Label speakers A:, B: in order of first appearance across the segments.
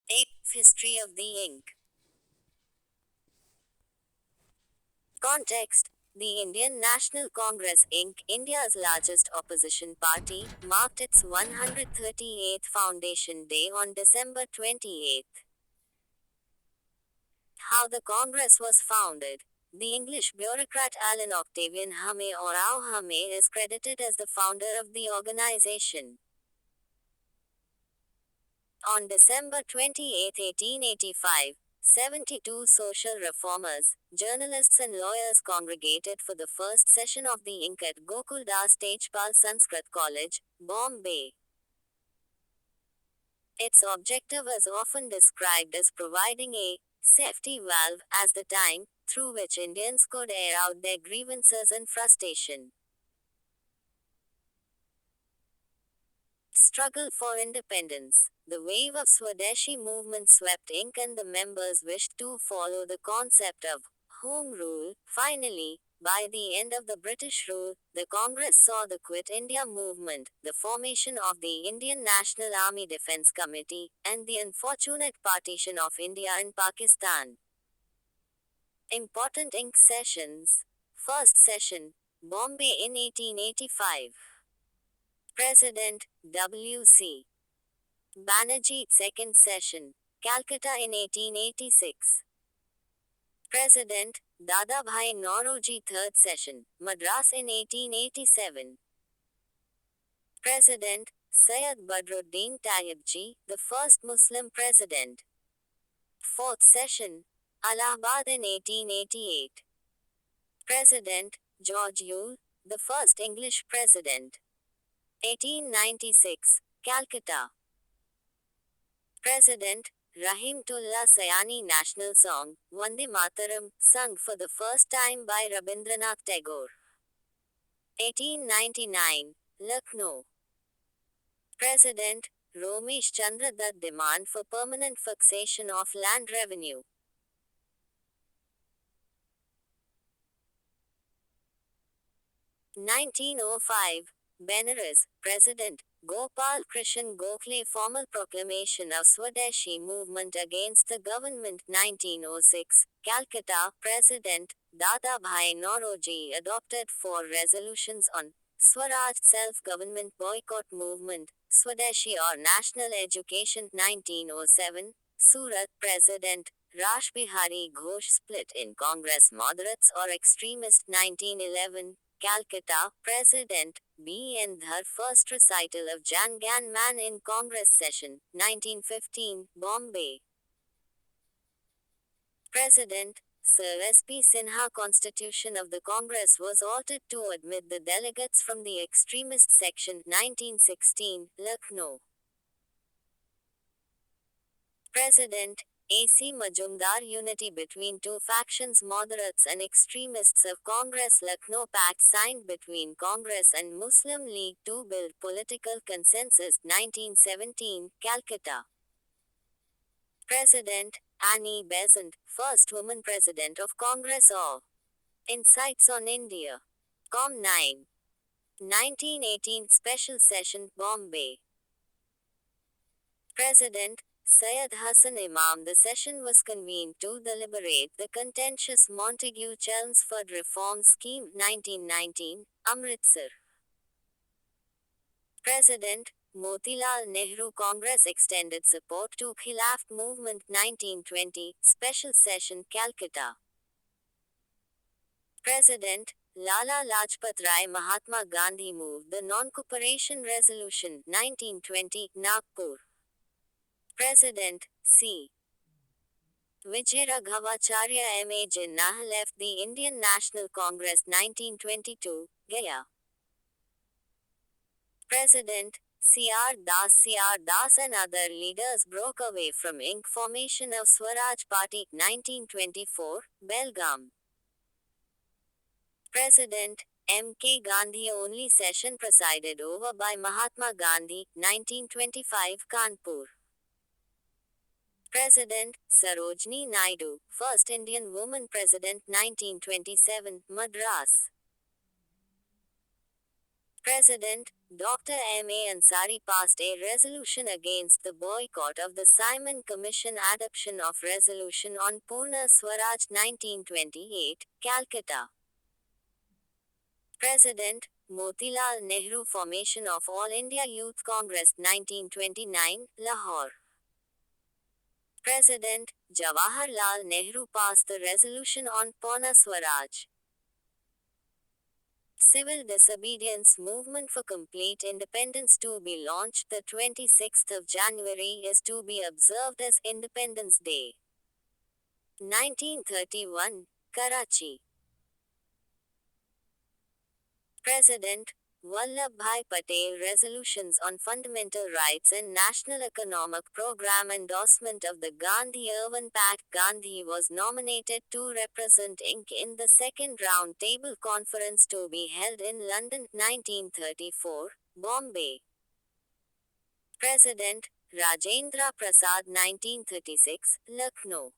A: 8th History of the ink. Context: the Indian National Congress Inc., India's largest opposition party, marked its 138th foundation day on December 28. How the Congress was founded. The English bureaucrat Alan Octavian Hume or Au Hume is credited as the founder of the organization. On December 28, 1885, 72 social reformers, journalists and lawyers congregated for the first session of the Inc. at Gokuldas Tejpal Sanskrit College, Bombay. Its objective is often described as providing a safety valve, as the time, through which Indians could air out their grievances and frustration. Struggle for independence. The wave of Swadeshi movement swept Inc. and the members wished to follow the concept of home rule. Finally, by the end of the British rule, the Congress saw the Quit India movement, the formation of the Indian National Army Defence Committee, and the unfortunate partition of India and Pakistan. Important Inc. sessions. First session, Bombay in 1885. President, W.C. Banerjee. Second session, Calcutta in 1886. President, Dadabhai Nauroji. Third session, Madras in 1887. President, Syed Badruddin Tayyibji, the first Muslim president. Fourth session, Allahabad in 1888. President, George Yule, the first English president. 1896, Calcutta. President, Rahimtullah Sayani. National song, Vande Mataram, sung for the first time by Rabindranath Tagore. 1899, Lucknow. President, Romesh Chandra Dutt. Demand for permanent fixation of land revenue. 1905, Benares. President, Gopal Krishan Gokhale. Formal proclamation of Swadeshi movement against the government. 1906, Calcutta. President, Dadabhai Nauroji. Adopted 4 resolutions on Swaraj, self-government, boycott movement, Swadeshi or national education. 1907, Surat. President, Rash Bihari Ghosh. Split in Congress, moderates or extremist. 1911, Calcutta. President, B. N. Dhar. First recital of Jangan Man in Congress session. 1915, Bombay. President, Sir S. P. Sinha. Constitution of the Congress was altered to admit the delegates from the extremist section. 1916, Lucknow. President, A.C. Majumdar. Unity between two factions, moderates and extremists of Congress. Lucknow Pact signed between Congress and Muslim League to build political consensus. 1917, Calcutta. President, Annie Besant, first woman president of Congress. Or Insights on India. Com 9. 1918 Special Session, Bombay. President, Syed Hassan Imam. The session was convened to deliberate the contentious Montagu-Chelmsford Reform Scheme. 1919, Amritsar. President, Motilal Nehru. Congress extended support to Khilaf movement. 1920, Special Session, Calcutta. President, Lala Lajpat Rai. Mahatma Gandhi moved the Non-Cooperation Resolution. 1920, Nagpur. President, C. Vijayaraghavacharya. M.A. Jinnah left the Indian National Congress. 1922, Gaya. President, C.R. Das. C.R. Das and other leaders broke away from Inc. Formation of Swaraj Party. 1924, Belgaum. President, M.K. Gandhi. Only session presided over by Mahatma Gandhi. 1925, Kanpur. President, Sarojini Naidu, first Indian woman president. 1927, Madras. President Dr. M.A. Ansari passed a resolution against the boycott of the Simon Commission adoption of resolution on Purna Swaraj 1928, Calcutta. President Motilal Nehru formation of All India Youth Congress 1929, Lahore. President Jawaharlal Nehru passed the resolution on Purna Swaraj. Civil disobedience movement for complete independence to be launched the 26th of January is to be observed as Independence Day. 1931, Karachi. President Vallabhbhai Patel resolutions on fundamental rights and National Economic Program endorsement of the Gandhi Urban Pact. Gandhi was nominated to represent Inc. in the second round table conference to be held in London 1934, Bombay. President Rajendra Prasad 1936, Lucknow.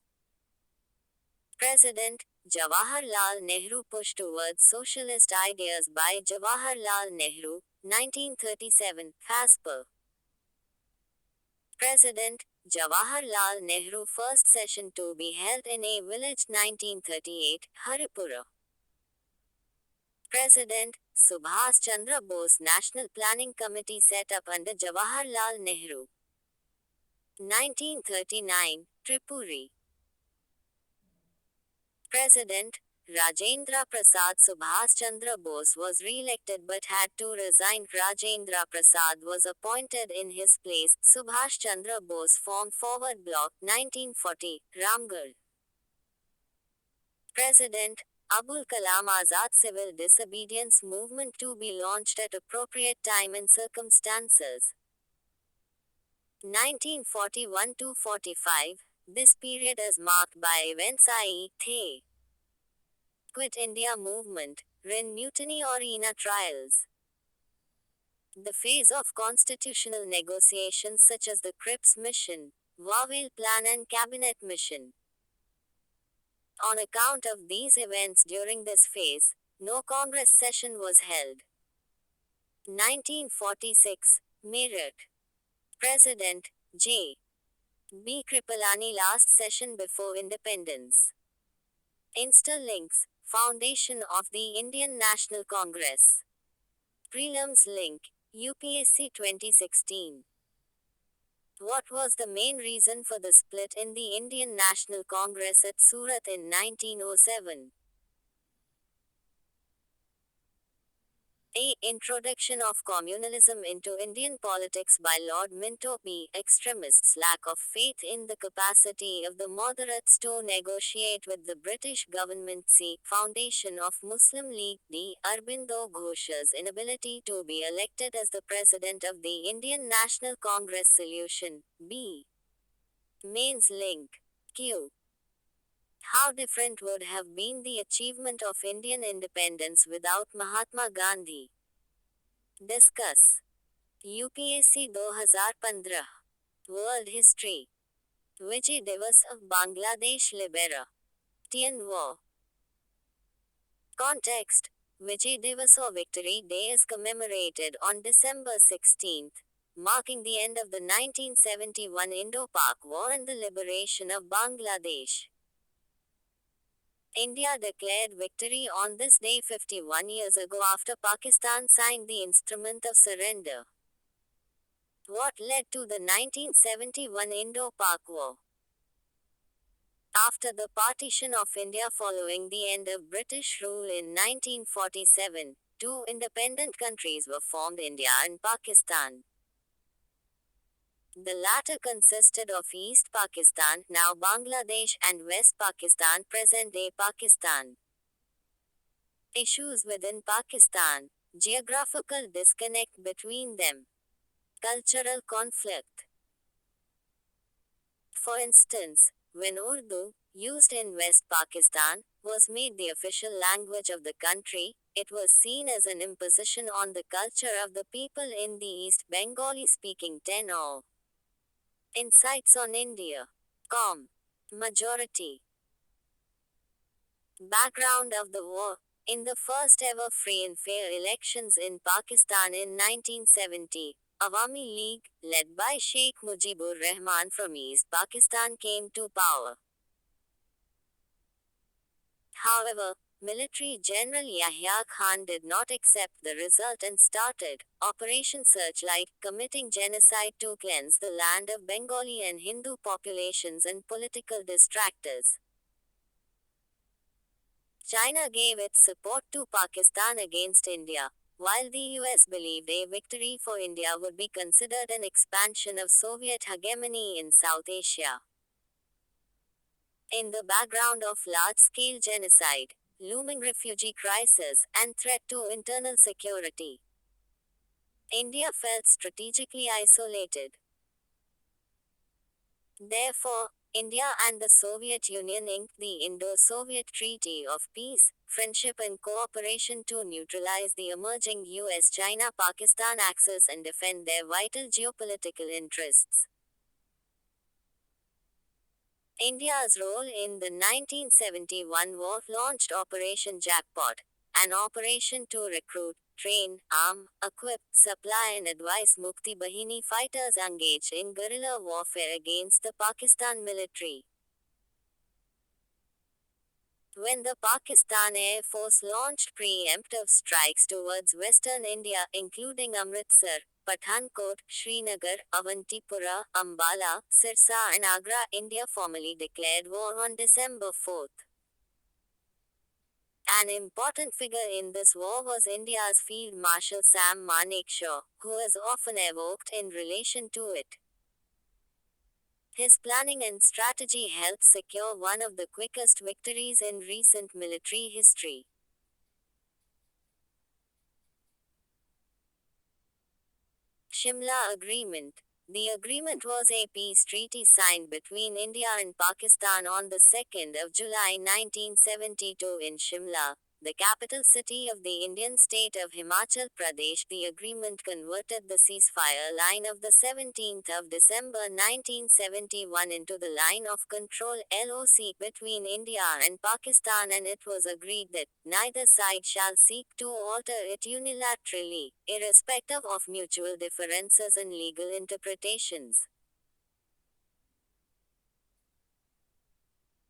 A: President Jawaharlal Nehru push towards socialist ideas by Jawaharlal Nehru, 1937, Fasper. President Jawaharlal Nehru first session to be held in a village 1938, Haripura. President Subhas Chandra Bose National Planning Committee set up under Jawaharlal Nehru. 1939, Tripuri. President Rajendra Prasad Subhas Chandra Bose was re-elected but had to resign. Rajendra Prasad was appointed in his place. Subhas Chandra Bose formed Forward Bloc 1940, Ramgarh. President Abul Kalam Azad civil disobedience movement to be launched at appropriate time and circumstances. 1941 to 45. This period is marked by events i.e. The Quit India movement, Wren Mutiny or INA trials. The phase of constitutional negotiations such as the Cripps Mission, Wavell Plan and Cabinet Mission. On account of these events during this phase, no Congress session was held. 1946, Meerut. President J. B. Kripalani last session before independence. Insta-links, Foundation of the Indian National Congress. Prelims link, UPSC 2016. What was the main reason for the split in the Indian National Congress at Surat in 1907? A. Introduction of communalism into Indian politics by Lord Minto. B. Extremists' lack of faith in the capacity of the moderates to negotiate with the British government. C. Foundation of Muslim League. D. Aurobindo Ghosh's inability to be elected as the president of the Indian National Congress. Solution. B. Mains link. Q. How different would have been the achievement of Indian independence without Mahatma Gandhi? Discuss. UPSC 2015. World History. Vijay Divas of Bangladesh Libera. Tian War. Context. Vijay Divas or Victory Day is commemorated on December 16th, marking the end of the 1971 Indo-Pak War and the liberation of Bangladesh. India declared victory on this day 51 years ago after Pakistan signed the Instrument of Surrender. What led to the 1971 Indo-Pak War? After the partition of India following the end of British rule in 1947, two independent countries were formed, India and Pakistan. The latter consisted of East Pakistan, now Bangladesh, and West Pakistan, present-day Pakistan. Issues within Pakistan. Geographical disconnect between them. Cultural conflict. For instance, when Urdu, used in West Pakistan, was made the official language of the country, it was seen as an imposition on the culture of the people in the East, Bengali-speaking tenor. Insights on India. Majority. Background of the war. In the first ever free and fair elections in Pakistan in 1970, Awami League, led by Sheikh Mujibur Rahman from East Pakistan, came to power. However, Military General Yahya Khan did not accept the result and started Operation Searchlight, committing genocide to cleanse the land of Bengali and Hindu populations and political distractors. China gave its support to Pakistan against India, while the US believed a victory for India would be considered an expansion of Soviet hegemony in South Asia. In the background of large-scale genocide, looming refugee crisis, and threat to internal security, India felt strategically isolated. Therefore, India and the Soviet Union inked the Indo-Soviet Treaty of Peace, Friendship and Cooperation to neutralize the emerging US-China-Pakistan axis and defend their vital geopolitical interests. India's role in the 1971 war launched Operation Jackpot, an operation to recruit, train, arm, equip, supply and advise Mukti Bahini fighters engaged in guerrilla warfare against the Pakistan military. When the Pakistan Air Force launched preemptive strikes towards western India, including Amritsar, Pathankot, Srinagar, Avantipura, Ambala, Sirsa and Agra, India formally declared war on December 4. An important figure in this war was India's Field Marshal Sam Manekshaw, who is often evoked in relation to it. His planning and strategy helped secure one of the quickest victories in recent military history. Shimla Agreement. The agreement was a peace treaty signed between India and Pakistan on the 2nd of July 1972 in Shimla, the capital city of the Indian state of Himachal Pradesh. The agreement converted the ceasefire line of the 17th of December 1971 into the Line of Control (LOC) between India and Pakistan, and it was agreed that neither side shall seek to alter it unilaterally, irrespective of mutual differences and legal interpretations.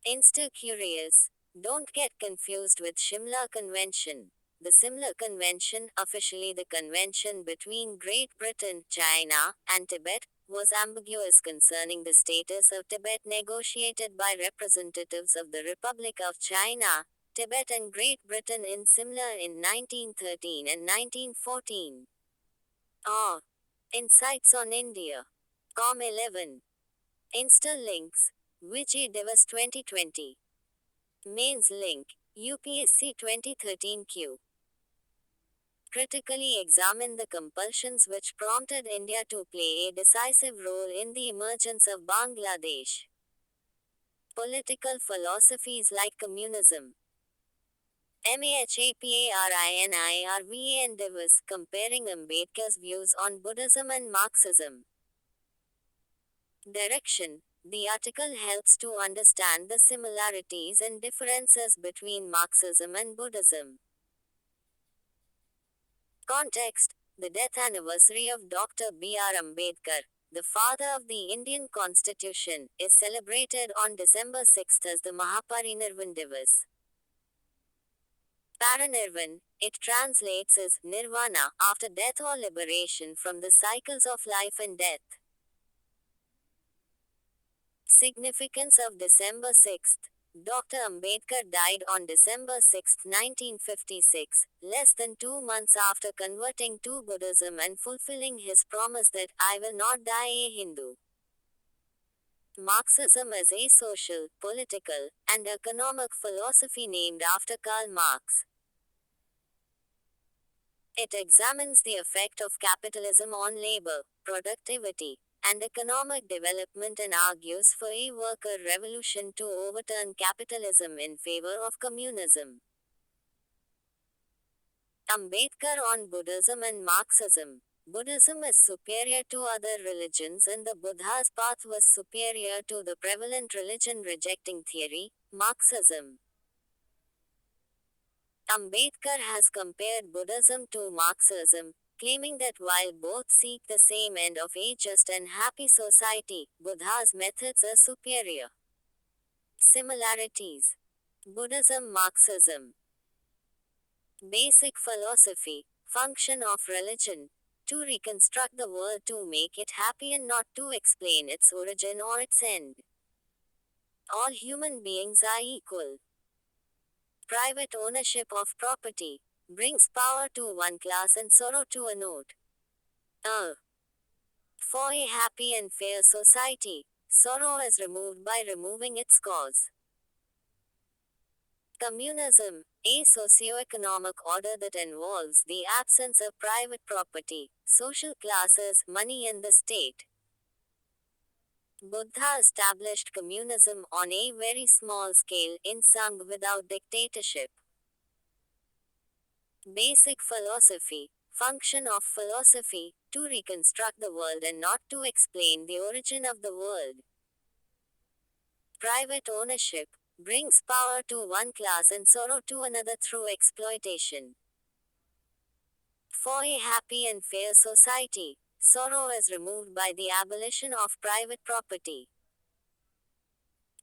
A: Insta curious. Don't get confused with Shimla Convention. The Simla Convention, officially the convention between Great Britain, China, and Tibet, was ambiguous concerning the status of Tibet, negotiated by representatives of the Republic of China, Tibet and Great Britain in Simla in 1913 and 1914. Insights on India. Com11. Insta links. Vijay Diwas 2020. Mains link. UPSC 2013 Q. Critically examine the compulsions which prompted India to play a decisive role in the emergence of Bangladesh. Political philosophies like communism. MAHAPARINIRVAN Diwas, comparing Ambedkar's views on Buddhism and Marxism. Direction. The article helps to understand the similarities and differences between Marxism and Buddhism. Context. The death anniversary of Dr. B.R. Ambedkar, the father of the Indian Constitution, is celebrated on December 6 as the Mahaparinirvan Divas. Parinirvan, it translates as nirvana, after death or liberation from the cycles of life and death. Significance of December 6. Dr. Ambedkar died on December 6, 1956, less than 2 months after converting to Buddhism and fulfilling his promise that I will not die a Hindu. Marxism is a social, political, and economic philosophy named after Karl Marx. It examines the effect of capitalism on labor, productivity, and economic development and argues for a worker revolution to overturn capitalism in favor of communism. Ambedkar on Buddhism and Marxism. Buddhism is superior to other religions and the Buddha's path was superior to the prevalent religion, rejecting theory, Marxism. Ambedkar has compared Buddhism to Marxism, claiming that while both seek the same end of a just and happy society, Buddha's methods are superior. Similarities: Buddhism, Marxism. Basic philosophy, function of religion. To reconstruct the world to make it happy and not to explain its origin or its end. All human beings are equal. Private ownership of property brings power to one class and sorrow to another. For a happy and fair society, sorrow is removed by removing its cause. Communism, a socio-economic order that involves the absence of private property, social classes, money and the state. Buddha established communism on a very small scale in Sangha without dictatorship. Basic philosophy, function of philosophy, to reconstruct the world and not to explain the origin of the world. Private ownership brings power to one class and sorrow to another through exploitation. For a happy and fair society, sorrow is removed by the abolition of private property.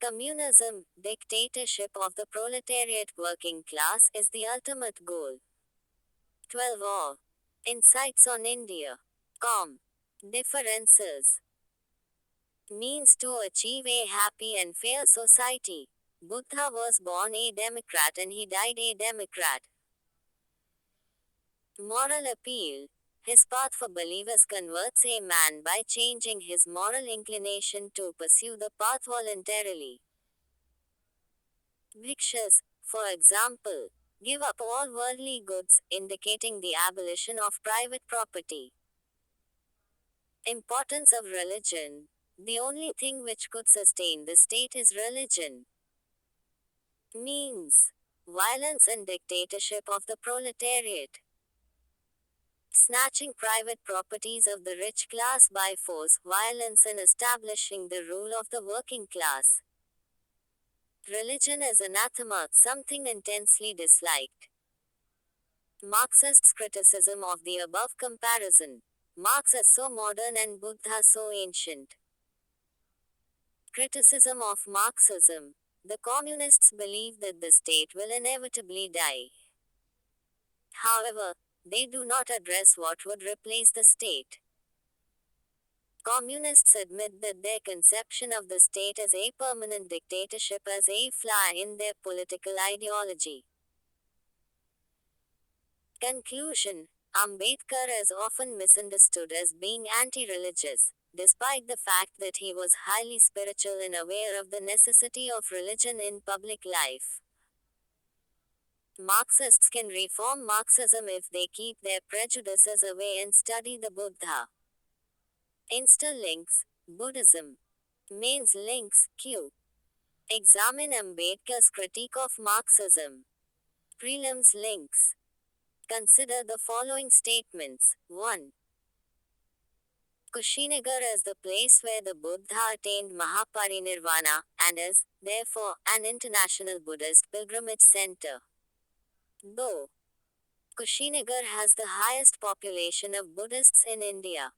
A: Communism, dictatorship of the proletariat working class, is the ultimate goal. 12 or Insights on India. Differences. Means to achieve a happy and fair society. Buddha was born a Democrat and he died a Democrat. Moral appeal. His path for believers converts a man by changing his moral inclination to pursue the path voluntarily. Bhikshas, for example, give up all worldly goods, indicating the abolition of private property. Importance of religion. The only thing which could sustain the state is religion. Means: violence and dictatorship of the proletariat. Snatching private properties of the rich class by force, violence and establishing the rule of the working class. Religion is anathema, something intensely disliked. Marxists' criticism of the above comparison. Marx is so modern and Buddha so ancient. Criticism of Marxism. The communists believe that the state will inevitably die. However, they do not address what would replace the state. Communists admit that their conception of the state as a permanent dictatorship is a flaw in their political ideology. Conclusion. Ambedkar is often misunderstood as being anti-religious, despite the fact that he was highly spiritual and aware of the necessity of religion in public life. Marxists can reform Marxism if they keep their prejudices away and study the Buddha. Insta links. Buddhism. Mains links. Q. Examine Ambedkar's critique of Marxism. Prelims links. Consider the following statements. 1. Kushinagar is the place where the Buddha attained Mahaparinirvana, and is, therefore, an international Buddhist pilgrimage center. 2. Kushinagar has the highest population of Buddhists in India.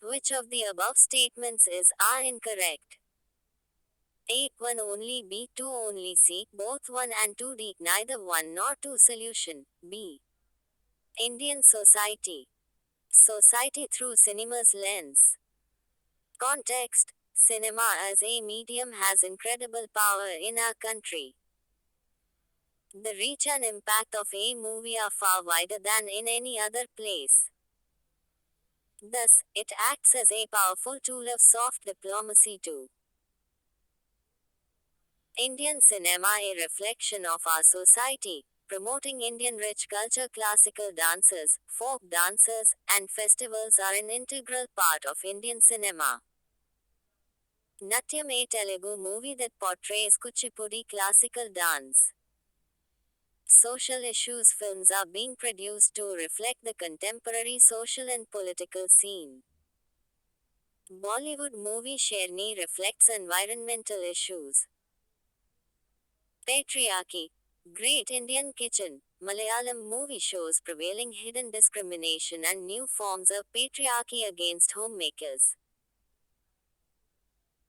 A: Which of the above statements are incorrect? A. 1 only, B. 2 only, C. Both 1 and 2, D. Neither 1 nor 2. Solution. B. Indian society. Society through cinema's lens. Context. Cinema as a medium has incredible power in our country. The reach and impact of a movie are far wider than in any other place. Thus, it acts as a powerful tool of soft diplomacy too. Indian cinema, a reflection of our society, promoting Indian rich culture. Classical dances, folk dances, and festivals are an integral part of Indian cinema. Natyam, a Telugu movie that portrays Kuchipudi classical dance. Social issues films are being produced to reflect the contemporary social and political scene. Bollywood movie Sherni reflects environmental issues. Patriarchy. Great Indian Kitchen, Malayalam movie shows prevailing hidden discrimination and new forms of patriarchy against homemakers.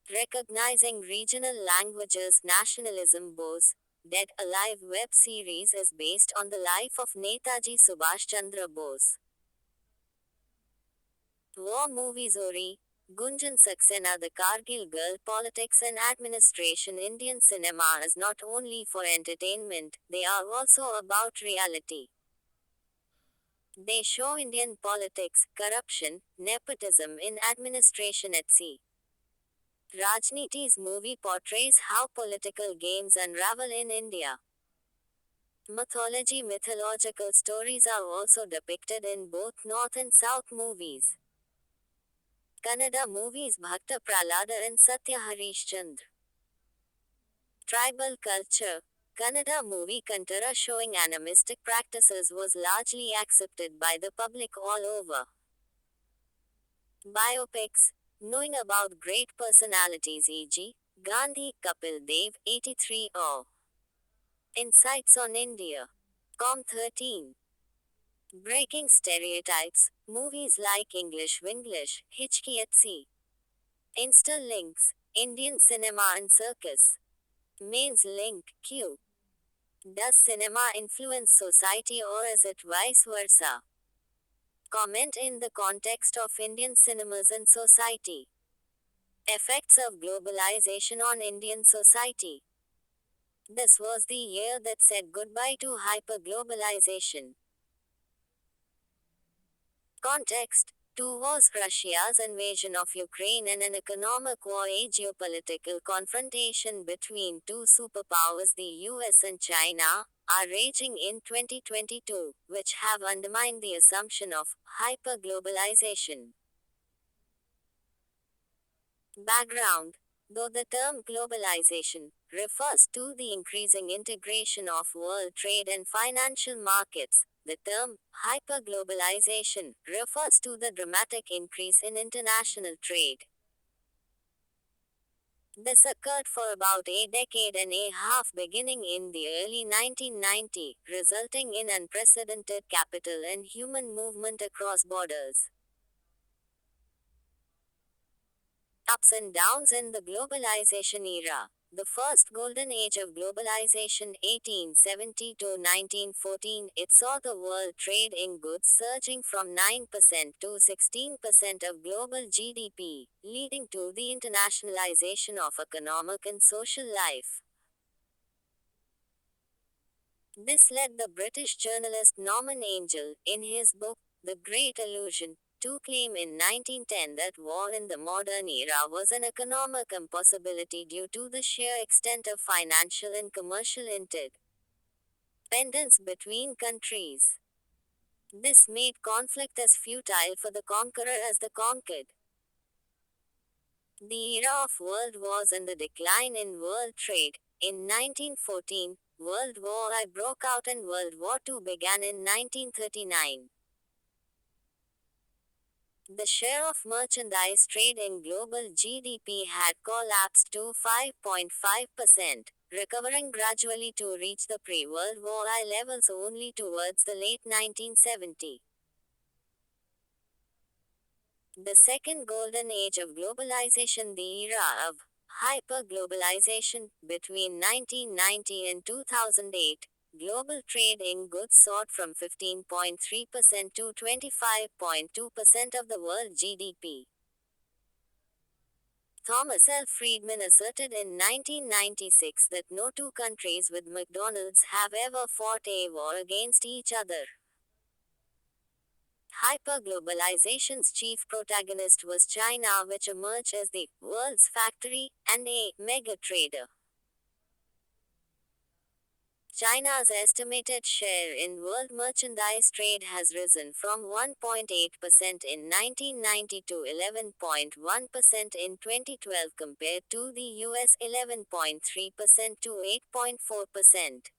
A: Recognizing regional languages nationalism Bose. Dead Alive web series is based on the life of Netaji Subhash Chandra Bose. War movies Ori, Gunjan Saxena The Kargil Girl Politics and Administration Indian cinema is not only for entertainment, they are also about reality. They show Indian politics, corruption, nepotism in administration at sea. Rajniti's movie portrays how political games unravel in India. Mythological stories are also depicted in both North and South movies. Kannada movies Bhakta Prahlada and Satya Harishchandra. Tribal culture. Kannada movie Kantara showing animistic practices was largely accepted by the public all over. Biopics. Knowing about great personalities e.g. Gandhi, Kapil Dev, 83 or Insights on India. Com 13. Breaking stereotypes. Movies like English Winglish, Hichki at Sea. Links. Indian cinema and circus. Mains link, Q. Does cinema influence society or is it vice versa? Comment in the context of Indian cinemas and society. Effects of globalization on Indian society. This was the year that said goodbye to hyperglobalization. Context. 2 was Russia's invasion of Ukraine and an economic war. A geopolitical confrontation between two superpowers, the US and China, are raging in 2022, which have undermined the assumption of hyperglobalization. Background. Though the term globalization refers to the increasing integration of world trade and financial markets, the term hyperglobalization refers to the dramatic increase in international trade. This occurred for about a decade and a half beginning in the early 1990s, resulting in unprecedented capital and human movement across borders. Ups and downs in the globalization era. The first golden age of globalization 1870 to 1914, it saw the world trade in goods surging from 9% to 16% of global GDP, leading to the internationalization of economic and social life. This led the British journalist Norman Angell, in his book, The Great Illusion, to claim in 1910 that war in the modern era was an economic impossibility due to the sheer extent of financial and commercial interdependence between countries. This made conflict as futile for the conqueror as the conquered. The era of world wars and the decline in world trade. In 1914, World War I broke out and World War II began in 1939. The share of merchandise trade in global GDP had collapsed to 5.5%, recovering gradually to reach the pre-World War I levels only towards the late 1970s. The second golden age of globalization, the era of hyperglobalization, between 1990 and 2008, global trade in goods soared from 15.3% to 25.2% of the world GDP. Thomas L. Friedman asserted in 1996 that no two countries with McDonald's have ever fought a war against each other. Hyperglobalization's chief protagonist was China, which emerged as the world's factory and a mega trader. China's estimated share in world merchandise trade has risen from 1.8% in 1990 to 11.1% in 2012 compared to the US 11.3% to 8.4%.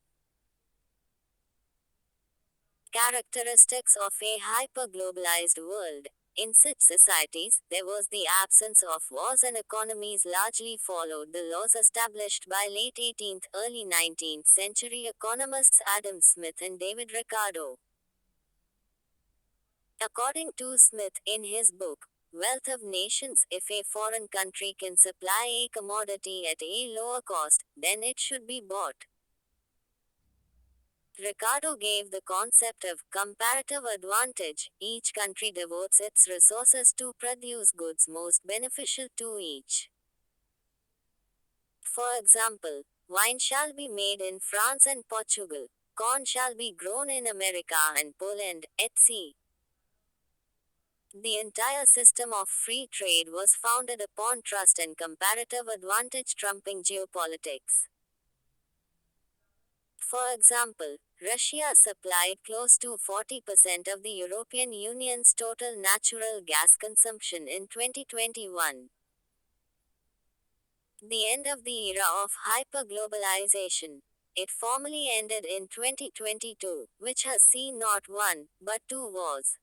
A: Characteristics of a hyperglobalized world. In such societies, there was the absence of wars and economies largely followed the laws established by late 18th, early 19th century economists Adam Smith and David Ricardo. According to Smith, in his book, Wealth of Nations, if a foreign country can supply a commodity at a lower cost, then it should be bought. Ricardo gave the concept of comparative advantage. Each country devotes its resources to produce goods most beneficial to each. For example, wine shall be made in France and Portugal. Corn shall be grown in America and Poland, etc. The entire system of free trade was founded upon trust and comparative advantage trumping geopolitics. For example, Russia supplied close to 40% of the European Union's total natural gas consumption in 2021. The end of the era of hyperglobalization. It formally ended in 2022, which has seen not one, but two wars.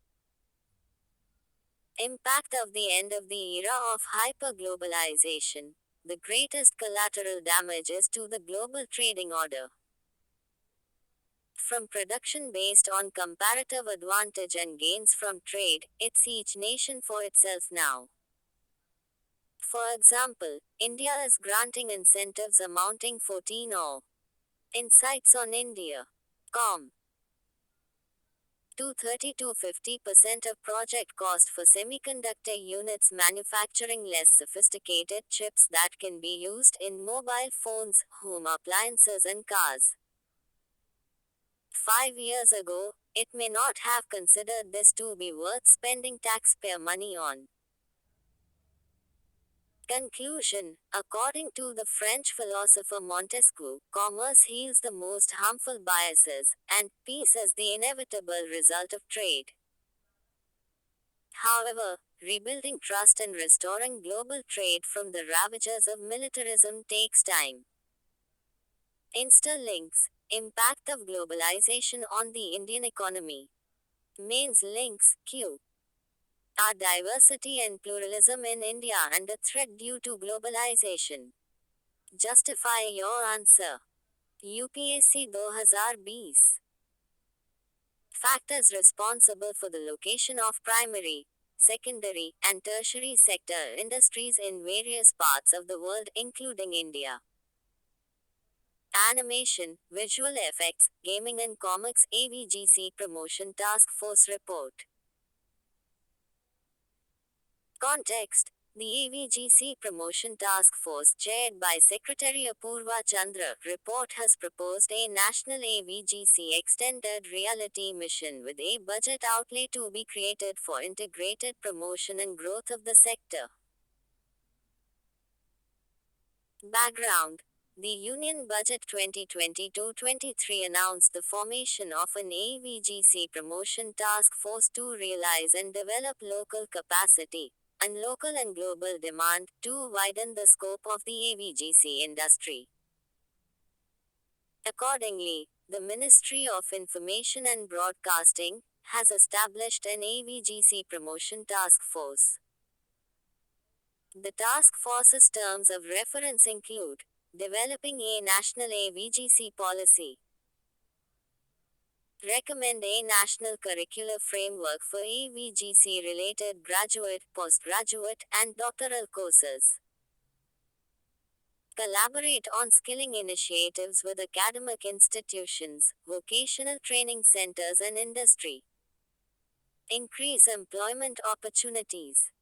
A: Impact of the end of the era of hyperglobalization. The greatest collateral damage is to the global trading order. From production based on comparative advantage and gains from trade, it's each nation for itself now. For example, India is granting incentives amounting 14 or Insights on India. Com. To 30 to 50% of project cost for semiconductor units manufacturing less sophisticated chips that can be used in mobile phones, home appliances and cars. 5 years ago, it may not have considered this to be worth spending taxpayer money on. Conclusion. According to the French philosopher Montesquieu, commerce heals the most harmful biases, and peace is the inevitable result of trade. However, rebuilding trust and restoring global trade from the ravages of militarism takes time. Interlinks. Impact of globalization on the Indian economy. Mains links, Q. Are diversity and pluralism in India under threat due to globalization? Justify your answer. UPSC 2020. Factors responsible for the location of primary, secondary, and tertiary sector industries in various parts of the world, including India. Animation, visual effects, gaming and comics AVGC Promotion Task Force Report. Context. The AVGC Promotion Task Force, chaired by Secretary Apurva Chandra, report has proposed a national AVGC extended reality mission with a budget outlay to be created for integrated promotion and growth of the sector. Background. The Union Budget 2022-23 announced the formation of an AVGC Promotion Task Force to realize and develop local capacity and local and global demand to widen the scope of the AVGC industry. Accordingly, the Ministry of Information and Broadcasting has established an AVGC Promotion Task Force. The task force's terms of reference include developing a national AVGC policy, recommend a national curricular framework for AVGC related graduate, postgraduate, and doctoral courses, collaborate on skilling initiatives with academic institutions, vocational training centers, and industry, increase employment opportunities,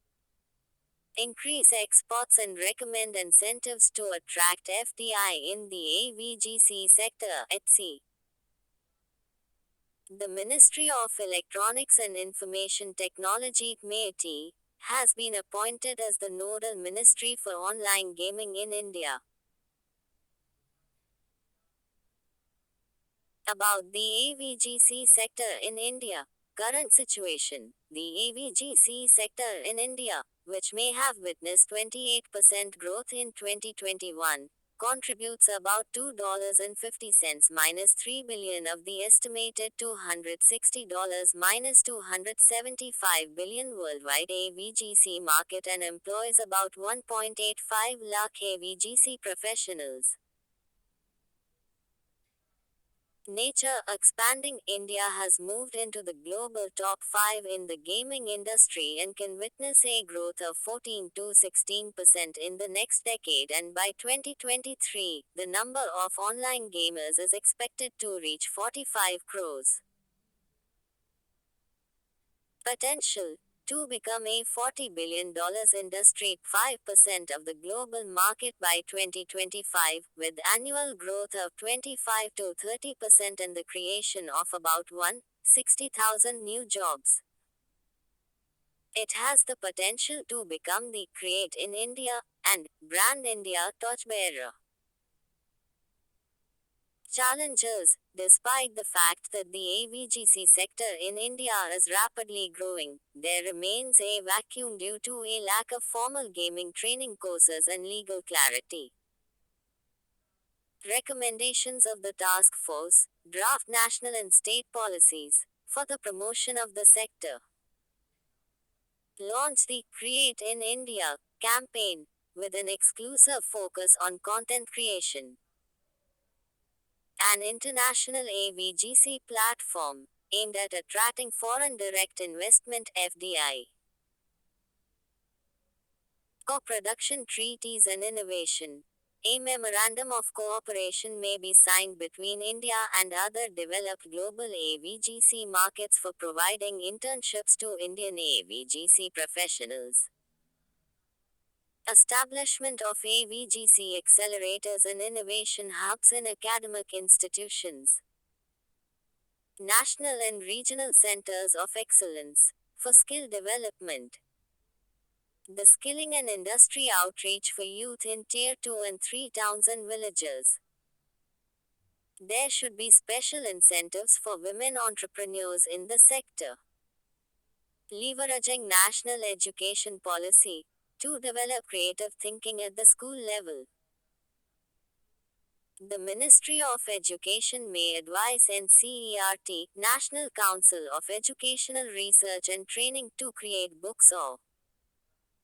A: increase exports and recommend incentives to attract FDI in the AVGC sector, etc. The Ministry of Electronics and Information Technology (MeIT) has been appointed as the nodal ministry for online gaming in India. About the AVGC sector in India. Current situation. The AVGC sector in India, which may have witnessed 28% growth in 2021, contributes about $2.50 minus $3 billion of the estimated $260 minus $275 billion worldwide AVGC market and employs about 1.85 lakh AVGC professionals. Nature expanding. India has moved into the global top 5 in the gaming industry and can witness a growth of 14 to 16% in the next decade, and by 2023, the number of online gamers is expected to reach 45 crores. Potential to become a $40 billion industry, 5% of the global market by 2025, with annual growth of 25 to 30% and the creation of about 160,000 new jobs. It has the potential to become the Create in India and Brand India torchbearer. Challenges. Despite the fact that the AVGC sector in India is rapidly growing, there remains a vacuum due to a lack of formal gaming training courses and legal clarity. Recommendations of the task force: draft national and state policies for the promotion of the sector. Launch the Create in India campaign with an exclusive focus on content creation. An international AVGC platform aimed at attracting foreign direct investment (FDI). Co-production treaties and innovation. A memorandum of cooperation may be signed between India and other developed global AVGC markets for providing internships to Indian AVGC professionals. Establishment of AVGC accelerators and innovation hubs in academic institutions. National and regional centers of excellence for skill development. The skilling and industry outreach for youth in Tier 2 and 3 towns and villages. There should be special incentives for women entrepreneurs in the sector. Leveraging national education policy to develop creative thinking at the school level. The Ministry of Education may advise NCERT, National Council of Educational Research and Training, to create books or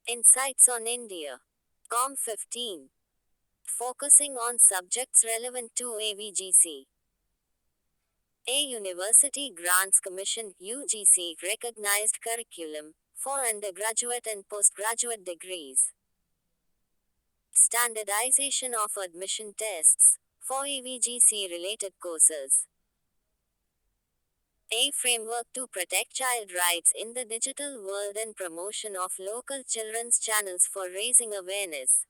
A: insights on India. Com 15. Focusing on subjects relevant to AVGC. A University Grants Commission (UGC) recognized curriculum for undergraduate and postgraduate degrees. Standardization of admission tests for AVGC related courses. A framework to protect child rights in the digital world and promotion of local children's channels for raising awareness.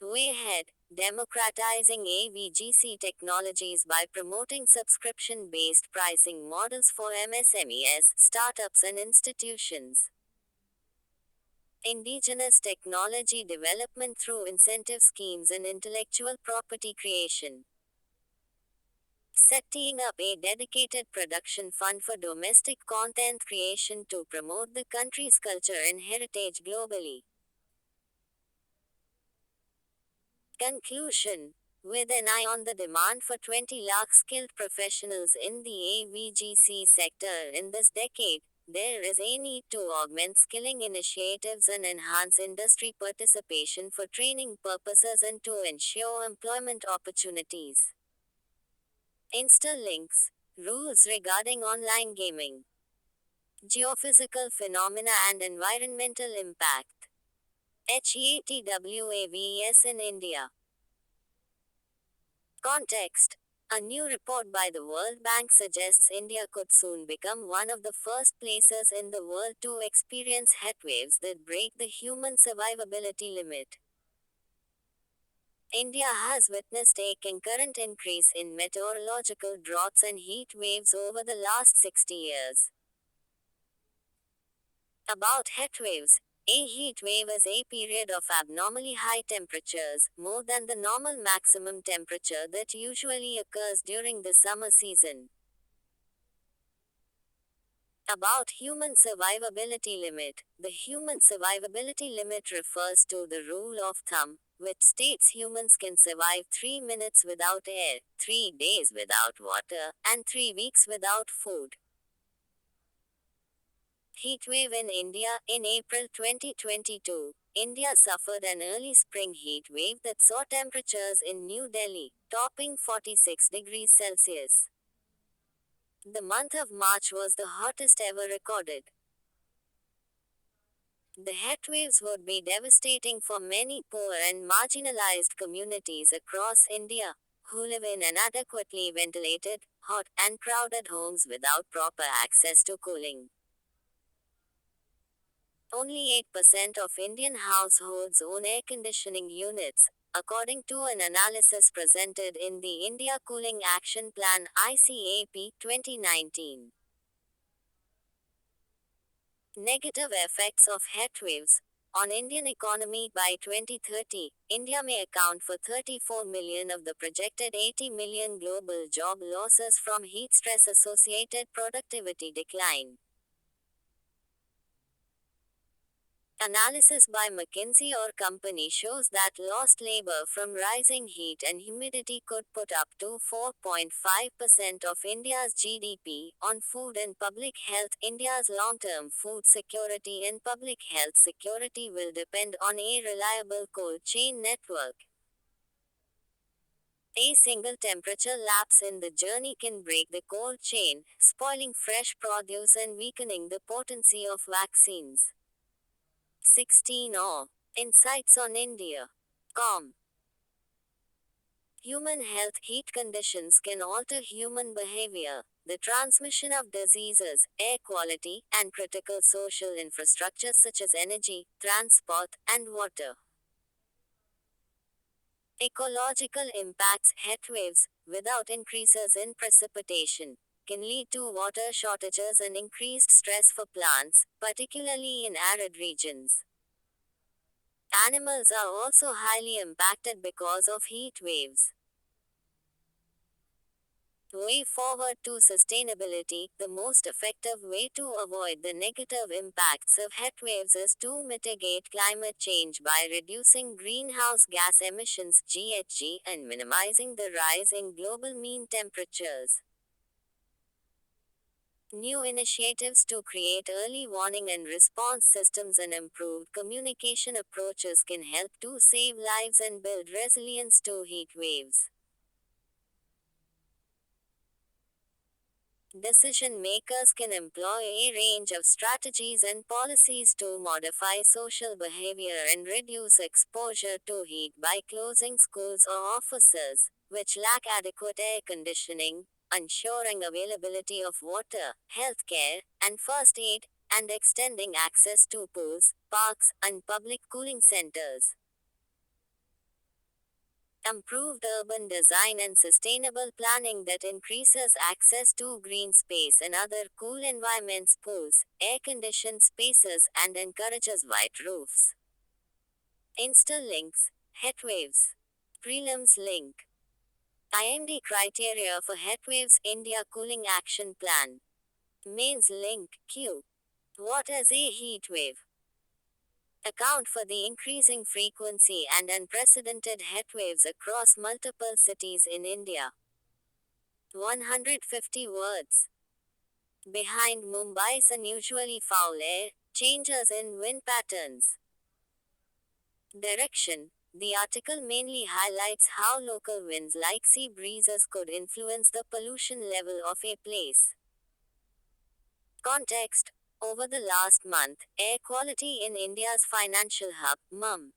A: Way ahead, democratizing AVGC technologies by promoting subscription-based pricing models for MSMEs, startups and institutions. Indigenous technology development through incentive schemes and intellectual property creation. Setting up a dedicated production fund for domestic content creation to promote the country's culture and heritage globally. Conclusion. With an eye on the demand for 20 lakh skilled professionals in the AVGC sector in this decade, there is a need to augment skilling initiatives and enhance industry participation for training purposes and to ensure employment opportunities. Insta links. Rules regarding online gaming. Geophysical phenomena and environmental impact. HETWAVES in India. Context. A new report by the World Bank suggests India could soon become one of the first places in the world to experience heatwaves that break the human survivability limit. India has witnessed a concurrent increase in meteorological droughts and heat waves over the last 60 years. About heatwaves. A heat wave is a period of abnormally high temperatures, more than the normal maximum temperature that usually occurs during the summer season. About human survivability limit. The human survivability limit refers to the rule of thumb which states humans can survive 3 minutes without air, 3 days without water, and 3 weeks without food. Heatwave in India. In April 2022, India suffered an early spring heat wave that saw temperatures in New Delhi topping 46 degrees Celsius. The month of March was the hottest ever recorded. The heatwaves would be devastating for many poor and marginalized communities across India, who live in inadequately ventilated, hot, and crowded homes without proper access to cooling. Only 8% of Indian households own air conditioning units, according to an analysis presented in the India Cooling Action Plan ICAP 2019. Negative effects of heatwaves on Indian economy. By 2030, India may account for 34 million of the projected 80 million global job losses from heat stress associated productivity decline. Analysis by McKinsey or Company shows that lost labor from rising heat and humidity could put up to 4.5% of India's GDP on food and public health. India's long-term food security and public health security will depend on a reliable cold chain network. A single temperature lapse in the journey can break the cold chain, spoiling fresh produce and weakening the potency of vaccines. 16 or Insights on India. Com. Human health. Heat conditions can alter human behavior, the transmission of diseases, air quality, and critical social infrastructure such as energy, transport, and water. Ecological impacts. Heatwaves, without increases in precipitation, can lead to water shortages and increased stress for plants, particularly in arid regions. Animals are also highly impacted because of heat waves. Way forward to sustainability. The most effective way to avoid the negative impacts of heatwaves is to mitigate climate change by reducing greenhouse gas emissions (GHG) and minimizing the rise in global mean temperatures. New initiatives to create early warning and response systems and improved communication approaches can help to save lives and build resilience to heat waves. Decision makers can employ a range of strategies and policies to modify social behavior and reduce exposure to heat by closing schools or offices, which lack adequate air conditioning, ensuring availability of water, healthcare, and first aid, and extending access to pools, parks, and public cooling centers. Improved urban design and sustainable planning that increases access to green space and other cool environments, pools, air-conditioned spaces, and encourages white roofs. Insta links, heatwaves. Prelims link. IMD criteria for heatwaves. India Cooling Action Plan. Mains link. Q. What is a heat wave? Account for the increasing frequency and unprecedented heatwaves across multiple cities in India. 150 words. Behind Mumbai's unusually foul air, changes in wind patterns. Direction. The article mainly highlights how local winds like sea breezes could influence the pollution level of a place. Context. Over the last month, air quality in India's financial hub, Mumbai,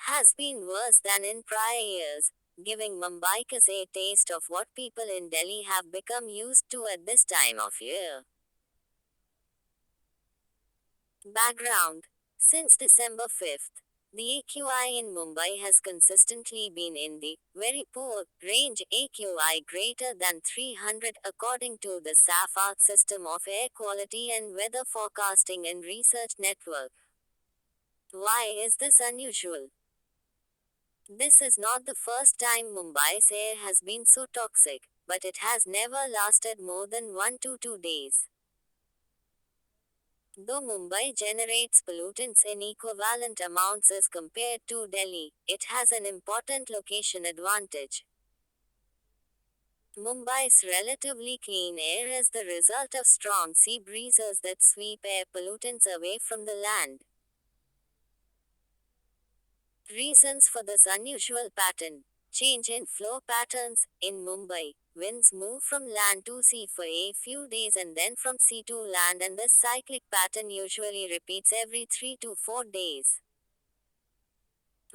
A: has been worse than in prior years, giving Mumbaikars a taste of what people in Delhi have become used to at this time of year. Background. Since December 5th, the AQI in Mumbai has consistently been in the very poor range, AQI greater than 300 according to the SAFA System of Air Quality and Weather Forecasting and Research Network. Why is this unusual? This is not the first time Mumbai's air has been so toxic, but it has never lasted more than 1 to 2 days. Though Mumbai generates pollutants in equivalent amounts as compared to Delhi, it has an important location advantage. Mumbai's relatively clean air is the result of strong sea breezes that sweep air pollutants away from the land. Reasons for this unusual pattern: change in flow patterns. In Mumbai, winds move from land to sea for a few days and then from sea to land, and this cyclic pattern usually repeats every 3 to 4 days.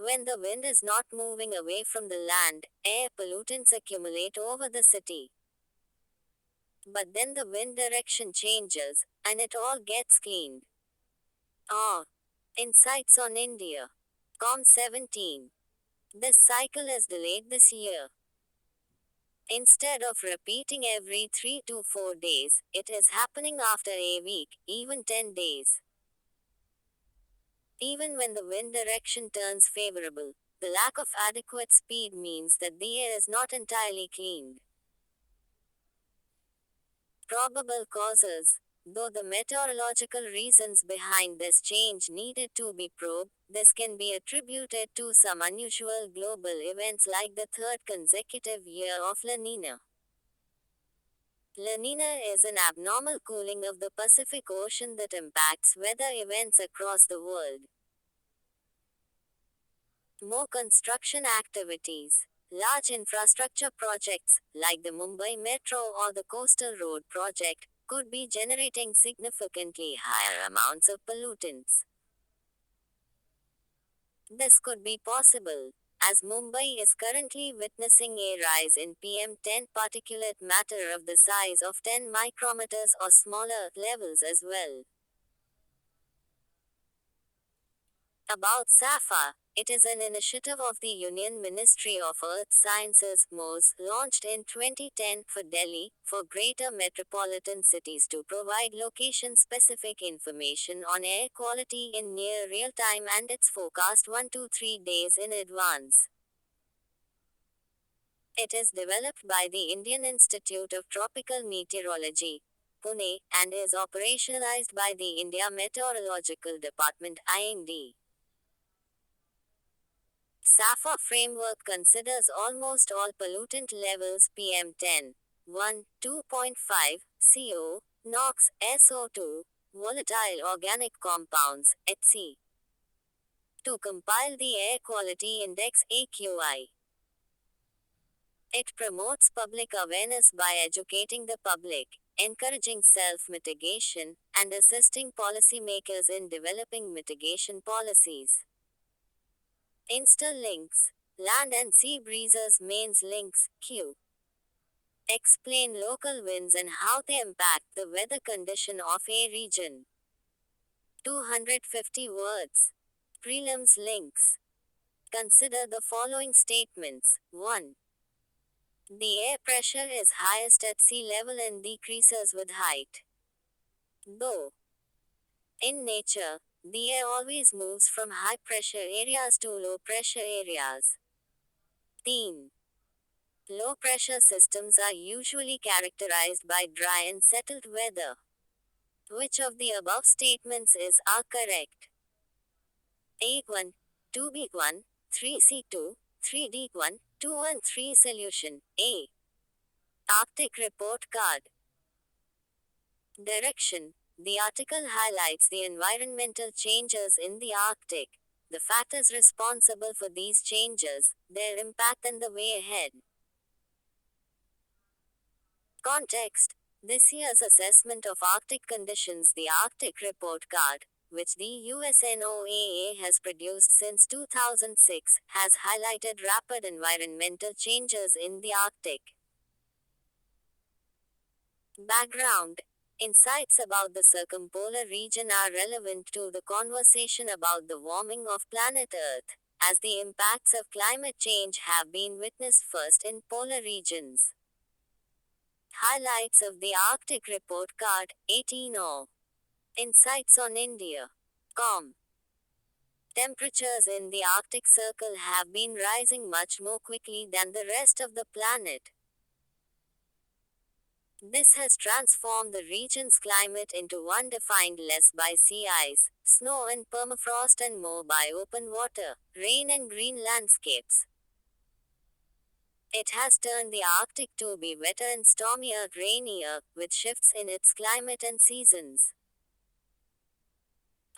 A: When the wind is not moving away from the land, air pollutants accumulate over the city. But then the wind direction changes, and it all gets cleaned. Ah. Insights on India. COM 17. This cycle is delayed this year. Instead of repeating every 3 to 4 days, it is happening after a week, even 10 days. Even when the wind direction turns favorable, the lack of adequate speed means that the air is not entirely cleaned. Probable causes. Though the meteorological reasons behind this change needed to be probed, this can be attributed to some unusual global events like the third consecutive year of La Nina. La Nina is an abnormal cooling of the Pacific Ocean that impacts weather events across the world. More construction activities. Large infrastructure projects, like the Mumbai Metro or the Coastal Road project, could be generating significantly higher amounts of pollutants. This could be possible, as Mumbai is currently witnessing a rise in PM10 particulate matter of the size of 10 micrometers or smaller levels as well. About SAFA, it is an initiative of the Union Ministry of Earth Sciences (MoES), launched in 2010 for Delhi, for greater metropolitan cities to provide location-specific information on air quality in near real time and its forecast 1 to 3 days in advance. It is developed by the Indian Institute of Tropical Meteorology, Pune, and is operationalized by the India Meteorological Department (IMD). SAFA framework considers almost all pollutant levels PM10, 1, 2.5, CO, NOx, SO2, volatile organic compounds, etc. to compile the Air Quality Index AQI. It promotes public awareness by educating the public, encouraging self-mitigation, and assisting policymakers in developing mitigation policies. Insta links. Land and sea breezes mains links, Q. Explain local winds and how they impact the weather condition of a region. 250 words. Prelims links. Consider the following statements. 1. The air pressure is highest at sea level and decreases with height. Though, in nature, the air always moves from high pressure areas to low pressure areas. 3. Low pressure systems are usually characterized by dry and settled weather. Which of the above statements are correct? A1, 2B1, 3C2, 3D1, 213 solution. A. Arctic Report Card. Direction. The article highlights the environmental changes in the Arctic, the factors responsible for these changes, their impact, and the way ahead. Context. This year's assessment of Arctic conditions, the Arctic Report Card, which the USNOAA has produced since 2006, has highlighted rapid environmental changes in the Arctic. Background. Insights about the circumpolar region are relevant to the conversation about the warming of planet Earth, as the impacts of climate change have been witnessed first in polar regions. Highlights of the Arctic Report Card, 18O. Insights on India. COM. Temperatures in the Arctic Circle have been rising much more quickly than the rest of the planet. This has transformed the region's climate into one defined less by sea ice, snow and permafrost and more by open water, rain and green landscapes. It has turned the Arctic to be wetter and stormier, rainier, with shifts in its climate and seasons.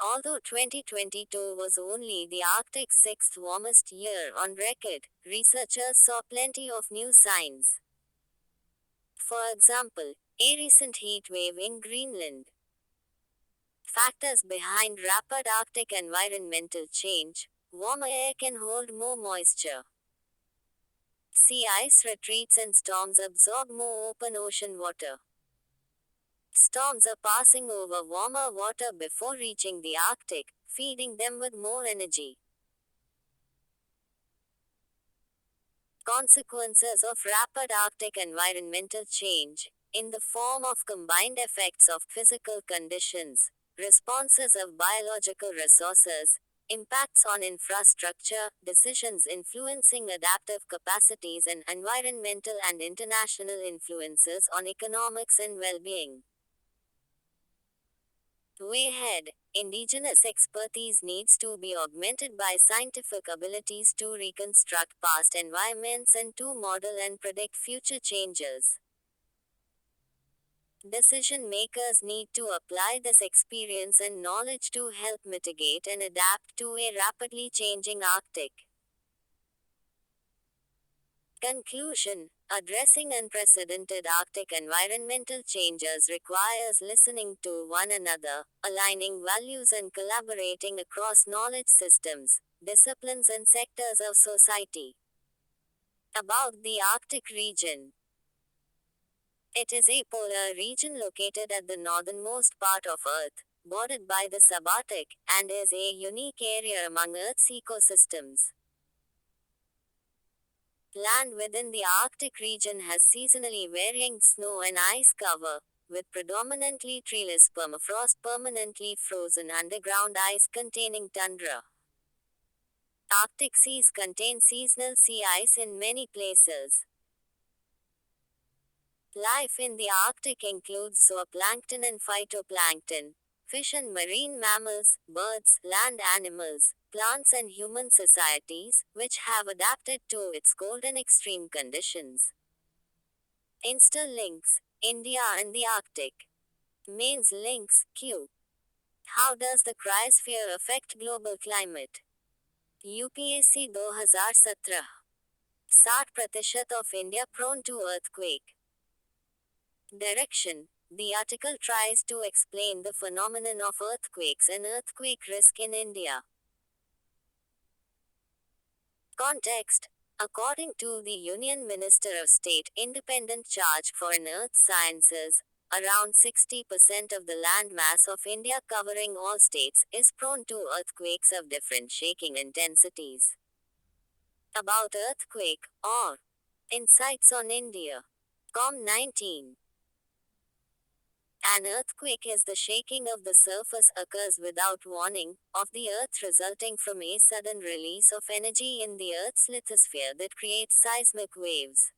A: Although 2022 was only the Arctic's sixth warmest year on record, researchers saw plenty of new signs. For example, a recent heat wave in Greenland. Factors behind rapid Arctic environmental change: warmer air can hold more moisture. Sea ice retreats and storms absorb more open ocean water. Storms are passing over warmer water before reaching the Arctic, feeding them with more energy. Consequences of rapid Arctic environmental change, in the form of combined effects of physical conditions, responses of biological resources, impacts on infrastructure, decisions influencing adaptive capacities, and environmental and international influences on economics and well being. Way ahead, indigenous expertise needs to be augmented by scientific abilities to reconstruct past environments and to model and predict future changes. Decision makers need to apply this experience and knowledge to help mitigate and adapt to a rapidly changing Arctic. Conclusion: addressing unprecedented Arctic environmental changes requires listening to one another, aligning values, and collaborating across knowledge systems, disciplines, and sectors of society. About the Arctic region: it is a polar region located at the northernmost part of Earth, bordered by the subarctic, and is a unique area among Earth's ecosystems. Land within the Arctic region has seasonally varying snow and ice cover, with predominantly treeless permafrost, permanently frozen underground ice containing tundra. Arctic seas contain seasonal sea ice in many places. Life in the Arctic includes zooplankton and phytoplankton, fish and marine mammals, birds, land animals, plants, and human societies, which have adapted to its cold and extreme conditions. Insta-links: India and the Arctic. Mains links: Q. How does the cryosphere affect global climate? UPSC 2017. 60% of India prone to earthquake. Direction: the article tries to explain the phenomenon of earthquakes and earthquake risk in India. Context: according to the Union Minister of State Independent Charge for Earth Sciences, around 60% of the land mass of India, covering all states, is prone to earthquakes of different shaking intensities. About earthquake, or insights on India. COM19. An earthquake is the shaking of the surface, occurs without warning, of the earth, resulting from a sudden release of energy in the earth's lithosphere that creates seismic waves.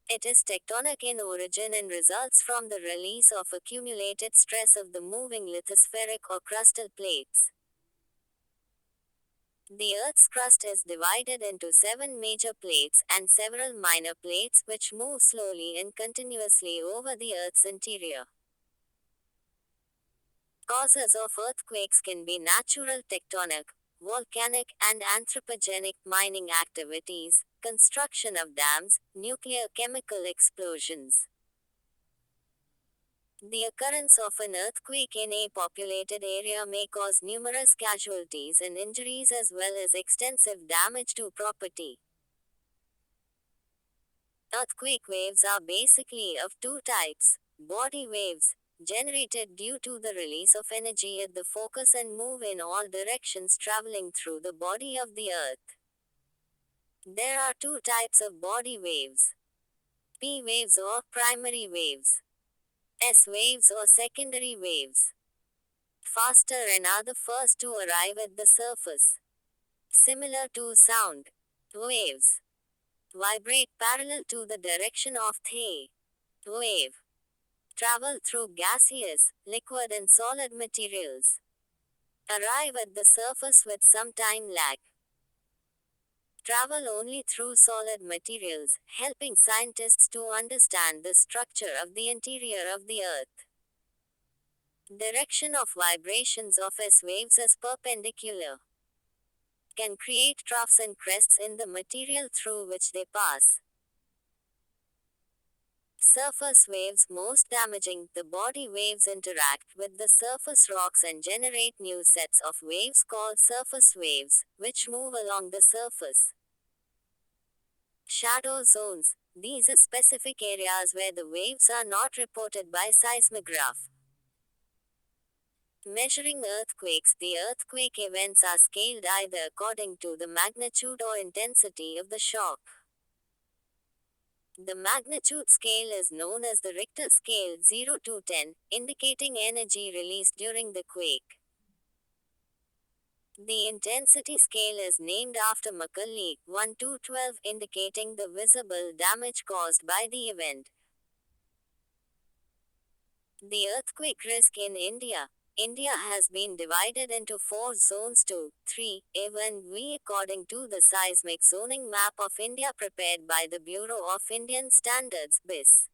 A: It is tectonic in origin and results from the release of accumulated stress of the moving lithospheric or crustal plates. The Earth's crust is divided into 7 major plates and several minor plates which move slowly and continuously over the Earth's interior. Causes of earthquakes can be natural, tectonic, volcanic, and anthropogenic, mining activities, construction of dams, nuclear chemical explosions. The occurrence of an earthquake in a populated area may cause numerous casualties and injuries as well as extensive damage to property. Earthquake waves are basically of two types: body waves, generated due to the release of energy at the focus and move in all directions traveling through the body of the Earth. There are two types of body waves: P waves or primary waves, S waves or secondary waves. Faster and are the first to arrive at the surface. Similar to sound waves, vibrate parallel to the direction of thought. Wave. Travel through gaseous, liquid and solid materials. Arrive at the surface with some time lag. Travel only through solid materials, helping scientists to understand the structure of the interior of the Earth. Direction of vibrations of S waves is perpendicular. Can create troughs and crests in the material through which they pass. Surface waves most damaging. The body waves interact with the surface rocks and generate new sets of waves called surface waves, which move along the surface. Shadow zones. These are specific areas where the waves are not reported by seismograph. Measuring earthquakes. The earthquake events are scaled either according to the magnitude or intensity of the shock. The magnitude scale is known as the Richter scale 0 to 10, indicating energy released during the quake. The intensity scale is named after Macaulay, 1 to 12, indicating the visible damage caused by the event. The earthquake risk in India. India has been divided into 4 zones 2, 3, A and V according to the seismic zoning map of India prepared by the Bureau of Indian Standards BIS.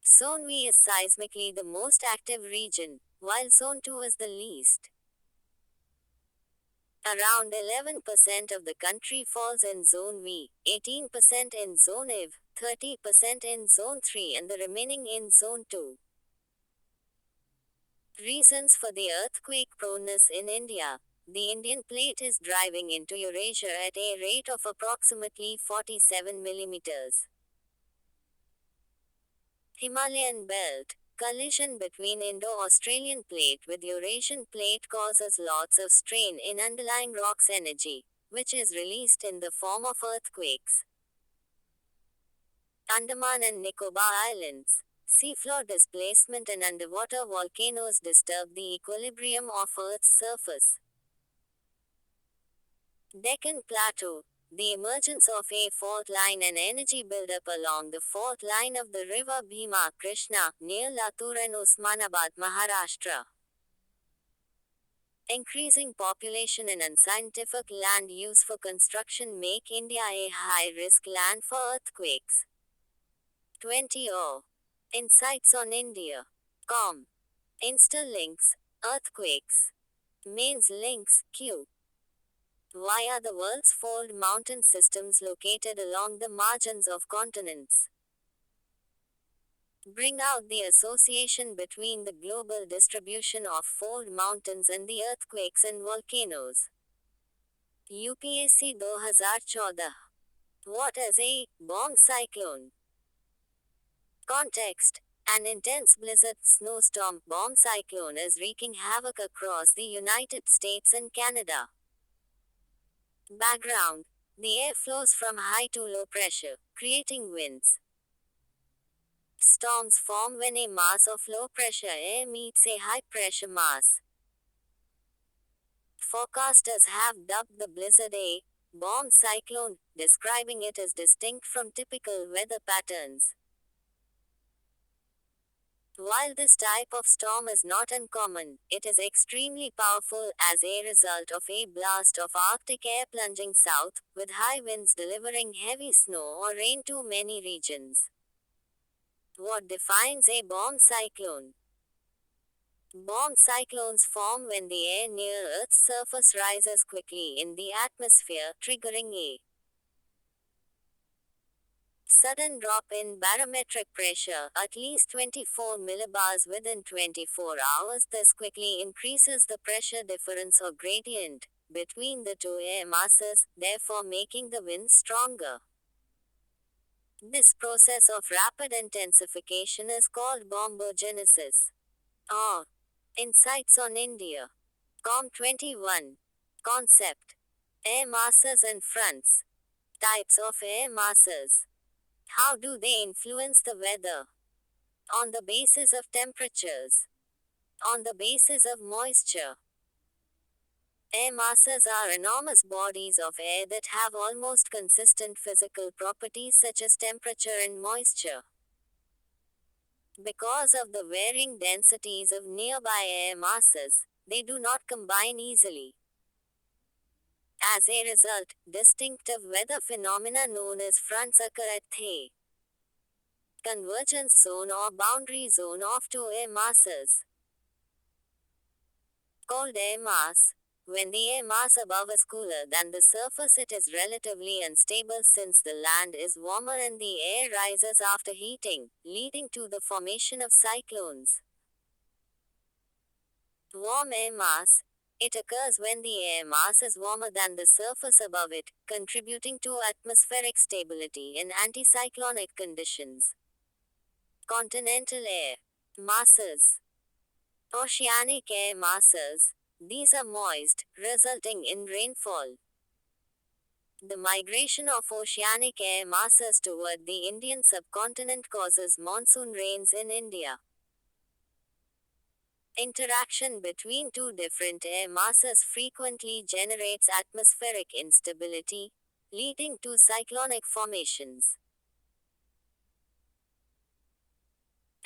A: Zone V is seismically the most active region, while Zone 2 is the least. Around 11% of the country falls in Zone V, 18% in Zone IV, 30% in Zone 3 and the remaining in Zone 2. Reasons for the earthquake proneness in India. The Indian plate is driving into Eurasia at a rate of approximately 47 millimeters. Himalayan belt. Collision between Indo-Australian plate with Eurasian plate causes lots of strain in underlying rocks energy, which is released in the form of earthquakes. Andaman and Nicobar Islands. Seafloor displacement and underwater volcanoes disturb the equilibrium of Earth's surface. Deccan Plateau. The emergence of a fault line and energy buildup along the fault line of the river Bhima Krishna near Latur and Osmanabad, Maharashtra. Increasing population and unscientific land use for construction make India a high-risk land for earthquakes. 20 Insights on India. Com. Insta links. Earthquakes. Mains links. Q. Why are the world's fold mountain systems located along the margins of continents? Bring out the association between the global distribution of fold mountains and the earthquakes and volcanoes. UPSC 2014. What is a bomb cyclone? Context. An intense blizzard snowstorm bomb cyclone is wreaking havoc across the United States and Canada. Background. The air flows from high to low pressure, creating winds. Storms form when a mass of low pressure air meets a high pressure mass. Forecasters have dubbed the blizzard a bomb cyclone, describing it as distinct from typical weather patterns. While this type of storm is not uncommon, it is extremely powerful as a result of a blast of Arctic air plunging south, with high winds delivering heavy snow or rain to many regions. What defines a bomb cyclone? Bomb cyclones form when the air near Earth's surface rises quickly in the atmosphere, triggering a sudden drop in barometric pressure, at least 24 millibars within 24 hours. This quickly increases the pressure difference or gradient between the two air masses, therefore making the winds stronger. This process of rapid intensification is called bombogenesis. Insights on India. Com 21. Concept. Air masses and fronts. Types of air masses. How do they influence the weather? On the basis of temperatures. On the basis of moisture. Air masses are enormous bodies of air that have almost consistent physical properties such as temperature and moisture. Because of the varying densities of nearby air masses, they do not combine easily. As a result, distinctive weather phenomena known as fronts occur at the convergence zone or boundary zone of two air masses, called air mass. When the air mass above is cooler than the surface, it is relatively unstable since the land is warmer and the air rises after heating, leading to the formation of cyclones. Warm air mass. It occurs when the air mass is warmer than the surface above it, contributing to atmospheric stability in anticyclonic conditions. Continental air masses. Oceanic air masses. These are moist, resulting in rainfall. The migration of oceanic air masses toward the Indian subcontinent causes monsoon rains in India. Interaction between two different air masses frequently generates atmospheric instability, leading to cyclonic formations.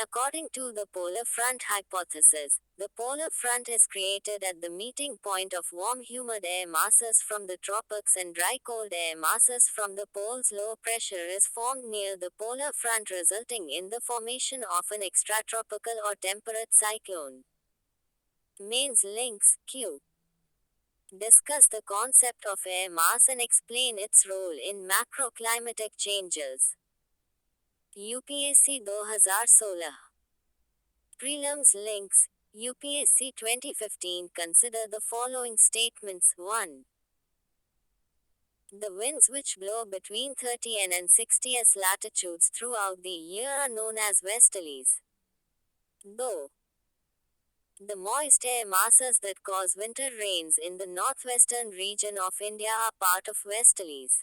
A: According to the polar front hypothesis, the polar front is created at the meeting point of warm humid air masses from the tropics and dry cold air masses from the poles. Low pressure is formed near the polar front, resulting in the formation of an extratropical or temperate cyclone. Mains links Q. Discuss the concept of air mass and explain its role in macroclimatic changes. UPSC 2016. Prelims links. UPSC 2015. Consider the following statements. 1. The winds which blow between 30 and 60th latitudes throughout the year are known as westerlies. Though the moist air masses that cause winter rains in the northwestern region of India are part of westerlies.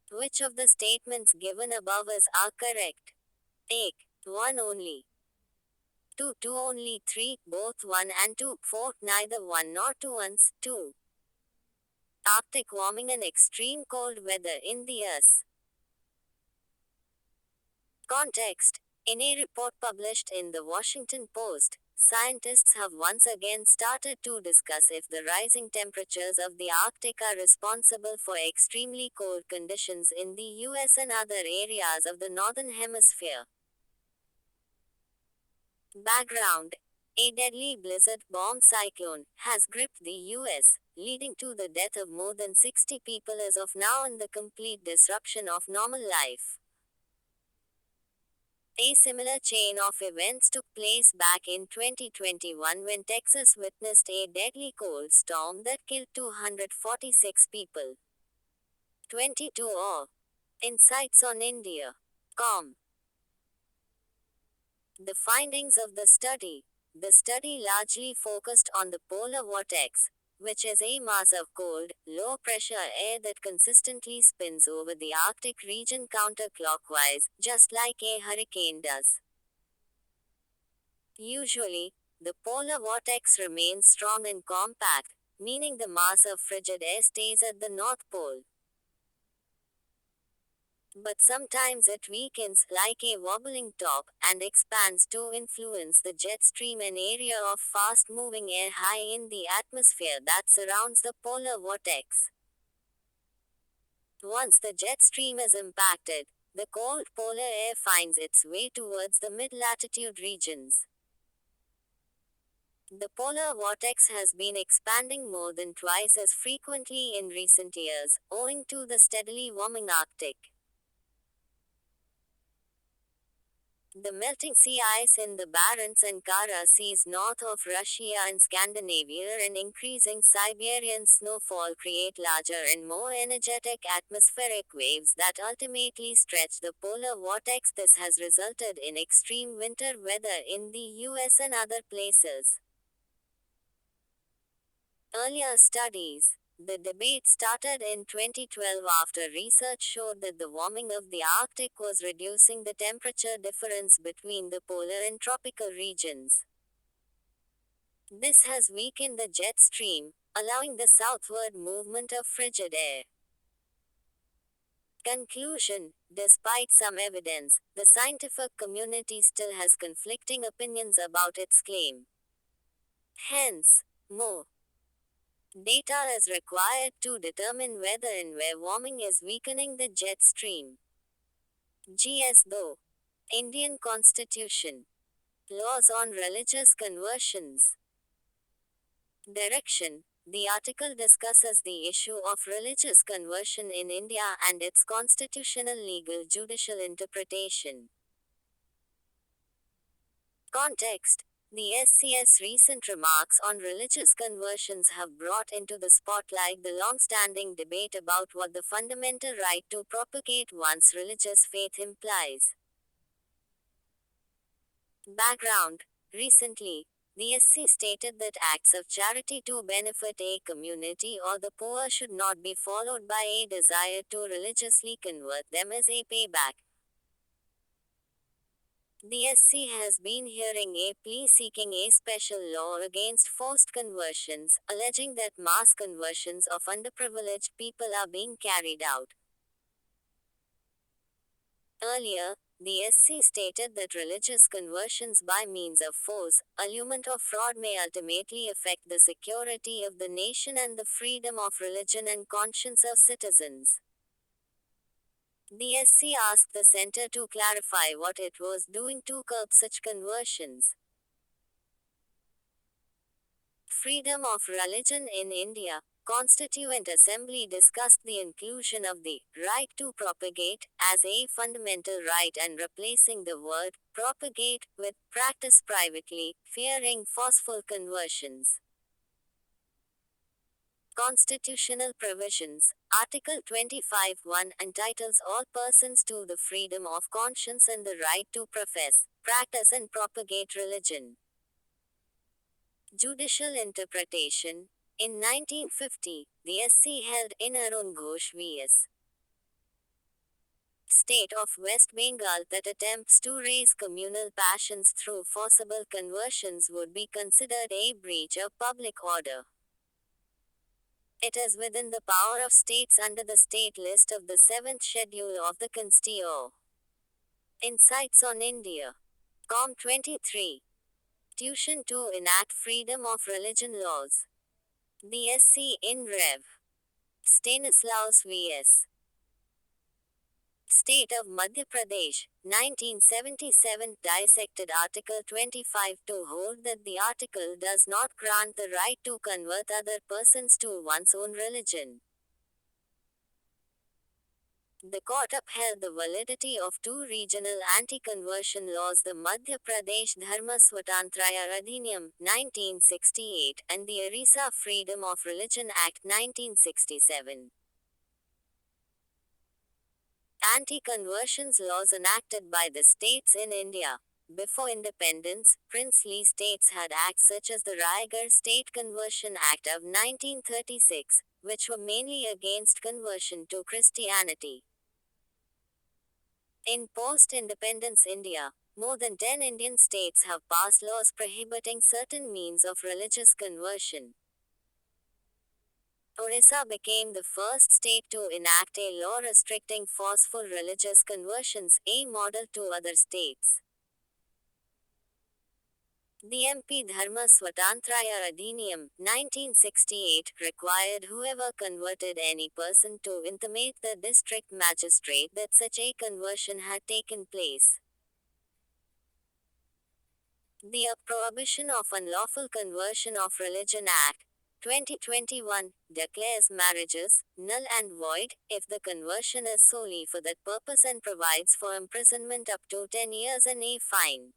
A: Which of the statements given above are correct? Take 1 only. 2 only. 3 both 1 and 2. 4 neither 1 nor 2 once. 2. Arctic warming and extreme cold weather in the US. Context. In a report published in the Washington Post, scientists have once again started to discuss if the rising temperatures of the Arctic are responsible for extremely cold conditions in the US and other areas of the Northern Hemisphere. Background. A deadly blizzard bomb cyclone has gripped the US, leading to the death of more than 60 people as of now and the complete disruption of normal life. A similar chain of events took place back in 2021 when Texas witnessed a deadly cold storm that killed 246 people. 22 or Insights on India. Com. The findings of the study. The study largely focused on the polar vortex, which is a mass of cold, low pressure air that consistently spins over the Arctic region counterclockwise, just like a hurricane does. Usually, the polar vortex remains strong and compact, meaning the mass of frigid air stays at the North Pole. But sometimes it weakens, like a wobbling top, and expands to influence the jet stream, an area of fast moving air high in the atmosphere that surrounds the polar vortex. Once the jet stream is impacted, the cold polar air finds its way towards the mid-latitude regions. The polar vortex has been expanding more than twice as frequently in recent years, owing to the steadily warming Arctic. The melting sea ice in the Barents and Kara seas north of Russia and Scandinavia and increasing Siberian snowfall create larger and more energetic atmospheric waves that ultimately stretch the polar vortex. This has resulted in extreme winter weather in the US and other places. Earlier studies. The debate started in 2012 after research showed that the warming of the Arctic was reducing the temperature difference between the polar and tropical regions. This has weakened the jet stream, allowing the southward movement of frigid air. Conclusion: despite some evidence, the scientific community still has conflicting opinions about its claim. Hence, more data is required to determine whether and where warming is weakening the jet stream. GS though. Indian Constitution. Laws on religious conversions. Direction. The article discusses the issue of religious conversion in India and its constitutional legal judicial interpretation. Context. The SCS recent remarks on religious conversions have brought into the spotlight the long-standing debate about what the fundamental right to propagate one's religious faith implies. Background. Recently, the SC stated that acts of charity to benefit a community or the poor should not be followed by a desire to religiously convert them as a payback. The SC has been hearing a plea seeking a special law against forced conversions, alleging that mass conversions of underprivileged people are being carried out. Earlier, the SC stated that religious conversions by means of force, allurement or fraud may ultimately affect the security of the nation and the freedom of religion and conscience of citizens. The SC asked the center to clarify what it was doing to curb such conversions. Freedom of religion in India. Constituent Assembly discussed the inclusion of the right to propagate as a fundamental right and replacing the word propagate with practice privately, fearing forceful conversions. Constitutional provisions. Article 25(1) entitles all persons to the freedom of conscience and the right to profess, practice and propagate religion. Judicial interpretation. In 1950, the SC held in Arun Ghosh vs. State of West Bengal that attempts to raise communal passions through forcible conversions would be considered a breach of public order. It is within the power of states under the state list of the 7th schedule of the Constitution. Insights on India. Com 23. Tuition to enact freedom of religion laws. The SC in Rev. Stanislaus vs. State of Madhya Pradesh, 1977 dissected Article 25 to hold that the article does not grant the right to convert other persons to one's own religion. The court upheld the validity of two regional anti-conversion laws, the Madhya Pradesh Dharma Swatantraya Adhiniyam 1968 and the Orissa Freedom of Religion Act 1967. Anti-conversions laws enacted by the states in India. Before independence, princely states had acts such as the Raigad State Conversion Act of 1936, which were mainly against conversion to Christianity. In post-independence India, more than 10 Indian states have passed laws prohibiting certain means of religious conversion. Orissa became the first state to enact a law restricting forceful religious conversions, a model to other states. The MP Dharma Swatantraya Adhiniyam, 1968, required whoever converted any person to intimate the district magistrate that such a conversion had taken place. The Prohibition of Unlawful Conversion of Religion Act, 2021, declares marriages null and void if the conversion is solely for that purpose and provides for imprisonment up to 10 years and a fine.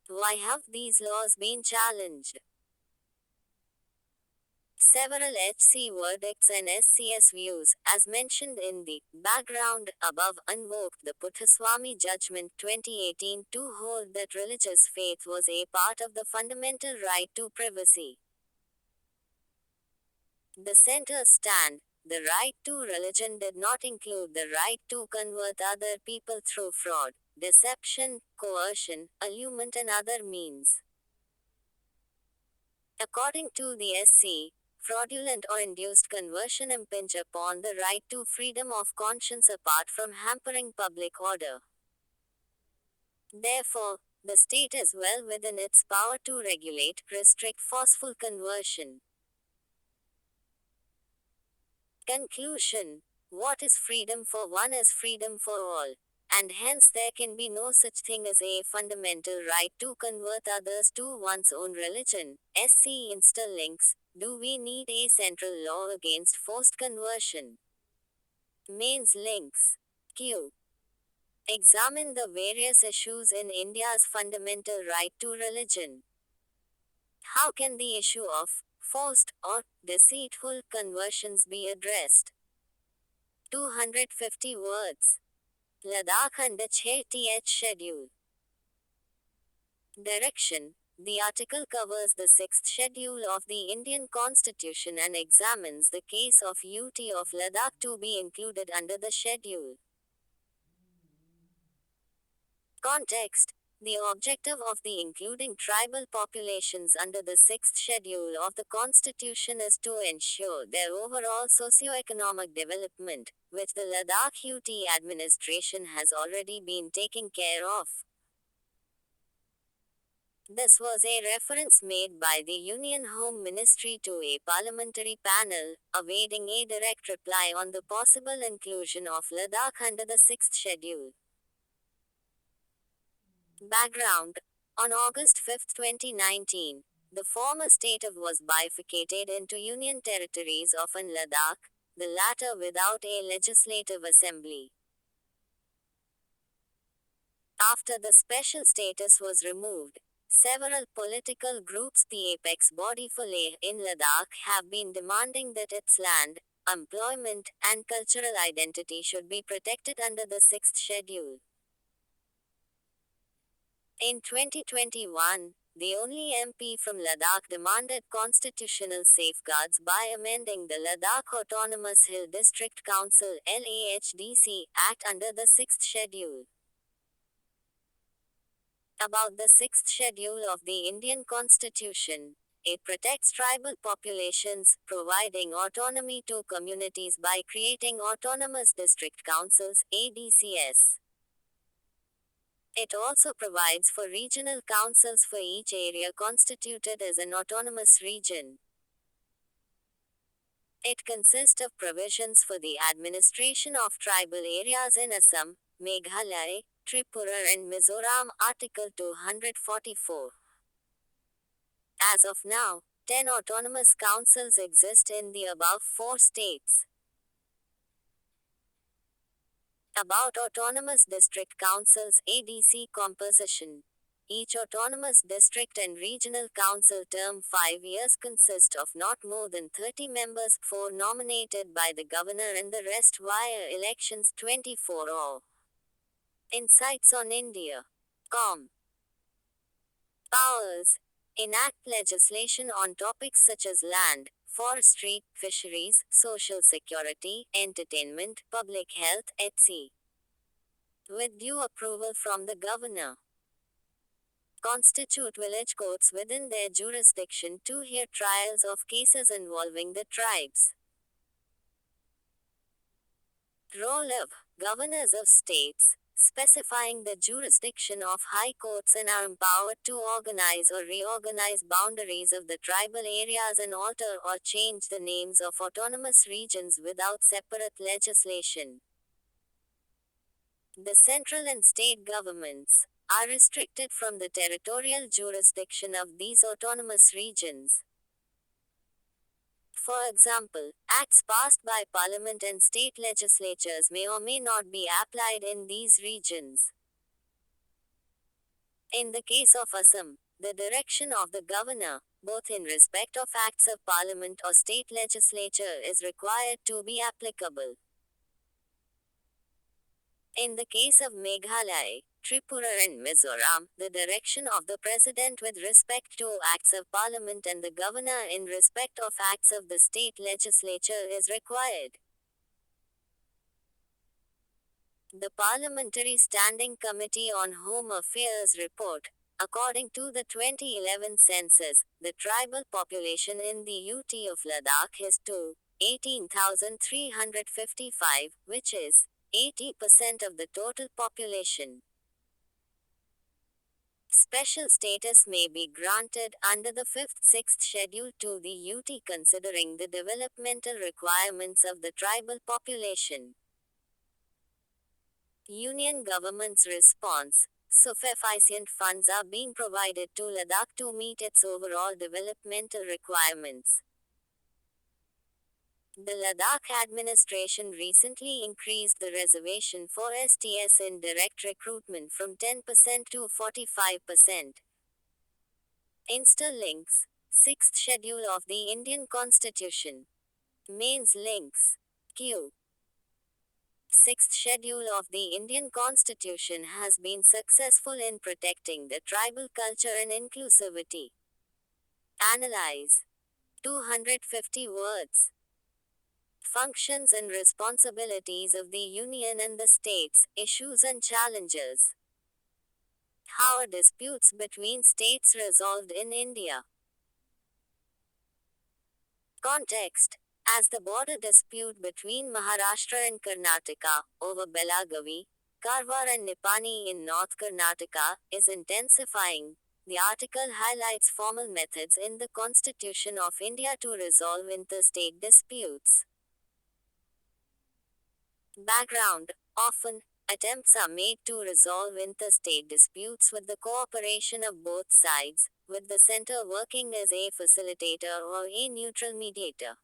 A: Why have these laws been challenged? Several HC verdicts and SCS views, as mentioned in the background above, invoked the Puttaswamy Judgment 2018 to hold that religious faith was a part of the fundamental right to privacy. The center's stand, the right to religion did not include the right to convert other people through fraud, deception, coercion, allurement and other means. According to the SC, fraudulent or induced conversion impinge upon the right to freedom of conscience apart from hampering public order. Therefore, the state is well within its power to regulate, restrict forceful conversion. Conclusion. What is freedom for one is freedom for all. And hence there can be no such thing as a fundamental right to convert others to one's own religion. SC Interlinks. Do we need a central law against forced conversion? Mains links. Q. Examine the various issues in India's fundamental right to religion. How can the issue of forced or deceitful conversions be addressed? 250 words. Ladakh under 6th schedule. Direction. The article covers the 6th schedule of the Indian Constitution and examines the case of UT of Ladakh to be included under the schedule. Context. The objective of the including tribal populations under the 6th schedule of the Constitution is to ensure their overall socio-economic development, which the Ladakh UT administration has already been taking care of. This was a reference made by the Union Home Ministry to a parliamentary panel, awaiting a direct reply on the possible inclusion of Ladakh under the 6th schedule. Background. On August 5, 2019, the former state was bifurcated into Union territories of and Ladakh, the latter without a legislative assembly. After the special status was removed, several political groups, the apex body for Leh in Ladakh, have been demanding that its land, employment, and cultural identity should be protected under the 6th schedule. In 2021, the only MP from Ladakh demanded constitutional safeguards by amending the Ladakh Autonomous Hill District Council (LAHDC) Act under the 6th schedule. About the 6th schedule of the Indian Constitution. It protects tribal populations, providing autonomy to communities by creating autonomous district councils (ADCS). It also provides for regional councils for each area constituted as an autonomous region. It consists of provisions for the administration of tribal areas in Assam, Meghalaya, Tripura and Mizoram, Article 244. As of now, 10 autonomous councils exist in the above 4 states. About Autonomous District Councils (ADC) composition. Each autonomous district and regional council term 5 years consists of not more than 30 members, 4 nominated by the governor and the rest via elections 24 or. Insights on India. Powers. Enact legislation on topics such as land, forestry, fisheries, social security, entertainment, public health, etc. With due approval from the governor. Constitute village courts within their jurisdiction to hear trials of cases involving the tribes. Role of governors of states, specifying the jurisdiction of high courts and are empowered to organize or reorganize boundaries of the tribal areas and alter or change the names of autonomous regions without separate legislation. The central and state governments are restricted from the territorial jurisdiction of these autonomous regions. For example, acts passed by parliament and state legislatures may or may not be applied in these regions. In the case of Assam, the direction of the governor, both in respect of acts of parliament or state legislature, is required to be applicable. In the case of Meghalaya, Tripura and Mizoram, the direction of the President with respect to acts of Parliament and the Governor in respect of acts of the state legislature is required. The Parliamentary Standing Committee on Home Affairs report, According to the 2011 census, the tribal population in the UT of Ladakh is 18,355, which is 80% of the total population. Special status may be granted under the 5th 6th schedule to the UT considering the developmental requirements of the tribal population. Union government's response. Sufficient funds are being provided to Ladakh to meet its overall developmental requirements. The Ladakh administration recently increased the reservation for STS in direct recruitment from 10% to 45%. Insta links. 6th schedule of the Indian Constitution. Mains links. Q. 6th schedule of the Indian Constitution has been successful in protecting the tribal culture and inclusivity. Analyze. 250 words. Functions and responsibilities of the Union and the states, issues and challenges. How are disputes between states resolved in India? Context. As the border dispute between Maharashtra and Karnataka, over Belagavi, Karwar and Nipani in North Karnataka, is intensifying, the article highlights formal methods in the Constitution of India to resolve interstate disputes. Background. Often, attempts are made to resolve interstate disputes with the cooperation of both sides, with the center working as a facilitator or a neutral mediator.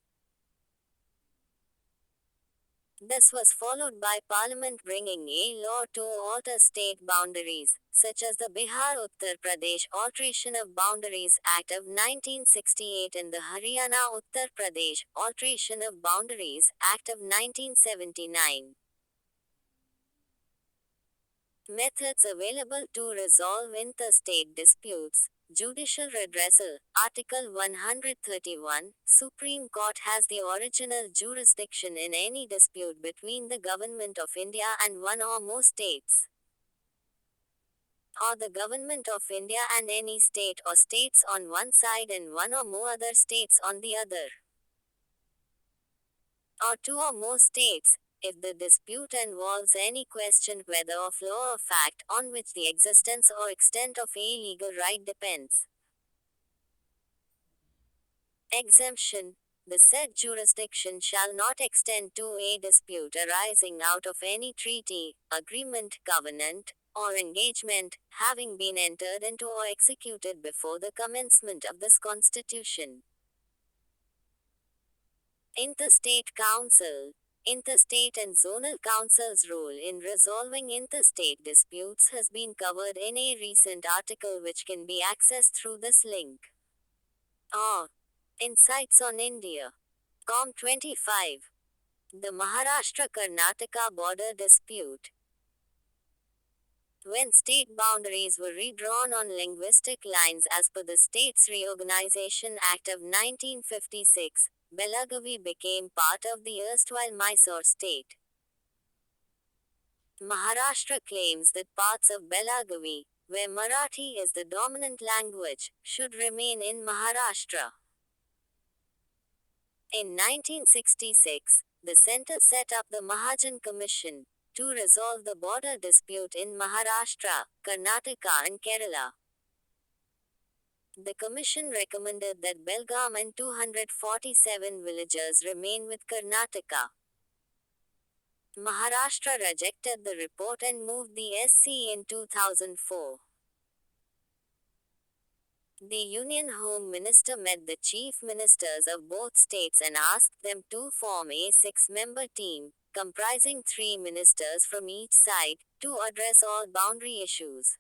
A: This was followed by Parliament bringing a law to alter state boundaries, such as the Bihar-Uttar Pradesh Alteration of Boundaries Act of 1968 and the Haryana-Uttar Pradesh Alteration of Boundaries Act of 1979. Methods available to resolve interstate disputes. Judicial redressal. Article 131. Supreme Court has the original jurisdiction in any dispute between the Government of India and one or more states, or the Government of India and any state or states on one side and one or more other states on the other, or two or more states, if the dispute involves any question whether of law or fact on which the existence or extent of a legal right depends. Exemption. The said jurisdiction shall not extend to a dispute arising out of any treaty, agreement, covenant, or engagement, having been entered into or executed before the commencement of this Constitution. Interstate Council. Interstate and zonal councils' role in resolving interstate disputes has been covered in a recent article which can be accessed through this link. Or Insights on India. Com25. The Maharashtra-Karnataka border dispute. When state boundaries were redrawn on linguistic lines as per the States Reorganization Act of 1956, Belagavi became part of the erstwhile Mysore state. Maharashtra claims that parts of Belagavi, where Marathi is the dominant language, should remain in Maharashtra. In 1966, the center set up the Mahajan Commission to resolve the border dispute in Maharashtra, Karnataka and Kerala. The commission recommended that Belgaum and 247 villagers remain with Karnataka. Maharashtra rejected the report and moved the SC in 2004. The Union Home Minister met the chief ministers of both states and asked them to form a 6-member team, comprising 3 ministers from each side, to address all boundary issues.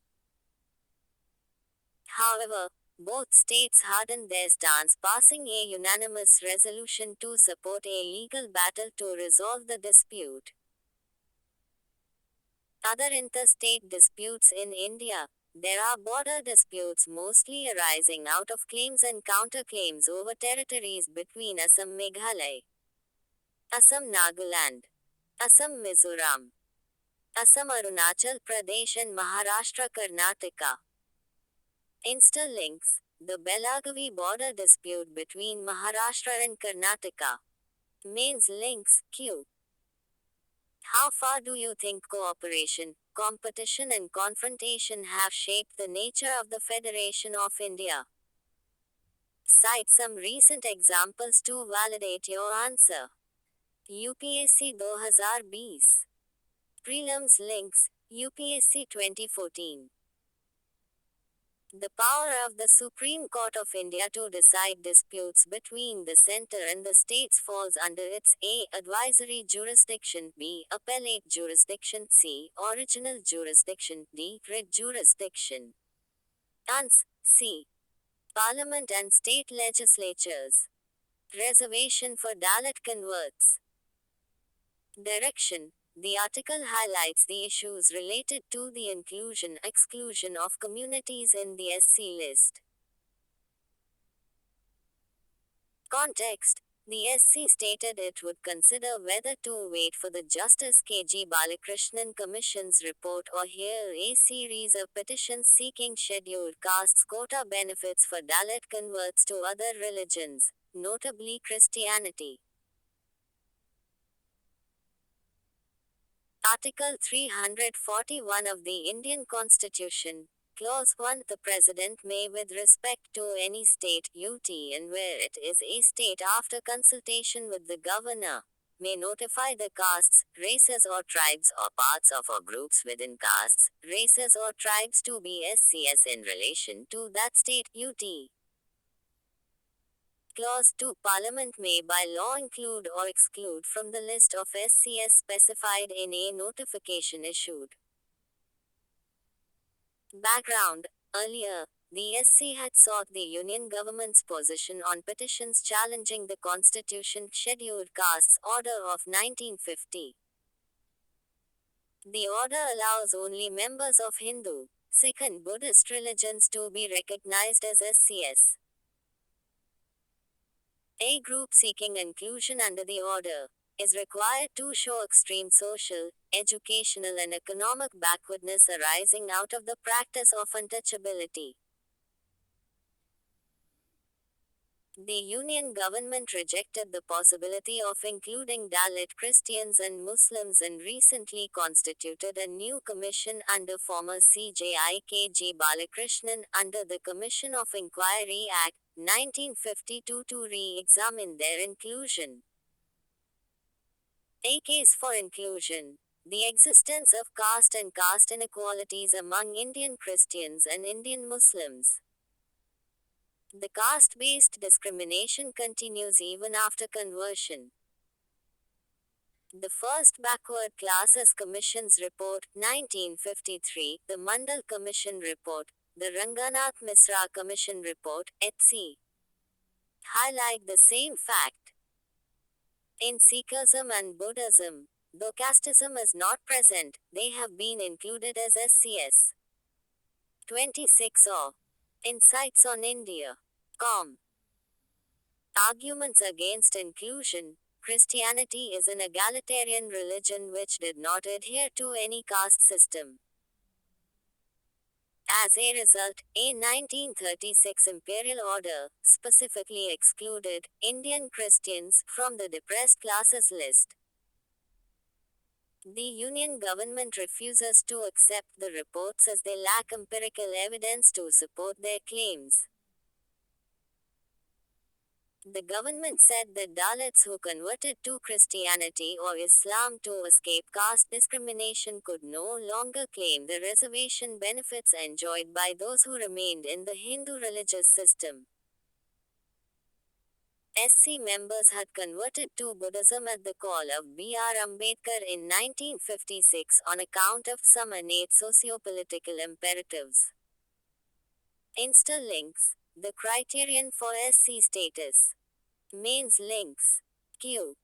A: However, both states hardened their stance, passing a unanimous resolution to support a legal battle to resolve the dispute. Other interstate disputes in India. There are border disputes mostly arising out of claims and counterclaims over territories between Assam Meghalaya, Assam Nagaland, Assam Mizoram, Assam Arunachal Pradesh and Maharashtra Karnataka. Interlinks the Belagavi border dispute between Maharashtra and Karnataka. Mains links Q. How far do you think cooperation, competition, and confrontation have shaped the nature of the Federation of India? Cite some recent examples to validate your answer. UPSC 2020. Prelims links UPSC 2014. The power of the Supreme Court of India to decide disputes between the centre and the states falls under its A. Advisory jurisdiction, B. Appellate jurisdiction, C. Original jurisdiction, D. Writ jurisdiction. Ans. C. Parliament and state legislatures. Reservation for Dalit converts. Direction. The article highlights the issues related to the inclusion/exclusion of communities in the SC list. Context. The SC stated it would consider whether to wait for the Justice K.G. Balakrishnan Commission's report or hear a series of petitions seeking scheduled castes quota benefits for Dalit converts to other religions, notably Christianity. Article 341 of the Indian Constitution, Clause 1. The President may, with respect to any state, UT, and where it is a state after consultation with the Governor, may notify the castes, races or tribes or parts of or groups within castes, races or tribes to be SCS in relation to that state, UT. Clause 2. Parliament may by law include or exclude from the list of SCS specified in a notification issued. Background. Earlier, the SC had sought the Union government's position on petitions challenging the Constitution Scheduled Castes Order of 1950. The order allows only members of Hindu, Sikh and Buddhist religions to be recognized as SCS. A group seeking inclusion under the order is required to show extreme social, educational and economic backwardness arising out of the practice of untouchability. The Union government rejected the possibility of including Dalit Christians and Muslims and recently constituted a new commission under former CJI K.G. Balakrishnan under the Commission of Inquiry Act, 1952 to re-examine their inclusion. A case for inclusion. The existence of caste and caste inequalities among Indian Christians and Indian Muslims. The caste-based discrimination continues even after conversion. The first Backward Classes Commission's report, 1953, the Mandal Commission report, the Ranganath Misra Commission report, etc., highlight the same fact. In Sikhism and Buddhism, though casteism is not present, they have been included as SCS. 26 or Insights on India. Arguments against inclusion. Christianity is an egalitarian religion which did not adhere to any caste system. As a result, a 1936 imperial order specifically excluded Indian Christians from the depressed classes list. The Union government refuses to accept the reports as they lack empirical evidence to support their claims. The government said that Dalits who converted to Christianity or Islam to escape caste discrimination could no longer claim the reservation benefits enjoyed by those who remained in the Hindu religious system. SC members had converted to Buddhism at the call of B.R. Ambedkar in 1956 on account of some innate sociopolitical imperatives. Interlinks. The criterion for SC status. Mains links. Q.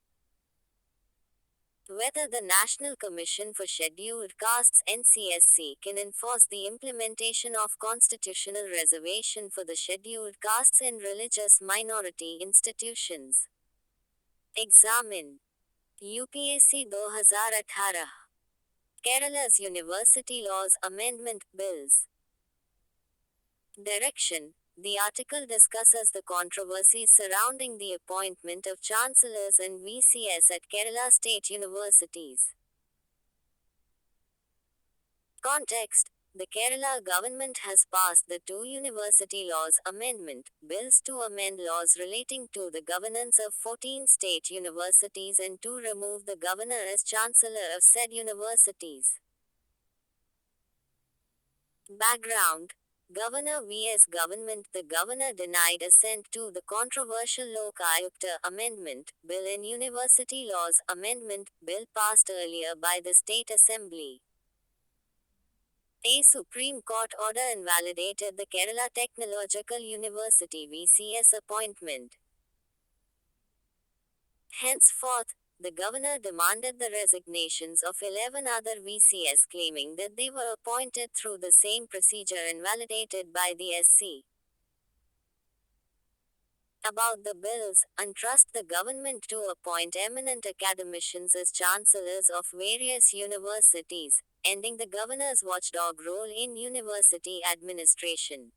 A: Whether the National Commission for Scheduled Castes (NCSC) can enforce the implementation of constitutional reservation for the scheduled castes in religious minority institutions. Examine. UPSC 2018. Kerala's University Laws Amendment Bills. Direction. The article discusses the controversies surrounding the appointment of chancellors and VCS at Kerala state universities. Context. The Kerala government has passed the two University Laws Amendment bills to amend laws relating to the governance of 14 state universities and to remove the governor as chancellor of said universities. Background. Governor vs. Government. The governor denied assent to the controversial Lok Ayukta Amendment Bill in University Laws Amendment Bill passed earlier by the State Assembly. A Supreme Court order invalidated the Kerala Technological University VCS appointment. Henceforth, the governor demanded the resignations of 11 other VCS, claiming that they were appointed through the same procedure invalidated by the SC. About the bills, entrust the government to appoint eminent academicians as chancellors of various universities, ending the governor's watchdog role in university administration.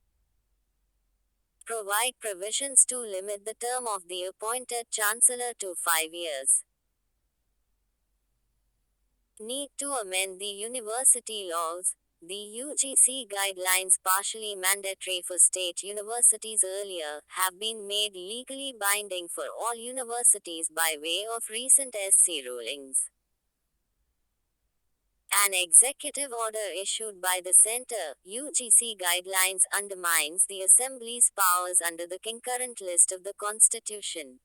A: Provide provisions to limit the term of the appointed chancellor to 5 years. Need to amend the university laws. The UGC guidelines, partially mandatory for state universities earlier, have been made legally binding for all universities by way of recent SC rulings. An executive order issued by the Centre, UGC guidelines, undermines the Assembly's powers under the concurrent list of the Constitution.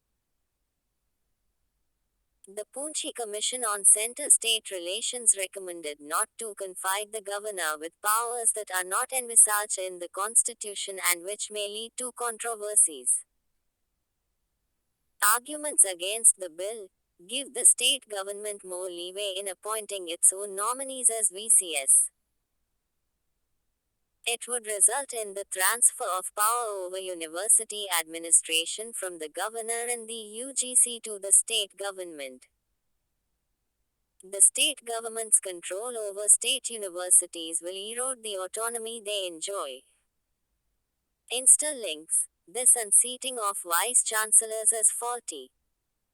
A: The Poonchi Commission on Centre-State Relations recommended not to confide the governor with powers that are not envisaged in the Constitution and which may lead to controversies. Arguments against the bill give the state government more leeway in appointing its own nominees as VCS. It would result in the transfer of power over university administration from the governor and the UGC to the state government. The state government's control over state universities will erode the autonomy they enjoy. Insta-links. This unseating of vice chancellors as faulty.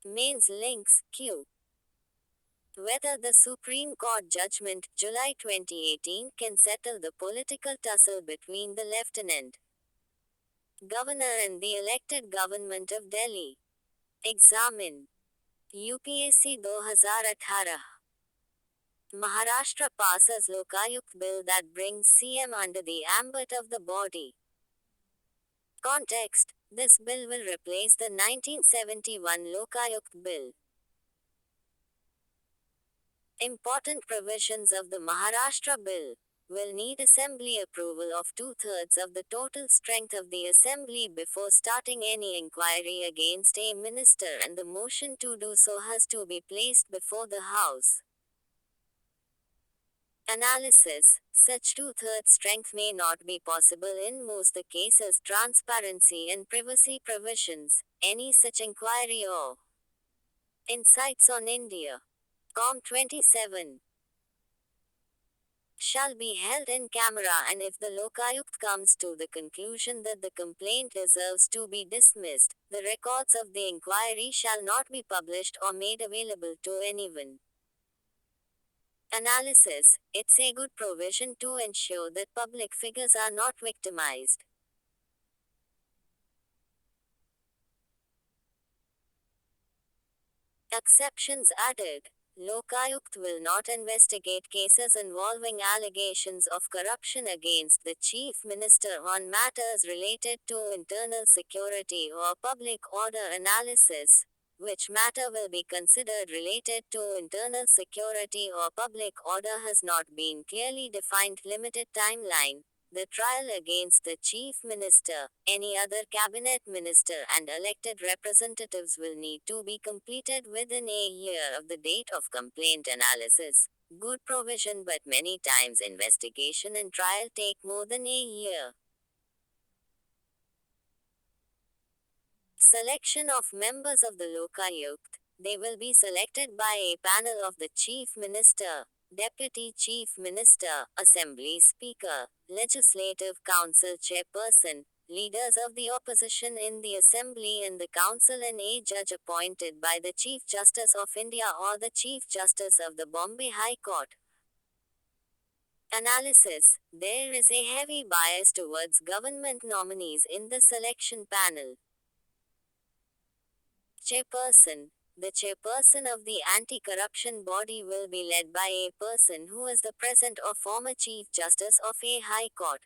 A: Mains links, Q. Whether the Supreme Court judgment, July 2018, can settle the political tussle between the Lieutenant Governor and the elected government of Delhi. Examine. UPSC 2018. Maharashtra passes Lokayukt bill that brings CM under the ambit of the body. Context. This bill will replace the 1971 Lokayukt bill. Important provisions of the Maharashtra bill will need assembly approval of 2/3 of the total strength of the assembly before starting any inquiry against a minister, and the motion to do so has to be placed before the House. Analysis. Such 2/3 strength may not be possible in most the cases. Transparency and privacy provisions. Any such inquiry or insights on India. Com 27 shall be held in camera, and if the Lokayukt comes to the conclusion that the complaint deserves to be dismissed, the records of the inquiry shall not be published or made available to anyone. Analysis. It's a good provision to ensure that public figures are not victimized. Exceptions added. Lokayukt will not investigate cases involving allegations of corruption against the Chief Minister on matters related to internal security or public order analysis, which matter will be considered related to internal security or public order has not been clearly defined. Limited timeline. The trial against the Chief Minister, any other cabinet minister, and elected representatives will need to be completed within a year of the date of complaint analysis. Good provision, but many times investigation and trial take more than a year. Selection of members of the Lokayukt. They will be selected by a panel of the Chief Minister, Deputy Chief Minister, Assembly Speaker, Legislative Council Chairperson, leaders of the opposition in the Assembly and the Council, and a judge appointed by the Chief Justice of India or the Chief Justice of the Bombay High Court. Analysis: there is a heavy bias towards government nominees in the selection panel. Chairperson: the chairperson of the anti-corruption body will be led by a person who is the present or former Chief Justice of a High Court.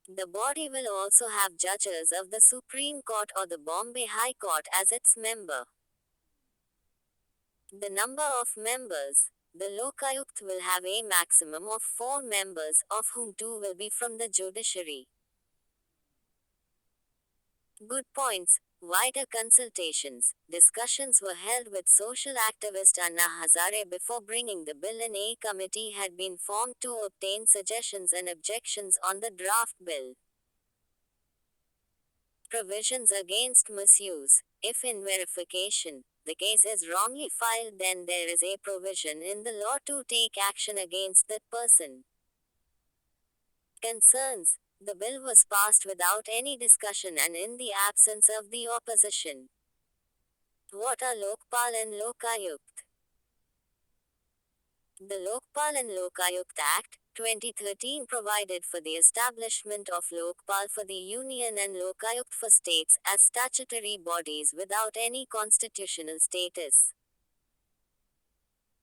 A: The body will also have judges of the Supreme Court or the Bombay High Court as its member. The number of members: the Lokayukt will have a maximum of 4 members, of whom 2 will be from the judiciary. Good points. Wider consultations, discussions were held with social activist Anna Hazare before bringing the bill, and a committee had been formed to obtain suggestions and objections on the draft bill. Provisions against misuse: if in verification, the case is wrongly filed, then there is a provision in the law to take action against that person. Concerns: the bill was passed without any discussion and in the absence of the opposition. What are Lokpal and Lokayukt? The Lokpal and Lokayukt Act, 2013 provided for the establishment of Lokpal for the Union and Lokayukt for states as statutory bodies without any constitutional status.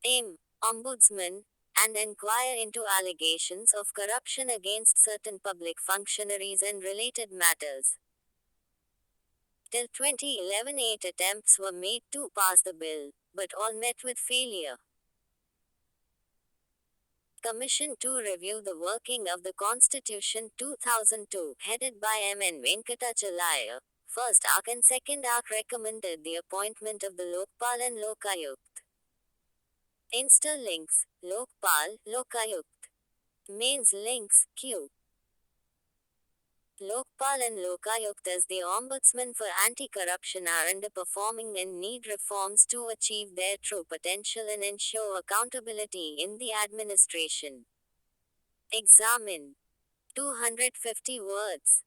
A: Aim: Ombudsman, and inquire into allegations of corruption against certain public functionaries and related matters. Till 2011, 8 attempts were made to pass the bill, but all met with failure. Commission to Review the Working of the Constitution 2002, headed by M.N. Venkatachalaya, first ARC and second ARC, recommended the appointment of the Lokpal and Lokayukt. Insta links: Lokpal, Lokayukt. Mains links: Q. Lokpal and Lokayukt as the Ombudsman for Anti-Corruption are underperforming and need reforms to achieve their true potential and ensure accountability in the administration. Examine. 250 words.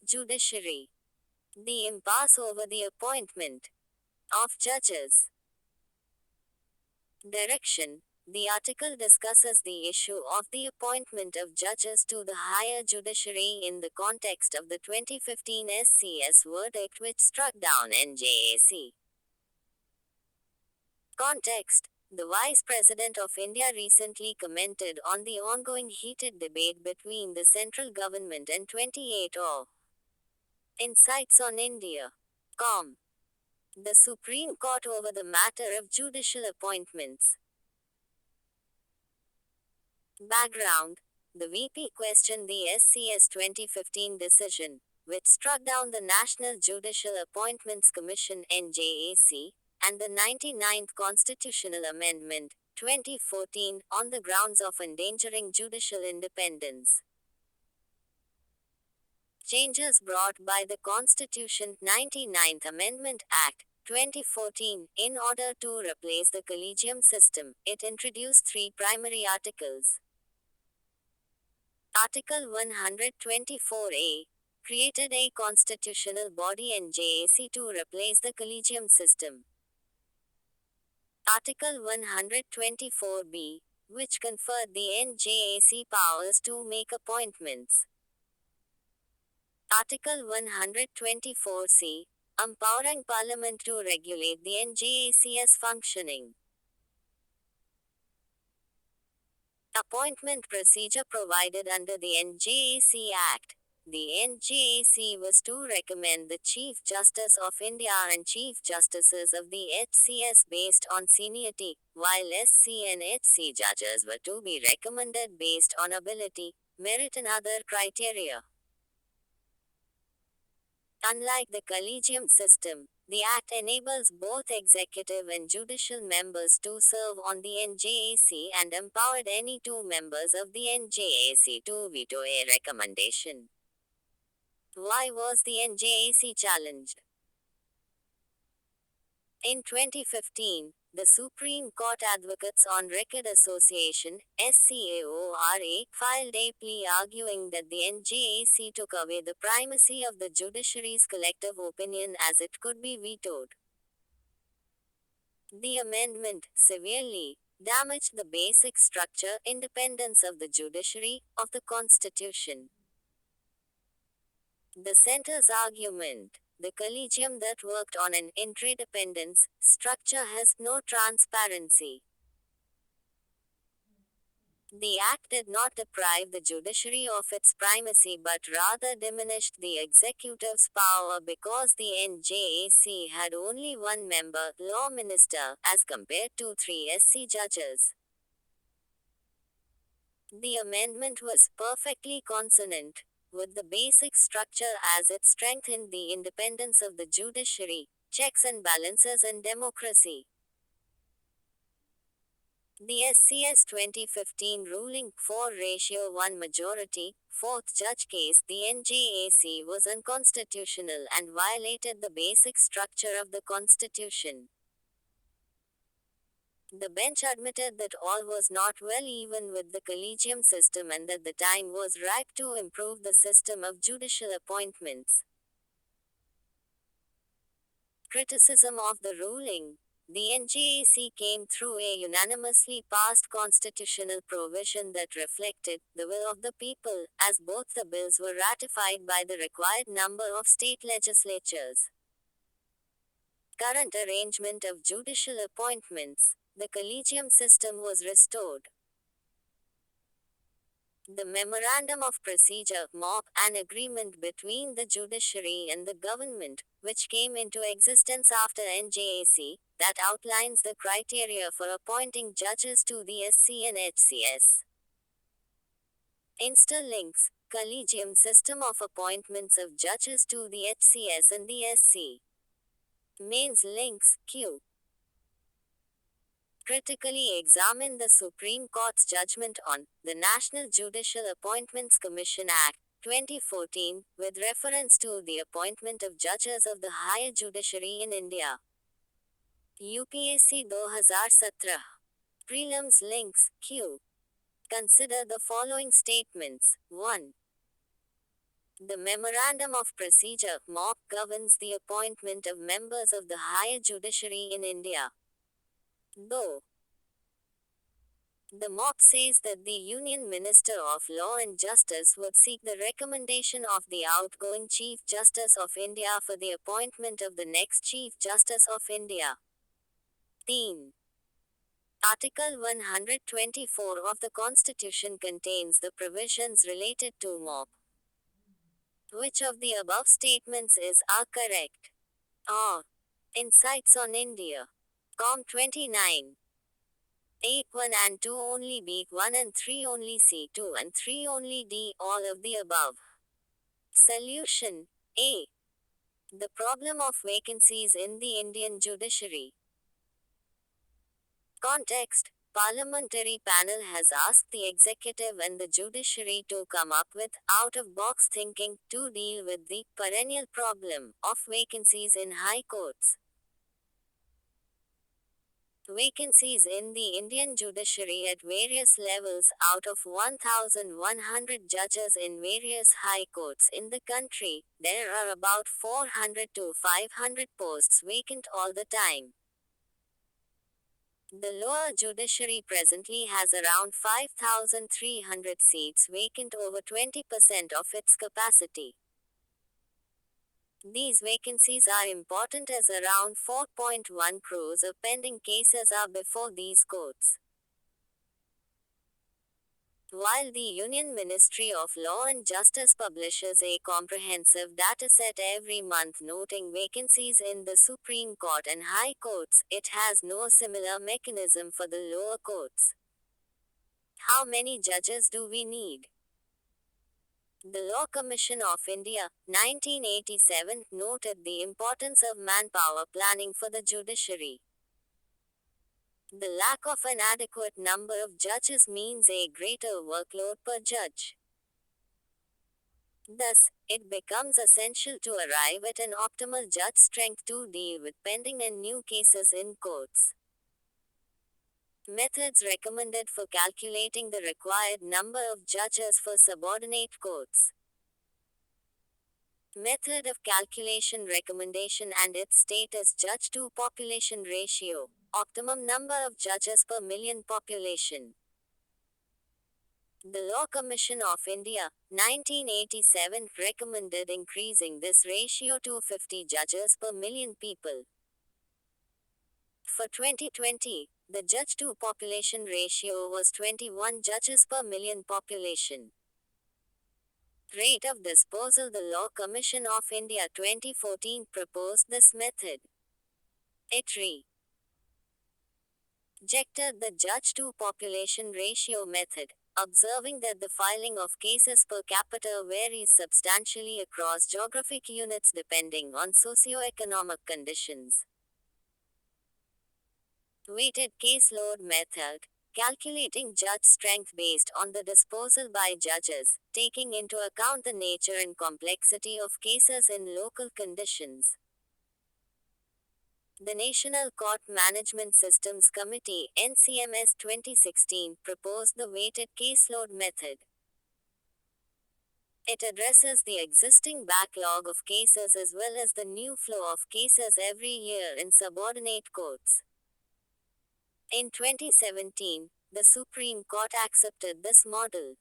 A: Judiciary. The impasse over the appointment of judges. Direction. The article discusses the issue of the appointment of judges to the higher judiciary in the context of the 2015 SCS verdict which struck down NJAC. Context: the Vice President of India recently commented on the ongoing heated debate between the central government and 28 OR. Insights on India. The Supreme Court over the matter of judicial appointments. Background: the VP questioned the SCS 2015 decision, which struck down the National Judicial Appointments Commission (NJAC) and the 99th Constitutional Amendment, 2014, on the grounds of endangering judicial independence. Changes brought by the Constitution 99th Amendment Act, 2014, in order to replace the collegium system, it introduced 3 primary articles. Article 124A created a constitutional body NJAC to replace the collegium system. Article 124B, which conferred the NJAC powers to make appointments. Article 124C, empowering Parliament to regulate the NJAC's functioning. Appointment procedure provided under the NJAC Act. The NJAC was to recommend the Chief Justice of India and Chief Justices of the HCS based on seniority, while SC and HC judges were to be recommended based on ability, merit and other criteria. Unlike the collegium system, the Act enables both executive and judicial members to serve on the NJAC and empowered any 2 members of the NJAC to veto a recommendation. Why was the NJAC challenged? In 2015, the Supreme Court Advocates on Record Association (SCAORA) filed a plea arguing that the NJAC took away the primacy of the judiciary's collective opinion as it could be vetoed. The amendment severely damaged the basic structure, independence of the judiciary, of the Constitution. The center's argument: the collegium that worked on an interdependence structure has no transparency. The act did not deprive the judiciary of its primacy but rather diminished the executive's power because the NJAC had only one member, law minister, as compared to three SC judges. The amendment was perfectly consonant with the basic structure as it strengthened the independence of the judiciary, checks and balances, and democracy. The SCS 2015 ruling 4:1 majority, 4th judge case, the NJAC was unconstitutional and violated the basic structure of the Constitution. The bench admitted that all was not well even with the collegium system and that the time was ripe to improve the system of judicial appointments. Criticism of the ruling: the NJAC came through a unanimously passed constitutional provision that reflected the will of the people, as both the bills were ratified by the required number of state legislatures. Current arrangement of judicial appointments: the collegium system was restored. The Memorandum of Procedure (MOP), an agreement between the judiciary and the government, which came into existence after NJAC, that outlines the criteria for appointing judges to the SC and HCS. Interlinks collegium system of appointments of judges to the HCS and the SC. Mains links Q. Critically examine the Supreme Court's judgment on the National Judicial Appointments Commission Act, 2014, with reference to the appointment of judges of the higher judiciary in India. UPSC 2017. Prelims links Q. Consider the following statements. 1. The Memorandum of Procedure (MOP) governs the appointment of members of the higher judiciary in India. Though the MOP says that the Union Minister of Law and Justice would seek the recommendation of the outgoing Chief Justice of India for the appointment of the next Chief Justice of India. 3. Article 124 of the Constitution contains the provisions related to MOP. Which of the above statements are correct? A. Insights on India. Com 29. 8 1 and 2 only B, 1 and 3 only C, 2 and 3 only D, all of the above. Solution: A. The problem of vacancies in the Indian judiciary. Context: Parliamentary panel has asked the executive and the judiciary to come up with out-of-box thinking to deal with the perennial problem of vacancies in high courts. Vacancies in the Indian judiciary at various levels. Out of 1,100 judges in various high courts in the country, there are about 400 to 500 posts vacant all the time. The lower judiciary presently has around 5,300 seats vacant, over 20% of its capacity. These vacancies are important as around 4.1 crores of pending cases are before these courts. While the Union Ministry of Law and Justice publishes a comprehensive dataset every month noting vacancies in the Supreme Court and High Courts, it has no similar mechanism for the lower courts. How many judges do we need? The Law Commission of India, 1987, noted the importance of manpower planning for the judiciary. The lack of an adequate number of judges means a greater workload per judge. Thus, it becomes essential to arrive at an optimal judge strength to deal with pending and new cases in courts. Methods recommended for calculating the required number of judges for subordinate courts. Method of calculation recommendation and its status: judge to population ratio, optimum number of judges per million population. The Law Commission of India, 1987, recommended increasing this ratio to 50 judges per million people. For 2020, the judge to population ratio was 21 judges per million population. Rate of disposal: the Law Commission of India 2014 proposed this method. It rejected the judge to population ratio method, observing that the filing of cases per capita varies substantially across geographic units depending on socio-economic conditions. Weighted caseload method, calculating judge strength based on the disposal by judges, taking into account the nature and complexity of cases in local conditions. The National Court Management Systems Committee, NCMS 2016, proposed the weighted caseload method. It addresses the existing backlog of cases as well as the new flow of cases every year in subordinate courts. In 2017, the Supreme Court accepted this model.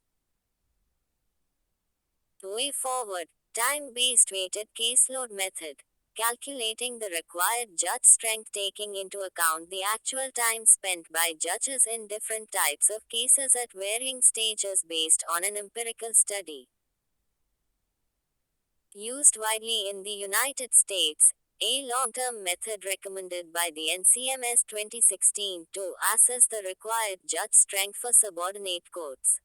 A: Way forward, time-based weighted caseload method, calculating the required judge strength taking into account the actual time spent by judges in different types of cases at varying stages based on an empirical study. Used widely in the United States, a long-term method recommended by the NCMS 2016 to assess the required judge strength for subordinate courts.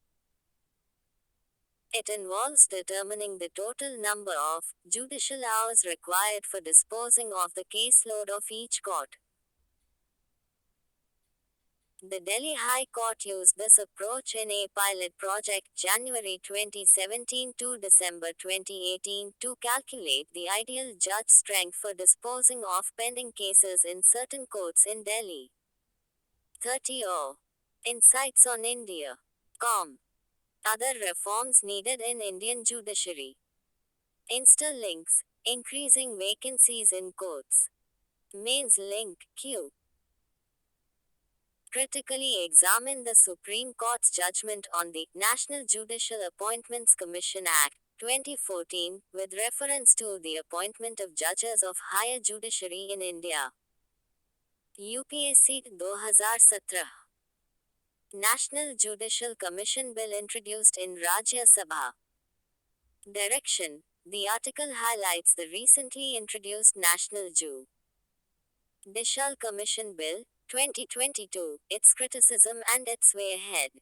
A: It involves determining the total number of judicial hours required for disposing of the caseload of each court. The Delhi High Court used this approach in a pilot project January 2017 to December 2018 to calculate the ideal judge strength for disposing of pending cases in certain courts in Delhi. 30. Insights on India.com. Other reforms needed in Indian judiciary. Insta links, increasing vacancies in courts. Mains link, Q. Critically examine the Supreme Court's judgment on the National Judicial Appointments Commission Act, 2014, with reference to the appointment of judges of higher judiciary in India. UPSC 2017. National Judicial Commission Bill introduced in Rajya Sabha. Direction: the article highlights the recently introduced National Judicial Commission Bill, 2022, its criticism and its way ahead.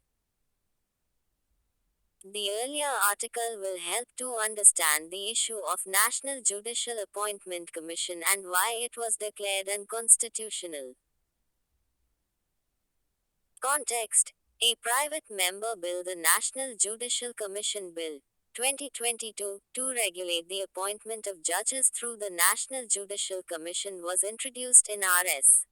A: The earlier article will help to understand the issue of National Judicial Appointment Commission and why it was declared unconstitutional. Context: a private member bill, the National Judicial Commission Bill, 2022, to regulate the appointment of judges through the National Judicial Commission was introduced in RS.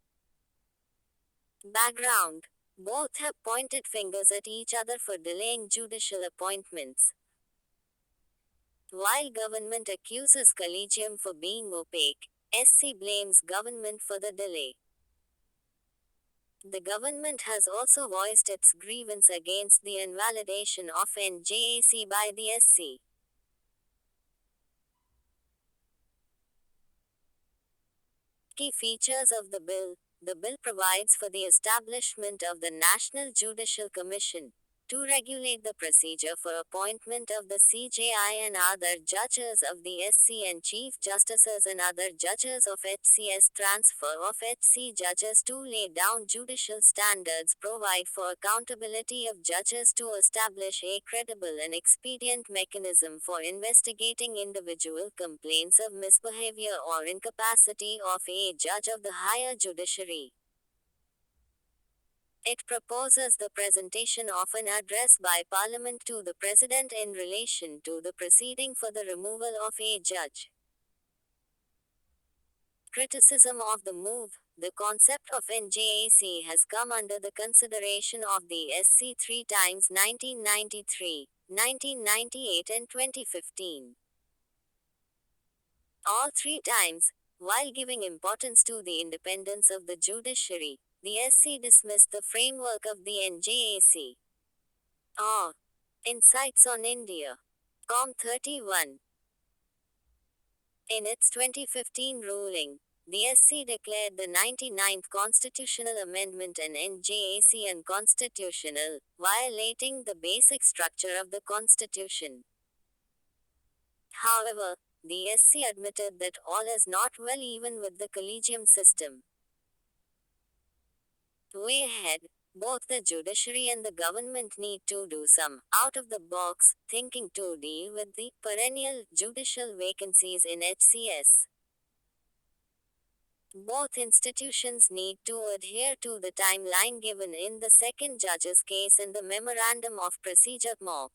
A: Background: both have pointed fingers at each other for delaying judicial appointments. While government accuses Collegium for being opaque, SC blames government for the delay. The government has also voiced its grievance against the invalidation of NJAC by the SC. Key features of the bill: the bill provides for the establishment of the National Judicial Commission to regulate the procedure for appointment of the CJI and other judges of the SC and Chief Justices and other judges of HCS, transfer of HC judges to lay down judicial standards, provide for accountability of judges to establish a credible and expedient mechanism for investigating individual complaints of misbehavior or incapacity of a judge of the higher judiciary. It proposes the presentation of an address by Parliament to the President in relation to the proceeding for the removal of a judge. Criticism of the move. The concept of NJAC has come under the consideration of the SC three times: 1993, 1998 and 2015. All three times, while giving importance to the independence of the judiciary, the SC dismissed the framework of the NJAC. Insights on India. Com 31. In its 2015 ruling, the SC declared the 99th constitutional amendment and NJAC unconstitutional, violating the basic structure of the constitution. However, the SC admitted that all is not well even with the collegium system. Way ahead, both the judiciary and the government need to do some out-of-the-box thinking to deal with the perennial judicial vacancies in HCS. Both institutions need to adhere to the timeline given in the second judge's case in the Memorandum of Procedure MOP.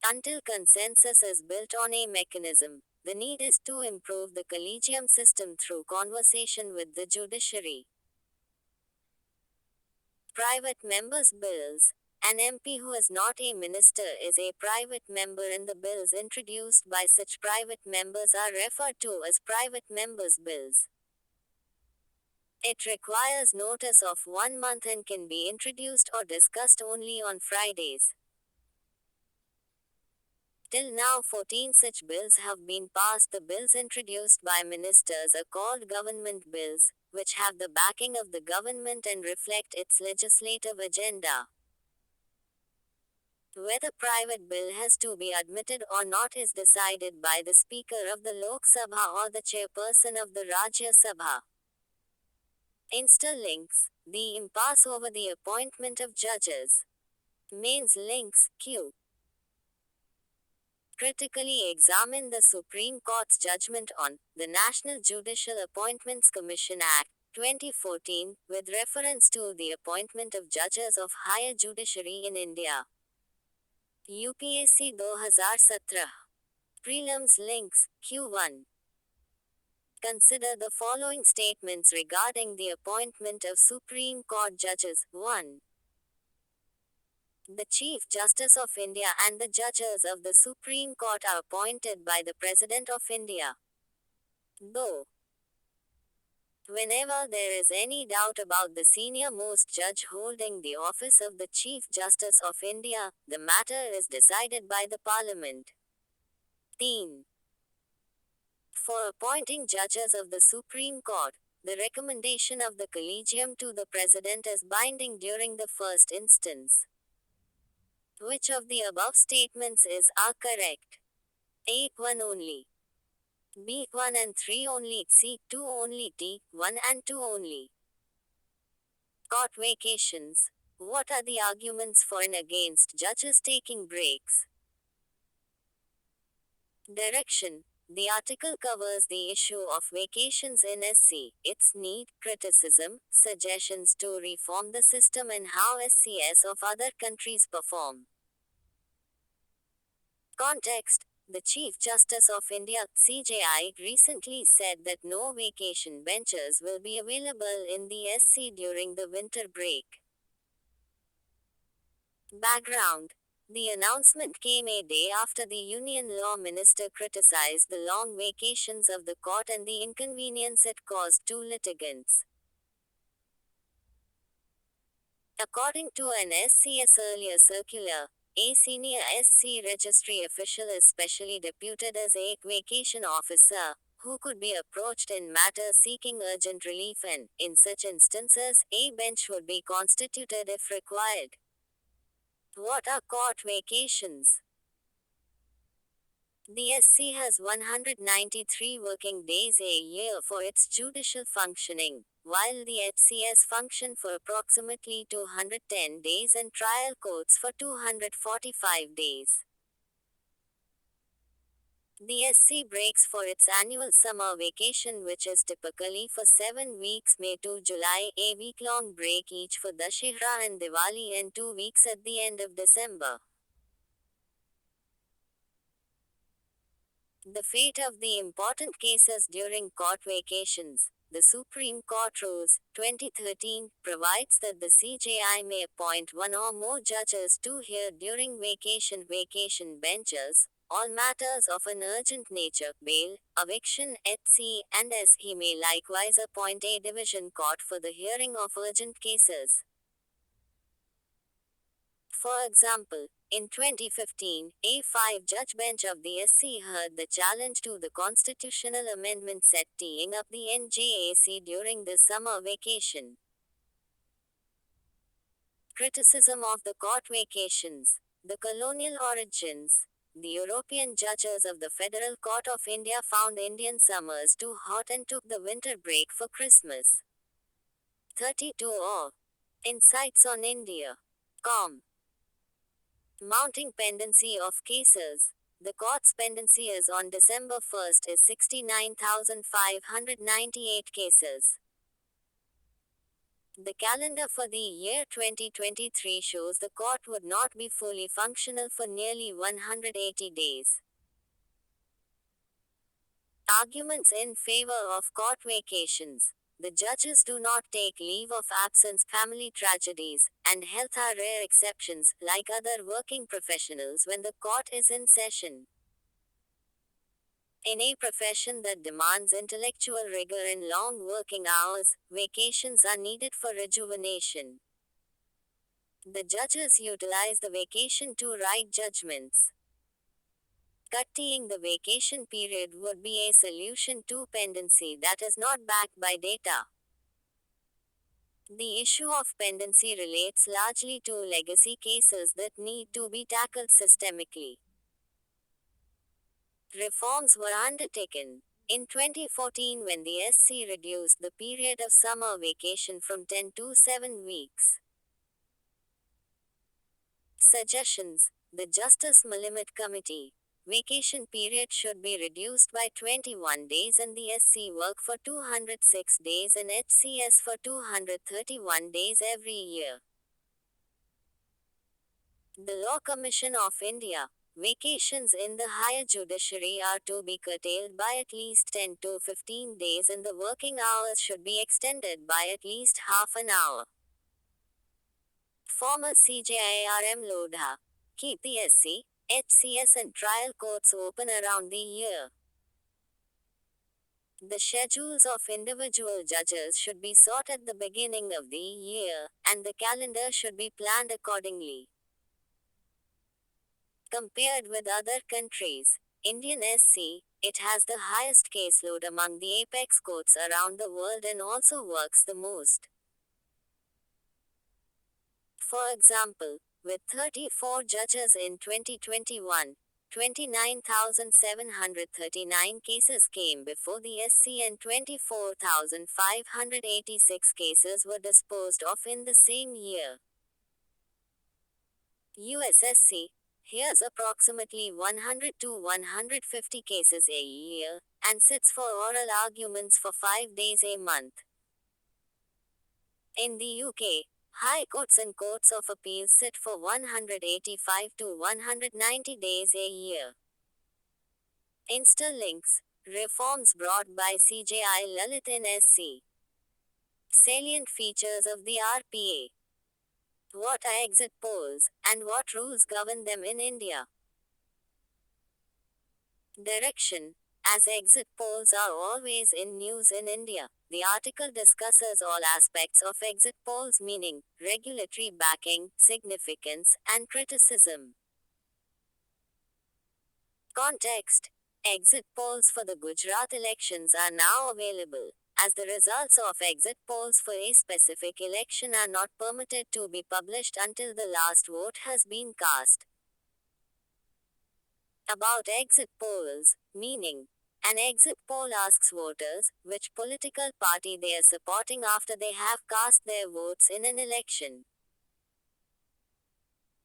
A: Until consensus is built on a mechanism, the need is to improve the collegium system through conversation with the judiciary. Private members' bills. An MP who is not a minister is a private member, and the bills introduced by such private members are referred to as private members' bills. It requires notice of 1 month and can be introduced or discussed only on Fridays. Till now 14 such bills have been passed. The bills introduced by ministers are called government bills, which have the backing of the government and reflect its legislative agenda. Whether private bill has to be admitted or not is decided by the Speaker of the Lok Sabha or the Chairperson of the Rajya Sabha. Insta links. The impasse over the appointment of judges. Mains links. Q. Critically examine the Supreme Court's judgment on the National Judicial Appointments Commission Act, 2014, with reference to the appointment of judges of higher judiciary in India. UPSC 2017. Prelims links. Q1. Consider the following statements regarding the appointment of Supreme Court judges. 1. The Chief Justice of India and the judges of the Supreme Court are appointed by the President of India. Though, whenever there is any doubt about the senior-most judge holding the office of the Chief Justice of India, the matter is decided by the Parliament. 13. For appointing judges of the Supreme Court, the recommendation of the Collegium to the President is binding during the first instance. Which of the above statements are correct? A. 1 only. B. 1 and 3 only. C. 2 only. D. 1 and 2 only. Court vacations. What are the arguments for and against judges taking breaks? Direction. The article covers the issue of vacations in SC, its need, criticism, suggestions to reform the system, and how SCS of other countries perform. Context. The Chief Justice of India, CJI, recently said that no vacation benches will be available in the SC during the winter break. Background. The announcement came a day after the Union Law Minister criticized the long vacations of the court and the inconvenience it caused to litigants. According to an SCS earlier circular, a senior SC registry official is specially deputed as a vacation officer, who could be approached in matters seeking urgent relief, and, in such instances, a bench would be constituted if required. What are court vacations? The SC has 193 working days a year for its judicial functioning, while the HCS function for approximately 210 days and trial courts for 245 days. The SC breaks for its annual summer vacation, which is typically for 7 weeks, May to July, a week-long break each for Dussehra and Diwali, and 2 weeks at the end of December. The fate of the important cases during court vacations. The Supreme Court Rules, 2013, provides that the CJI may appoint one or more judges to hear during vacation benches, all matters of an urgent nature, bail, eviction, etc., and as he may likewise appoint a division court for the hearing of urgent cases. For example, in 2015, a five-judge bench of the SC heard the challenge to the constitutional amendment setting up the NJAC during the summer vacation. Criticism of the court vacations. The colonial origins. The European judges of the Federal Court of India found Indian summers too hot and took the winter break for Christmas. 32 or Insights on India. Com. Mounting pendency of cases. The court's pendency is on December 1st is 69,598 cases. The calendar for the year 2023 shows the court would not be fully functional for nearly 180 days. Arguments in favor of court vacations. The judges do not take leave of absence. Family tragedies and health are rare exceptions, like other working professionals, when the court is in session. In a profession that demands intellectual rigor and long working hours, vacations are needed for rejuvenation. The judges utilize the vacation to write judgments. Cutting the vacation period would be a solution to pendency that is not backed by data. The issue of pendency relates largely to legacy cases that need to be tackled systemically. Reforms were undertaken. In 2014, when the SC reduced the period of summer vacation from 10 to 7 weeks. Suggestions. The Justice Limit Committee. Vacation period should be reduced by 21 days and the SC work for 206 days and HCS for 231 days every year. The Law Commission of India. Vacations in the higher judiciary are to be curtailed by at least 10 to 15 days and the working hours should be extended by at least half an hour. Former CJIRM Lodha. Keep the SC, HCS and trial courts open around the year. The schedules of individual judges should be sought at the beginning of the year, and the calendar should be planned accordingly. Compared with other countries, Indian SC, it has the highest caseload among the apex courts around the world and also works the most. For example, with 34 judges in 2021, 29,739 cases came before the SC and 24,586 cases were disposed of in the same year. USSC hears approximately 100 to 150 cases a year and sits for oral arguments for 5 days a month. In the UK, High Courts and Courts of Appeal sit for 185 to 190 days a year. Interlinks, reforms brought by CJI Lalit in SC. Salient features of the RPA. What are exit polls, and what rules govern them in India? Direction. As exit polls are always in news in India, the article discusses all aspects of exit polls, meaning, regulatory backing, significance, and criticism. Context. Exit polls for the Gujarat elections are now available, as the results of exit polls for a specific election are not permitted to be published until the last vote has been cast. About exit polls, meaning, an exit poll asks voters which political party they are supporting after they have cast their votes in an election.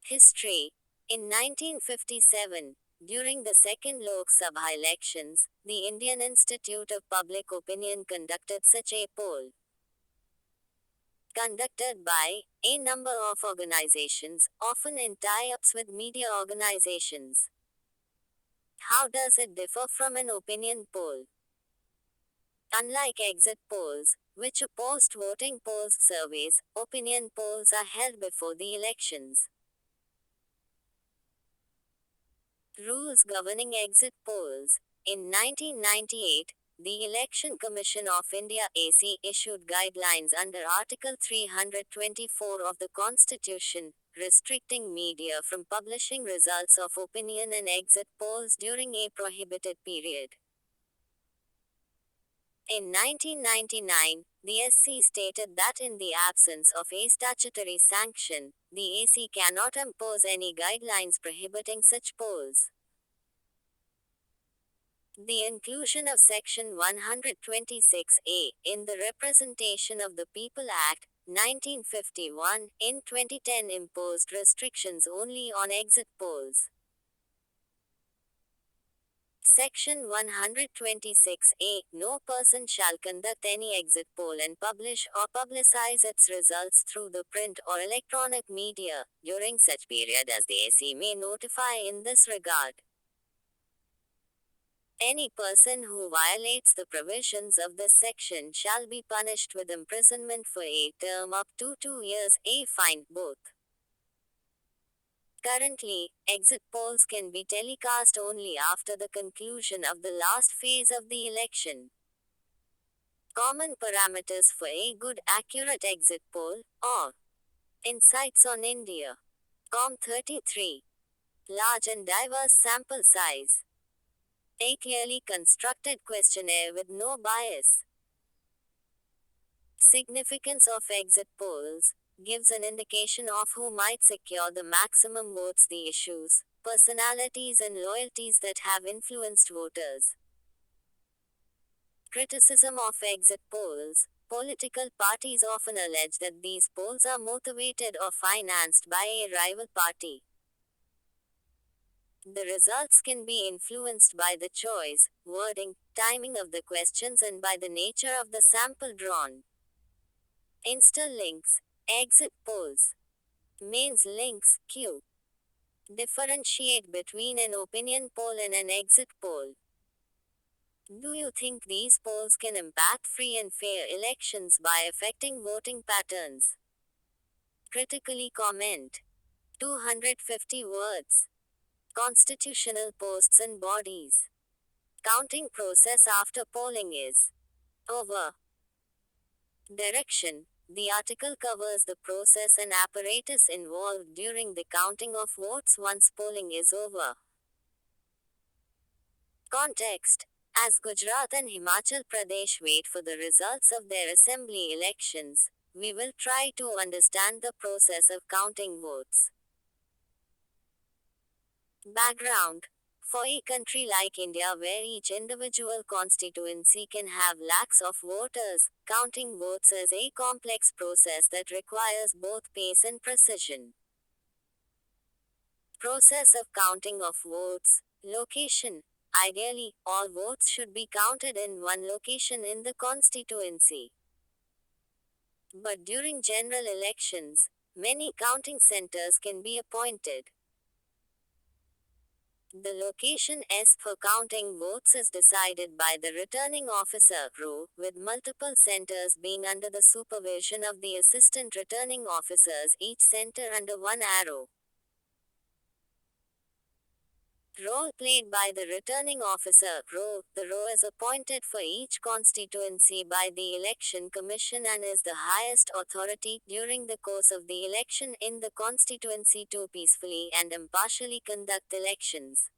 A: History. In 1957, During the second Lok Sabha elections, the Indian Institute of Public Opinion conducted such a poll. Conducted by a number of organizations, often in tie ups with media organizations. How does it differ from an opinion poll? Unlike exit polls, which are post voting polls surveys, opinion polls are held before the elections. Rules governing exit polls. In 1998, the Election Commission of India (AC) issued guidelines under Article 324 of the Constitution, restricting media from publishing results of opinion and exit polls during a prohibited period. In 1999, the SC stated that in the absence of a statutory sanction, the AC cannot impose any guidelines prohibiting such polls. The inclusion of Section 126A in the Representation of the People Act, 1951, in 2010 imposed restrictions only on exit polls. Section 126A, no person shall conduct any exit poll and publish or publicize its results through the print or electronic media, during such period as the AC may notify in this regard. Any person who violates the provisions of this section shall be punished with imprisonment for a term up to 2 years, a fine, both. Currently, exit polls can be telecast only after the conclusion of the last phase of the election. Common parameters for a good accurate exit poll, or Insights on India. Com 33. Large and diverse sample size. A clearly constructed questionnaire with no bias. Significance of exit polls gives an indication of who might secure the maximum votes. The issues, personalities, and loyalties that have influenced voters. Criticism of exit polls. Political parties often allege that these polls are motivated or financed by a rival party. The results can be influenced by the choice, wording, timing of the questions, and by the nature of the sample drawn. Interlinks. Exit polls. Mains links, Q. Differentiate between an opinion poll and an exit poll. Do you think these polls can impact free and fair elections by affecting voting patterns? Critically comment. 250 words. Constitutional posts and bodies. Counting process after polling is over. Direction. The article covers the process and apparatus involved during the counting of votes once polling is over. Context. As Gujarat and Himachal Pradesh wait for the results of their assembly elections, we will try to understand the process of counting votes. Background. For a country like India where each individual constituency can have lakhs of voters, counting votes is a complex process that requires both pace and precision. Process of counting of votes. Location. Ideally, all votes should be counted in one location in the constituency. But during general elections, many counting centers can be appointed. The location S for counting votes is decided by the returning officer (RO), with multiple centers being under the supervision of the assistant returning officers, each center under one arrow. Role played by the returning officer (RO). The RO is appointed for each constituency by the Election Commission and is the highest authority during the course of the election in the constituency to peacefully and impartially conduct elections.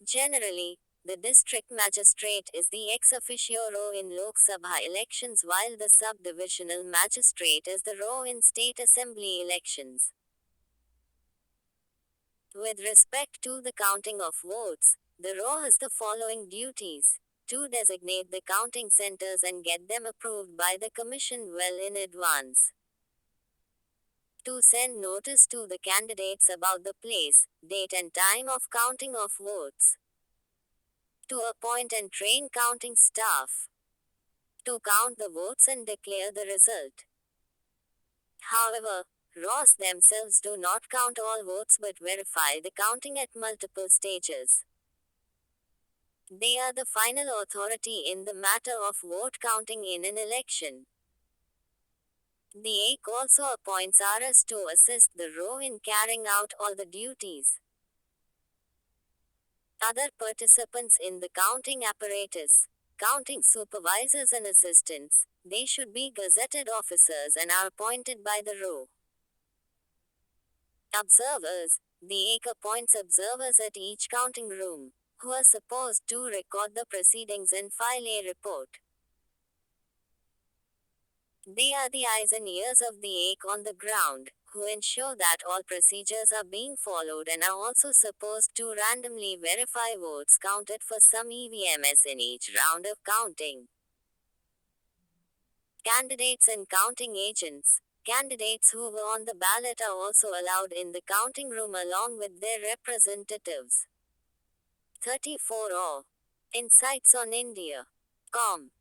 A: Generally, the district magistrate is the ex officio RO in Lok Sabha elections while the sub-divisional magistrate is the RO in state assembly elections. With respect to the counting of votes, the RO has the following duties: to designate the counting centers and get them approved by the Commission well in advance, to send notice to the candidates about the place, date and time of counting of votes, to appoint and train counting staff, to count the votes and declare the result. However, Ross themselves do not count all votes but verify the counting at multiple stages. They are the final authority in the matter of vote counting in an election. The AIC also appoints RS to assist the RO in carrying out all the duties. Other participants in the counting apparatus, counting supervisors and assistants, they should be gazetted officers and are appointed by the RO. Observers, the AIC appoints observers at each counting room, who are supposed to record the proceedings and file a report. They are the eyes and ears of the AIC on the ground, who ensure that all procedures are being followed and are also supposed to randomly verify votes counted for some EVMs in each round of counting. Candidates and counting agents. Candidates who were on the ballot are also allowed in the counting room along with their representatives. 34 or Insights on India. Com.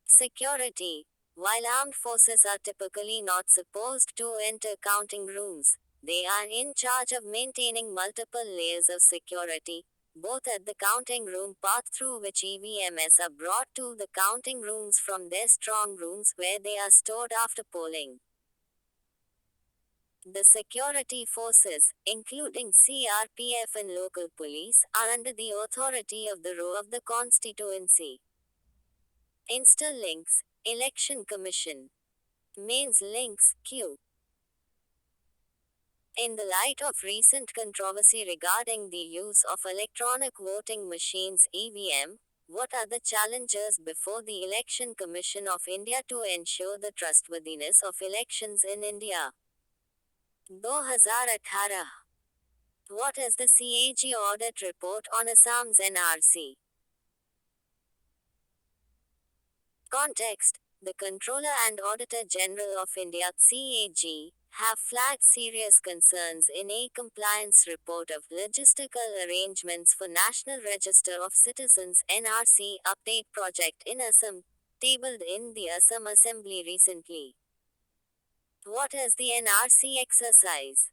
A: Security. While armed forces are typically not supposed to enter counting rooms, they are in charge of maintaining multiple layers of security, both at the counting room path through which EVMs are brought to the counting rooms from their strong rooms where they are stored after polling. The security forces, including CRPF and local police, are under the authority of the RO of the constituency. Insta links, Election Commission. Mains links, Q. In the light of recent controversy regarding the use of electronic voting machines (EVM), what are the challenges before the Election Commission of India to ensure the trustworthiness of elections in India? 2018. What is the CAG audit report on Assam's NRC? Context. The Controller and Auditor General of India (CAG) have flagged serious concerns in a compliance report of logistical arrangements for National Register of Citizens (NRC) update project in Assam, tabled in the Assam Assembly recently. What is the NRC exercise?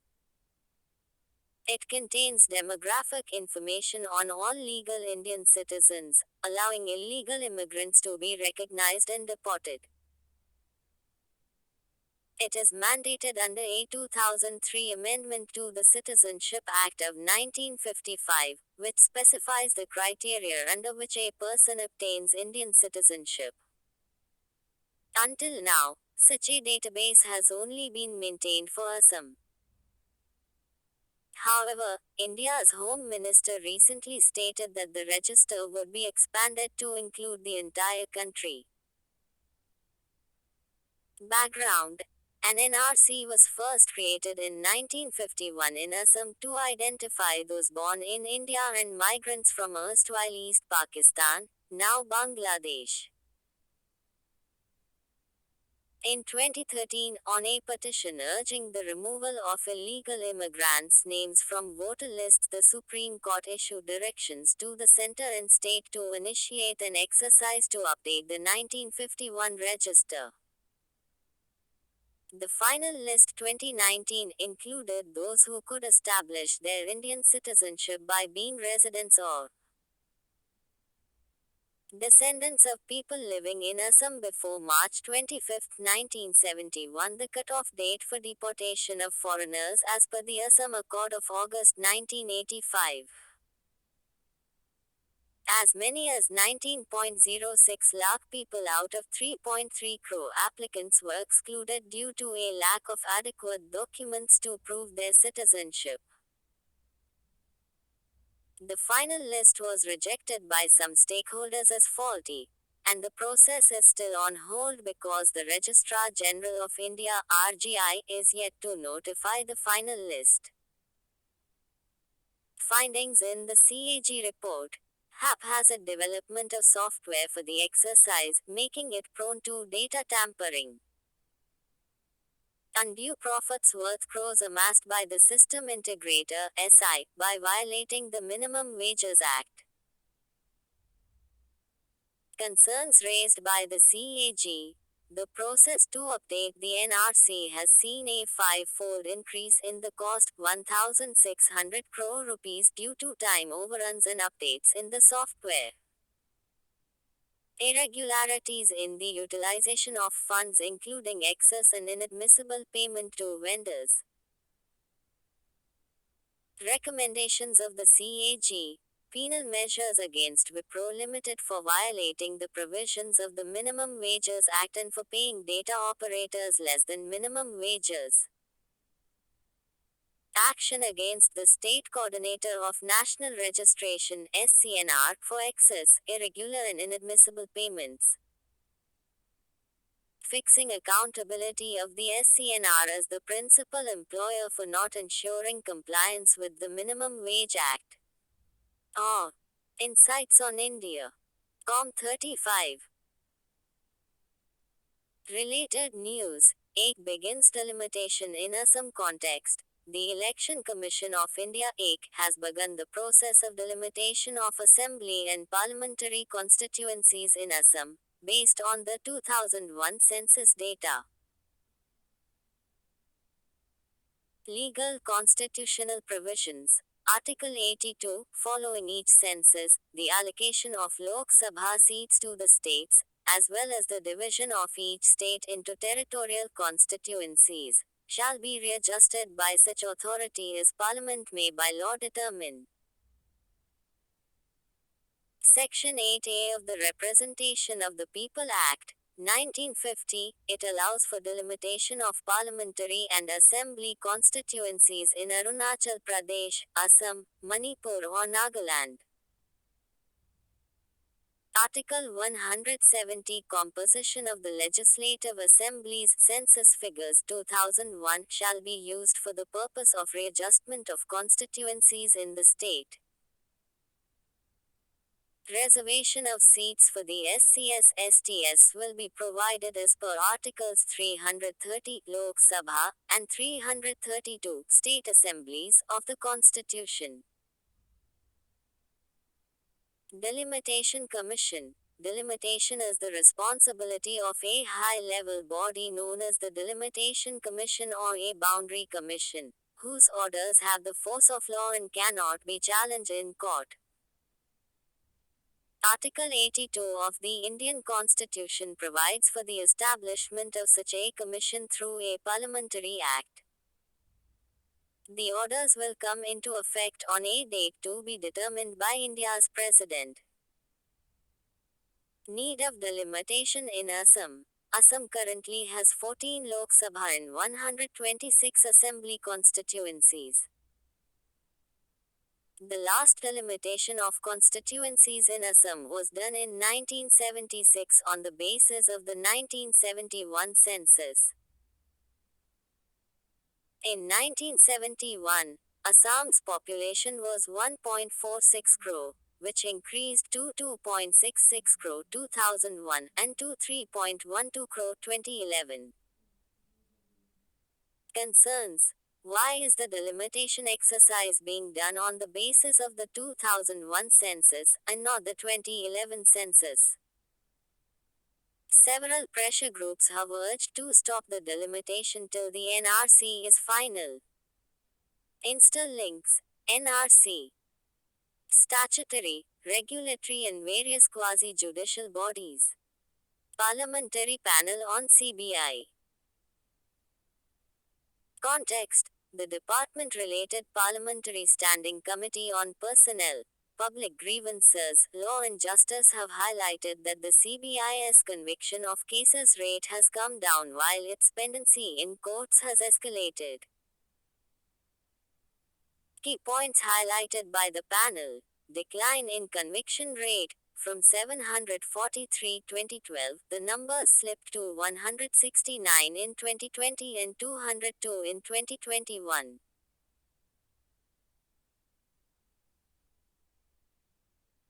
A: It contains demographic information on all legal Indian citizens, allowing illegal immigrants to be recognized and deported. It is mandated under a 2003 amendment to the Citizenship Act of 1955, which specifies the criteria under which a person obtains Indian citizenship. Until now, such a database has only been maintained for Assam. However, India's Home Minister recently stated that the register would be expanded to include the entire country. Background. An NRC was first created in 1951 in Assam to identify those born in India and migrants from erstwhile East Pakistan, now Bangladesh. In 2013, on a petition urging the removal of illegal immigrants' names from voter lists, the Supreme Court issued directions to the center and state to initiate an exercise to update the 1951 register. The final list 2019 included those who could establish their Indian citizenship by being residents or descendants of people living in Assam before March 25, 1971, the cut-off date for deportation of foreigners as per the Assam Accord of August 1985. As many as 19.06 lakh people out of 3.3 crore applicants were excluded due to a lack of adequate documents to prove their citizenship. The final list was rejected by some stakeholders as faulty, and the process is still on hold because the Registrar General of India (RGI) is yet to notify the final list. Findings in the CAG report. Haphazard development of software for the exercise, making it prone to data tampering. undue profits worth crores amassed by the system integrator (SI) by violating the Minimum Wages Act. Concerns raised by the CAG. The process to update the NRC has seen a five-fold increase in the cost, 1,600 crore rupees, due to time overruns and updates in the software. Irregularities in the utilization of funds, including excess and inadmissible payment to vendors. Recommendations of the CAG. Penal measures against Wipro Limited for violating the provisions of the Minimum Wages Act and for paying data operators less than minimum wages. Action against the State Coordinator of National Registration (SCNR) for excess, irregular and inadmissible payments. Fixing accountability of the SCNR as the principal employer for not ensuring compliance with the Minimum Wage Act. Insights on India. Com35. Related news. 8 begins delimitation in Assam context. The Election Commission of India (EC) has begun the process of delimitation of assembly and parliamentary constituencies in Assam, based on the 2001 census data. Legal constitutional provisions. Article 82, following each census, the allocation of Lok Sabha seats to the states, as well as the division of each state into territorial constituencies, shall be readjusted by such authority as Parliament may by law determine. Section 8A of the Representation of the People Act, 1950, it allows for delimitation of parliamentary and assembly constituencies in Arunachal Pradesh, Assam, Manipur or Nagaland. Article 170 Composition of the Legislative Assemblies Census Figures 2001 shall be used for the purpose of readjustment of constituencies in the state. Reservation of seats for the SCS/STS will be provided as per Articles 330 Lok Sabha and 332 State Assemblies of the Constitution. Delimitation Commission. Delimitation is the responsibility of a high-level body known as the Delimitation Commission or a Boundary Commission, whose orders have the force of law and cannot be challenged in court. Article 82 of the Indian Constitution provides for the establishment of such a commission through a parliamentary act. The orders will come into effect on a date to be determined by India's President. Need of delimitation in Assam. Assam currently has 14 Lok Sabha and 126 assembly constituencies. The last delimitation of constituencies in Assam was done in 1976 on the basis of the 1971 census. In 1971, Assam's population was 1.46 crore, which increased to 2.66 crore 2001 and to 3.12 crore 2011. Concerns. Why is the delimitation exercise being done on the basis of the 2001 census and not the 2011 census? Several pressure groups have urged to stop the delimitation till the NRC is final. Insta links. NRC. Statutory, regulatory and various quasi-judicial bodies. Parliamentary panel on CBI. Context. The department-related Parliamentary Standing Committee on Personnel, Public Grievances, Law and Justice have highlighted that the CBI's conviction of cases rate has come down while its pendency in courts has escalated. Key points highlighted by the panel. Decline in conviction rate. From 743 2012, the number slipped to 169 in 2020 and 202 in 2021.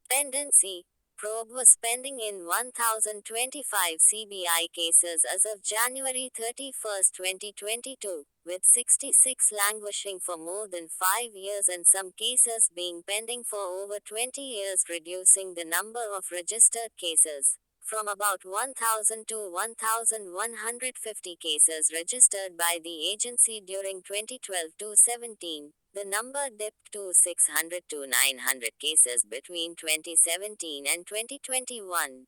A: Pendency. probe was pending in 1,025 CBI cases as of January 31, 2022, with 66 languishing for more than 5 years and some cases being pending for over 20 years, reducing the number of registered cases from about 1,000 to 1,150 cases registered by the agency during 2012 to 17. The number dipped to 600 to 900 cases between 2017 and 2021.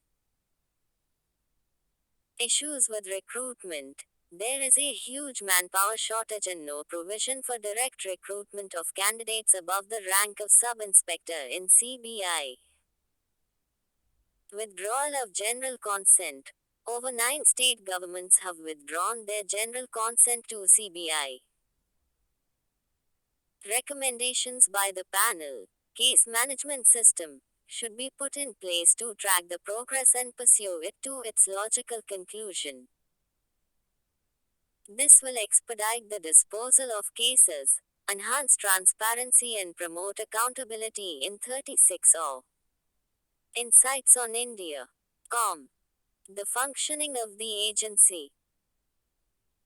A: Issues with recruitment. There is a huge manpower shortage and no provision for direct recruitment of candidates above the rank of sub-inspector in CBI. Withdrawal of general consent. Over 9 state governments have withdrawn their general consent to CBI. Recommendations by the panel. Case management system should be put in place to track the progress and pursue it to its logical conclusion. This will expedite the disposal of cases, enhance transparency and promote accountability in 36 Insights on India. The functioning of the agency.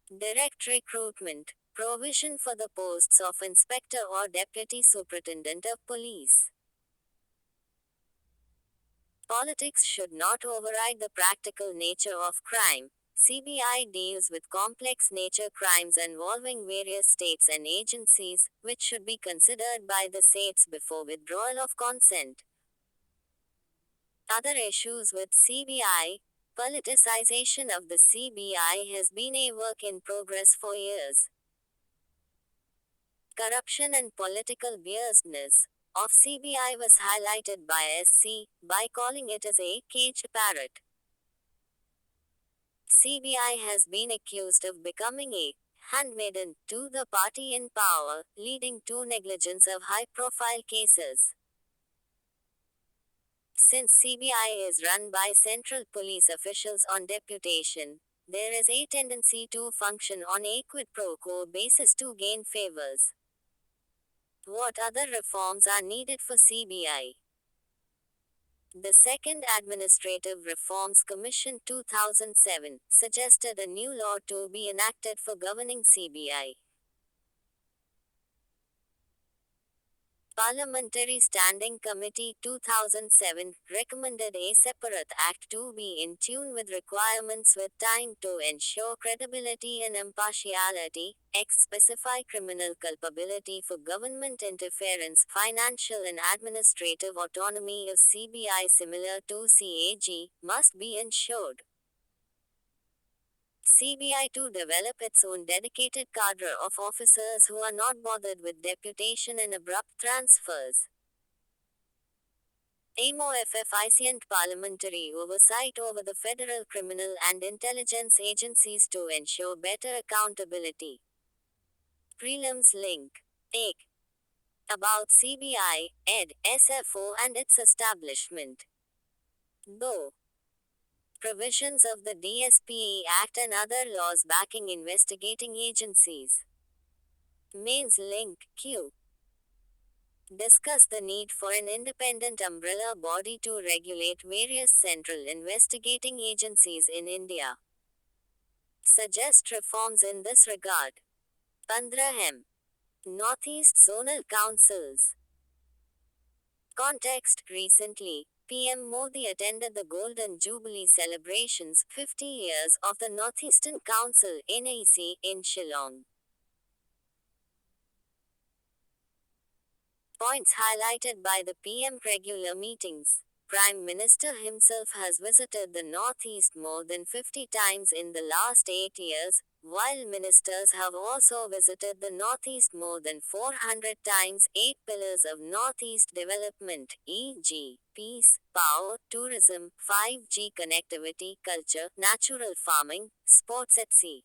A: Direct recruitment. Provision for the posts of Inspector or Deputy Superintendent of Police. Politics should not override the practical nature of crime. CBI deals with complex nature crimes involving various states and agencies, which should be considered by the states before withdrawal of consent. Other issues with CBI. Politicization of the CBI has been a work in progress for years. Corruption and political biasness of CBI was highlighted by SC by calling it as a caged parrot. CBI has been accused of becoming a handmaiden to the party in power, leading to negligence of high-profile cases. Since CBI is run by central police officials on deputation, there is a tendency to function on a quid pro quo basis to gain favors. What other reforms are needed for CBI? The Second Administrative Reforms Commission 2007 suggested a new law to be enacted for governing CBI. Parliamentary Standing Committee 2007 recommended a separate act to be in tune with requirements with time to ensure credibility and impartiality, specify criminal culpability for government interference, financial and administrative autonomy of CBI similar to CAG, must be ensured. CBI to develop its own dedicated cadre of officers who are not bothered with deputation and abrupt transfers. Aim of efficient parliamentary oversight over the federal criminal and intelligence agencies to ensure better accountability. Prelims link. 8. About CBI, ed. SFO and its establishment. Though provisions of the DSPE Act and other laws backing investigating agencies. Mains link. Q. Discuss the need for an independent umbrella body to regulate various central investigating agencies in India. Suggest reforms in this regard. 15. Northeast Zonal Councils. Context. Recently, PM Modi attended the Golden Jubilee celebrations, 50 years, of the Northeastern Council (NEC) in Shillong. Points highlighted by the PM regular meetings. Prime Minister himself has visited the Northeast more than 50 times in the last 8 years, while ministers have also visited the Northeast more than 400 times. 8 pillars of Northeast development, e.g., peace, power, tourism, 5G connectivity, culture, natural farming, sports at sea.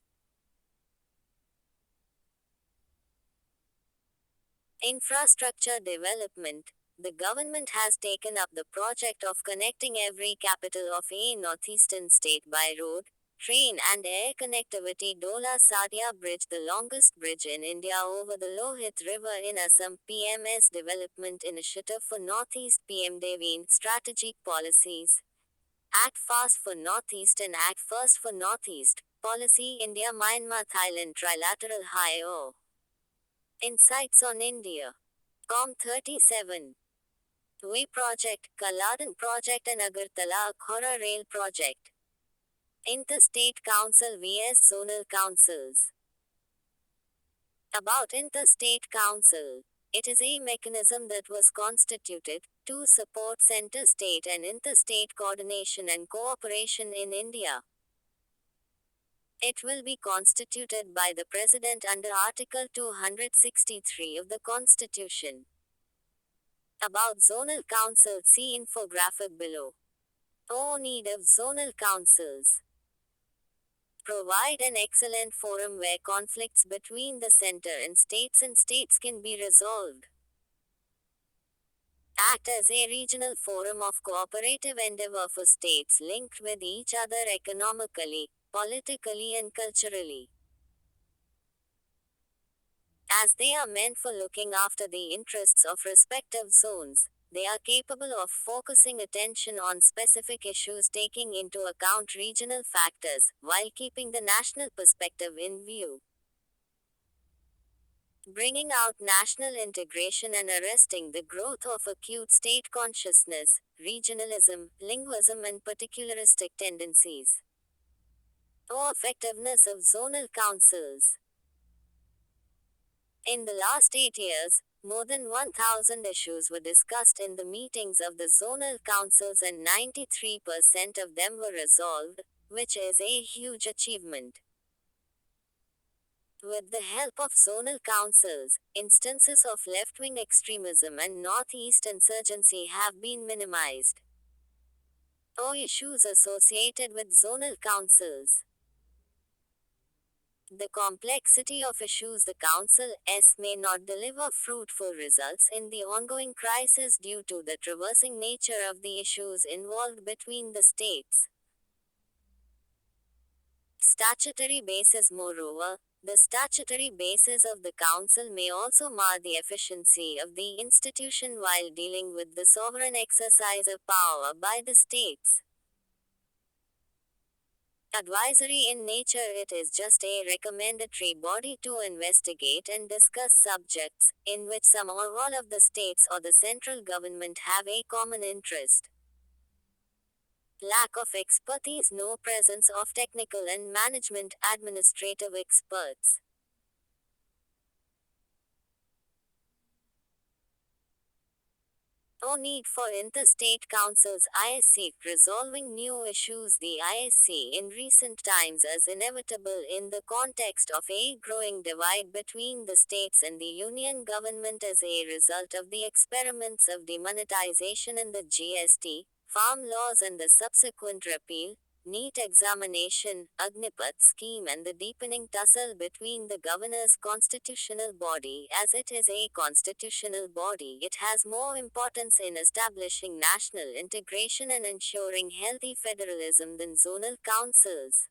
A: Infrastructure development. The government has taken up the project of connecting every capital of a northeastern state by road, Train and air connectivity. Dola Sadia Bridge, the longest bridge in India over the Lohit River in Assam. PMS Development Initiative for Northeast. PM Deveen Strategic Policies. Act Fast for Northeast and Act First for Northeast. Policy India Myanmar Thailand Trilateral High O. Insights on India. COM37. We Project, Kaladan Project and Agartala Akhora Rail Project. Interstate Council vs Zonal Councils. About Interstate Council. It is a mechanism that was constituted to support center-state and interstate coordination and cooperation in India. It will be constituted by the President under Article 263 of the Constitution. About Zonal Council, see infographic below. Need of zonal councils. Provide an excellent forum where conflicts between the center and states can be resolved. Act as a regional forum of cooperative endeavor for states linked with each other economically, politically and culturally. As they are meant for looking after the interests of respective zones, they are capable of focusing attention on specific issues taking into account regional factors, while keeping the national perspective in view. Bringing out national integration and arresting the growth of acute state consciousness, regionalism, linguism and particularistic tendencies. Effectiveness of zonal councils. In the last 8 years, more than 1,000 issues were discussed in the meetings of the zonal councils and 93% of them were resolved, which is a huge achievement. With the help of zonal councils, instances of left-wing extremism and northeast insurgency have been minimized. Issues associated with zonal councils. The complexity of issues. The Council may not deliver fruitful results in the ongoing crisis due to the traversing nature of the issues involved between the states. Statutory basis. Moreover, the statutory basis of the Council may also mar the efficiency of the institution while dealing with the sovereign exercise of power by the states. Advisory in nature, it is just a recommendatory body to investigate and discuss subjects, in which some or all of the states or the central government have a common interest. Lack of expertise. No presence of technical and management administrative experts. Need for interstate councils. ISC resolving new issues. The ISC in recent times is inevitable in the context of a growing divide between the states and the union government as a result of the experiments of demonetization in the GST, farm laws and the subsequent repeal, NEET examination, Agnipath scheme and the deepening tussle between the governor's constitutional body. As it is a constitutional body, it has more importance in establishing national integration and ensuring healthy federalism than zonal councils.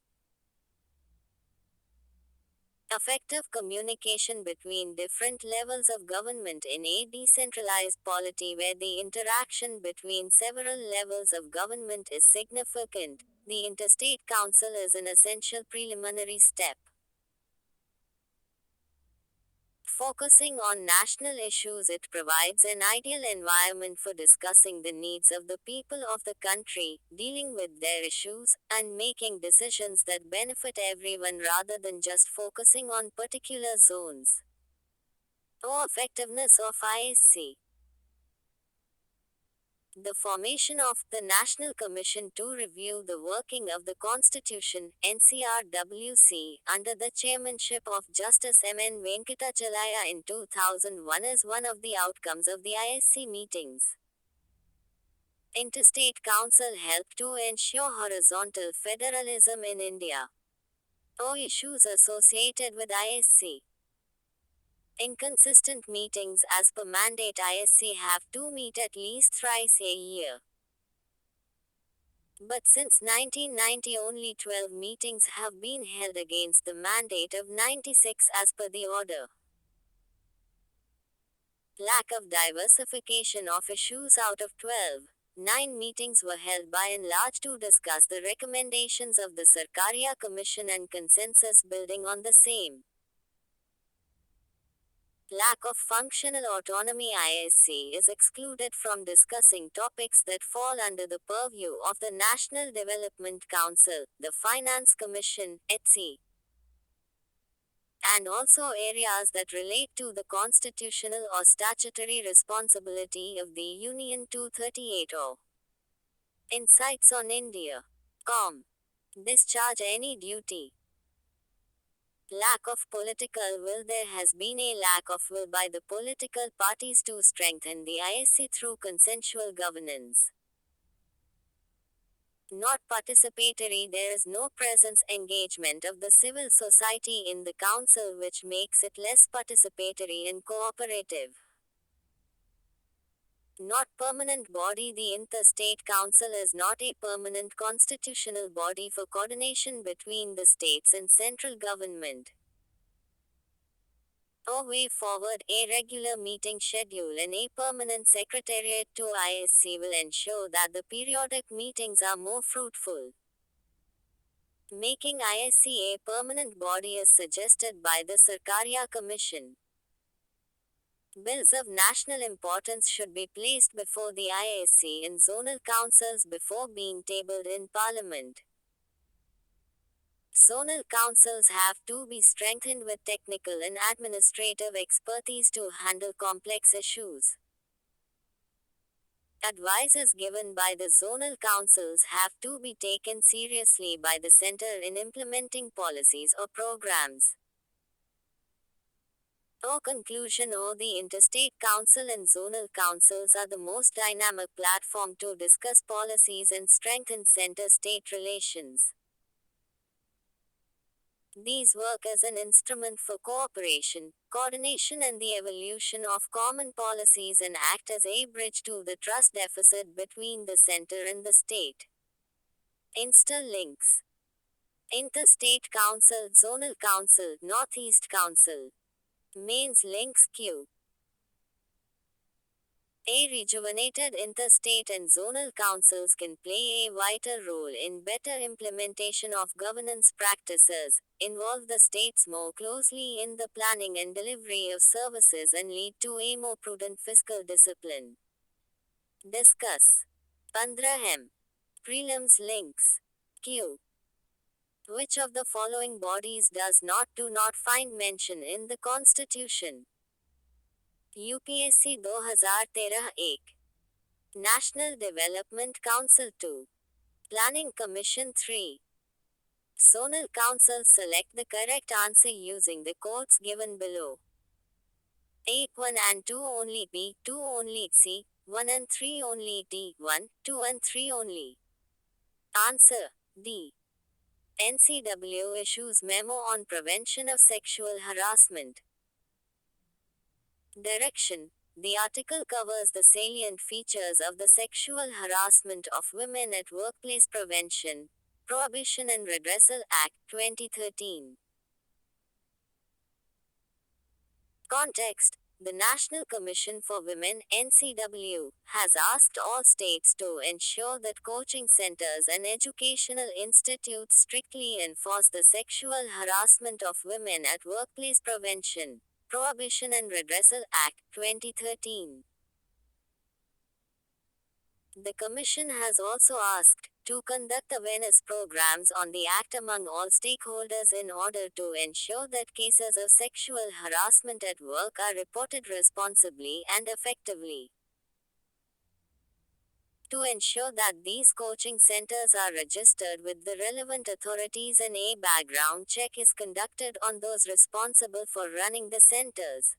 A: Effective communication between different levels of government in a decentralized polity where the interaction between several levels of government is significant. The Interstate Council is an essential preliminary step. Focusing on national issues, it provides an ideal environment for discussing the needs of the people of the country, dealing with their issues, and making decisions that benefit everyone rather than just focusing on particular zones. Effectiveness of ISC. The formation of the National Commission to Review the Working of the Constitution, NCRWC, under the chairmanship of Justice M.N. Venkatachalaya in 2001 is one of the outcomes of the ISC meetings. Interstate Council helped to ensure horizontal federalism in India. Issues associated with ISC. Inconsistent meetings. As per mandate, ISC have to meet at least thrice a year. But since 1990 only 12 meetings have been held against the mandate of 96 as per the order. Lack of diversification of issues. Out of 12, 9 meetings were held by and large to discuss the recommendations of the Sarkaria Commission and consensus building on the same. Lack of functional autonomy. ISC is excluded from discussing topics that fall under the purview of the National Development Council, the Finance Commission, etc., and also areas that relate to the constitutional or statutory responsibility of the Union. 238 or Insights on India. Discharge any duty. Lack of political will. There has been a lack of will by the political parties to strengthen the ISC through consensual governance. Not participatory. There is no presence engagement of the civil society in the council, which makes it less participatory and cooperative. Not permanent body. The Interstate Council is not a permanent constitutional body for coordination between the states and central government. A way forward. A regular meeting schedule and a permanent secretariat to ISC will ensure that the periodic meetings are more fruitful. Making ISC a permanent body is suggested by the Sarkaria Commission. Bills of national importance should be placed before the ISC in zonal councils before being tabled in Parliament. Zonal councils have to be strengthened with technical and administrative expertise to handle complex issues. Advices given by the zonal councils have to be taken seriously by the center in implementing policies or programs. Conclusion. The Interstate Council and zonal councils are the most dynamic platform to discuss policies and strengthen center-state relations. These work as an instrument for cooperation, coordination and the evolution of common policies and act as a bridge to the trust deficit between the center and the state. Links. Interstate Council, Zonal Council, Northeast Council. Mains links. Q. A rejuvenated interstate and zonal councils can play a vital role in better implementation of governance practices, involve the states more closely in the planning and delivery of services and lead to a more prudent fiscal discipline. Discuss. 15. Prelims links. Q. Which of the following bodies do not find mention in the Constitution? UPSC 2013-1 National Development Council 2 Planning Commission 3 Zonal Councils. Select the correct answer using the codes given below. 8 1 and 2 only. B 2 only. C 1 and 3 only. D 1, 2 and 3 only. Answer D. NCW issues memo on prevention of sexual harassment. Direction. The article covers the salient features of the Sexual Harassment of Women at Workplace Prevention, Prohibition and Redressal Act, 2013. Context. The National Commission for Women, NCW, has asked all states to ensure that coaching centers and educational institutes strictly enforce the Sexual Harassment of Women at Workplace Prevention, Prohibition and Redressal Act, 2013. The Commission has also asked to conduct awareness programs on the Act among all stakeholders in order to ensure that cases of sexual harassment at work are reported responsibly and effectively. To ensure that these coaching centers are registered with the relevant authorities and a background check is conducted on those responsible for running the centers.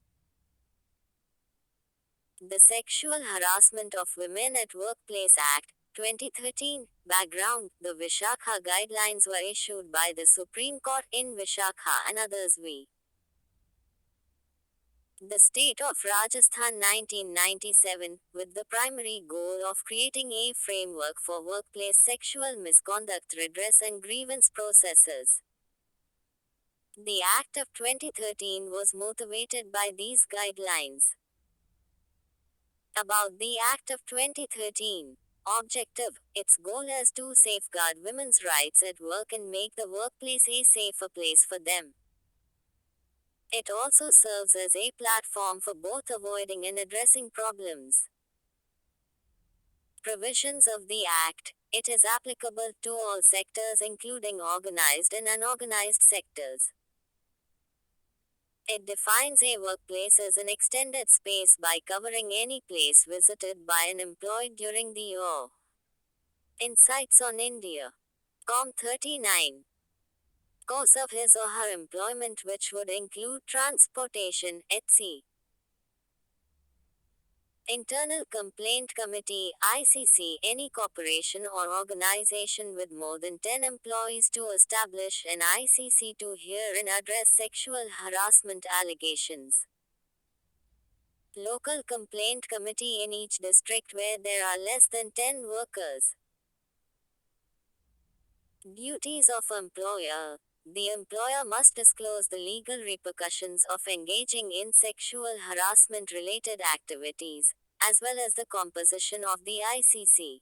A: The Sexual Harassment of Women at Workplace Act, 2013, background. The Vishakha guidelines were issued by the Supreme Court in Vishakha and others v. The State of Rajasthan 1997, with the primary goal of creating a framework for workplace sexual misconduct redress and grievance processes. The Act of 2013 was motivated by these guidelines. About the Act of 2013. Objective: its goal is to safeguard women's rights at work and make the workplace a safer place for them. It also serves as a platform for both avoiding and addressing problems. Provisions of the Act: it is applicable to all sectors, including organized and unorganized sectors. It defines a workplace as an extended space by covering any place visited by an employee during the year. Insights on India. Com 39. Course of his or her employment, which would include transportation, etc. Internal Complaint Committee (ICC), any corporation or organization with more than 10 employees to establish an ICC to hear and address sexual harassment allegations. Local Complaint Committee in each district where there are less than 10 workers. Duties of employer. The employer must disclose the legal repercussions of engaging in sexual harassment related activities, as well as the composition of the ICC.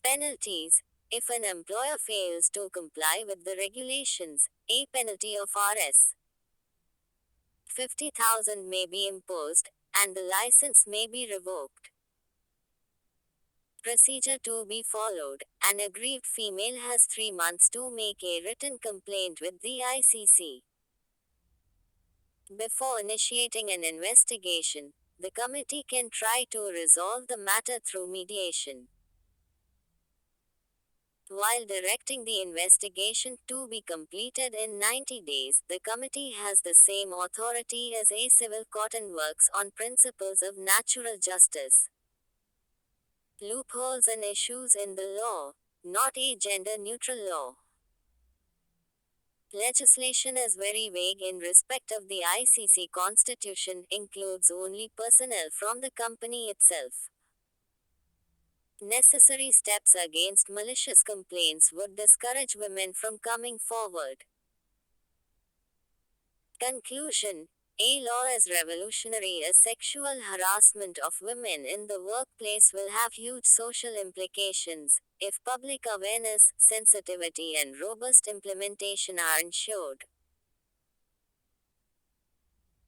A: Penalties. If an employer fails to comply with the regulations, a penalty of Rs. 50,000 may be imposed, and the license may be revoked. Procedure to be followed: an aggrieved female has 3 months to make a written complaint with the ICC. Before initiating an investigation, the committee can try to resolve the matter through mediation. While directing the investigation to be completed in 90 days, the committee has the same authority as a civil court and works on principles of natural justice. Loopholes and issues in the law. Not a gender-neutral law. Legislation is very vague in respect of the ICC constitution, includes only personnel from the company itself. Necessary steps against malicious complaints would discourage women from coming forward. Conclusion: a law as revolutionary as sexual harassment of women in the workplace will have huge social implications, if public awareness, sensitivity, and robust implementation are ensured.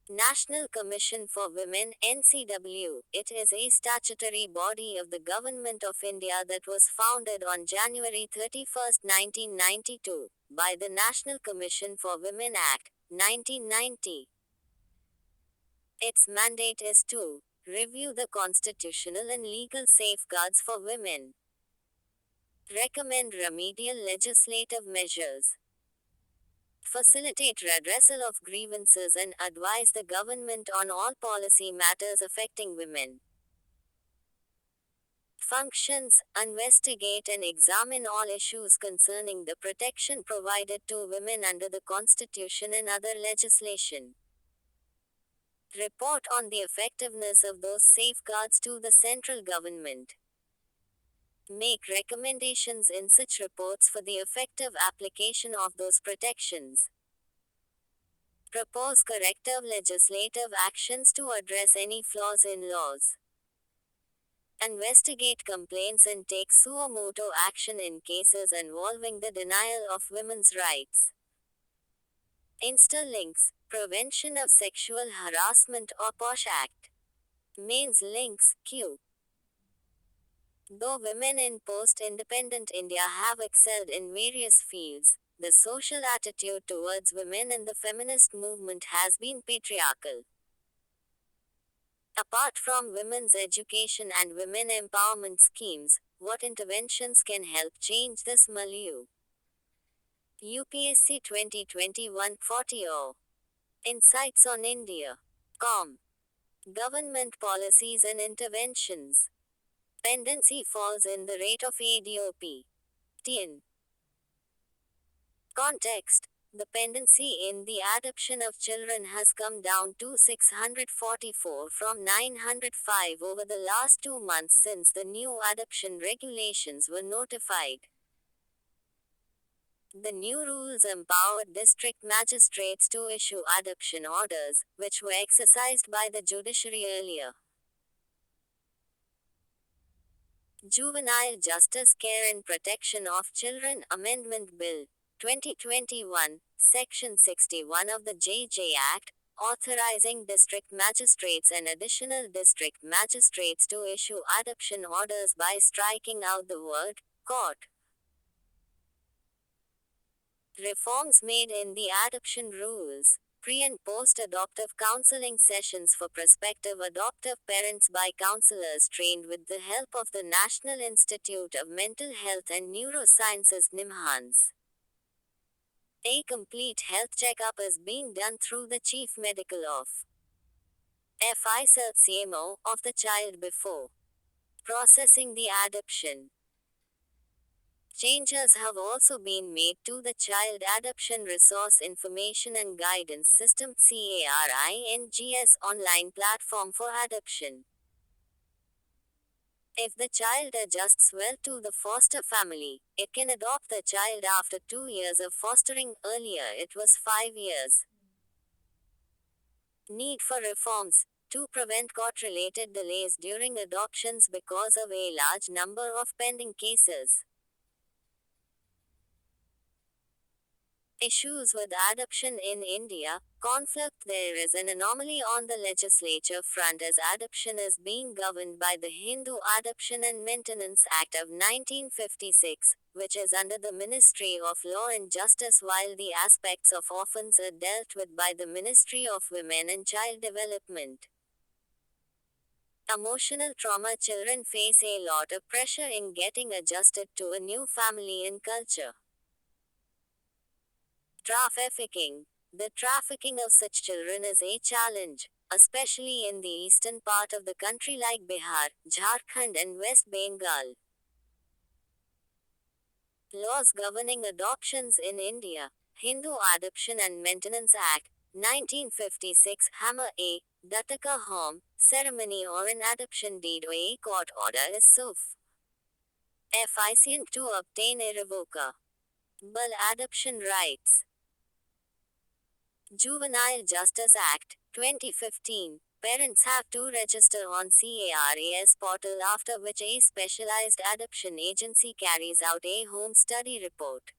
A: National Commission for Women (NCW). It is a statutory body of the Government of India that was founded on January 31, 1992, by the National Commission for Women Act, 1990. Its mandate is to review the constitutional and legal safeguards for women, recommend remedial legislative measures, facilitate redressal of grievances, and advise the government on all policy matters affecting women. Functions: investigate and examine all issues concerning the protection provided to women under the Constitution and other legislation. Report on the effectiveness of those safeguards to the central government. Make recommendations in such reports for the effective application of those protections. Propose corrective legislative actions to address any flaws in laws. Investigate complaints and take suo motu action in cases involving the denial of women's rights. Insta links: Prevention of Sexual Harassment or POSH Act. Mains links: Q. Though women in post-independent India have excelled in various fields, the social attitude towards women in the feminist movement has been patriarchal. Apart from women's education and women empowerment schemes, what interventions can help change this milieu? UPSC 2021-40 Insights on India. Com. Government policies and interventions. Pendency falls in the rate of ADOP. TN. Context: Dependency in the adoption of children has come down to 644 from 905 over the last 2 months since the new adoption regulations were notified. The new rules empowered district magistrates to issue adoption orders, which were exercised by the judiciary earlier. Juvenile Justice Care and Protection of Children Amendment Bill 2021, Section 61 of the JJ Act, authorizing district magistrates and additional district magistrates to issue adoption orders by striking out the word court. Reforms made in the adoption rules. Pre and post adoptive counseling sessions for prospective adoptive parents by counselors trained with the help of the National Institute of Mental Health and Neurosciences NIMHANS. A complete health checkup is being done through the Chief Medical Officer CMO of the child before processing the adoption. Changes have also been made to the Child Adoption Resource Information and Guidance System CARINGS online platform for adoption. If the child adjusts well to the foster family, it can adopt the child after 2 years of fostering. Earlier it was 5 years. Need for reforms to prevent court-related delays during adoptions because of a large number of pending cases. Issues with adoption in India. Conflict. There is an anomaly on the legislature front as adoption is being governed by the Hindu Adoption and Maintenance Act of 1956, which is under the Ministry of Law and Justice, while the aspects of orphans are dealt with by the Ministry of Women and Child Development. Emotional trauma. Children face a lot of pressure in getting adjusted to a new family and culture. Trafficking. The trafficking of such children is a challenge, especially in the eastern part of the country like Bihar, Jharkhand, and West Bengal. Laws governing adoptions in India. Hindu Adoption and Maintenance Act, 1956. Hammer. A Dattaka home, ceremony or an adoption deed or a court order is sufficient to obtain a revocable adoption rights. Juvenile Justice Act, 2015. Parents have to register on CARAS portal, after which a specialized adoption agency carries out a home study report.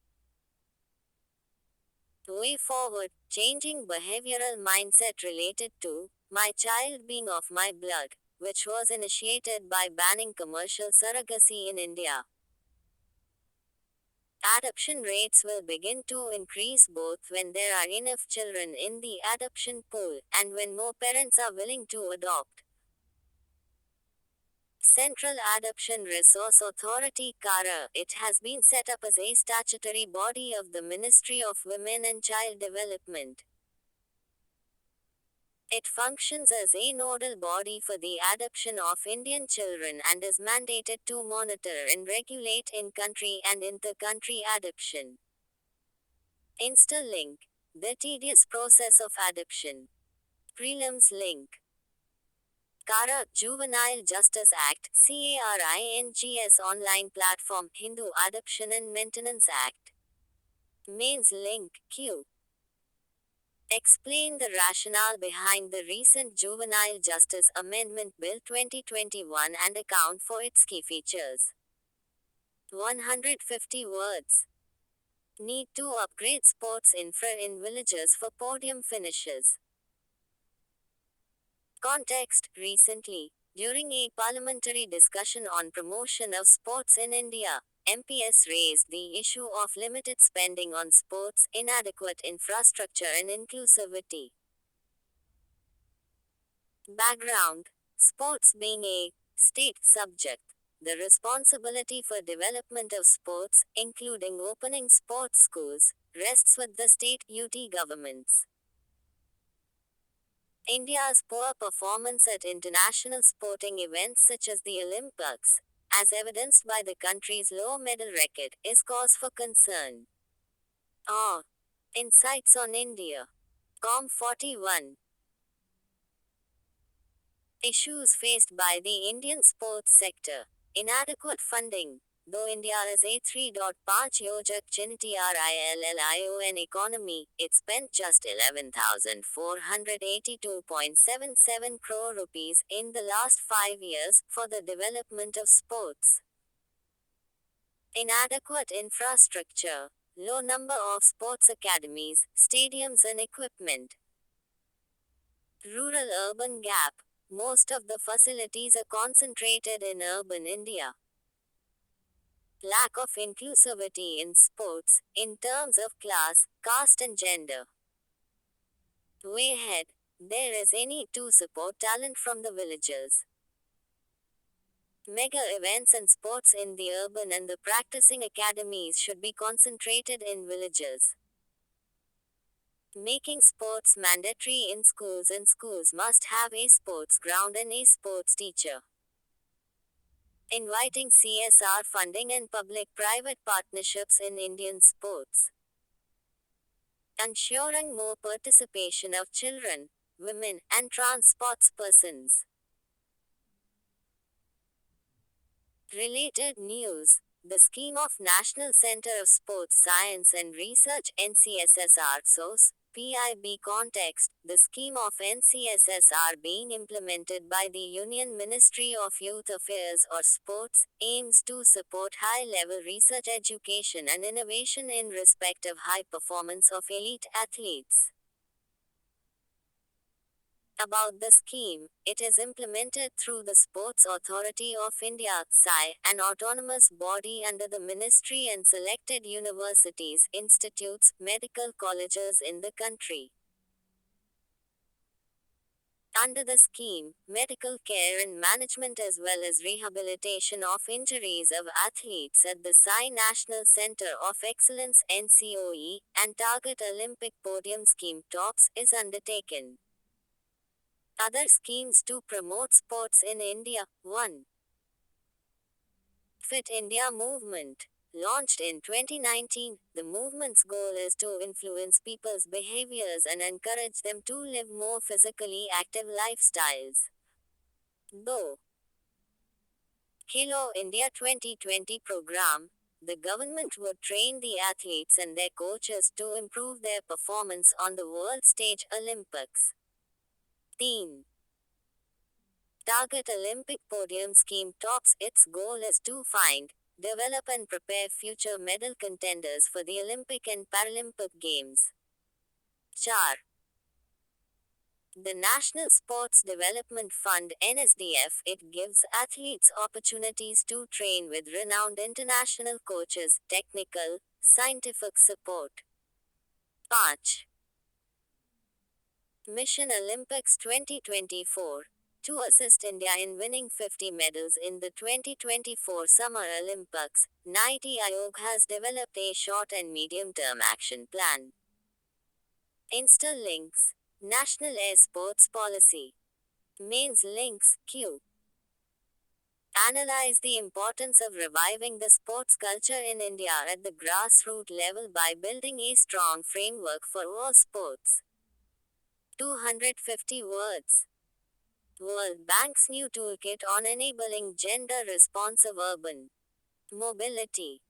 A: Way forward, changing behavioral mindset related to my child being of my blood, which was initiated by banning commercial surrogacy in India. Adoption rates will begin to increase both when there are enough children in the adoption pool and when more parents are willing to adopt. Central Adoption Resource Authority CARA. It has been set up as a statutory body of the Ministry of Women and Child Development. It functions as a nodal body for the adoption of Indian children and is mandated to monitor and regulate in-country and inter-country adoption. Insta-link. The tedious process of adoption. Prelims link. CARA, Juvenile Justice Act, CARINGS online platform, Hindu Adoption and Maintenance Act. Mains link, Q. Explain the rationale behind the recent Juvenile Justice Amendment Bill 2021 and account for its key features. 150 words. Need to upgrade sports infra in villages for podium finishes. Context. Recently, during a parliamentary discussion on promotion of sports in India, MPs raised the issue of limited spending on sports, inadequate infrastructure and inclusivity. Background. Sports being a state subject, the responsibility for development of sports, including opening sports schools, rests with the state UT governments. India's poor performance at international sporting events such as the Olympics, as evidenced by the country's low medal record, is cause for concern. Insights on India. Com 41. Issues faced by the Indian sports sector. Inadequate funding. Though India is a 3.5 yojak trillion economy, it spent just 11,482.77 crore rupees in the last 5 years for the development of sports. Inadequate infrastructure. Low number of sports academies, stadiums and equipment. Rural-urban gap. Most of the facilities are concentrated in urban India. Lack of inclusivity in sports, in terms of class, caste and gender. Way ahead. There is a need to support talent from the villages. Mega events and sports in the urban and the practicing academies should be concentrated in villages. Making sports mandatory in schools and schools must have a sports ground and a sports teacher. Inviting CSR funding and public-private partnerships in Indian sports. Ensuring more participation of children, women, and trans sports persons. Related news. The scheme of National Center of Sports Science and Research NCSSR source, PIB context, the scheme of NCSSR being implemented by the Union Ministry of Youth Affairs or Sports, aims to support high-level research education and innovation in respect of high performance of elite athletes. About the scheme, it is implemented through the Sports Authority of India (SAI), an autonomous body under the ministry and selected universities, institutes, medical colleges in the country. Under the scheme, medical care and management as well as rehabilitation of injuries of athletes at the SAI National Center of Excellence (NCOE) and Target Olympic Podium Scheme (TOPS) is undertaken. Other schemes to promote sports in India. 1. Fit India Movement. Launched in 2019, the movement's goal is to influence people's behaviors and encourage them to live more physically active lifestyles. Though Khelo India 2020 program, the government would train the athletes and their coaches to improve their performance on the world stage Olympics. 3. Target Olympic Podium Scheme TOPS. Its goal is to find, develop and prepare future medal contenders for the Olympic and Paralympic Games. 4. The National Sports Development Fund (NSDF). It gives athletes opportunities to train with renowned international coaches, technical, scientific support. 5. Mission Olympics 2024. To assist India in winning 50 medals in the 2024 Summer Olympics, NITI Aayog has developed a short and medium-term action plan. Insta links. National Air Sports Policy. Mains links, Q. Analyze the importance of reviving the sports culture in India at the grassroots level by building a strong framework for all sports. 250 words. World Bank's new toolkit on enabling gender-responsive urban mobility.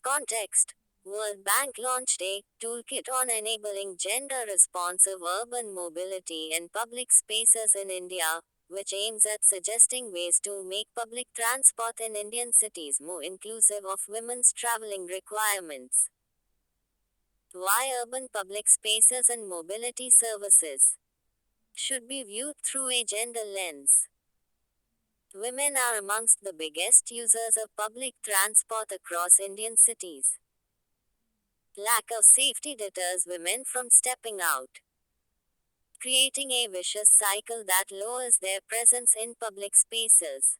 A: Context. World Bank launched a toolkit on enabling gender-responsive urban mobility in public spaces in India, which aims at suggesting ways to make public transport in Indian cities more inclusive of women's traveling requirements. Why urban public spaces and mobility services should be viewed through a gender lens. Women are amongst the biggest users of public transport across Indian cities. Lack of safety deters women from stepping out, creating a vicious cycle that lowers their presence in public spaces.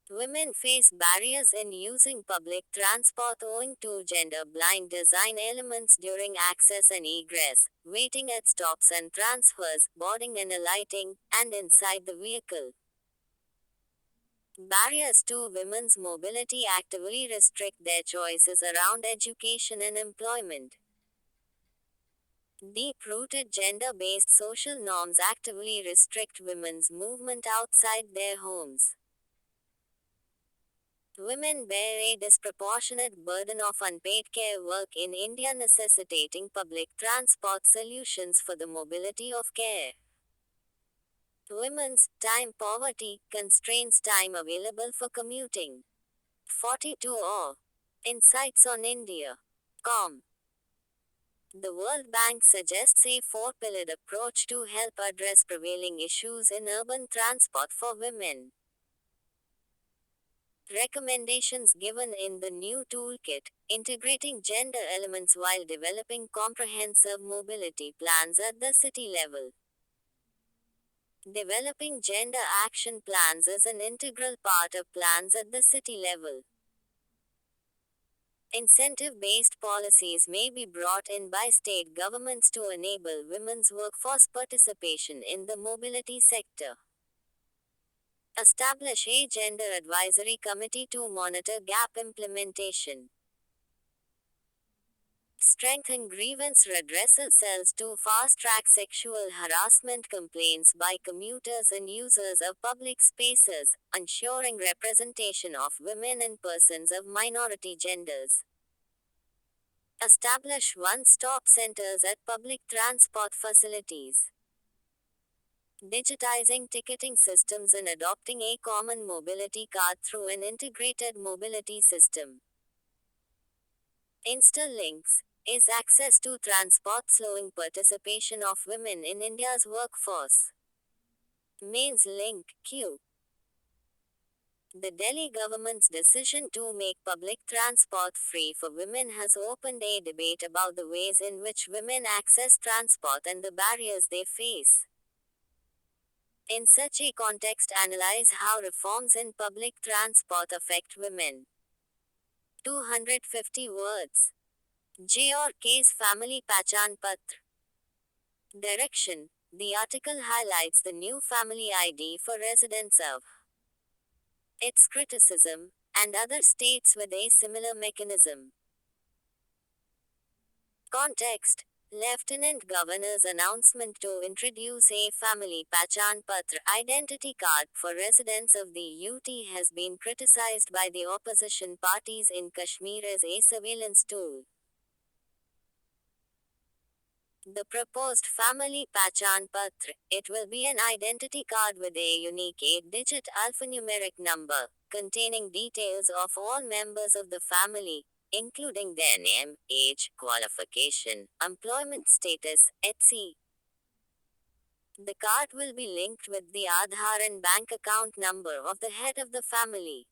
A: Women face barriers in using public transport owing to gender-blind design elements during access and egress, waiting at stops and transfers, boarding and alighting, and inside the vehicle. Barriers to women's mobility actively restrict their choices around education and employment. Deep-rooted gender-based social norms actively restrict women's movement outside their homes. Women bear a disproportionate burden of unpaid care work in India, necessitating public transport solutions for the mobility of care. Women's time poverty constrains time available for commuting. 42 or Insights on India. Com. The World Bank suggests a four-pillared approach to help address prevailing issues in urban transport for women. Recommendations given in the new toolkit: integrating gender elements while developing comprehensive mobility plans at the city level. Developing gender action plans is an integral part of plans at the city level. Incentive-based policies may be brought in by state governments to enable women's workforce participation in the mobility sector. Establish a gender advisory committee to monitor gap implementation. Strengthen grievance redressal cells to fast-track sexual harassment complaints by commuters and users of public spaces, ensuring representation of women and persons of minority genders. Establish one-stop centers at public transport facilities. Digitizing ticketing systems and adopting a common mobility card through an integrated mobility system. Interlinks is access to transport slowing participation of women in India's workforce. Mains Link Q. The Delhi government's decision to make public transport free for women has opened a debate about the ways in which women access transport and the barriers they face. In such a context, analyze how reforms in public transport affect women. 250 words. J or K's Family Pachan Patra. Direction. The article highlights the new family ID for residents of its criticism, and other states with a similar mechanism. Context. Lieutenant Governor's announcement to introduce a family Pachan Patra identity card for residents of the UT has been criticized by the opposition parties in Kashmir as a surveillance tool. The proposed family Pachan Patra, it will be an identity card with a unique 8-digit alphanumeric number, containing details of all members of the family, including their name, age, qualification, employment status, etc. The card will be linked with the Aadhaar and bank account number of the head of the family.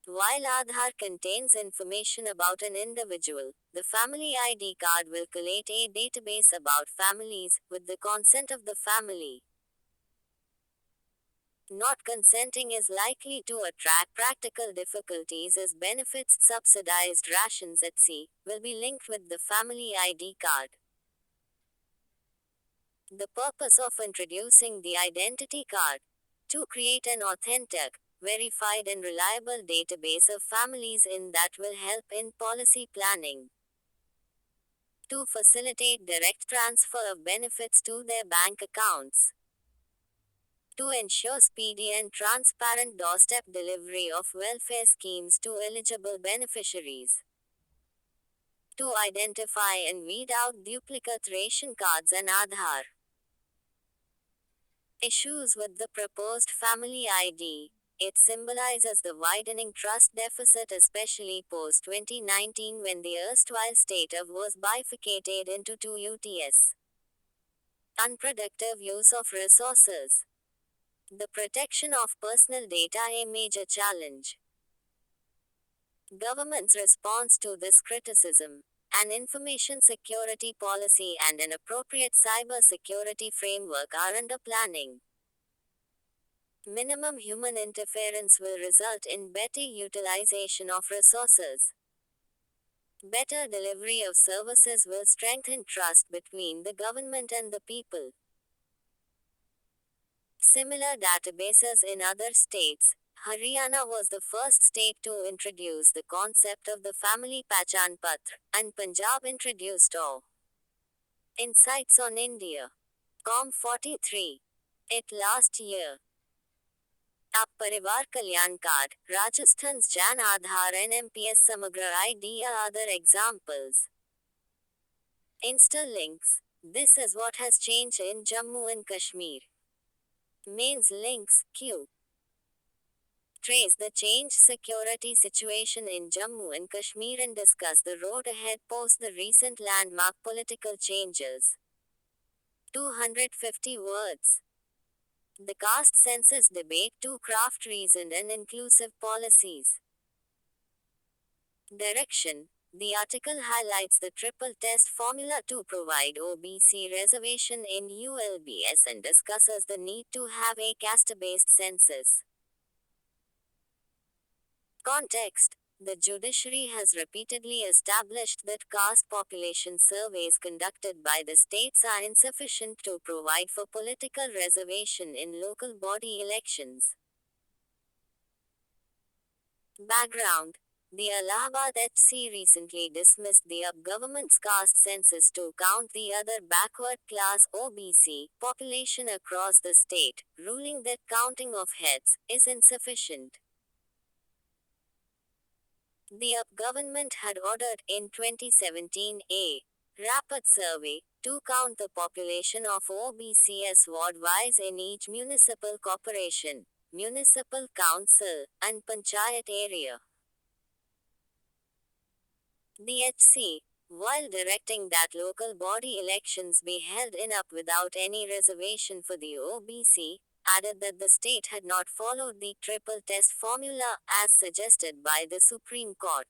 A: While Aadhaar contains information about an individual, the family ID card will collate a database about families, with the consent of the family. Not consenting is likely to attract practical difficulties as benefits, subsidized rations etc. will be linked with the family ID card. The purpose of introducing the identity card: to create an authentic, verified and reliable database of families that will help in policy planning. To facilitate direct transfer of benefits to their bank accounts. To ensure speedy and transparent doorstep delivery of welfare schemes to eligible beneficiaries. To identify and weed out duplicate ration cards and Aadhaar. Issues with the proposed family ID. It symbolizes the widening trust deficit, especially post 2019 when the erstwhile state of was bifurcated into two UTs. Unproductive use of resources. The protection of personal data a major challenge. Government's response to this criticism. An information security policy and an appropriate cyber security framework are under planning. Minimum human interference will result in better utilization of resources. Better delivery of services will strengthen trust between the government and the people. similar databases in other states. Haryana was the first state to introduce the concept of the family Pachan Patra, and Punjab introduced O. Insights on India. Com 43. It last year. Up Parivar Kalyan Card, Rajasthan's Jan Aadhaar and MPS Samagra Idea. Other examples. Insta links. This is what has changed in Jammu and Kashmir. Mains links, Q. Trace the changed security situation in Jammu and Kashmir and discuss the road ahead post the recent landmark political changes. 250 words. The caste census debate to craft reasoned and inclusive policies. Direction. The article highlights the triple test formula to provide OBC reservation in ULBS and discusses the need to have a caste-based census. Context. The judiciary has repeatedly established that caste population surveys conducted by the states are insufficient to provide for political reservation in local body elections. Background. The Allahabad HC recently dismissed the UP government's caste census to count the other backward class OBC population across the state, ruling that counting of heads is insufficient. The UP government had ordered in 2017 a rapid survey to count the population of OBCs ward-wise in each municipal corporation, municipal council, and panchayat area. The HC, while directing that local body elections be held in UP without any reservation for the OBC, added that the state had not followed the triple test formula as suggested by the Supreme Court.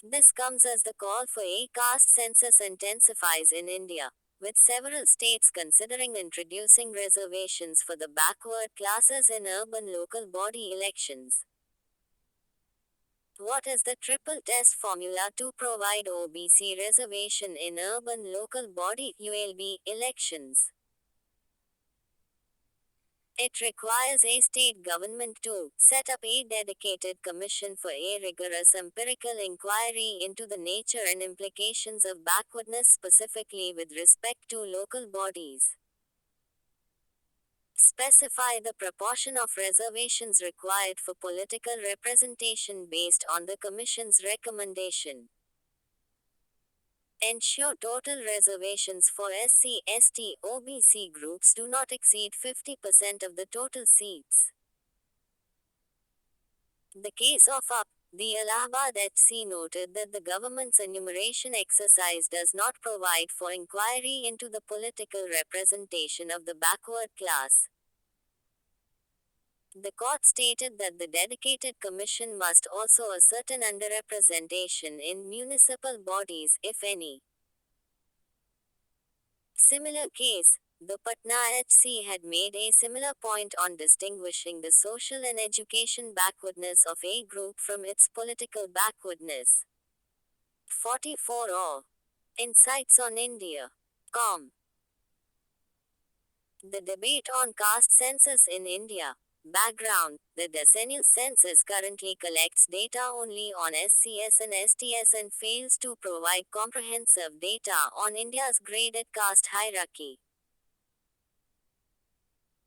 A: This comes as the call for a caste census intensifies in India, with several states considering introducing reservations for the backward classes in urban local body elections. What is the triple test formula to provide OBC reservation in urban local body ULB elections? It requires a state government to set up a dedicated commission for a rigorous empirical inquiry into the nature and implications of backwardness, specifically with respect to local bodies. Specify the proportion of reservations required for political representation based on the Commission's recommendation. Ensure total reservations for SC, ST, OBC groups do not exceed 50% of the total seats. The case of UP, the Allahabad HC noted that the government's enumeration exercise does not provide for inquiry into the political representation of the backward class. The court stated that the dedicated commission must also ascertain underrepresentation in municipal bodies, if any. Similar case, the Patna HC had made a similar point on distinguishing the social and education backwardness of a group from its political backwardness. 44 or Insights on India. Com. The debate on caste census in India. Background. The decennial census currently collects data only on SCS and STS and fails to provide comprehensive data on India's graded caste hierarchy.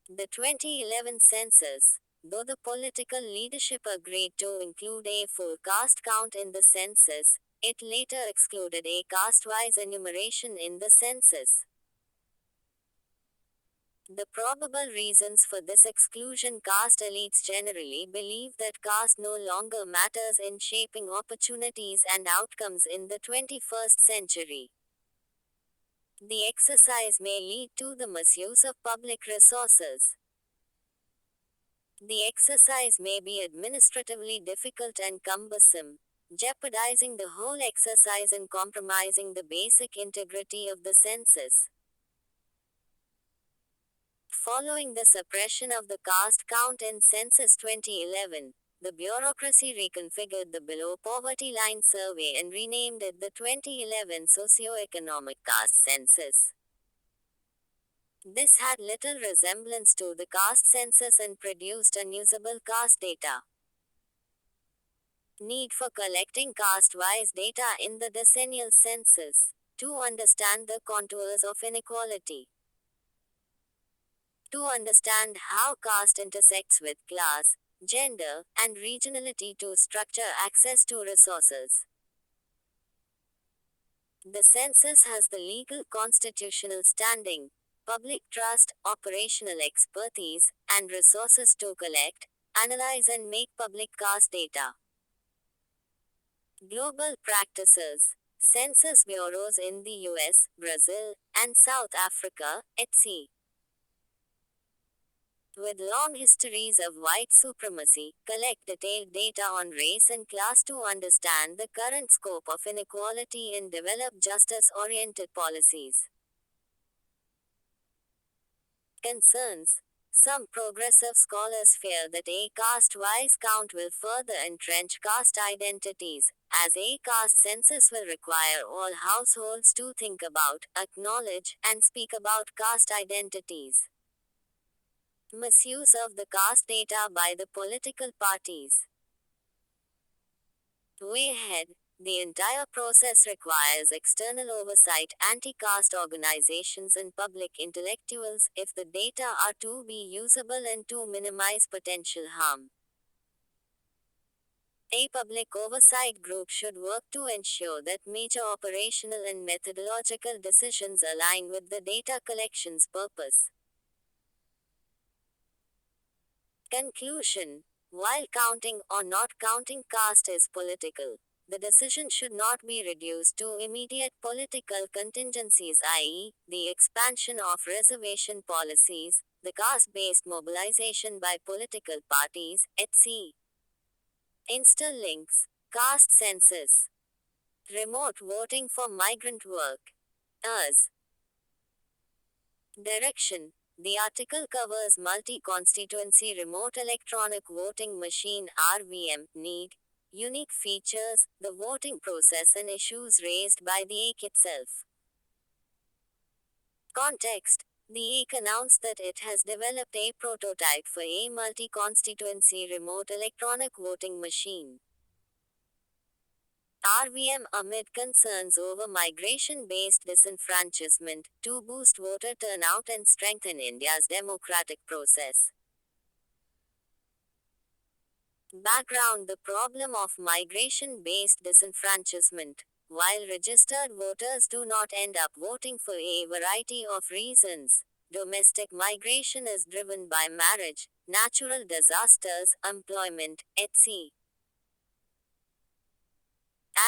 A: The 2011 census, though the political leadership agreed to include a full caste count in the census, it later excluded a caste-wise enumeration in the census. The probable reasons for this exclusion: caste elites generally believe that caste no longer matters in shaping opportunities and outcomes in the 21st century. The exercise may lead to the misuse of public resources. The exercise may be administratively difficult and cumbersome, jeopardizing the whole exercise and compromising the basic integrity of the census. Following the suppression of the caste count in Census 2011, the bureaucracy reconfigured the below poverty line survey and renamed it the 2011 Socioeconomic Caste Census. This had little resemblance to the caste census and produced unusable caste data. Need for collecting caste-wise data in the decennial census. To understand the contours of inequality. To understand how caste intersects with class, gender, and regionality to structure access to resources. The census has the legal constitutional standing, public trust, operational expertise, and resources to collect, analyze, and make public caste data. Global practices. Census bureaus in the US, Brazil, and South Africa, etc. With long histories of white supremacy, collect detailed data on race and class to understand the current scope of inequality and develop justice-oriented policies. Concerns. Some progressive scholars fear that a caste-wise count will further entrench caste identities, as a caste census will require all households to think about, acknowledge, and speak about caste identities. Misuse of the caste data by the political parties. Way ahead, the entire process requires external oversight, anti-caste organizations and public intellectuals, if the data are to be usable and to minimize potential harm. A public oversight group should work to ensure that major operational and methodological decisions align with the data collection's purpose. Conclusion. While counting or not counting caste is political, the decision should not be reduced to immediate political contingencies, i.e., the expansion of reservation policies, the caste-based mobilization by political parties, etc. Interlinks. Caste census. Remote voting for migrant work. As. Direction. The article covers multi-constituency remote electronic voting machine (RVM) need, unique features, the voting process and issues raised by the AIC itself. Context. The AIC announced that it has developed a prototype for a multi-constituency remote electronic voting machine. RVM amid concerns over migration-based disenfranchisement, to boost voter turnout and strengthen India's democratic process. Background. The problem of migration-based disenfranchisement. While registered voters do not end up voting for a variety of reasons, domestic migration is driven by marriage, natural disasters, employment, etc.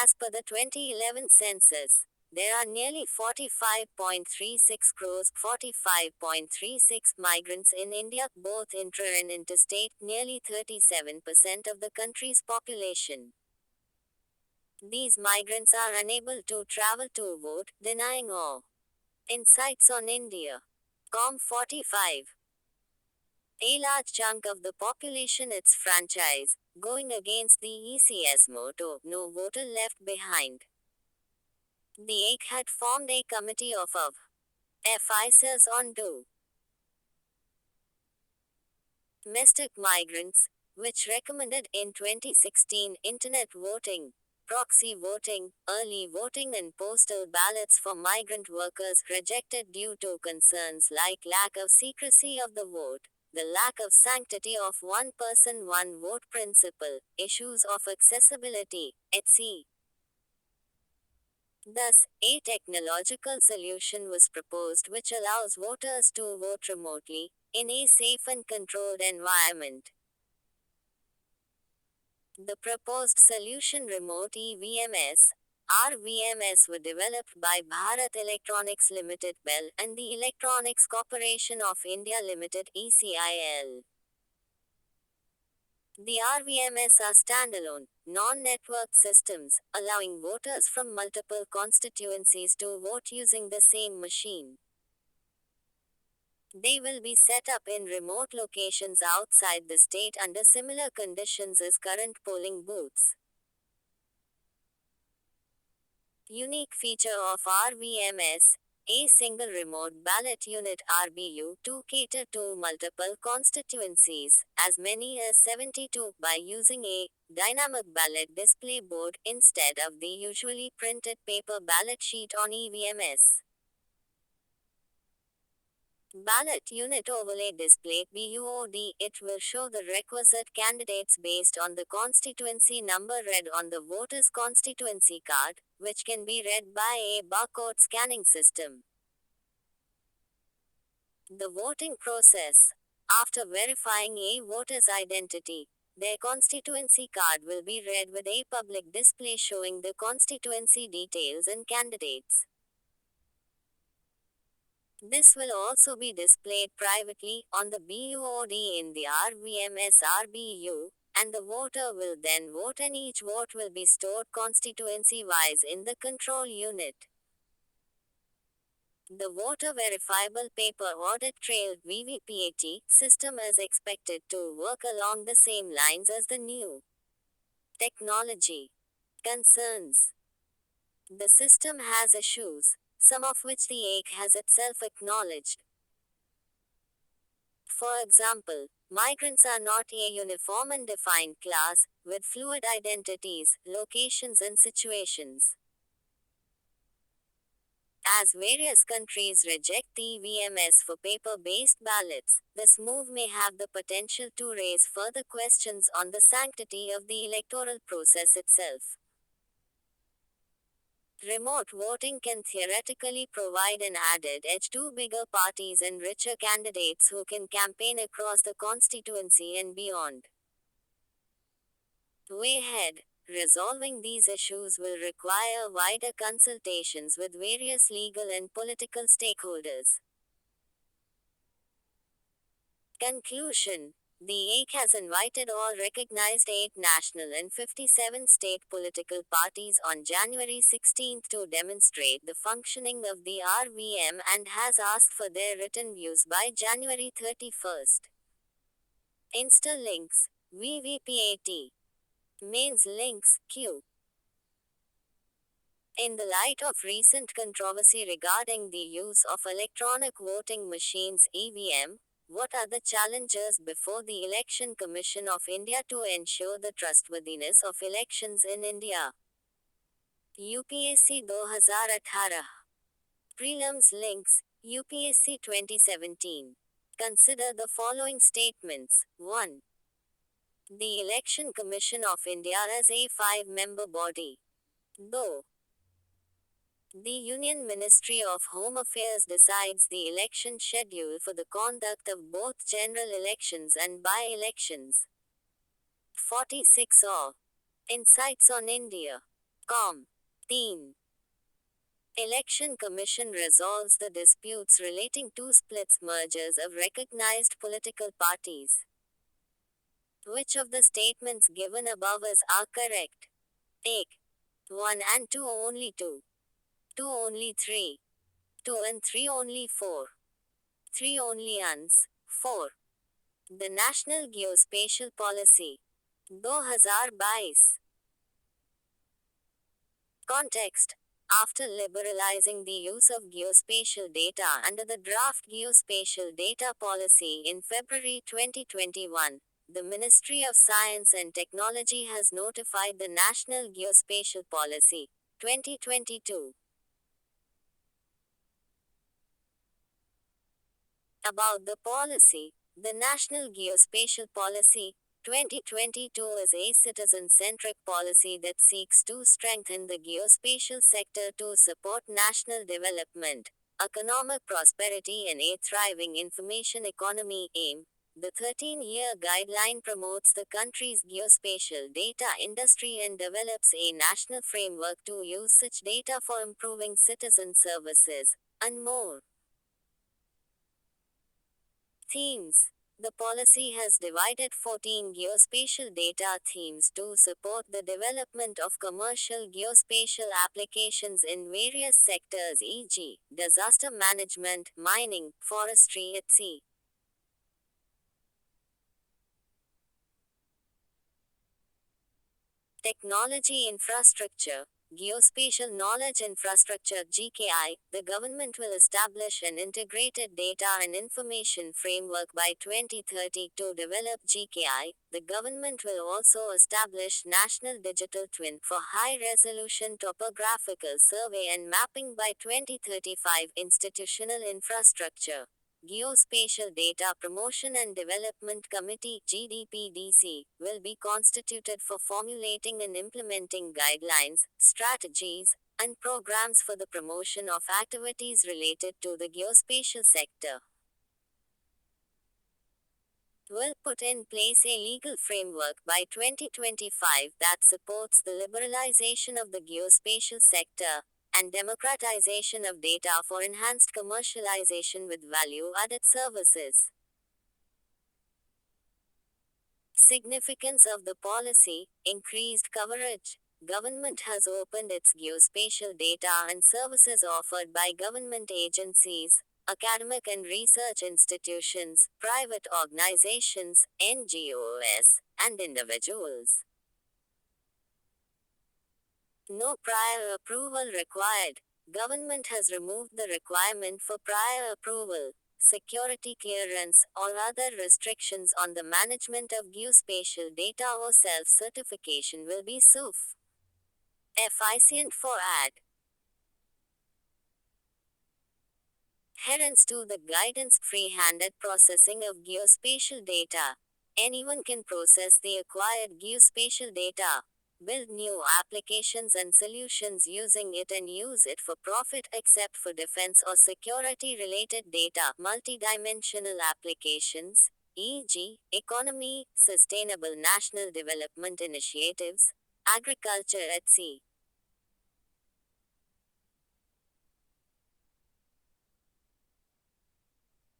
A: As per the 2011 census, there are nearly 45.36 crores, 45.36 migrants in India, both intra and interstate, nearly 37% of the country's population. These migrants are unable to travel to vote, denying all insights on India. Com 45. A large chunk of the population its franchise, going against the EC's motto, no voter left behind. The AIC had formed a committee of officers on domestic migrants, which recommended in 2016 internet voting, proxy voting, early voting and postal ballots for migrant workers, rejected due to concerns like lack of secrecy of the vote, the lack of sanctity of one person one vote principle, issues of accessibility, etc. Thus, a technological solution was proposed which allows voters to vote remotely, in a safe and controlled environment. The proposed solution, remote EVMs, RVMs, were developed by Bharat Electronics Limited (BEL) and the Electronics Corporation of India Limited (ECIL). The RVMs are standalone, non-networked systems, allowing voters from multiple constituencies to vote using the same machine. They will be set up in remote locations outside the state under similar conditions as current polling booths. Unique feature of RVMs. A single remote ballot unit RBU to cater to multiple constituencies, as many as 72, by using a dynamic ballot display board instead of the usually printed paper ballot sheet on EVMs. Ballot Unit Overlay Display BUOD. It will show the requisite candidates based on the constituency number read on the voter's constituency card, which can be read by a barcode scanning system. The voting process. After verifying a voter's identity, their constituency card will be read with a public display showing the constituency details and candidates. This will also be displayed privately on the BUOD in the RVMS RBU, and the voter will then vote, and each vote will be stored constituency-wise in the control unit. The Voter Verifiable Paper Audit Trail (VVPAT) system is expected to work along the same lines as the new technology. Concerns. The system has issues, some of which the AIC has itself acknowledged. For example, migrants are not a uniform and defined class, with fluid identities, locations, and situations. As various countries reject the EVMs for paper-based ballots, this move may have the potential to raise further questions on the sanctity of the electoral process itself. Remote voting can theoretically provide an added edge to bigger parties and richer candidates who can campaign across the constituency and beyond. Way ahead, resolving these issues will require wider consultations with various legal and political stakeholders. Conclusion. The AIC has invited all recognized 8 national and 57 state political parties on January 16 to demonstrate the functioning of the RVM and has asked for their written views by January 31. Insta links. VVPAT. Mains links. Q. In the light of recent controversy regarding the use of electronic voting machines (EVM), what are the challenges before the Election Commission of India to ensure the trustworthiness of elections in India? UPSC 2018. Prelims links. UPSC 2017. Consider the following statements. 1. The Election Commission of India is a 5-member body. Though the Union Ministry of Home Affairs decides the election schedule for the conduct of both general elections and by-elections. 46 or Insights on India. Com. Teen. Election Commission resolves the disputes relating to splits mergers of recognized political parties. Which of the statements given above are correct? Take 1 and 2 only 2. 2 only 3. 2 and 3 only 4. 3 only uns. 4. The National Geospatial Policy. 2022. Context. After liberalizing the use of geospatial data under the draft Geospatial Data Policy in February 2021, the Ministry of Science and Technology has notified the National Geospatial Policy 2022. About the policy. The National Geospatial Policy 2022 is a citizen-centric policy that seeks to strengthen the geospatial sector to support national development, economic prosperity and a thriving information economy. AIM. The 13-year guideline promotes the country's geospatial data industry and develops a national framework to use such data for improving citizen services, and more. Themes. The policy has divided 14 geospatial data themes to support the development of commercial geospatial applications in various sectors, e.g., disaster management, mining, forestry, etc. Technology infrastructure. Geospatial Knowledge Infrastructure (GKI), the government will establish an integrated data and information framework by 2030 to develop GKI. The government will also establish National Digital Twin for high-resolution topographical survey and mapping by 2035. Institutional infrastructure. Geospatial Data Promotion and Development Committee (GDPDC) will be constituted for formulating and implementing guidelines, strategies, and programs for the promotion of activities related to the geospatial sector. Will put in place a legal framework by 2025 that supports the liberalization of the geospatial sector and democratization of data for enhanced commercialization with value-added services. Significance of the policy: increased coverage. Government has opened its geospatial data and services offered by government agencies, academic and research institutions, private organizations, NGOs, and individuals. No prior approval required. Government has removed the requirement for prior approval, security clearance, or other restrictions on the management of geospatial data or self-certification will be sufficient for adherence to the guidance. Free-handed processing of geospatial data. Anyone can process the acquired geospatial data, build new applications and solutions using it and use it for profit except for defense or security related data. Multidimensional applications, e.g., economy, sustainable national development initiatives, agriculture at sea.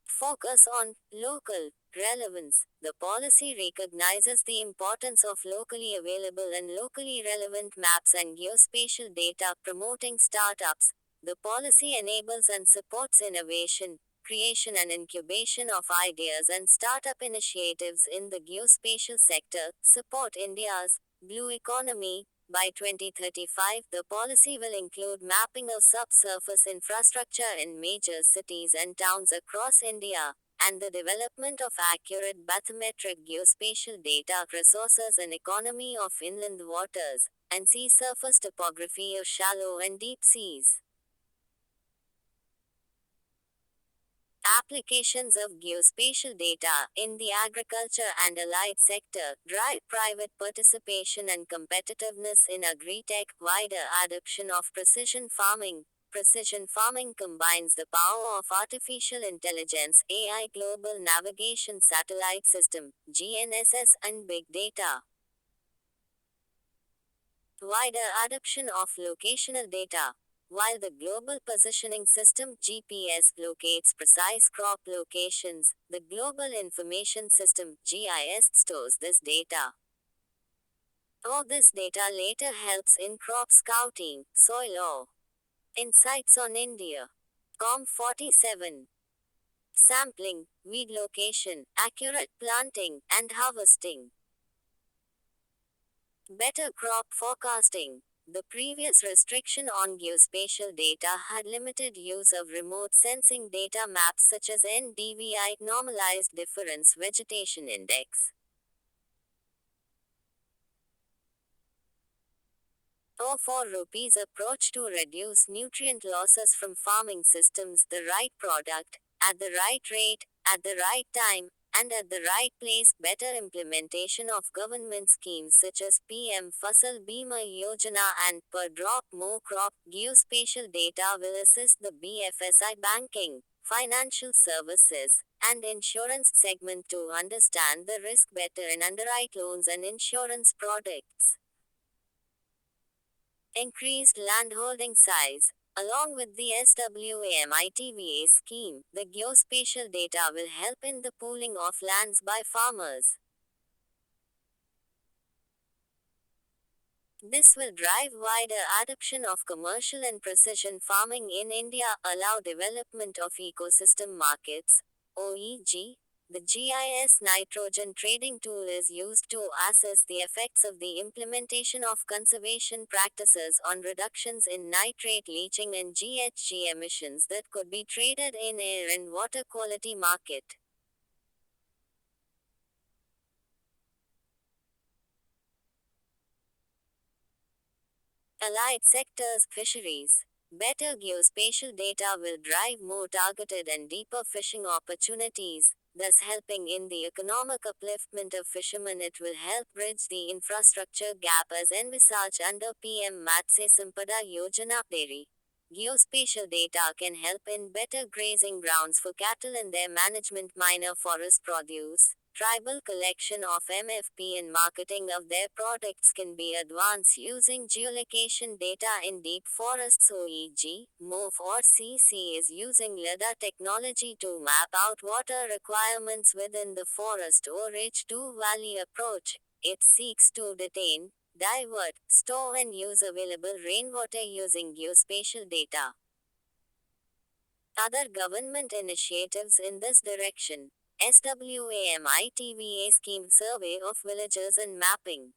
A: Focus on local relevance. The policy recognizes the importance of locally available and locally relevant maps and geospatial data, promoting startups. The policy enables and supports innovation, creation and incubation of ideas and startup initiatives in the geospatial sector. Support India's blue economy. By 2035, the policy will include mapping of subsurface infrastructure in major cities and towns across India, and the development of accurate bathymetric geospatial data resources and economy of inland waters, and sea surface topography of shallow and deep seas. Applications of geospatial data in the agriculture and allied sector drive private participation and competitiveness in agri-tech. Wider adoption of precision farming. Precision farming combines the power of artificial intelligence (AI), global navigation satellite system (GNSS), and big data. Wider adoption of locational data. While the Global Positioning System (GPS) locates precise crop locations, the Global Information System (GIS) stores this data. All this data later helps in crop scouting, soil insights on India. COM47. Sampling, weed location, accurate planting and harvesting. Better crop forecasting. The previous restriction on geospatial data had limited use of remote sensing data maps such as NDVI, Normalized Difference Vegetation Index. Or 4 rupees approach to reduce nutrient losses from farming systems. The right product, at the right rate, at the right time, and at the right place. Better implementation of government schemes such as PM Fasal Bima Yojana and Per Drop More Crop. Geospatial data will assist the BFSI banking, financial services, and insurance segment to understand the risk better and underwrite loans and insurance products. Increased landholding size. Along with the SWAMITVA scheme, the geospatial data will help in the pooling of lands by farmers. This will drive wider adoption of commercial and precision farming in India, allow development of ecosystem markets, OEG. The GIS nitrogen trading tool is used to assess the effects of the implementation of conservation practices on reductions in nitrate leaching and GHG emissions that could be traded in air and water quality market. Allied sectors, fisheries. Better geospatial data will drive more targeted and deeper fishing opportunities, thus helping in the economic upliftment of fishermen. It will help bridge the infrastructure gap as envisaged under PM Matsya Sampada Yojana Dairy. Geospatial data can help in better grazing grounds for cattle and their management, minor forest produce. Tribal collection of MFP and marketing of their products can be advanced using geolocation data in deep forests. OEG, MOF or CC is using LiDAR technology to map out water requirements within the forest or H2 valley approach. It seeks to detain, divert, store and use available rainwater using geospatial data. Other government initiatives in this direction. SWAMITVA scheme survey of villages and mapping.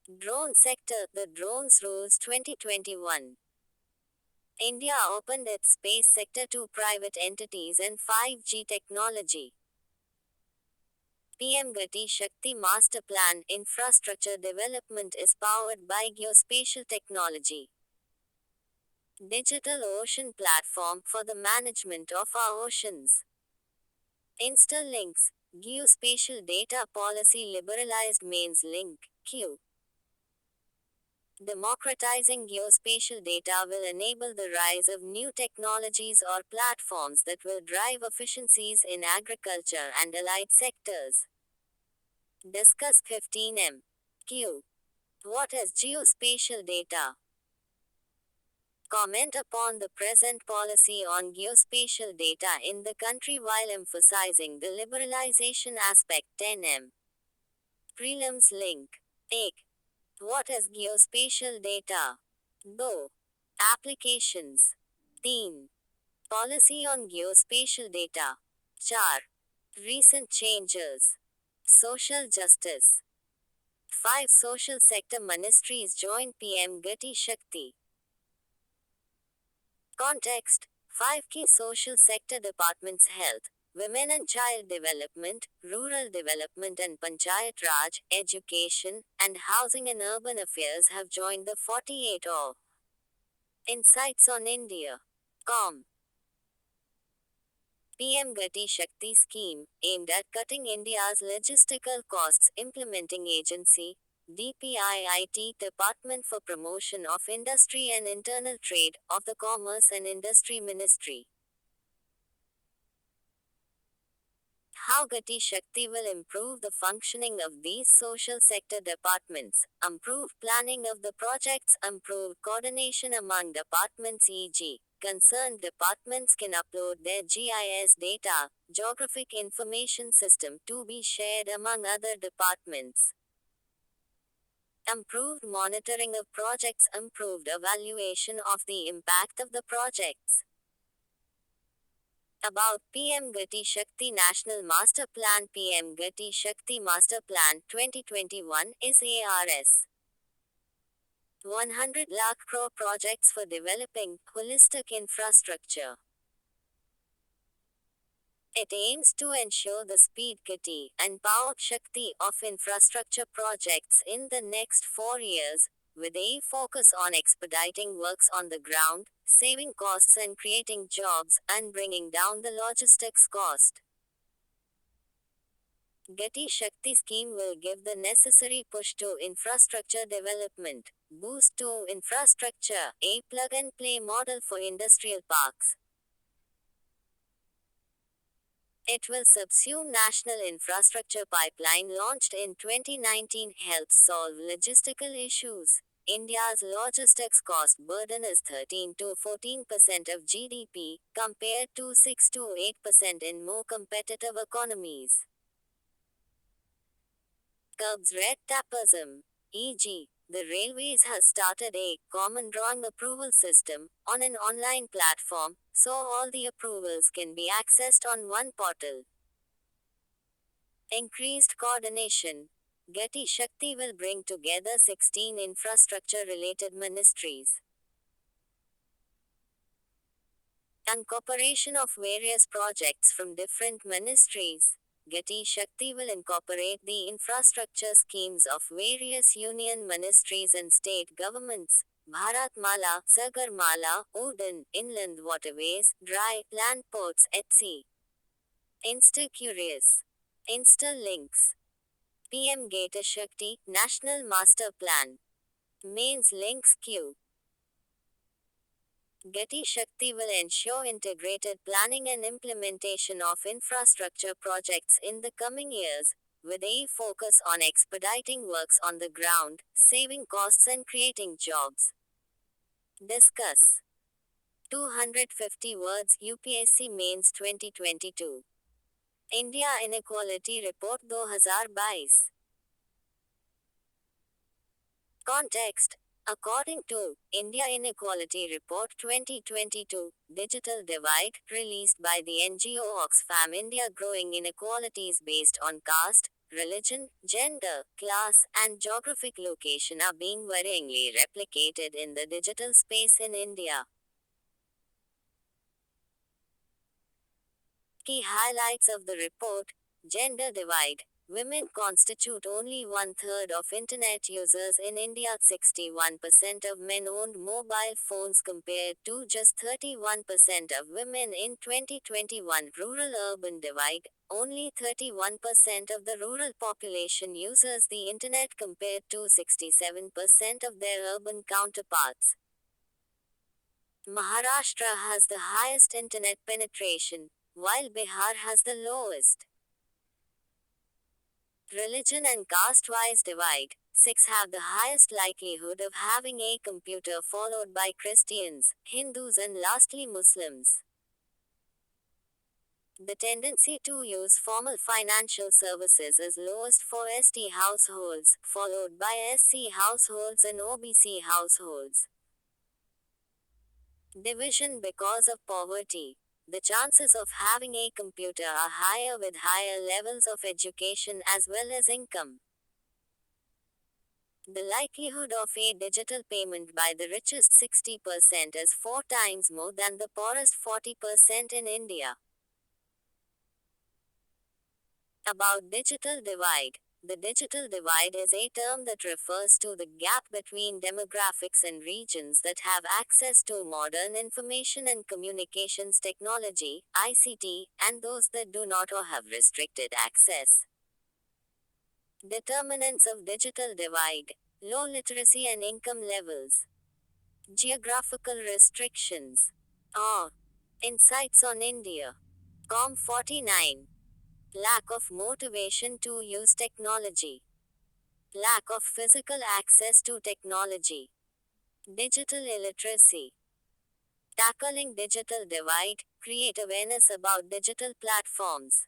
A: Drone sector, the Drones Rules 2021. India opened its space sector to private entities and 5G technology. PM Gati Shakti Master Plan infrastructure development is powered by geospatial technology. Digital Ocean Platform for the management of our oceans. Interlinks, Geospatial Data Policy Liberalized Mains Link, Q. Democratizing geospatial data will enable the rise of new technologies or platforms that will drive efficiencies in agriculture and allied sectors. Discuss 15M. Q. What is geospatial data? Comment upon the present policy on geospatial data in the country while emphasizing the liberalization aspect. 10M. Prelims link. 1. What is geospatial data? 2. Applications. 3. Policy on geospatial data. 4. Recent changes. Social justice. 5. Social sector ministries join PM Gati Shakti. Context. 5 key social sector departments: health, women and child development, rural development and Panchayat Raj, education, and housing and urban affairs have joined the 48 O. Insights on India. Com. PM Gati Shakti scheme, aimed at cutting India's logistical costs. Implementing agency, DPIIT Department for Promotion of Industry and Internal Trade, of the Commerce and Industry Ministry. How Gati Shakti will improve the functioning of these social sector departments, improve planning of the projects, improve coordination among departments, e.g., concerned departments can upload their GIS data, Geographic Information System, to be shared among other departments. Improved monitoring of projects, improved evaluation of the impact of the projects. About PM Gati Shakti National Master Plan. PM Gati Shakti Master Plan 2021 is ARS 100 lakh crore projects for developing holistic infrastructure. It aims to ensure the speed, gati, and power shakti of infrastructure projects in the next 4 years, with a focus on expediting works on the ground, saving costs and creating jobs, and bringing down the logistics cost. Gati Shakti scheme will give the necessary push to infrastructure development, boost to infrastructure, a plug-and-play model for industrial parks. It will subsume National Infrastructure Pipeline launched in 2019, help solve logistical issues. India's logistics cost burden is 13 to 14% of GDP, compared to 6 to 8% in more competitive economies. Curbs red tapeism, e.g., the Railways has started a common drawing approval system on an online platform, so all the approvals can be accessed on one portal. Increased coordination. Gati Shakti will bring together 16 infrastructure related ministries. Incorporation of various projects from different ministries. Gati Shakti will incorporate the infrastructure schemes of various union ministries and state governments. Bharatmala, Sagarmala, Udan, inland waterways, dry, land ports, etc. Insta-Curious. Insta-Links. PM Gati Shakti, National Master Plan. Mains Links Q. Gati Shakti will ensure integrated planning and implementation of infrastructure projects in the coming years, with a focus on expediting works on the ground, saving costs and creating jobs. Discuss. 250 words UPSC Mains 2022. India Inequality Report 2022. Context. According to India Inequality Report 2022, Digital Divide, released by the NGO Oxfam India, growing inequalities based on caste, religion, gender, class, and geographic location are being worryingly replicated in the digital space in India. Key highlights of the report. Gender divide. Women constitute only one-third of internet users in India. 61% of men owned mobile phones compared to just 31% of women in 2021. Rural-urban divide. Only 31% of the rural population uses the internet compared to 67% of their urban counterparts. Maharashtra has the highest internet penetration, while Bihar has the lowest. Religion and caste-wise divide. Sikhs have the highest likelihood of having a computer, followed by Christians, Hindus, and lastly Muslims. The tendency to use formal financial services is lowest for ST households, followed by SC households and OBC households. Division because of poverty. The chances of having a computer are higher with higher levels of education as well as income. The likelihood of a digital payment by the richest 60% is 4 times more than the poorest 40% in India. About digital divide. The digital divide is a term that refers to the gap between demographics and regions that have access to modern information and communications technology, ICT, and those that do not or have restricted access. Determinants of digital divide. Low literacy and income levels. Geographical restrictions. Insights on India. Com 49. Lack of motivation to use technology. Lack of physical access to technology. Digital illiteracy. Tackling digital divide, create awareness about digital platforms.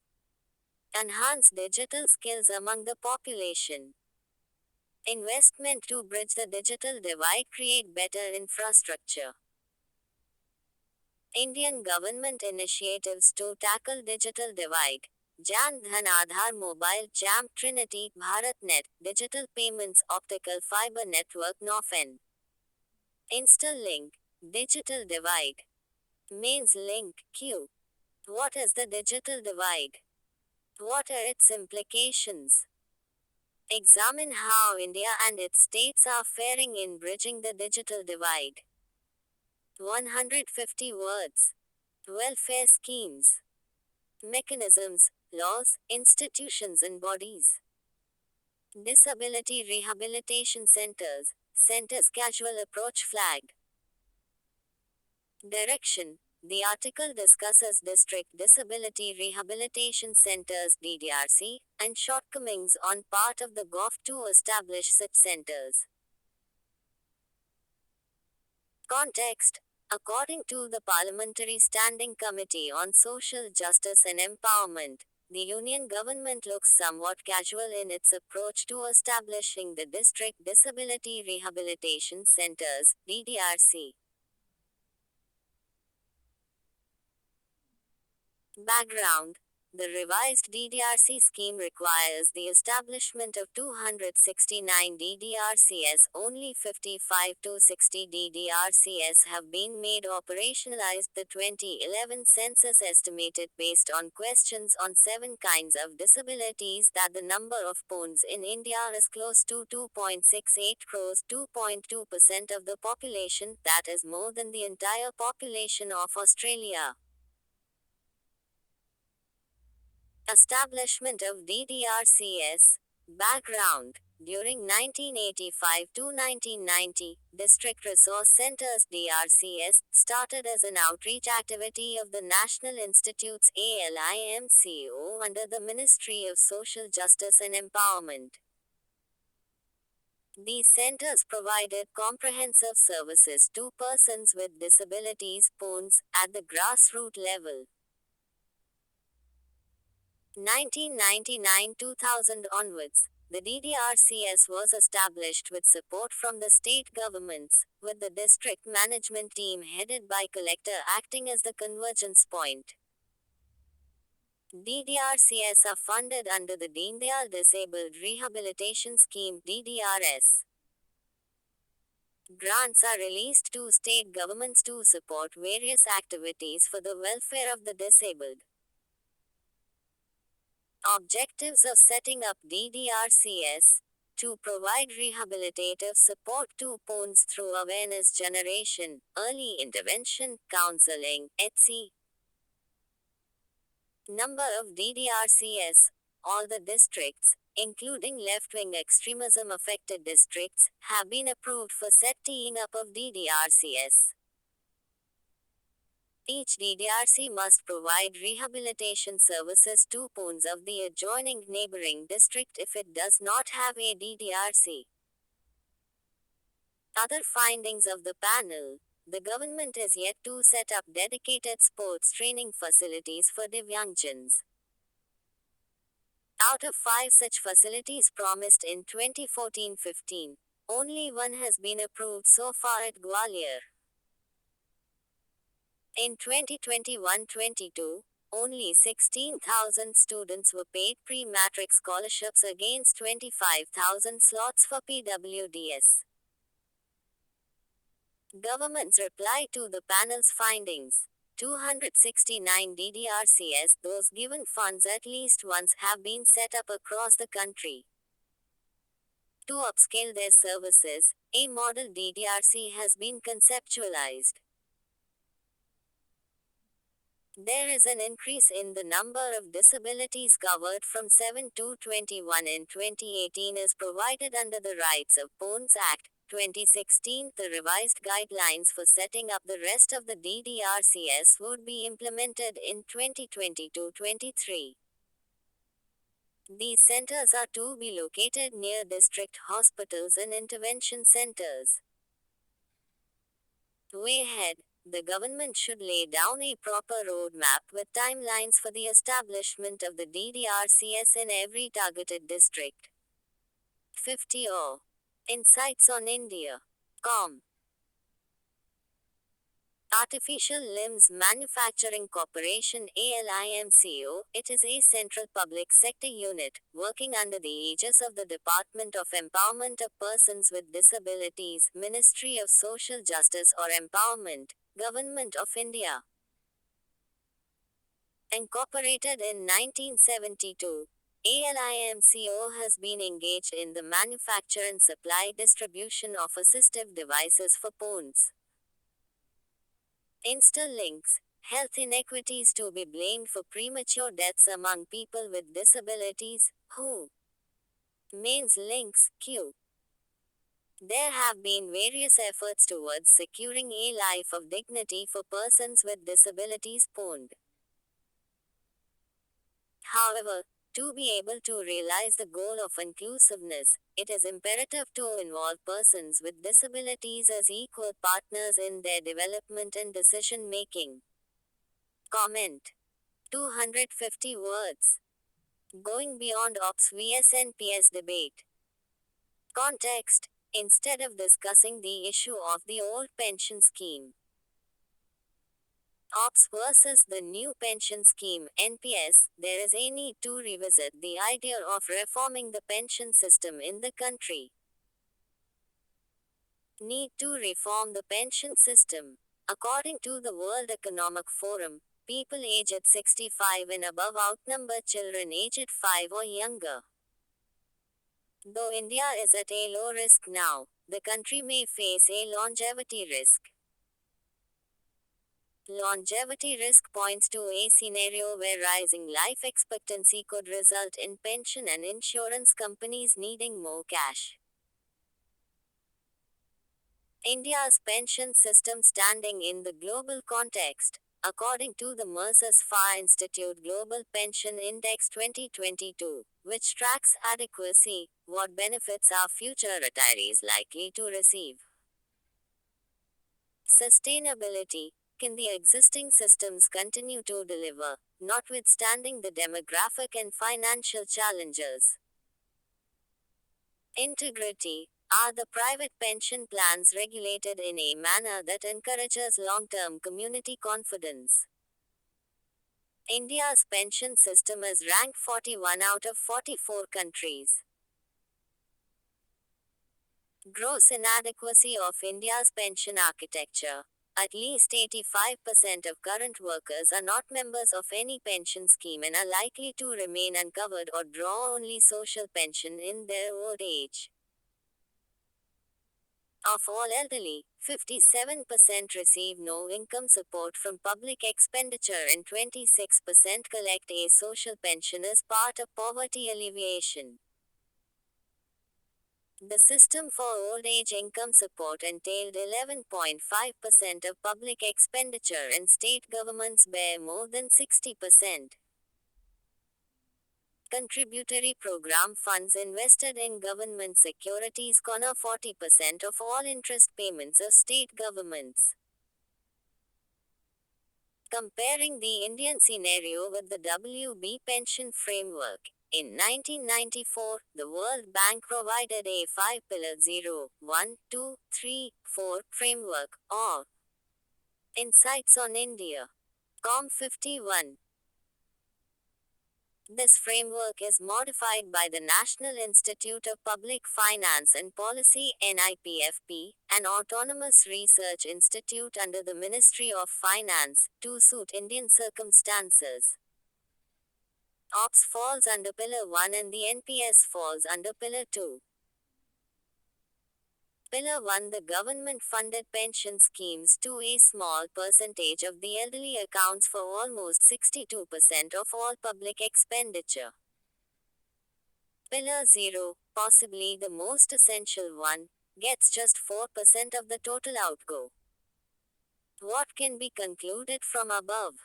A: Enhance digital skills among the population. Investment to bridge the digital divide, create better infrastructure. Indian government initiatives to tackle digital divide. Jan Dhan Aadhaar Mobile Jam Trinity BharatNet Digital Payments Optical Fiber Network NOFN. Instalink Digital Divide. Mains Link Q. What is the digital divide? What are its implications? Examine how India and its states are faring in bridging the digital divide. 150 words. Welfare schemes. Mechanisms, laws, institutions and bodies. Disability rehabilitation centers. Centers casual approach flagged. Direction. The article discusses district disability rehabilitation centers DDRC and shortcomings on part of the GOV to establish such centers. Context. According to the Parliamentary Standing Committee on Social Justice and Empowerment, the Union government looks somewhat casual in its approach to establishing the District Disability Rehabilitation Centers, DDRC. Background. The revised DDRC scheme requires the establishment of 269 DDRCs. Only 55 to 60 DDRCs have been made operationalized. The 2011 census estimated, based on questions on 7 kinds of disabilities, that the number of PONs in India is close to 2.68 crores, 2.2% of the population, that is more than the entire population of Australia. Establishment of DDRCS. Background. During 1985 to 1990, District Resource Centers (DRCS) started as an outreach activity of the National Institutes (ALIMCO) under the Ministry of Social Justice and Empowerment. These centers provided comprehensive services to persons with disabilities (PONs) at the grassroots level. 1999-2000 onwards, the DDRCS was established with support from the state governments, with the district management team headed by collector acting as the convergence point. DDRCS are funded under the Deen Dayal Disabled Rehabilitation Scheme (DDRS). Grants are released to state governments to support various activities for the welfare of the disabled. Objectives of setting up DDRCS: to provide rehabilitative support to PONs through awareness generation, early intervention, counseling, etc. Number of DDRCS. All the districts, including left-wing extremism affected districts, have been approved for setting up of DDRCS. Each DDRC must provide rehabilitation services to PONs of the adjoining neighboring district if it does not have a DDRC. Other findings of the panel: the government is yet to set up dedicated sports training facilities for Divyangjans. Out of 5 such facilities promised in 2014-15, only one has been approved so far at Gwalior. In 2021-22, only 16,000 students were paid pre-matric scholarships against 25,000 slots for PWDS. Government's reply to the panel's findings: 269 DDRCS, those given funds at least once, have been set up across the country. To upscale their services, a model DDRC has been conceptualized. There is an increase in the number of disabilities covered from 7 to 21 in 2018 as provided under the Rights of PONs Act, 2016. The revised guidelines for setting up the rest of the DDRCS would be implemented in 2022-23. These centers are to be located near district hospitals and intervention centers. Way ahead, the government should lay down a proper roadmap with timelines for the establishment of the DDRCS in every targeted district. 50O. Insights on India. Com. Artificial Limbs Manufacturing Corporation (ALIMCO), it is a central public sector unit, working under the aegis of the Department of Empowerment of Persons with Disabilities, Ministry of Social Justice or Empowerment, Government of India. Incorporated in 1972, ALIMCO has been engaged in the manufacture and supply distribution of assistive devices for PONs. Interlinks: health inequities to be blamed for premature deaths among people with disabilities. WHO? Mains links: Q. There have been various efforts towards securing a life of dignity for persons with disabilities (POND). However, to be able to realize the goal of inclusiveness, it is imperative to involve persons with disabilities as equal partners in their development and decision making. Comment: 250 words. Going beyond OPS vs NPS debate. Context: instead of discussing the issue of the old pension scheme, Ops versus the new pension scheme (NPS), there is a need to revisit the idea of reforming the pension system in the country. Need to reform the pension system. According to the World Economic Forum, people aged 65 and above outnumber children aged 5 or younger. Though India is at a low risk now, the country may face a longevity risk. Longevity risk points to a scenario where rising life expectancy could result in pension and insurance companies needing more cash. India's pension system standing in the global context. According to the Mercer's FA Institute Global Pension Index 2022, which tracks adequacy, what benefits are future retirees likely to receive? Sustainability. Can the existing systems continue to deliver, notwithstanding the demographic and financial challenges? Integrity. Are the private pension plans regulated in a manner that encourages long term community confidence? India's pension system is ranked 41 out of 44 countries. Gross inadequacy of India's pension architecture. At least 85% of current workers are not members of any pension scheme and are likely to remain uncovered or draw only social pension in their old age. Of all elderly, 57% receive no income support from public expenditure and 26% collect a social pension as part of poverty alleviation. The system for old age income support entailed 11.5% of public expenditure and state governments bear more than 60%. Contributory program funds invested in government securities corner 40% of all interest payments of state governments. Comparing the Indian scenario with the WB pension framework. In 1994, the World Bank provided a 5-pillar 0, 1, 2, 3, 4 framework, or Insights on India. Com 51. This framework is modified by the National Institute of Public Finance and Policy (NIPFP), an autonomous research institute under the Ministry of Finance, to suit Indian circumstances. OPS falls under Pillar 1 and the NPS falls under Pillar 2. Pillar 1. The government-funded pension schemes to a small percentage of the elderly accounts for almost 62% of all public expenditure. Pillar 0, possibly the most essential one, gets just 4% of the total outgo. What can be concluded from above?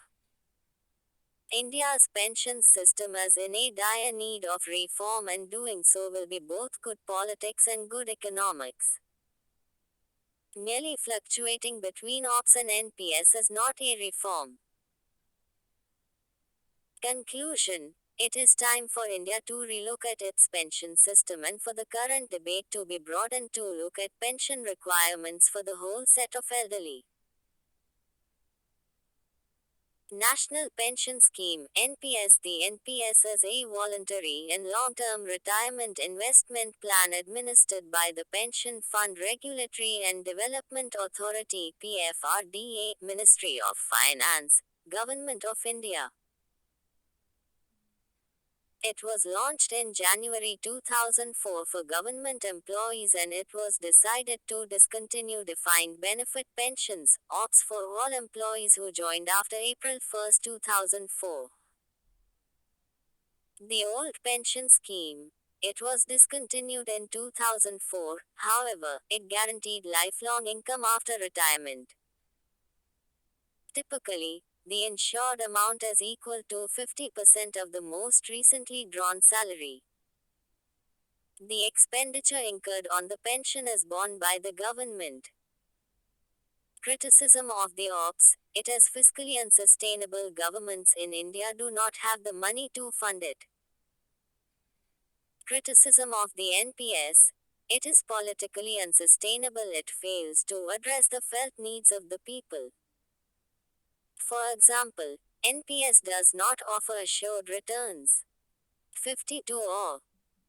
A: India's pension system is in a dire need of reform, and doing so will be both good politics and good economics. Merely fluctuating between OPS and NPS is not a reform. Conclusion. It is time for India to relook at its pension system and for the current debate to be broadened to look at pension requirements for the whole set of elderly. National Pension Scheme (NPS). The NPS is a voluntary and long-term retirement investment plan administered by the Pension Fund Regulatory and Development Authority (PFRDA), Ministry of Finance, Government of India. It was launched in January 2004 for government employees, and it was decided to discontinue defined benefit pensions (OPS) for all employees who joined after April 1, 2004. The old pension scheme. It was discontinued in 2004, however, it guaranteed lifelong income after retirement. Typically, the insured amount is equal to 50% of the most recently drawn salary. The expenditure incurred on the pension is borne by the government. Criticism of the OPS. It is fiscally unsustainable. Governments in India do not have the money to fund it. Criticism of the NPS. It is politically unsustainable. It fails to address the felt needs of the people. For example, NPS does not offer assured returns. 52 or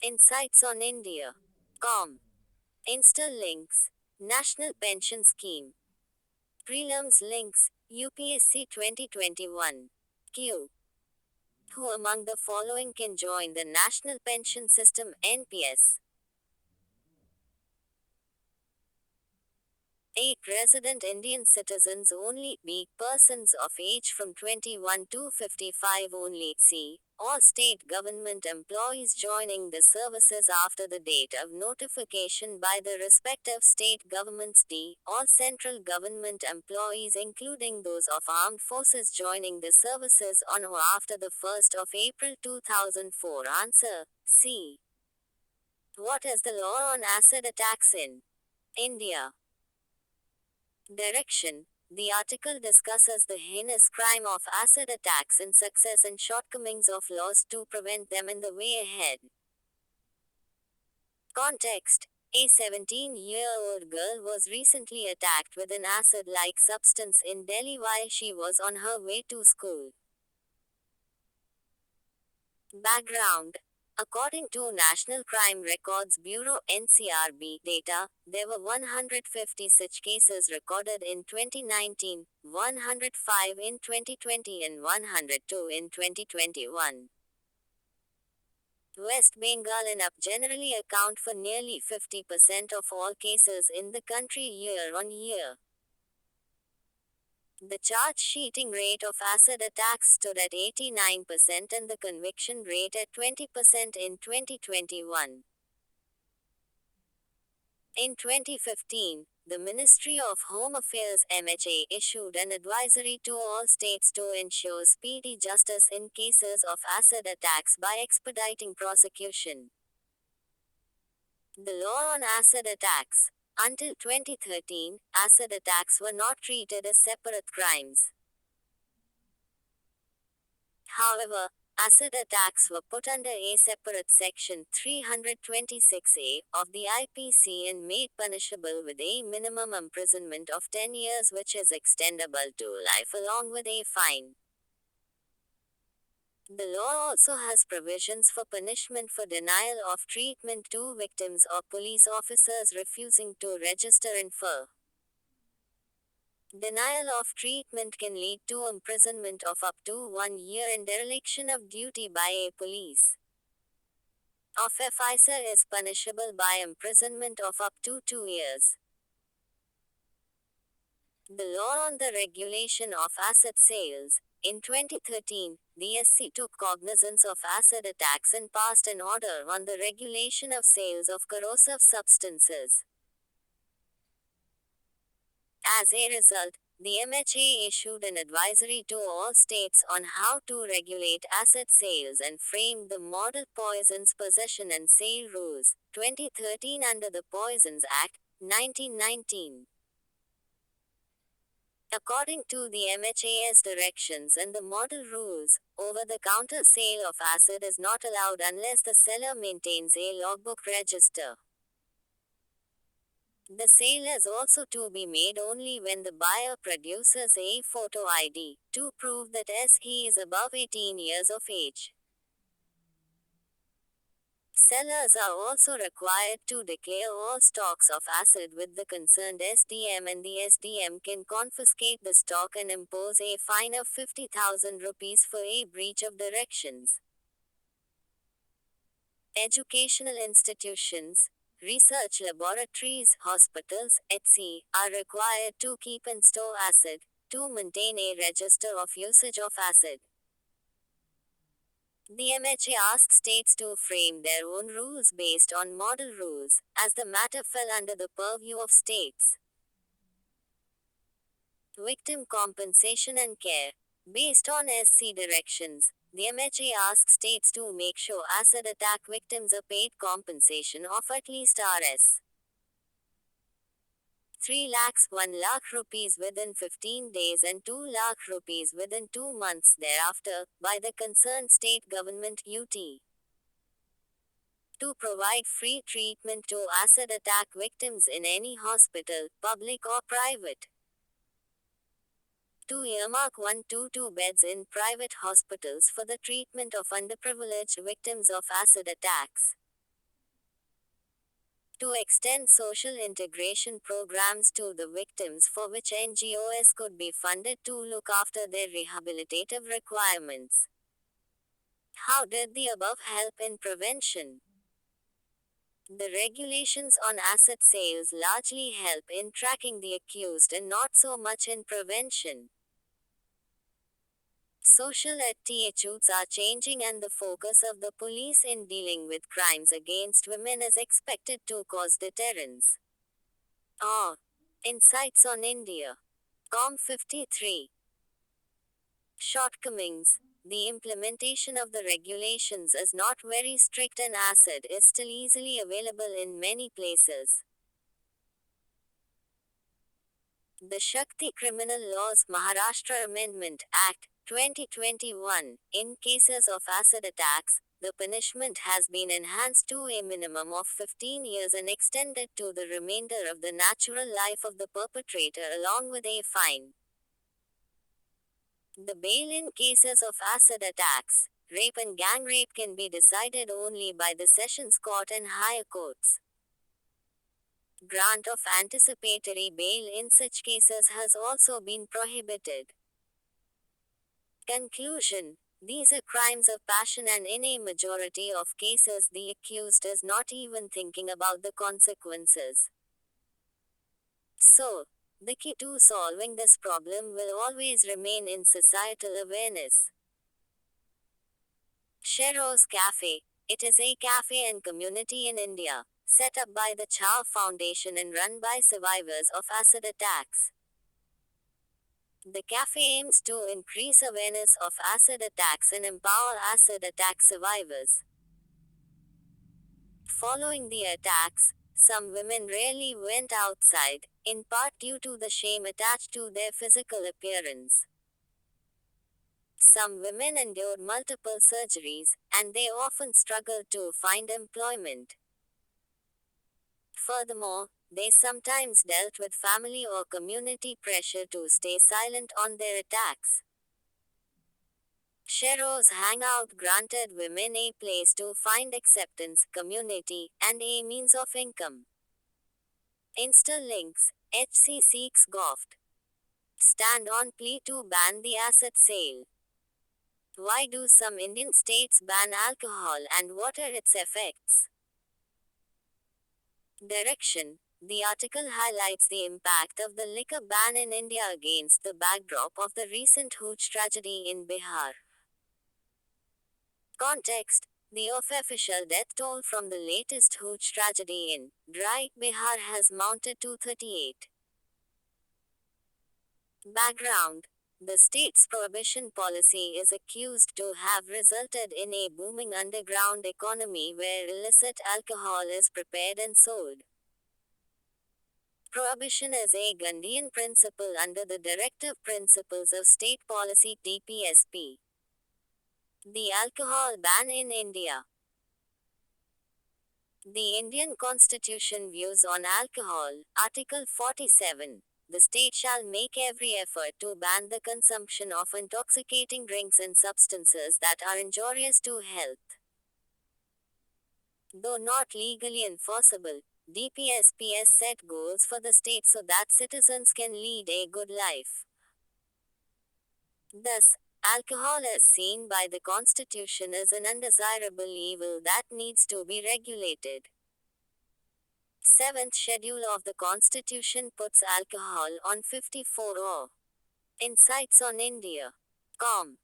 A: Insights on India. Com. Insta links. National Pension Scheme. Prelims links. UPSC 2021. Q. Who among the following can join the National Pension System (NPS)? 8. Resident Indian citizens only. B. Persons of age from 21 to 55 only. C. All state government employees joining the services after the date of notification by the respective state governments. D. All central government employees including those of armed forces joining the services on or after the 1st of April 2004. Answer. C. What is the law on acid attacks in India? Direction. The article discusses the heinous crime of acid attacks and success and shortcomings of laws to prevent them in the way ahead. Context. A 17-year-old girl was recently attacked with an acid-like substance in Delhi while she was on her way to school. Background. According to National Crime Records Bureau (NCRB) data, there were 150 such cases recorded in 2019, 105 in 2020 and 102 in 2021. West Bengal and UP generally account for nearly 50% of all cases in the country year on year. The charge-sheeting rate of acid attacks stood at 89% and the conviction rate at 20% in 2021. In 2015, the Ministry of Home Affairs (MHA) issued an advisory to all states to ensure speedy justice in cases of acid attacks by expediting prosecution. The law on acid attacks. Until 2013, acid attacks were not treated as separate crimes. However, acid attacks were put under a separate Section 326A of the IPC and made punishable with a minimum imprisonment of 10 years which is extendable to life along with a fine. The law also has provisions for punishment for denial of treatment to victims or police officers refusing to register and for denial of treatment can lead to imprisonment of up to 1 year and dereliction of duty by a police officer is punishable by imprisonment of up to 2 years. The law on the regulation of acid sales. In 2013, the SC took cognizance of acid attacks and passed an order on the regulation of sales of corrosive substances. As a result, the MHA issued an advisory to all states on how to regulate acid sales and framed the Model Poisons Possession and Sale Rules, 2013 under the Poisons Act, 1919. According to the MHA's directions and the model rules, over-the-counter sale of acid is not allowed unless the seller maintains a logbook register. The sale is also to be made only when the buyer produces a photo ID to prove that he is above 18 years of age. Sellers are also required to declare all stocks of acid with the concerned SDM and the SDM can confiscate the stock and impose a fine of 50,000 rupees for a breach of directions. Educational institutions, research laboratories, hospitals, etc. are required to keep and store acid, to maintain a register of usage of acid. The MHA asks states to frame their own rules based on model rules, as the matter fell under the purview of states. Victim compensation and care. Based on SC directions, the MHA asks states to make sure acid attack victims are paid compensation of at least Rs. 3 lakhs 1 lakh rupees within 15 days and 2 lakh rupees within 2 months thereafter, by the concerned state government UT. To provide free treatment to acid attack victims in any hospital, public or private. to earmark 122 beds in private hospitals for the treatment of underprivileged victims of acid attacks. To extend social integration programs to the victims for which NGOs could be funded to look after their rehabilitative requirements. How did the above help in prevention? The regulations on asset sales largely help in tracking the accused and not so much in prevention. Social attitudes are changing, and the focus of the police in dealing with crimes against women is expected to cause deterrence. Insights on India. Com 53. Shortcomings. The implementation of the regulations is not very strict and acid is still easily available in many places. The Shakti Criminal Laws Maharashtra Amendment Act 2021. In cases of acid attacks, the punishment has been enhanced to a minimum of 15 years and extended to the remainder of the natural life of the perpetrator along with a fine. The bail in cases of acid attacks, rape and gang rape can be decided only by the Sessions Court and higher courts. Grant of anticipatory bail in such cases has also been prohibited. Conclusion. These are crimes of passion, and in a majority of cases the accused is not even thinking about the consequences. So, the key to solving this problem will always remain in societal awareness. Sheroz Cafe. It is a cafe and community in India, set up by the Chow Foundation and run by survivors of acid attacks. The cafe aims to increase awareness of acid attacks and empower acid attack survivors. Following the attacks, some women rarely went outside, in part due to the shame attached to their physical appearance. Some women endured multiple surgeries, and they often struggled to find employment. Furthermore, they sometimes dealt with family or community pressure to stay silent on their attacks. Sheroz Hangout granted women a place to find acceptance, community, and a means of income. Insta links. HC seeks GOFT. Stand on plea to ban the asset sale. Why do some Indian states ban alcohol, and what are its effects? Direction. The article highlights the impact of the liquor ban in India against the backdrop of the recent Hooch tragedy in Bihar. Context. The official death toll from the latest Hooch tragedy in Dry, Bihar has mounted to 38. Background. The state's prohibition policy is accused to have resulted in a booming underground economy where illicit alcohol is prepared and sold. Prohibition is a Gandhian principle under the Directive Principles of State Policy (DPSP). The alcohol ban in India. The Indian Constitution views on alcohol, Article 47. The state shall make every effort to ban the consumption of intoxicating drinks and substances that are injurious to health. Though not legally enforceable, DPSP has set goals for the state so that citizens can lead a good life. Thus, alcohol is seen by the Constitution as an undesirable evil that needs to be regulated. 7th Schedule of the Constitution puts alcohol on 54. Insights on India. Com.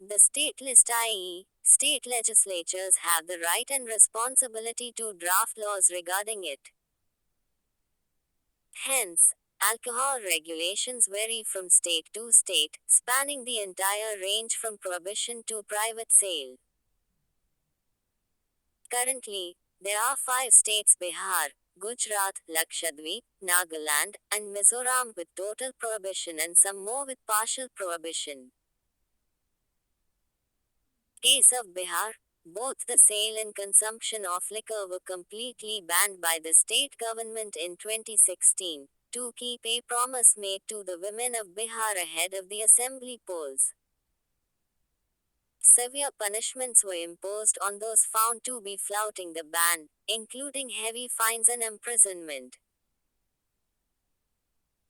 A: The state list, i.e., state legislatures have the right and responsibility to draft laws regarding it. Hence, alcohol regulations vary from state to state, spanning the entire range from prohibition to private sale. Currently, there are 5 states: Bihar, Gujarat, Lakshadweep, Nagaland, and Mizoram with total prohibition and some more with partial prohibition. Case of Bihar. Both the sale and consumption of liquor were completely banned by the state government in 2016, to keep a promise made to the women of Bihar ahead of the assembly polls. Severe punishments were imposed on those found to be flouting the ban, including heavy fines and imprisonment.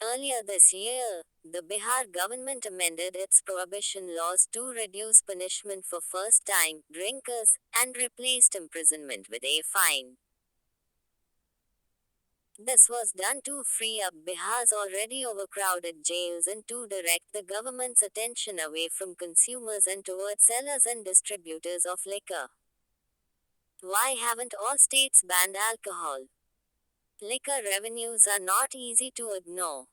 A: Earlier this year, the Bihar government amended its prohibition laws to reduce punishment for first-time drinkers and replaced imprisonment with a fine. This was done to free up Bihar's already overcrowded jails and to direct the government's attention away from consumers and towards sellers and distributors of liquor. Why haven't all states banned alcohol? Liquor revenues are not easy to ignore.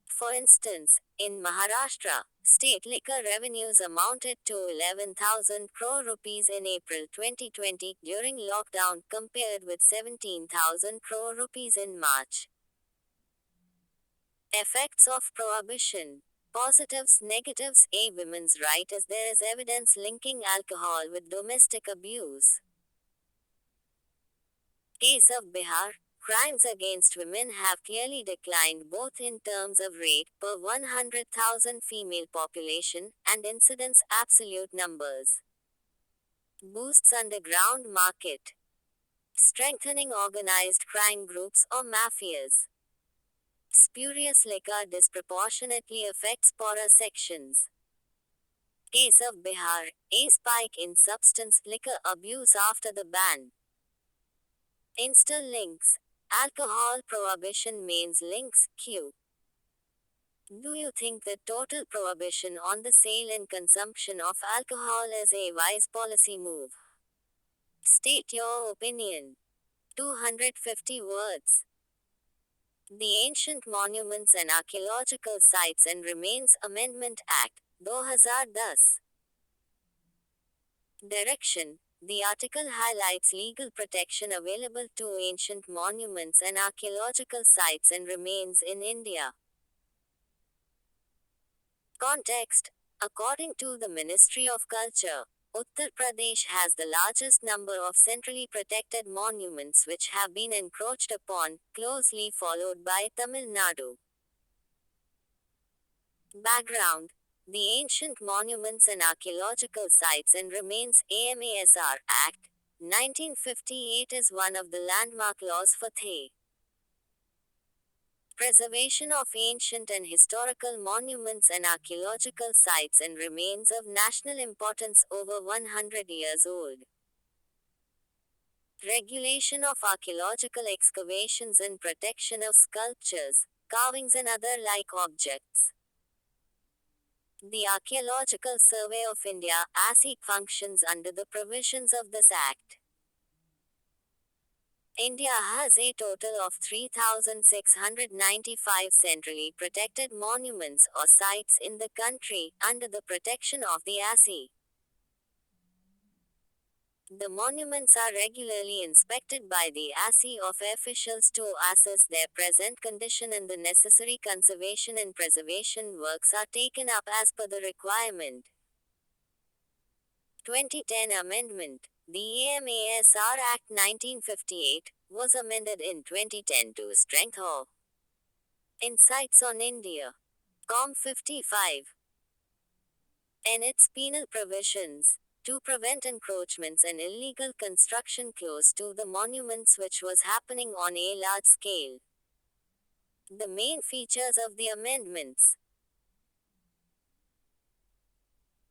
A: For instance, in Maharashtra, state liquor revenues amounted to 11,000 crore rupees in April 2020 during lockdown compared with 17,000 crore rupees in March. Effects of prohibition. Positives, negatives. A women's right as there is evidence linking alcohol with domestic abuse. Case of Bihar. Crimes against women have clearly declined both in terms of rate per 100,000 female population and incidence absolute numbers. Boosts underground market. Strengthening organized crime groups or mafias. Spurious liquor disproportionately affects poorer sections. Case of Bihar. A spike in substance liquor abuse after the ban. Insta links. Alcohol prohibition means links, Q. Do you think that total prohibition on the sale and consumption of alcohol is a wise policy move? State your opinion. 250 words. The Ancient Monuments and Archaeological Sites and Remains Amendment Act, 2010. Direction. The article highlights legal protection available to ancient monuments and archaeological sites and remains in India. Context. According to the Ministry of Culture, Uttar Pradesh has the largest number of centrally protected monuments which have been encroached upon, closely followed by Tamil Nadu. Background. The Ancient Monuments and Archaeological Sites and Remains AMASR Act, 1958 is one of the landmark laws for the preservation of ancient and historical monuments and archaeological sites and remains of national importance over 100 years old. Regulation of archaeological excavations and protection of sculptures, carvings and other like objects. The Archaeological Survey of India (ASIC) functions under the provisions of this Act. India has a total of 3,695 centrally protected monuments or sites in the country, under the protection of the ASIC. The monuments are regularly inspected by the ASIC officials to assess their present condition and the necessary conservation and preservation works are taken up as per the requirement. 2010 Amendment. The AMASR Act 1958 was amended in 2010 to strengthen insights on India. Com 55. And its penal provisions to prevent encroachments and illegal construction close to the monuments which was happening on a large scale. The main features of the amendments.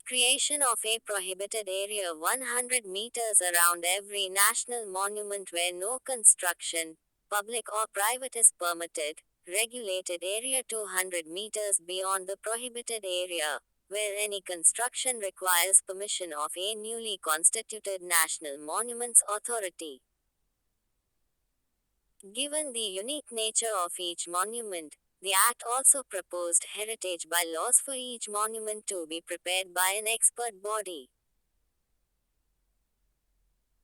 A: Creation of a prohibited area 100 meters around every national monument where no construction, public or private is permitted, regulated area 200 meters beyond the prohibited area, where any construction requires permission of a newly constituted National Monuments Authority. Given the unique nature of each monument, the Act also proposed heritage bylaws for each monument to be prepared by an expert body.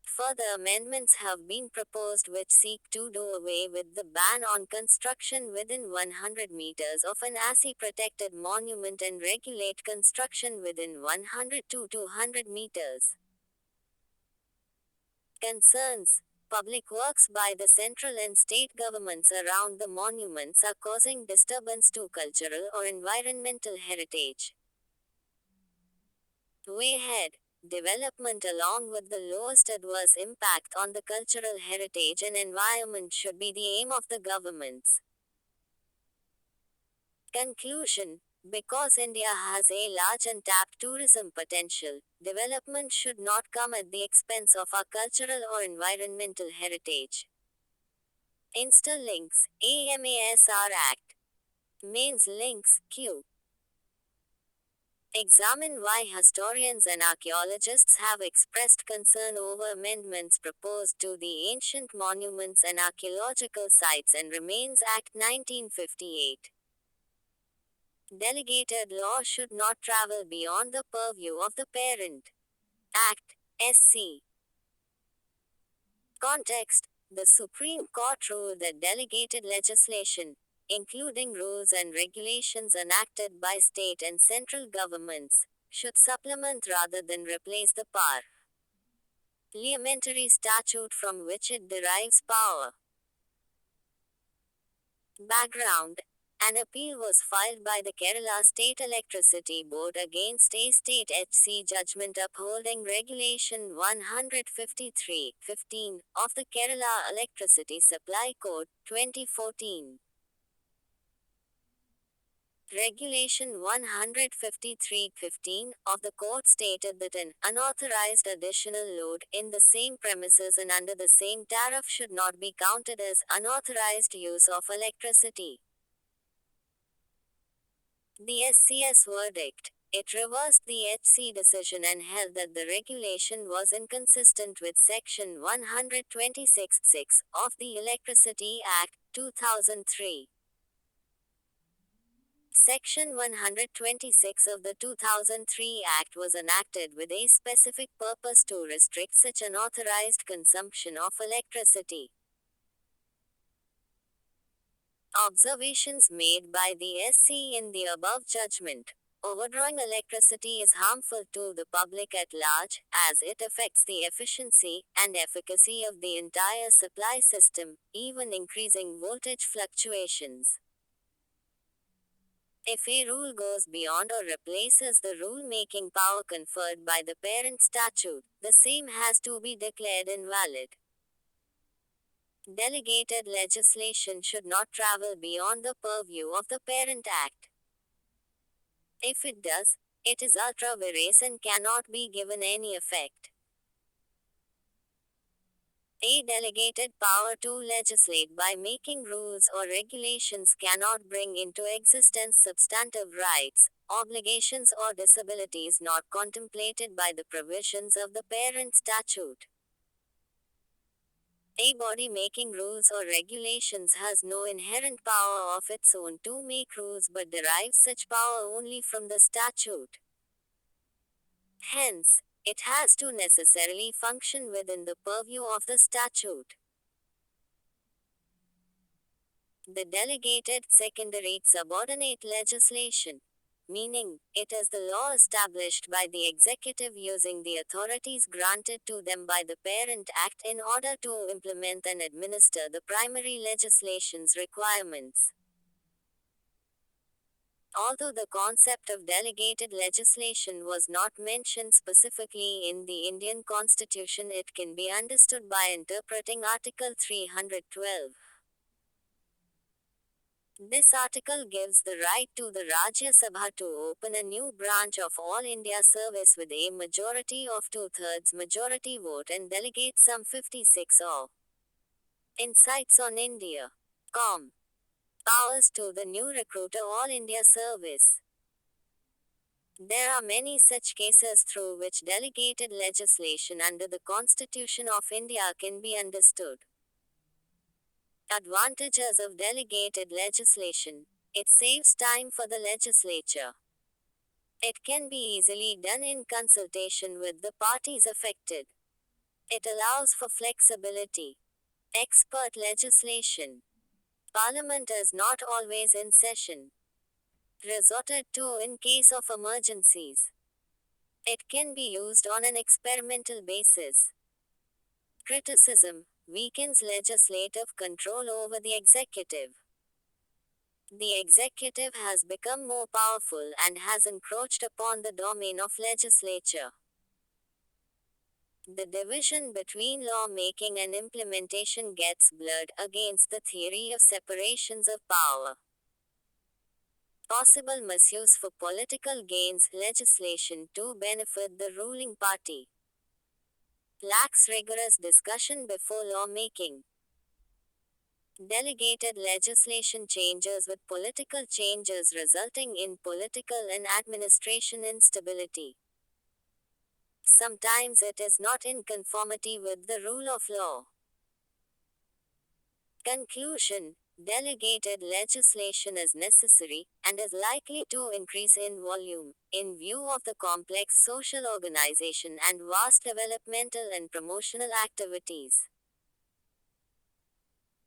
A: Further amendments have been proposed which seek to do away with the ban on construction within 100 meters of an ASIC-protected monument and regulate construction within 100 to 200 meters. Concerns. public works by the central and state governments around the monuments are causing disturbance to cultural or environmental heritage. Way ahead. Development along with the lowest adverse impact on the cultural heritage and environment should be the aim of the governments. Conclusion. Because India has a large untapped tourism potential, development should not come at the expense of our cultural or environmental heritage. Insta links, AMASR Act. Mains links, Q. Examine why historians and archaeologists have expressed concern over amendments proposed to the Ancient Monuments and Archaeological Sites and Remains Act 1958. Delegated law should not travel beyond the purview of the parent Act, SC. Context. The Supreme Court ruled that delegated legislation, including rules and regulations enacted by state and central governments, should supplement rather than replace the parliamentary statute from which it derives power. Background. An appeal was filed by the Kerala State Electricity Board against a state HC judgment upholding Regulation 153(15) of the Kerala Electricity Supply Code, 2014. Regulation 153(15) of the code stated that an unauthorized additional load in the same premises and under the same tariff should not be counted as unauthorized use of electricity. The SCS verdict. It reversed the HC decision and held that the regulation was inconsistent with Section 126(6) of the Electricity Act, 2003. Section 126 of the 2003 Act was enacted with a specific purpose to restrict such unauthorized consumption of electricity. Observations made by the SC in the above judgment. Overdrawing electricity is harmful to the public at large, as it affects the efficiency and efficacy of the entire supply system, even increasing voltage fluctuations. If a rule goes beyond or replaces the rule-making power conferred by the parent statute, the same has to be declared invalid. Delegated legislation should not travel beyond the purview of the parent act. If it does, it is ultra vires and cannot be given any effect. A delegated power to legislate by making rules or regulations cannot bring into existence substantive rights, obligations or disabilities not contemplated by the provisions of the parent statute. A body making rules or regulations has no inherent power of its own to make rules but derives such power only from the statute. Hence, it has to necessarily function within the purview of the statute. The delegated secondary subordinate legislation, meaning, it is the law established by the executive using the authorities granted to them by the parent act in order to implement and administer the primary legislation's requirements. Although the concept of delegated legislation was not mentioned specifically in the Indian Constitution, it can be understood by interpreting Article 312. This article gives the right to the Rajya Sabha to open a new branch of All India service with a majority of 2/3 majority vote and delegate some 56 or Insights on India. Com. Powers to the new recruiter All India service. There are many such cases through which delegated legislation under the Constitution of India can be understood. Advantages of delegated legislation. It saves time for the legislature. It can be easily done in consultation with the parties affected. It allows for flexibility. Expert legislation. Parliament is not always in session. Resorted to in case of emergencies. It can be used on an experimental basis. Criticism. weakens legislative control over the executive. The executive has become more powerful and has encroached upon the domain of legislature. The division between lawmaking and implementation gets blurred against the theory of separations of power. Possible misuse for political gains, legislation to benefit the ruling party. Lacks rigorous discussion before lawmaking. Delegated legislation changes with political changes resulting in political and administration instability. Sometimes it is not in conformity with the rule of law. Conclusion: delegated legislation is necessary, and is likely to increase in volume, in view of the complex social organization and vast developmental and promotional activities.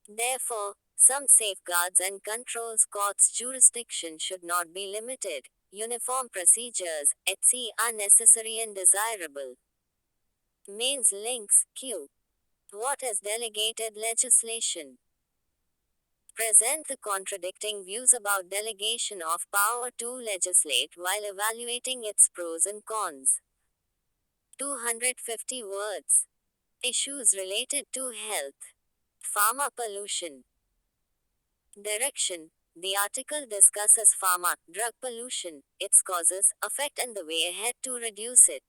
A: Therefore, some safeguards and controls courts' jurisdiction should not be limited. Uniform procedures, etc. are necessary and desirable. Mains links, Q. What is delegated legislation? Present the contradicting views about delegation of power to legislate while evaluating its pros and cons. 250 words. Issues related to health. Pharma pollution. Direction. The article discusses pharma, drug pollution, its causes, effect and the way ahead to reduce it.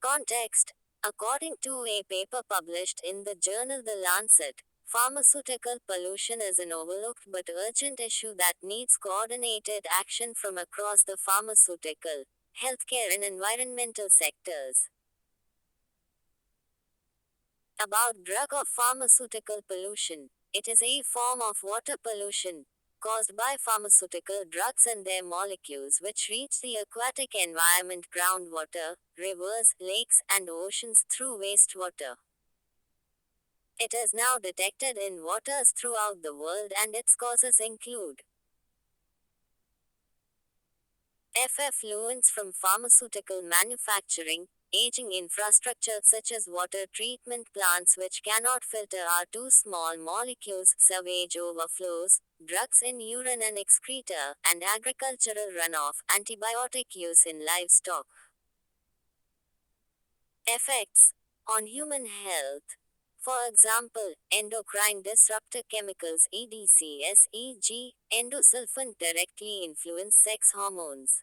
A: Context. According to a paper published in the journal The Lancet, pharmaceutical pollution is an overlooked but urgent issue that needs coordinated action from across the pharmaceutical, healthcare and environmental sectors. About drug or pharmaceutical pollution. It is a form of water pollution caused by pharmaceutical drugs and their molecules which reach the aquatic environment, groundwater, rivers, lakes, and oceans through wastewater. It is now detected in waters throughout the world and its causes include effluents from pharmaceutical manufacturing, aging infrastructure such as water treatment plants which cannot filter R2 small molecules, sewage overflows, drugs in urine and excreta, and agricultural runoff, antibiotic use in livestock. Effects on human health. For example, endocrine disruptor chemicals EDCS, e.g., endosulfan directly influence sex hormones.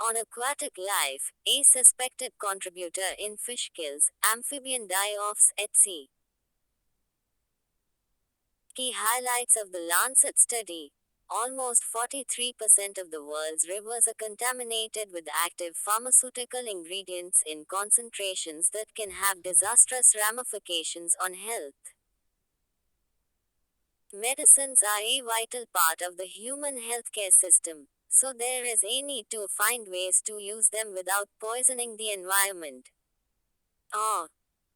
A: On aquatic life, a suspected contributor in fish kills, amphibian die-offs, etc. Key highlights of the Lancet study. Almost 43% of the world's rivers are contaminated with active pharmaceutical ingredients in concentrations that can have disastrous ramifications on health. Medicines are a vital part of the human healthcare system, so there is a need to find ways to use them without poisoning the environment.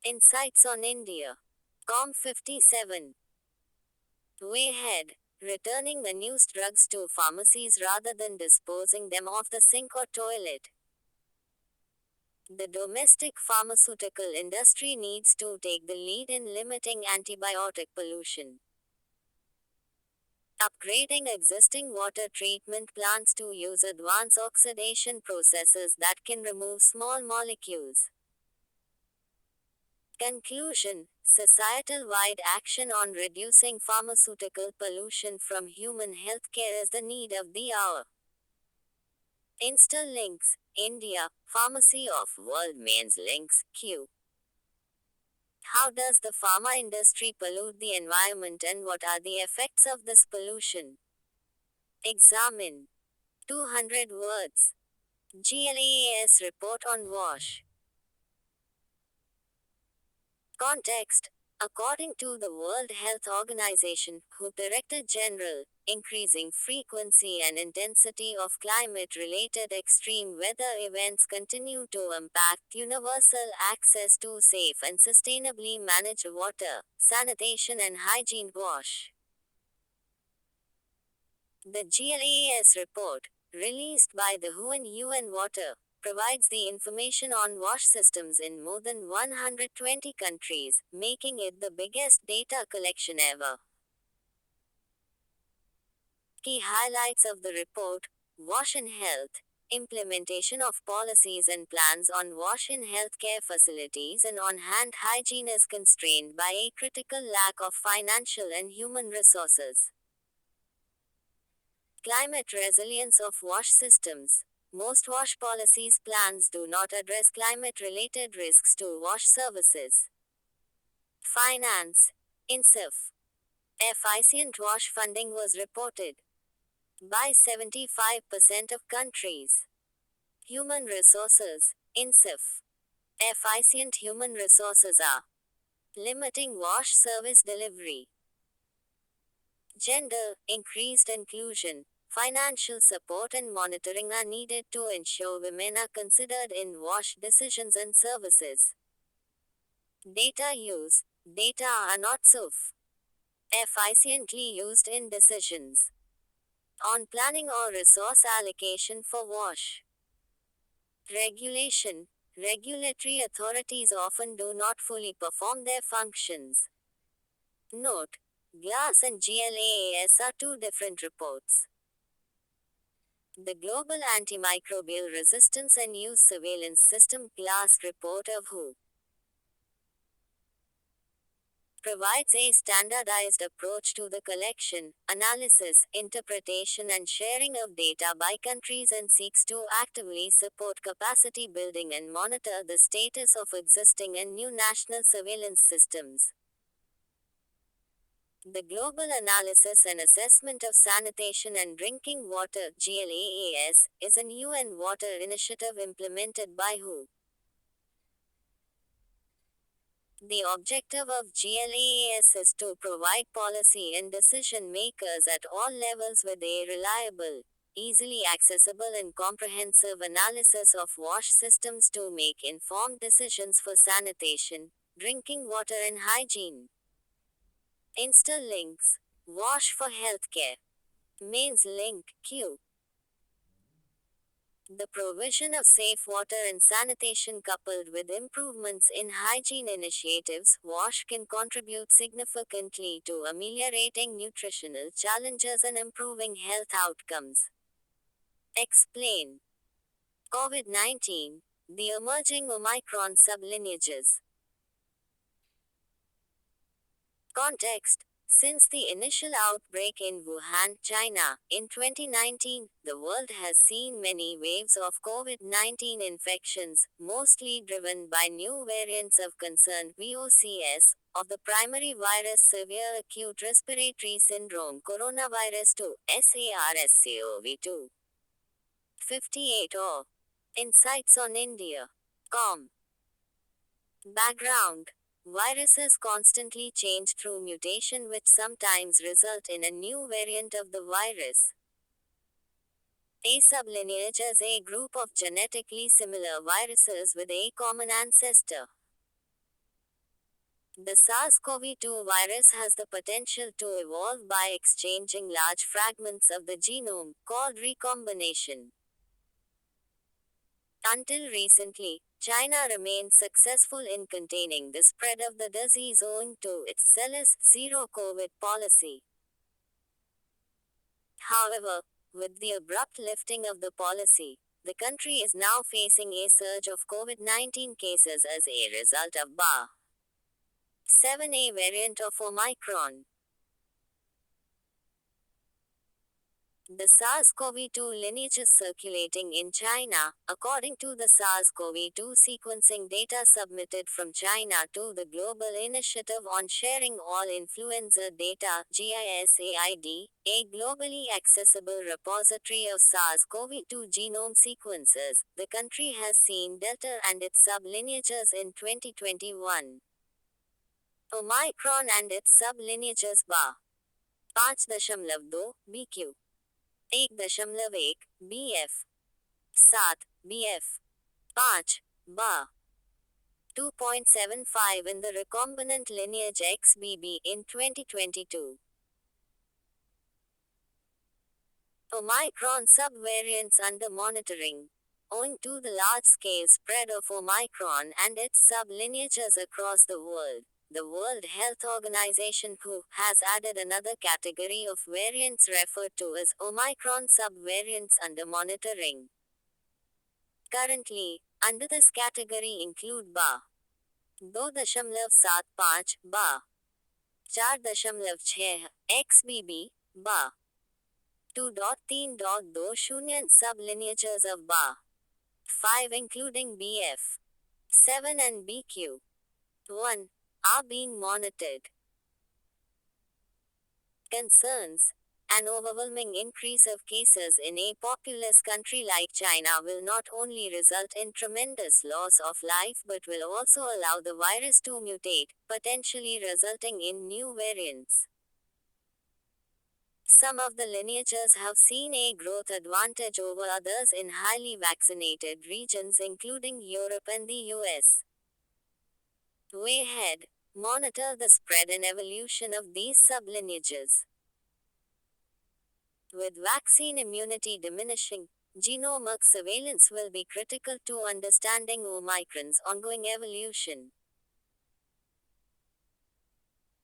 A: Insights on India. COM 57. Way ahead. Returning unused drugs to pharmacies rather than disposing them off the sink or toilet. The domestic pharmaceutical industry needs to take the lead in limiting antibiotic pollution. Upgrading existing water treatment plants to use advanced oxidation processes that can remove small molecules. Conclusion: societal-wide action on reducing pharmaceutical pollution from human healthcare is the need of the hour. Insta links: India, Pharmacy of World Mains links, Q. How does the pharma industry pollute the environment and what are the effects of this pollution? Examine. 200 words. GLAAS report on WASH. Context. According to the World Health Organization, WHO Director General, increasing frequency and intensity of climate-related extreme weather events continue to impact universal access to safe and sustainably managed water, sanitation and hygiene. WASH. The GLAAS report, released by the WHO and UN Water, provides the information on wash systems in more than 120 countries, making it the biggest data collection ever. Key highlights of the report: Wash in Health. Implementation of policies and plans on wash in healthcare facilities and on hand hygiene is constrained by a critical lack of financial and human resources. Climate resilience of wash systems. Most wash policies plans do not address climate related risks to wash services. Finance. INSIF. Efficient wash funding was reported by 75% of countries. Human resources. INSIF. Efficient human resources are limiting wash service delivery. Gender, increased inclusion, financial support and monitoring are needed to ensure women are considered in wash decisions and services. Data use. Data are not so efficiently used in decisions on planning or resource allocation for wash. Regulation. Regulatory authorities often do not fully perform their functions. Note: GLAS and GLAAS are two different reports. The Global Antimicrobial Resistance and Use Surveillance System GLAS report of WHO provides a standardized approach to the collection, analysis, interpretation, and sharing of data by countries and seeks to actively support capacity building and monitor the status of existing and new national surveillance systems. The Global Analysis and Assessment of Sanitation and Drinking Water (GLAAS) is an UN water initiative implemented by WHO. The objective of GLAAS is to provide policy and decision makers at all levels with a reliable, easily accessible and comprehensive analysis of wash systems to make informed decisions for sanitation, drinking water and hygiene. Insta links. Wash for Healthcare. Mains link Q. The provision of safe water and sanitation coupled with improvements in hygiene initiatives, WASH can contribute significantly to ameliorating nutritional challenges and improving health outcomes. Explain. COVID-19, the emerging Omicron sublineages. Context. Since the initial outbreak in Wuhan, China, in 2019, the world has seen many waves of COVID-19 infections, mostly driven by new variants of concern (VOCS) of the primary virus severe acute respiratory syndrome coronavirus 2, SARS-CoV-2. 58 or Insights on India. Com. Background. Viruses constantly change through mutation, which sometimes result in a new variant of the virus. A sublineage is a group of genetically similar viruses with a common ancestor. The SARS-CoV-2 virus has the potential to evolve by exchanging large fragments of the genome, called recombination. Until recently, China remained successful in containing the spread of the disease owing to its zealous zero-COVID policy. However, with the abrupt lifting of the policy, the country is now facing a surge of COVID-19 cases as a result of BA.7, a variant of Omicron. The SARS-CoV-2 lineage is circulating in China, according to the SARS-CoV-2 sequencing data submitted from China to the Global Initiative on Sharing All Influenza Data (GISAID), a globally accessible repository of SARS-CoV-2 genome sequences. The country has seen Delta and its sublineages in 2021. Omicron and its sublineages BA.5.2 BQ. 1.1 BF 7 BF 5 BA 2.75 in the recombinant lineage XBB in 2022. Omicron subvariants under monitoring. owing to the large-scale spread of Omicron and its sub-lineages across the world. The World Health Organization (WHO) has added another category of variants referred to as Omicron subvariants under monitoring. Currently, under this category include BA.2.75, BA.4.6, XBB, BA.2.3.20 and sub-lineages of BA.5 including BF.7 and BQ.1 are being monitored. Concerns. An overwhelming increase of cases in a populous country like China will not only result in tremendous loss of life but will also allow the virus to mutate, potentially resulting in new variants. Some of the lineages have seen a growth advantage over others in highly vaccinated regions including Europe and the US. Way ahead. Monitor the spread and evolution of these sublineages. With vaccine immunity diminishing, genomic surveillance will be critical to understanding Omicron's ongoing evolution.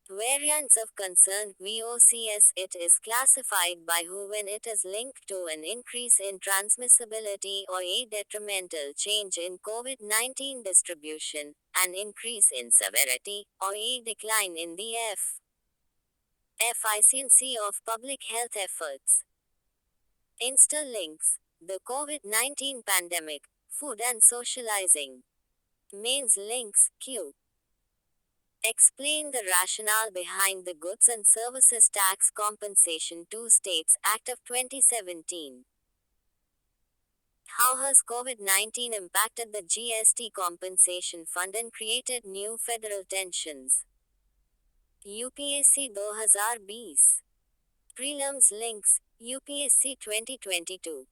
A: Variants of concern (VOCs). It is classified by WHO when it is linked to an increase in transmissibility or a detrimental change in COVID-19 distribution, an increase in severity, or a decline in the efficiency of public health efforts. Insta links. The COVID-19 pandemic, food and socializing. Mains links, Q. Explain the rationale behind the Goods and Services Tax Compensation to States Act of 2017. How has COVID-19 impacted the GST compensation fund and created new federal tensions? UPSC 2020. Prelims links, UPSC 2022.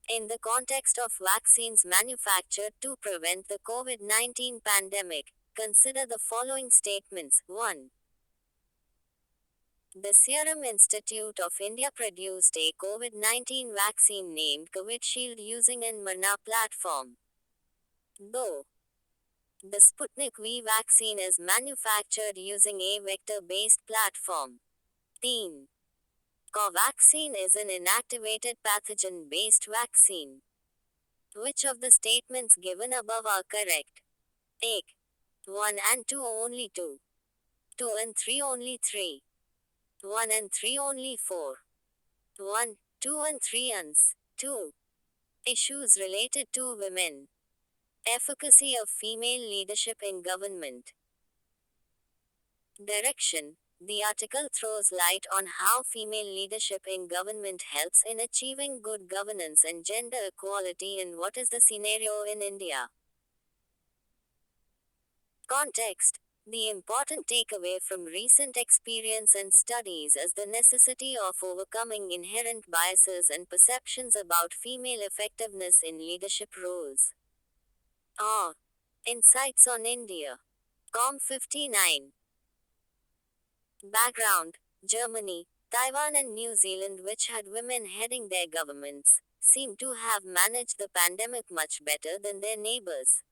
A: In the context of vaccines manufactured to prevent the COVID-19 pandemic, consider the following statements. 1. The Serum Institute of India produced a COVID-19 vaccine named Covishield using an mRNA platform. 2. The Sputnik V vaccine is manufactured using a vector-based platform. 3. Covaxin is an inactivated pathogen-based vaccine. Which of the statements given above are correct? A. 1 and 2 only 2. 2 and 3 only 3. 1 and 3 only 4. 1, 2 and 3 uns. 2. Issues related to women. Efficacy of female leadership in government. Direction. The article throws light on how female leadership in government helps in achieving good governance and gender equality in what is the scenario in India. Context. The important takeaway from recent experience and studies is the necessity of overcoming inherent biases and perceptions about female effectiveness in leadership roles. Insights on India. Com 59. Background. Germany, Taiwan and New Zealand, which had women heading their governments, seem to have managed the pandemic much better than their neighbors.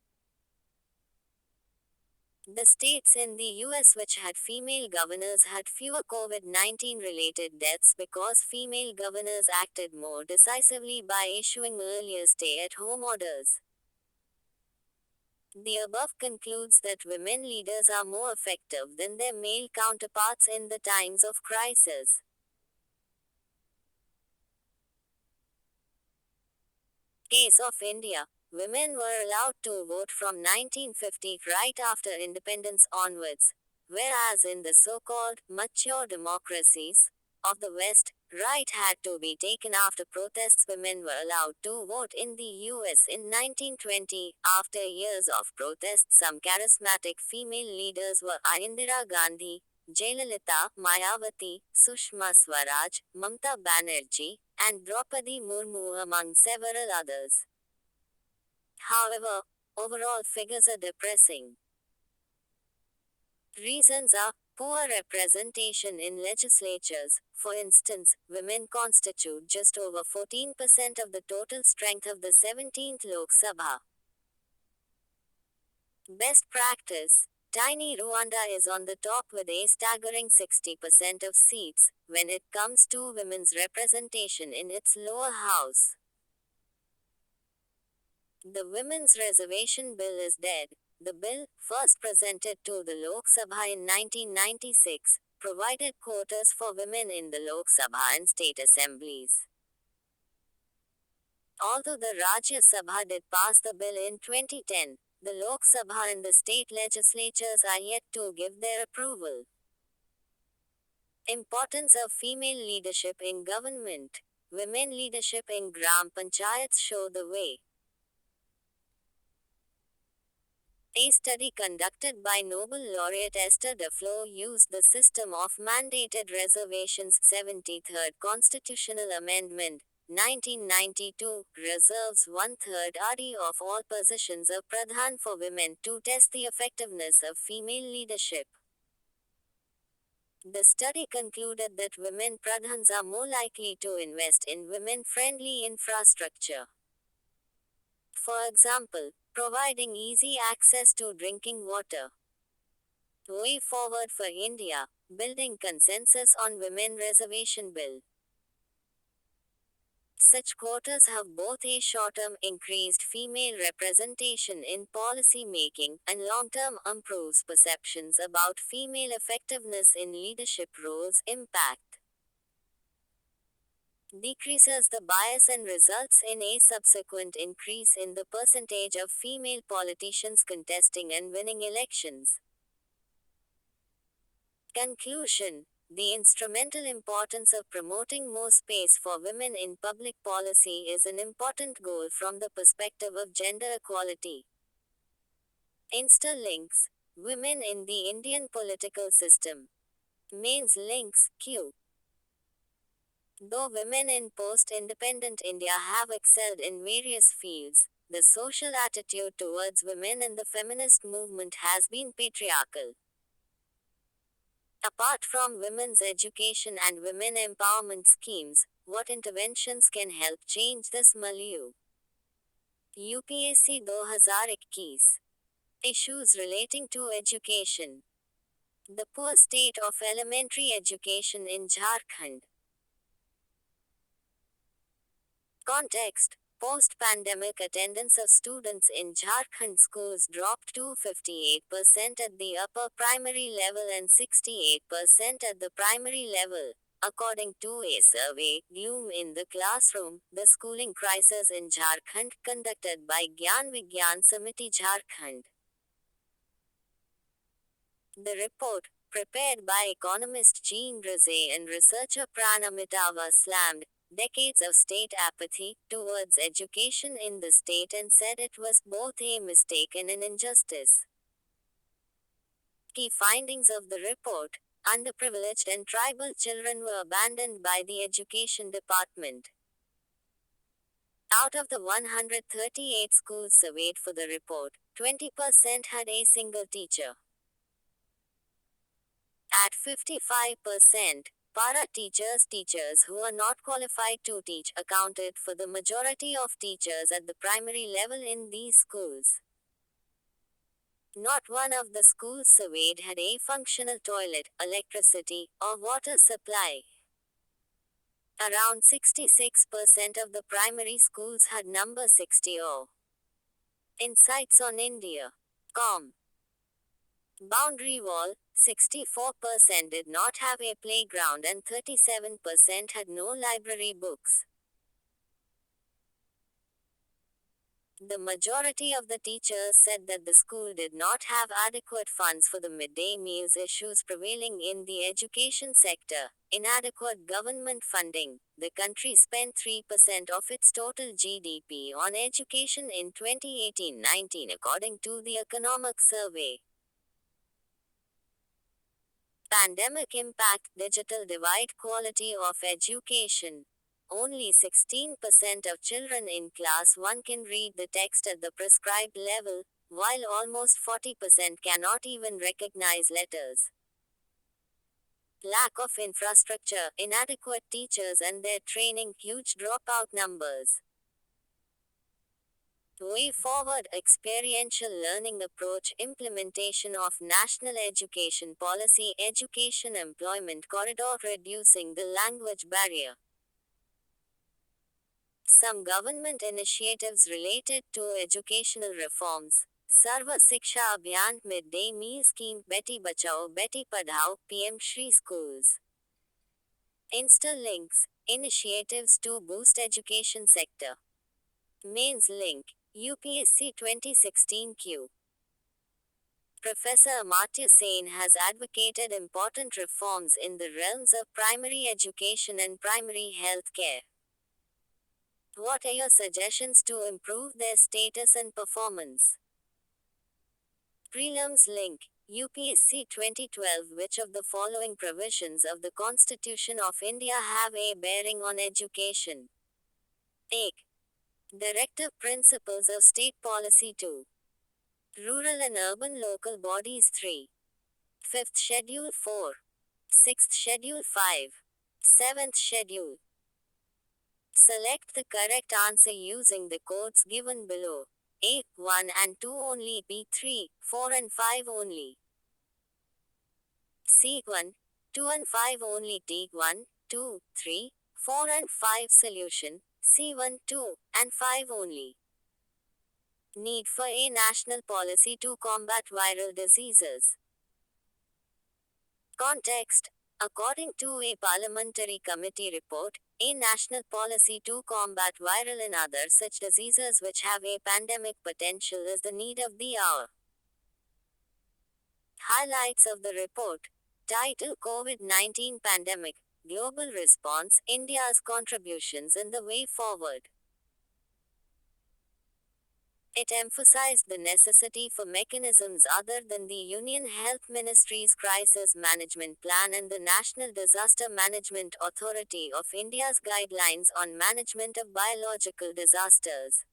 A: The states in the US which had female governors had fewer COVID-19 related deaths because female governors acted more decisively by issuing earlier stay-at-home orders. The above concludes that women leaders are more effective than their male counterparts in the times of crisis. Case of India. Women were allowed to vote from 1950 right after independence onwards, whereas in the so-called mature democracies of the West, right had to be taken after protests. Women were allowed to vote in the US in 1920. After years of protests, some charismatic female leaders were Indira Gandhi, Jayalalitha, Mayawati, Sushma Swaraj, Mamata Banerjee, and Draupadi Murmu among several others. However, overall figures are depressing. Reasons are Poor representation in legislatures. For instance, women constitute just over 14% of the total strength of the 17th Lok Sabha. Best practice. Tiny Rwanda is on the top with a staggering 60% of seats when it comes to women's representation in its lower house. The Women's Reservation Bill is dead. The bill, first presented to the Lok Sabha in 1996, provided quotas for women in the Lok Sabha and state assemblies. Although the Rajya Sabha did pass the bill in 2010, the Lok Sabha and the state legislatures are yet to give their approval. Importance of female leadership in government. Women leadership in Gram Panchayats show the way. A study conducted by Nobel laureate Esther Duflo used the system of mandated reservations. 73rd Constitutional Amendment, 1992, reserves one-third RD of all positions of Pradhan for women to test the effectiveness of female leadership. The study concluded that women Pradhans are more likely to invest in women-friendly infrastructure. For example, providing easy access to drinking water. Way forward for India, building consensus on Women Reservation Bill. Such quotas have both a short-term increased female representation in policy making and long-term improves perceptions about female effectiveness in leadership roles. Impact decreases the bias and results in a subsequent increase in the percentage of female politicians contesting and winning elections. Conclusion. The instrumental importance of promoting more space for women in public policy is an important goal from the perspective of gender equality. Insta links. Women in the Indian political system. Mains links, Q. Though women in post-independent India have excelled in various fields, the social attitude towards women in the feminist movement has been patriarchal. Apart from women's education and women empowerment schemes, what interventions can help change this milieu? UPSC 2021. Issues relating to education. The poor state of elementary education in Jharkhand. Context. Post-pandemic attendance of students in Jharkhand schools dropped to 58% at the upper primary level and 68% at the primary level. According to a survey, Gloom in the Classroom, the schooling crisis in Jharkhand, conducted by Gyan Vigyan Samiti Jharkhand. The report, prepared by economist Jean Brise and researcher Pranamitava, slammed decades of state apathy towards education in the state and said it was both a mistake and an injustice. Key findings of the report: underprivileged and tribal children were abandoned by the education department. Out of the 138 schools surveyed for the report, 20% had a single teacher. At 55%, para teachers who are not qualified to teach accounted for the majority of teachers at the primary level in these schools. Not one of the schools surveyed had a functional toilet, electricity, or water supply. Around 66% of the primary schools had number 60 or Insights on India. Com. Boundary wall, 64% did not have a playground and 37% had no library books. The majority of the teachers said that the school did not have adequate funds for the midday meals. Issues prevailing in the education sector: inadequate government funding. The country spent 3% of its total GDP on education in 2018-19 according to the Economic Survey. Pandemic impact: digital divide, quality of education. Only 16% of children in class 1 can read the text at the prescribed level, while almost 40% cannot even recognize letters. lack of infrastructure, inadequate teachers and their training, huge dropout numbers. Way forward: experiential learning approach, implementation of national education policy, education employment corridor, reducing the language barrier. Some government initiatives related to educational reforms. Sarva Siksha Abhiyan, Midday Meal Scheme, Beti Bachao, Beti Padhao, PM Shri Schools. Insta links, initiatives to boost education sector. Mains link, UPSC 2016 Q. Professor Amartya Sen has advocated important reforms in the realms of primary education and primary health care. What are your suggestions to improve their status and performance? Prelims link, UPSC 2012. Which of the following provisions of the Constitution of India have a bearing on education? A. Directive Principles of State Policy 2. Rural and Urban Local Bodies 3. 5th Schedule 4. 6th Schedule 5. 7th Schedule. Select the correct answer using the codes given below. A. 1 and 2 only. B. 3, 4 and 5 only. C. 1, 2 and 5 only. D. 1, 2, 3, 4 and 5. Solution: C. 1, 2, and 5 only. Need for a national policy to combat viral diseases. Context: according to a parliamentary committee report, a national policy to combat viral and other such diseases which have a pandemic potential is the need of the hour. Highlights of the report. Title: COVID-19 Pandemic, Global Response, India's Contributions in the Way Forward. It emphasized the necessity for mechanisms other than the Union Health Ministry's Crisis Management Plan and the National Disaster Management Authority of India's guidelines on management of biological disasters.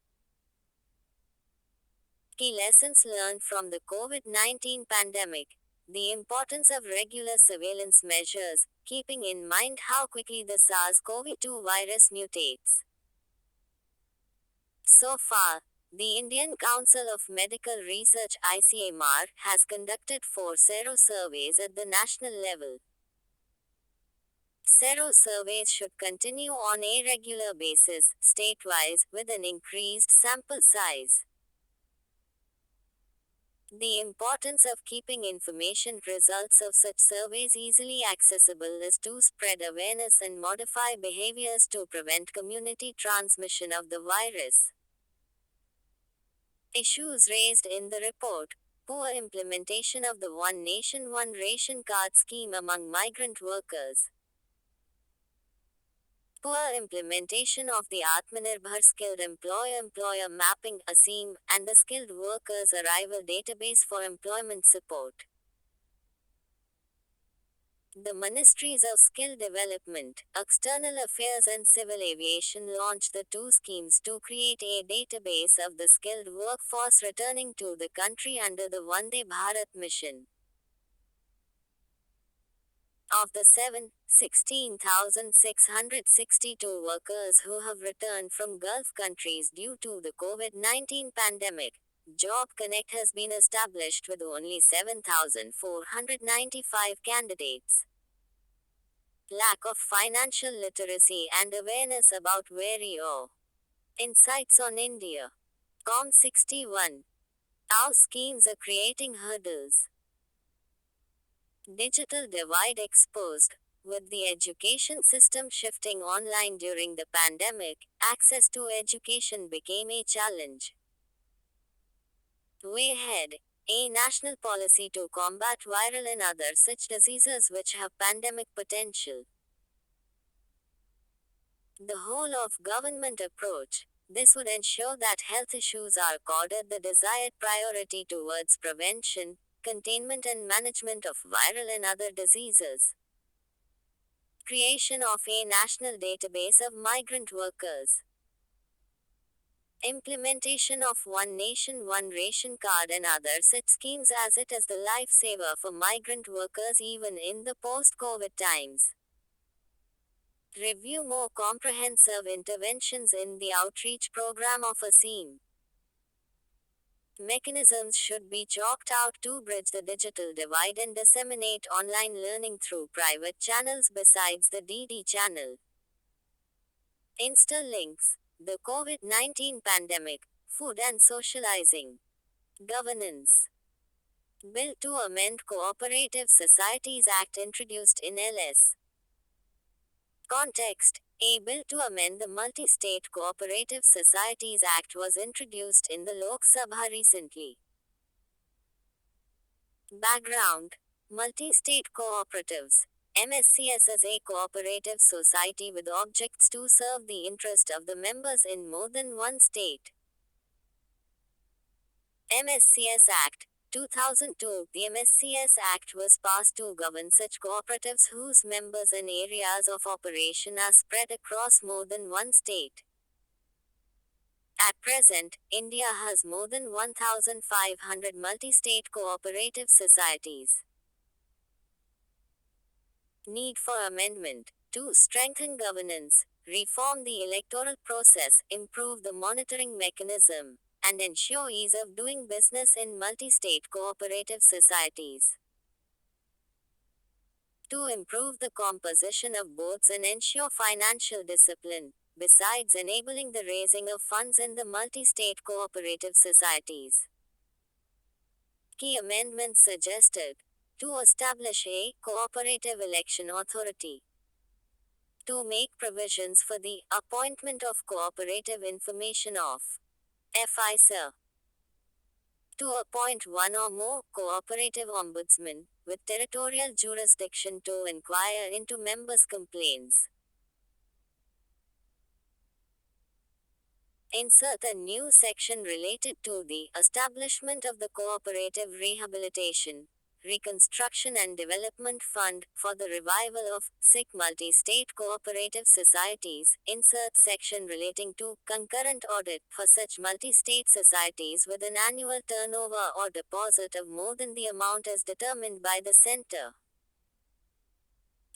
A: Key lessons learned from the COVID-19 pandemic. The importance of regular surveillance measures, keeping in mind how quickly the SARS-CoV-2 virus mutates. So far, the Indian Council of Medical Research (ICMR) has conducted 4 sero surveys at the national level. Sero surveys should continue on a regular basis, state-wise, with an increased sample size. The importance of keeping information results of such surveys easily accessible is to spread awareness and modify behaviors to prevent community transmission of the virus. Issues raised in the report: poor implementation of the One Nation One Ration Card scheme among migrant workers. Poor implementation of the Atmanirbhar Skilled Employer Mapping (ASEEM) and the Skilled Workers Arrival Database for Employment Support. The Ministries of Skill Development, External Affairs and Civil Aviation launched the 2 schemes to create a database of the skilled workforce returning to the country under the Vande Bharat mission. Of the 16,662 workers who have returned from Gulf countries due to the COVID-19 pandemic, Job Connect has been established with only 7,495 candidates. Lack of financial literacy and awareness about VARIO. Insights on India. Com 61. How schemes are creating hurdles. Digital divide exposed. With the education system shifting online during the pandemic, access to education became a challenge. Way ahead: a national policy to combat viral and other such diseases which have pandemic potential. The whole of government approach. This would ensure that health issues are accorded the desired priority towards prevention, containment and management of viral and other diseases. Creation of a national database of migrant workers. Implementation of One Nation One Ration Card and other such schemes as it is the lifesaver for migrant workers even in the post-COVID times. Review more comprehensive interventions in the outreach program of ASEAN. Mechanisms should be chalked out to bridge the digital divide and disseminate online learning through private channels besides the DD channel. Interlinks the COVID 19 pandemic, food and socializing. Governance Bill to amend Cooperative Societies Act introduced in LS. Context A bill to amend the Multi-State Cooperative Societies Act was introduced in the Lok Sabha recently. Background Multi-State Cooperatives MSCS is a cooperative society with objects to serve the interest of the members in more than one state. MSCS Act 2002 The MSCS Act was passed to govern such cooperatives whose members and areas of operation are spread across more than one state. At present, India has more than 1,500 multi-state cooperative societies. Need for amendment to strengthen governance, reform the electoral process, improve the monitoring mechanism, and ensure ease of doing business in multi-state cooperative societies. To improve the composition of boards and ensure financial discipline, besides enabling the raising of funds in the multi-state cooperative societies. Key amendments suggested to establish a cooperative election authority, to make provisions for the appointment of cooperative information of FISA, to appoint one or more cooperative ombudsmen with territorial jurisdiction to inquire into members' complaints. Insert a new section related to the establishment of the Cooperative Rehabilitation, Reconstruction and Development Fund for the revival of sick multi-state cooperative societies. Insert section relating to concurrent audit for such multi-state societies with an annual turnover or deposit of more than the amount as determined by the center.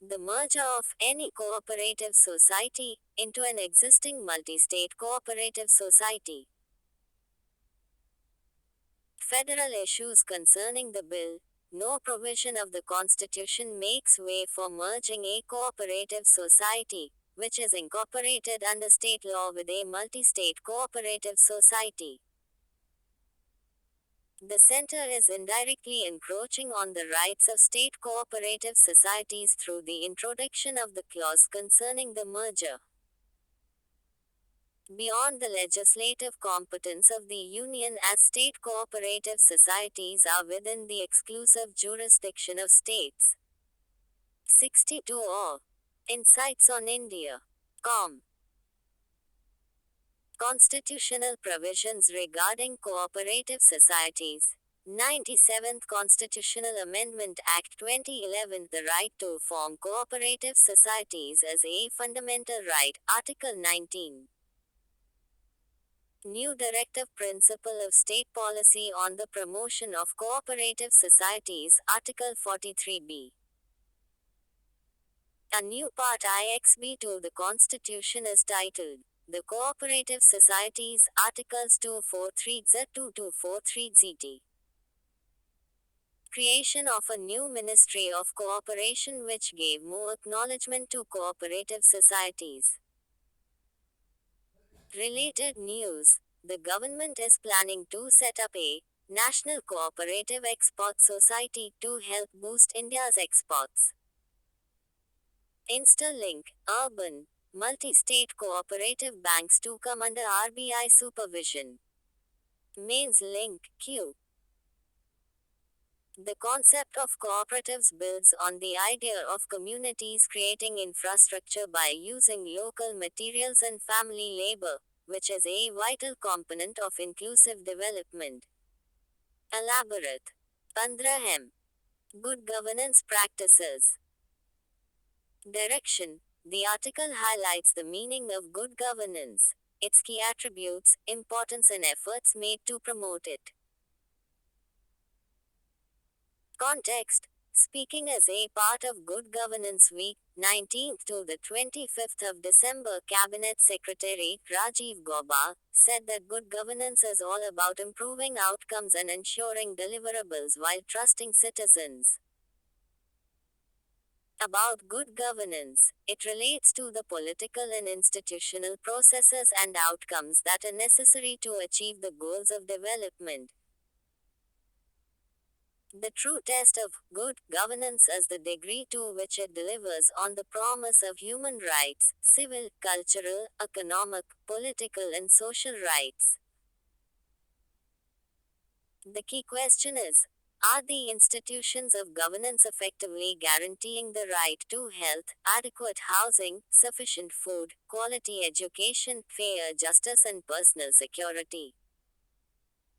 A: The merger of any cooperative society into an existing multi-state cooperative society. Federal issues concerning the bill. No provision of the Constitution makes way for merging a cooperative society, which is incorporated under state law with a multi-state cooperative society. The center is indirectly encroaching on the rights of state cooperative societies through the introduction of the clause concerning the merger. Beyond the legislative competence of the Union, as state cooperative societies are within the exclusive jurisdiction of states. 62 or Insights on India. Constitutional provisions regarding cooperative societies. 97th Constitutional Amendment Act 2011. The right to form cooperative societies as a fundamental right. Article 19. New Directive Principle of State Policy on the Promotion of Cooperative Societies. Article 43b. A new Part IXB to the Constitution is titled The Cooperative Societies. Articles 243Z to 243ZT. Creation of a new Ministry of Cooperation which gave more acknowledgement to cooperative societies. Related news. The government is planning to set up a National Cooperative Export Society to help boost India's exports. Interlink, urban, multi-state cooperative banks to come under RBI supervision. Mains link, Q. The concept of cooperatives builds on the idea of communities creating infrastructure by using local materials and family labor, which is a vital component of inclusive development. Elaborate. 15. Good governance practices. Direction. The article highlights the meaning of good governance. its key attributes, importance and efforts made to promote it. Context. Speaking as a part of Good Governance Week, 19th to the 25th of December, Cabinet Secretary Rajiv Gauba said that good governance is all about improving outcomes and ensuring deliverables while trusting citizens. About good governance, it relates to the political and institutional processes and outcomes that are necessary to achieve the goals of development. The true test of good governance is the degree to which it delivers on the promise of human rights, civil, cultural, economic, political, and social rights. The key question is, are the institutions of governance effectively guaranteeing the right to health, adequate housing, sufficient food, quality education, fair justice, and personal security?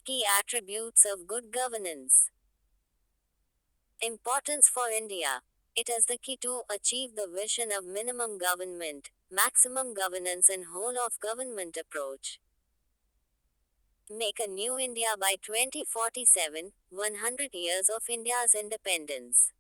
A: Key attributes of good governance. Importance for India. It is the key to achieve the vision of minimum government, maximum governance, and whole of government approach. Make a new India by 2047, 100 years of India's independence.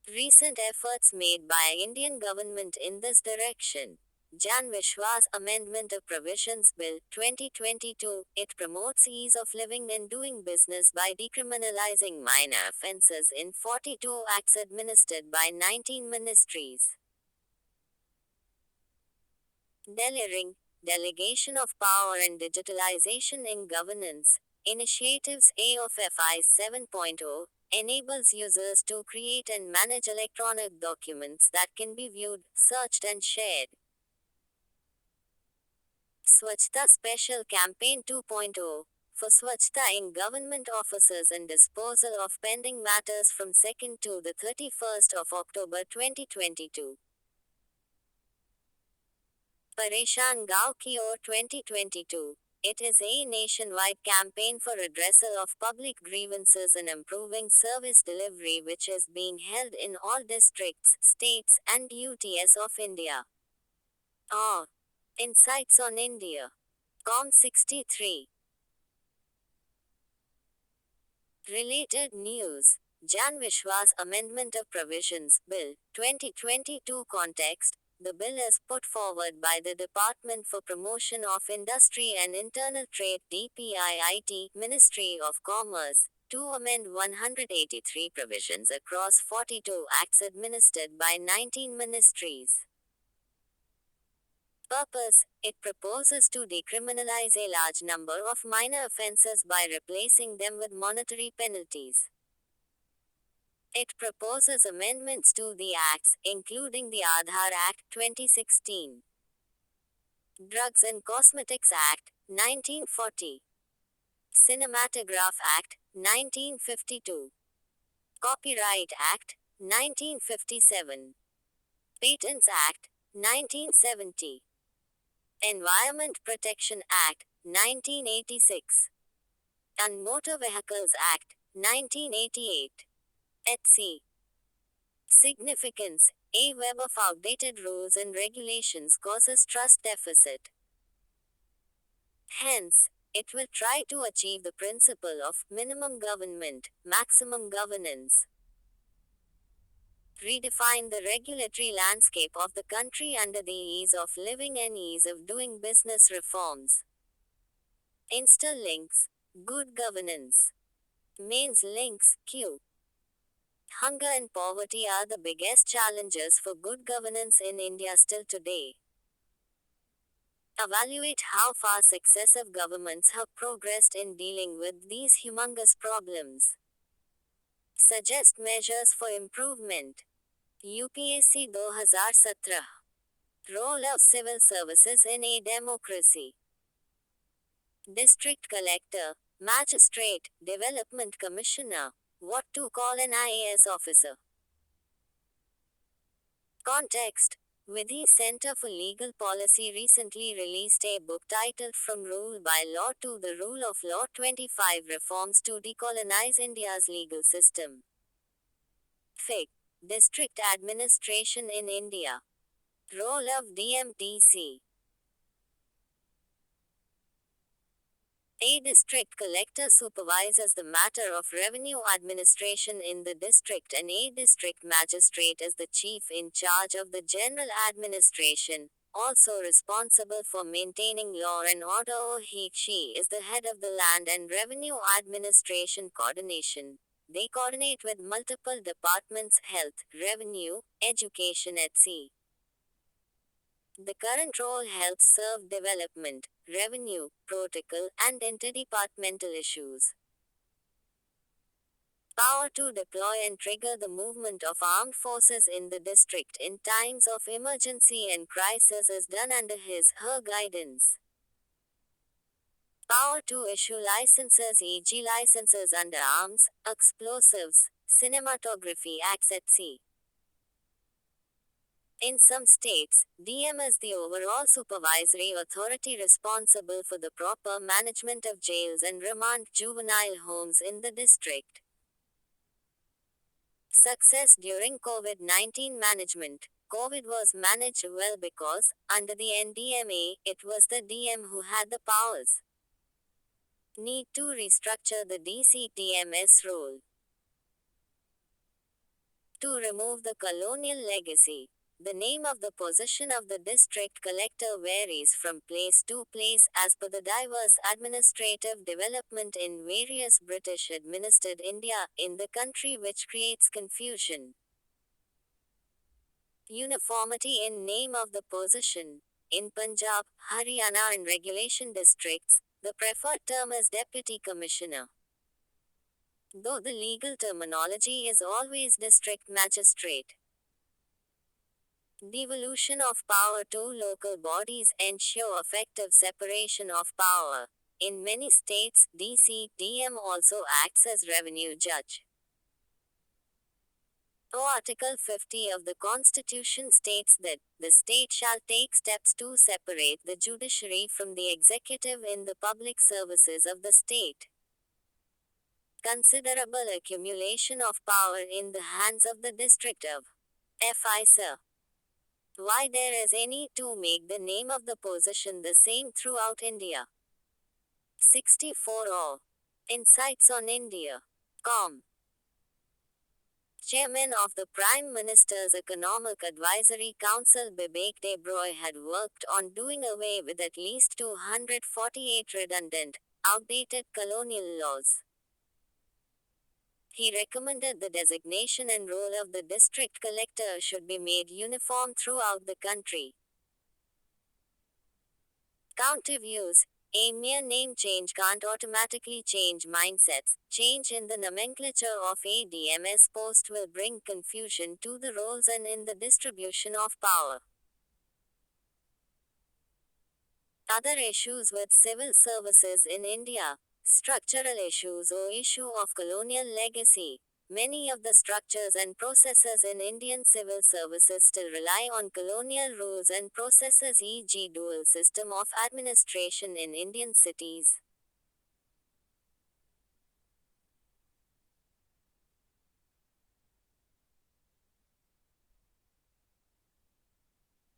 A: Recent efforts made by Indian government in this direction. Jan Vishwas Amendment of Provisions Bill 2022, it promotes ease of living and doing business by decriminalizing minor offences in 42 acts administered by 19 ministries. Delivering Delegation of Power and Digitalization in Governance. Initiatives A of FI 7.0 enables users to create and manage electronic documents that can be viewed, searched, and shared. Swachhta Special Campaign 2.0 for Swachhta in government offices and disposal of pending matters from 2nd to the 31st of October 2022. Pareshan Gaon Ki Aur 2022. It is a nationwide campaign for redressal of public grievances and improving service delivery which is being held in all districts, states, and UTs of India. Insights on India. Com 63. Related news. Jan Vishwas Amendment of Provisions Bill 2022 context. The bill is put forward by the Department for Promotion of Industry and Internal Trade DPIIT Ministry of Commerce to amend 183 provisions across 42 acts administered by 19 ministries. Purpose: it proposes to decriminalize a large number of minor offences by replacing them with monetary penalties. It proposes amendments to the acts, including the Aadhaar Act 2016, Drugs and Cosmetics Act 1940, Cinematograph Act 1952, Copyright Act 1957, Patents Act 1970, Environment Protection Act 1986, and Motor Vehicles Act 1988. Etc. Significance: a web of outdated rules and regulations causes trust deficit. Hence, it will try to achieve the principle of minimum government, maximum governance. Redefine the regulatory landscape of the country under the ease of living and ease of doing business reforms. Insta links. Good governance. Mains links. Q. Hunger and poverty are the biggest challenges for good governance in India still today. Evaluate how far successive governments have progressed in dealing with these humongous problems. Suggest measures for improvement. UPSC 2017. Role of civil services in a democracy. District Collector, Magistrate, Development Commissioner. What to call an IAS officer. Context. Vidhi Center for Legal Policy recently released a book titled From Rule by Law to the Rule of Law 25 Reforms to Decolonize India's Legal System. FIG. District Administration in India. Role of DMTC. A district collector supervises the matter of revenue administration in the district, and a district magistrate is the chief in charge of the general administration, also responsible for maintaining law and order, or he/she is the head of the land and revenue administration coordination. They coordinate with multiple departments: health, revenue, education, etc. The current role helps serve development, revenue, protocol, and interdepartmental issues. Power to deploy and trigger the movement of armed forces in the district in times of emergency and crisis is done under his/her guidance. Power to issue licenses, e.g., licenses under arms, explosives, cinematography acts, etc. In some states, DM is the overall supervisory authority responsible for the proper management of jails and remand juvenile homes in the district. Success during COVID-19 management. COVID was managed well because, under the NDMA, it was the DM who had the powers. Need to restructure the DCTMS role. To remove the colonial legacy. The name of the position of the district collector varies from place to place as per the diverse administrative development in various British administered India in the country, which creates confusion. Uniformity in name of the position. In Punjab, Haryana, and regulation districts, the preferred term is Deputy Commissioner, though the legal terminology is always District Magistrate. Devolution of power to local bodies ensure effective separation of power. In many states, DC/DM also acts as revenue judge. Article 50 of the Constitution states that the state shall take steps to separate the judiciary from the executive in the public services of the state. Considerable accumulation of power in the hands of the district of FI. Why there is a need to make the name of the position the same throughout India. 64 or Insights on India. Com. Chairman of the Prime Minister's Economic Advisory Council Bibek Debroy had worked on doing away with at least 248 redundant, outdated colonial laws. He recommended the designation and role of the district collector should be made uniform throughout the country. Counter views. A mere name change can't automatically change mindsets. Change in the nomenclature of a DMS post will bring confusion to the roles and in the distribution of power. Other issues with civil services in India. Structural issues or issue of colonial legacy. Many of the structures and processes in Indian civil services still rely on colonial rules and processes, e.g., dual system of administration in Indian cities.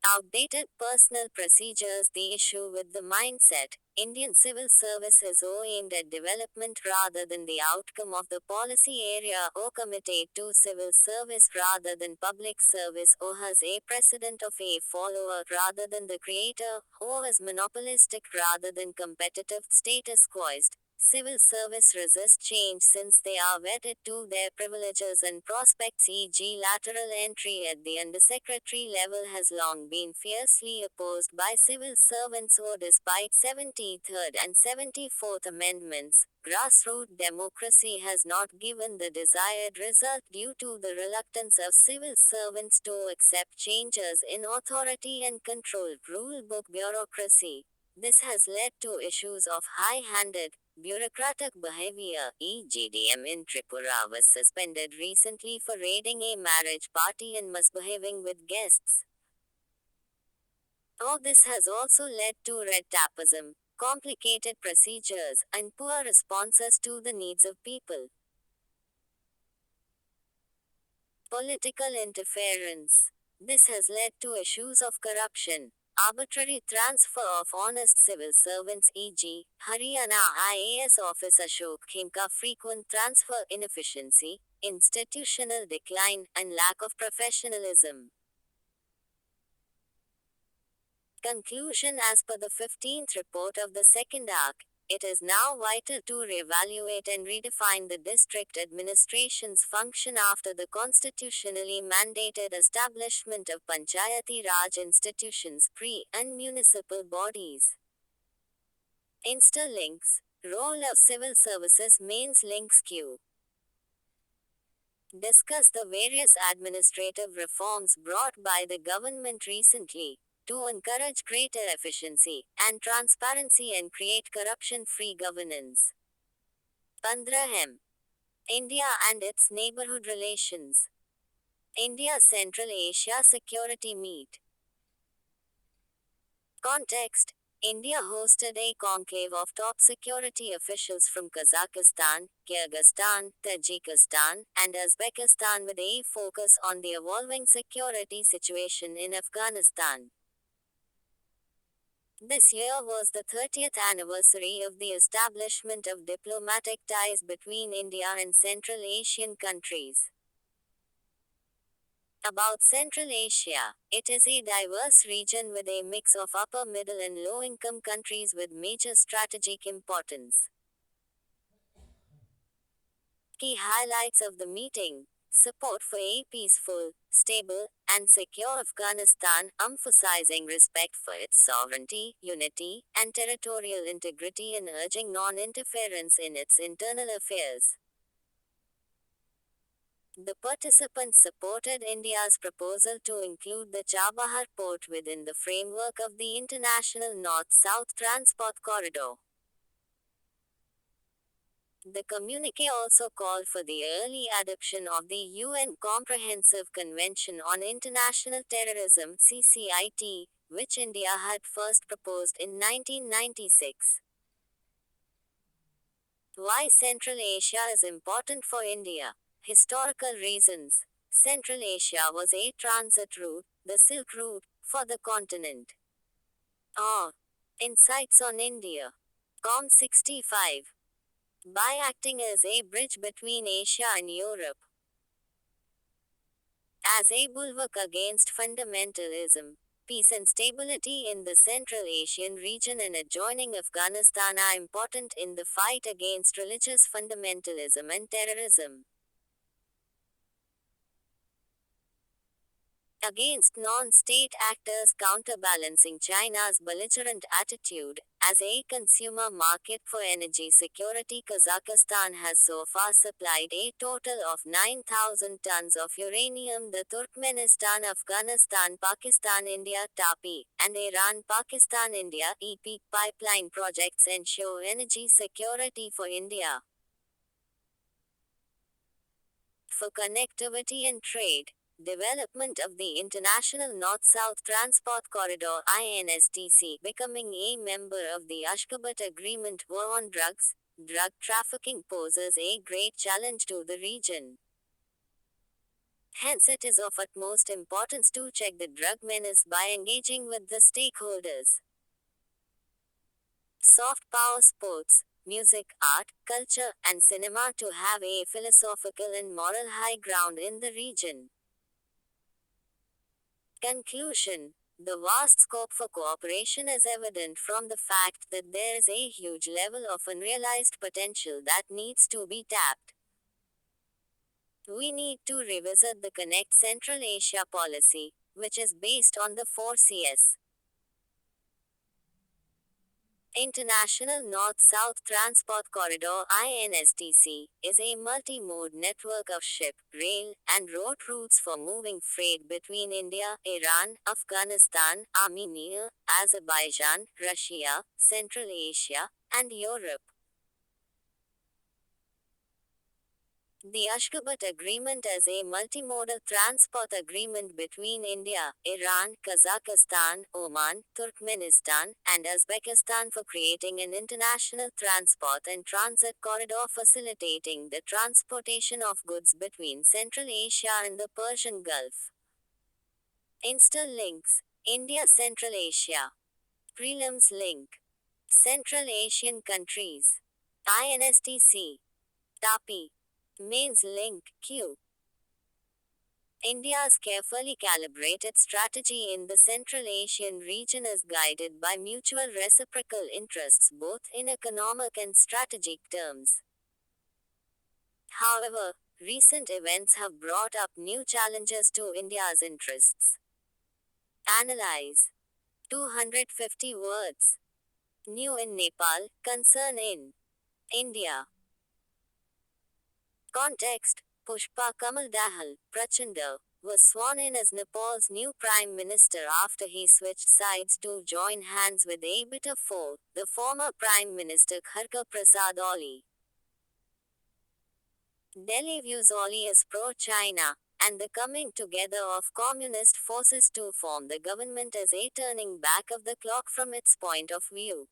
A: Outdated personal procedures. The issue with the mindset. Indian civil service is aimed at development rather than the outcome of the policy area, or committed to civil service rather than public service, or has a precedent of a follower rather than the creator, or is monopolistic rather than competitive. Status quoist. Civil service resist change since they are wedded to their privileges and prospects, e.g., lateral entry at the undersecretary level has long been fiercely opposed by civil servants who, despite 73rd and 74th Amendments, grassroots democracy has not given the desired result due to the reluctance of civil servants to accept changes in authority and control. Rulebook bureaucracy. This has led to issues of high-handed, bureaucratic behavior. EGDM in Tripura was suspended recently for raiding a marriage party and misbehaving with guests. All this has also led to red tapeism, complicated procedures, and poor responses to the needs of people. Political interference. This has led to issues of corruption, arbitrary transfer of honest civil servants, e.g., Haryana IAS officer Ashok Khemka, frequent transfer inefficiency, institutional decline, and lack of professionalism. Conclusion. As per the 15th report of the second ARC, it is now vital to reevaluate and redefine the district administration's function after the constitutionally mandated establishment of Panchayati Raj institutions and municipal bodies. Interlinks. Role of Civil Services Mains Links Q. Discuss the various administrative reforms brought by the government recently to encourage greater efficiency and transparency and create corruption-free governance. 15. India and its neighborhood relations. India Central Asia Security Meet. Context. India hosted a conclave of top security officials from Kazakhstan, Kyrgyzstan, Tajikistan, and Uzbekistan with a focus on the evolving security situation in Afghanistan. This year was the 30th anniversary of the establishment of diplomatic ties between India and Central Asian countries. About Central Asia, it is a diverse region with a mix of upper middle and low income countries with major strategic importance. Key highlights of the meeting: support for a peaceful, stable, and secure Afghanistan, emphasizing respect for its sovereignty, unity, and territorial integrity and urging non interference in its internal affairs. The participants supported India's proposal to include the Chabahar port within the framework of the International North-South Transport Corridor. The communiqué also called for the early adoption of the UN Comprehensive Convention on International Terrorism (CCIT), which India had first proposed in 1996. Why Central Asia is important for India? Historical reasons. Central Asia was a transit route, the Silk Route, for the continent. Insights on India. COM 65. By acting as a bridge between Asia and Europe. As a bulwark against fundamentalism, peace and stability in the Central Asian region and adjoining Afghanistan are important in the fight against religious fundamentalism and terrorism. Against non-state actors counterbalancing China's belligerent attitude, as a consumer market for energy security, Kazakhstan has so far supplied a total of 9,000 tons of uranium. The Turkmenistan, Afghanistan, Pakistan, India (TAPI), and Iran, Pakistan, India (EP) pipeline projects ensure energy security for India. For connectivity and trade. Development of the International North-South Transport Corridor (INSTC), becoming a member of the Ashgabat Agreement. War on drugs. Drug trafficking poses a great challenge to the region. Hence it is of utmost importance to check the drug menace by engaging with the stakeholders. Soft power sports, music, art, culture, and cinema to have a philosophical and moral high ground in the region. Conclusion. The vast scope for cooperation is evident from the fact that there is a huge level of unrealized potential that needs to be tapped. We need to revisit the Connect Central Asia policy, which is based on the 4Cs. International North-South Transport Corridor (INSTC) is a multi-mode network of ship, rail, and road routes for moving freight between India, Iran, Afghanistan, Armenia, Azerbaijan, Russia, Central Asia, and Europe. The Ashgabat Agreement is a multimodal transport agreement between India, Iran, Kazakhstan, Oman, Turkmenistan, and Uzbekistan for creating an international transport and transit corridor facilitating the transportation of goods between Central Asia and the Persian Gulf. Interlinks. India Central Asia. Prelims link. Central Asian countries. INSTC. TAPI. Mains link. Q. India's carefully calibrated strategy in the Central Asian region is guided by mutual reciprocal interests both in economic and strategic terms. However, recent events have brought up new challenges to India's interests. Analyze. 250 words. New in Nepal, concern in India. Context. Pushpa Kamal Dahal, Prachanda, was sworn in as Nepal's new prime minister after he switched sides to join hands with Abita 4, the former prime minister Kharka Prasad Oli. Delhi views Oli as pro-China, and the coming together of communist forces to form the government as a turning back of the clock from its point of view.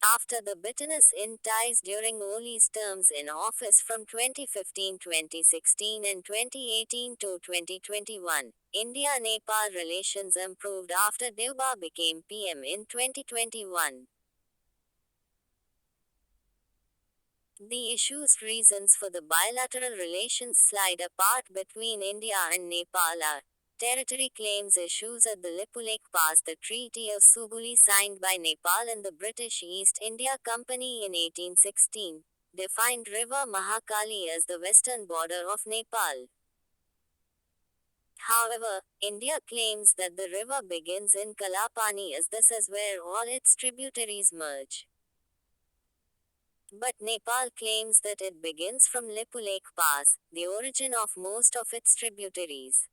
A: After the bitterness in ties during Oli's terms in office from 2015-2016 and 2018-2021, India-Nepal relations improved after Deuba became PM in 2021. The issue's reasons for the bilateral relations slide apart between India and Nepal are territory claims issues at the Lipulekh Pass. The Treaty of Suguli signed by Nepal and the British East India Company in 1816 defined River Mahakali as the western border of Nepal. However, India claims that the river begins in Kalapani as this is where all its tributaries merge. But Nepal claims that it begins from Lipulekh Pass, the origin of most of its tributaries.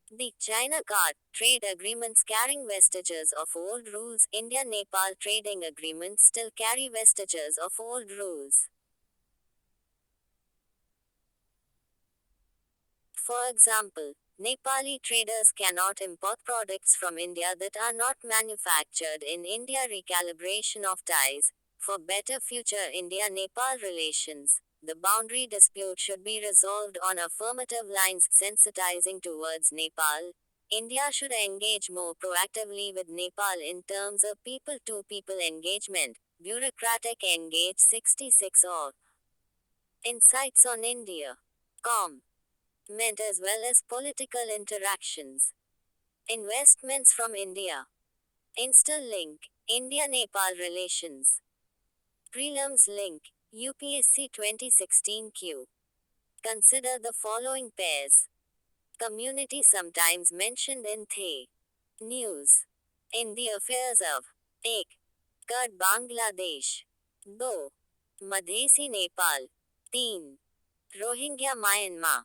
A: The China Card trade agreements carrying vestiges of old rules. India-Nepal trading agreements still carry vestiges of old rules. For example, Nepali traders cannot import products from India that are not manufactured in India. Recalibration of ties. For better future India-Nepal relations, the boundary dispute should be resolved on affirmative lines. Sensitizing towards Nepal. India should engage more proactively with Nepal in terms of people-to-people engagement. Bureaucratic engage 66 or Insights on India. Com. Meant as well as political interactions. Investments from India. Interlink. India-Nepal relations. Prelims link. UPSC 2016 Q. Consider the following pairs. Community sometimes mentioned in The News. In the affairs of 1. Kurd Bangladesh. 2. Madhesi Nepal. 3. Rohingya Myanmar.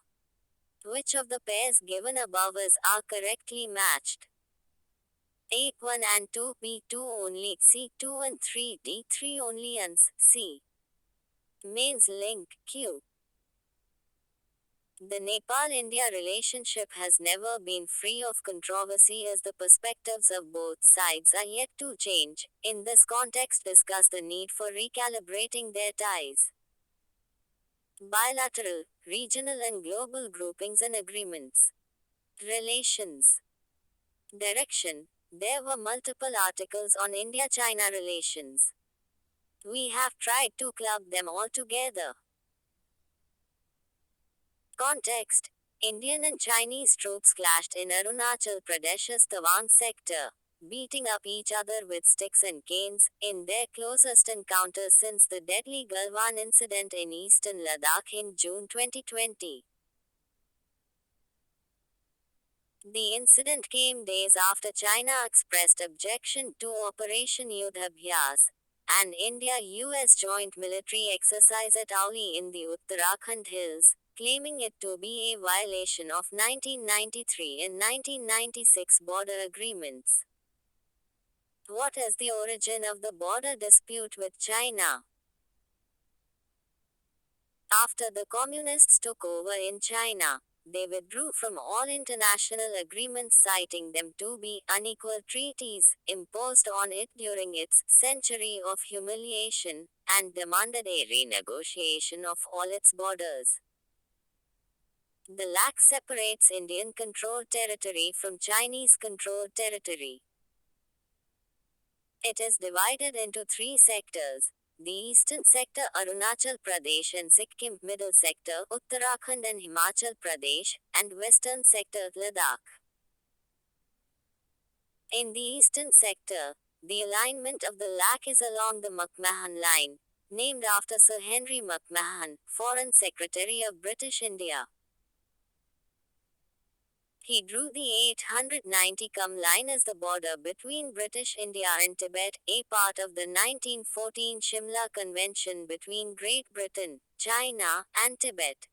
A: Which of the pairs given above are correctly matched? A 1 and 2, B 2 only, C 2 and 3, D 3 only, and C. Mains link Q. The Nepal-India relationship has never been free of controversy as the perspectives of both sides are yet to change. In this context, discuss the need for recalibrating their ties. Bilateral, regional and global groupings and agreements. Relations. Direction. There were multiple articles on India-China relations. We have tried to club them all together. Context. Indian and Chinese troops clashed in Arunachal Pradesh's Tawang sector, beating up each other with sticks and canes, in their closest encounter since the deadly Galwan incident in eastern Ladakh in June 2020. The incident came days after China expressed objection to Operation Yudhabhyas, an India-US joint military exercise at Auli in the Uttarakhand hills, claiming it to be a violation of 1993 and 1996 border agreements. What is the origin of the border dispute with China? After the communists took over in China, they withdrew from all international agreements, citing them to be unequal treaties imposed on it during its century of humiliation, and demanded a renegotiation of all its borders. The LAC separates Indian controlled territory from Chinese controlled territory. It is divided into three sectors. The eastern sector Arunachal Pradesh and Sikkim, middle sector Uttarakhand and Himachal Pradesh, and western sector Ladakh. In the eastern sector, the alignment of the LAC is along the McMahon Line, named after Sir Henry McMahon, Foreign Secretary of British India. He drew the 890 km line as the border between British India and Tibet, a part of the 1914 Shimla Convention between Great Britain, China, and Tibet.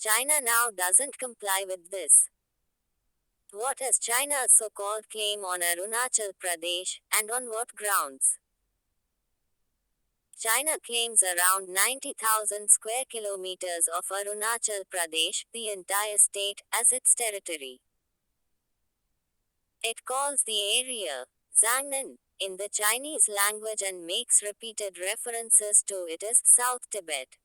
A: China now doesn't comply with this. What is China's so-called claim on Arunachal Pradesh, and on what grounds? China claims around 90,000 square kilometers of Arunachal Pradesh, the entire state, as its territory. It calls the area Zhangnan in the Chinese language and makes repeated references to it as South Tibet.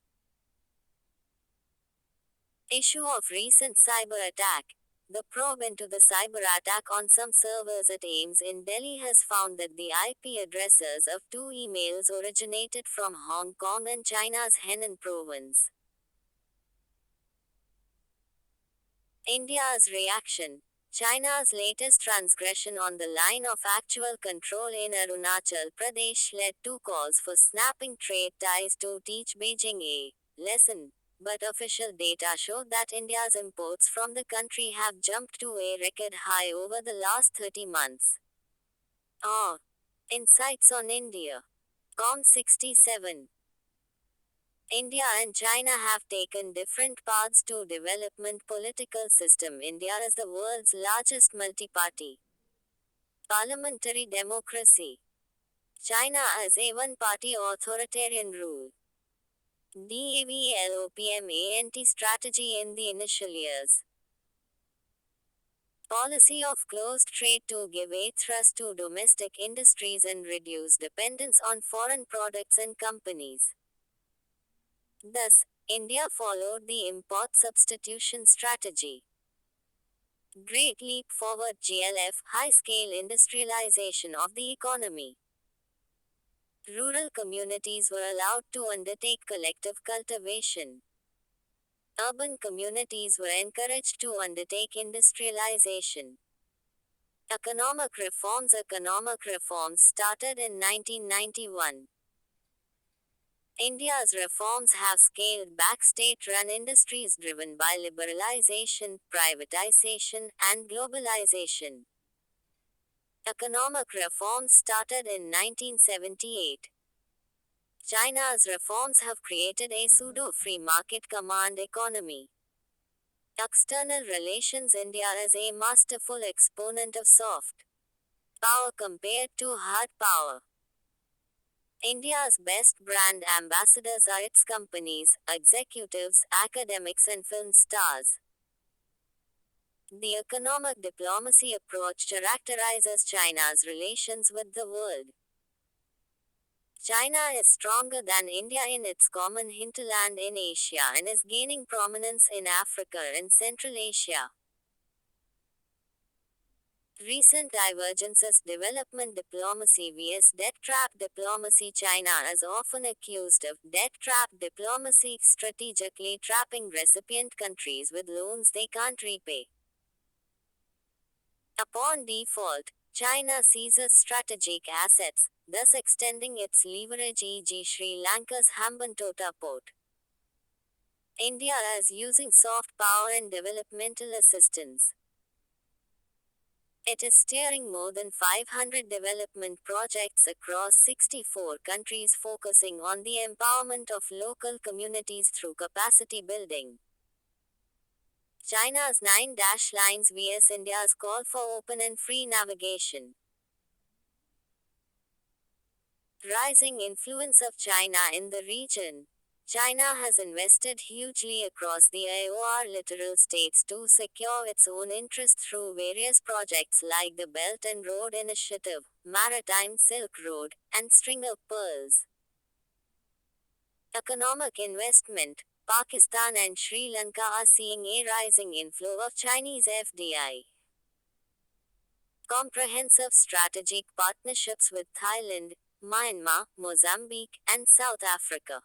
A: Issue of recent cyber attack. The probe into the cyber attack on some servers at AIIMS in Delhi has found that the IP addresses of two emails originated from Hong Kong and China's Henan province. India's reaction. China's latest transgression on the line of actual control in Arunachal Pradesh led to calls for snapping trade ties to teach Beijing a lesson. But official data show that India's imports from the country have jumped to a record high over the last 30 months. Insights on India. Com 67. India and China have taken different paths to development political system. India is the world's largest multi-party parliamentary democracy. China is a one-party authoritarian rule. Development strategy in the initial years. Policy of closed trade to give a thrust to domestic industries and reduce dependence on foreign products and companies. Thus, India followed the import substitution strategy. Great leap forward GLF, high-scale industrialization of the economy. Rural communities were allowed to undertake collective cultivation. Urban communities were encouraged to undertake industrialization. Economic reforms started in 1991. India's reforms have scaled back state-run industries driven by liberalization, privatization, and globalization. Economic reforms started in 1978. China's reforms have created a pseudo-free market command economy. External relations. India is a masterful exponent of soft power compared to hard power. India's best brand ambassadors are its companies, executives, academics and film stars. The economic diplomacy approach characterizes China's relations with the world. China is stronger than India in its common hinterland in Asia and is gaining prominence in Africa and Central Asia. Recent divergences. Development diplomacy vs debt trap diplomacy. China is often accused of debt trap diplomacy, strategically trapping recipient countries with loans they can't repay. Upon default, China seizes strategic assets, thus extending its leverage, e.g. Sri Lanka's Hambantota port. India is using soft power and developmental assistance. It is steering more than 500 development projects across 64 countries focusing on the empowerment of local communities through capacity building. China's 9 dash lines vs India's call for open and free navigation. Rising influence of China in the region. China has invested hugely across the AOR littoral states to secure its own interests through various projects like the Belt and Road Initiative, Maritime Silk Road, and String of Pearls. Economic investment. Pakistan and Sri Lanka are seeing a rising inflow of Chinese FDI. Comprehensive strategic partnerships with Thailand, Myanmar, Mozambique, and South Africa.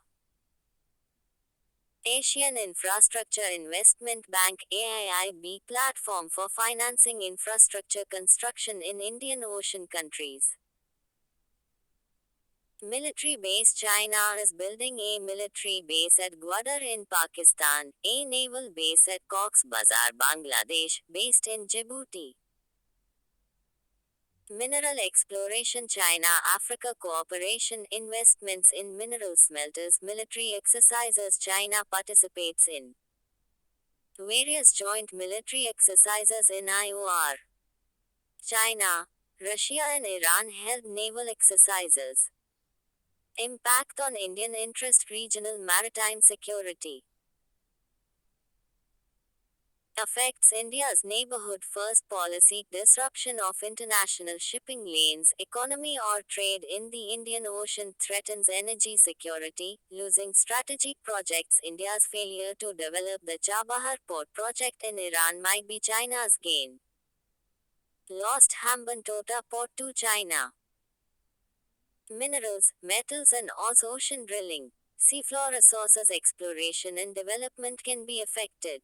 A: Asian Infrastructure Investment Bank AIIB platform for financing infrastructure construction in Indian Ocean countries. Military base. China is building a military base at Gwadar in Pakistan, a naval base at Cox's Bazar, Bangladesh, based in Djibouti. Mineral exploration. China-Africa cooperation investments in mineral smelters. Military exercises. China participates in various joint military exercises in IOR. China, Russia and Iran held naval exercises. Impact on Indian interest. Regional maritime security. Affects India's neighborhood first policy, disruption of international shipping lanes, economy or trade in the Indian Ocean threatens energy security, losing strategic projects. India's failure to develop the Chabahar port project in Iran might be China's gain. Lost Hambantota port to China. Minerals, metals and ores. Ocean drilling, seafloor resources exploration and development can be affected.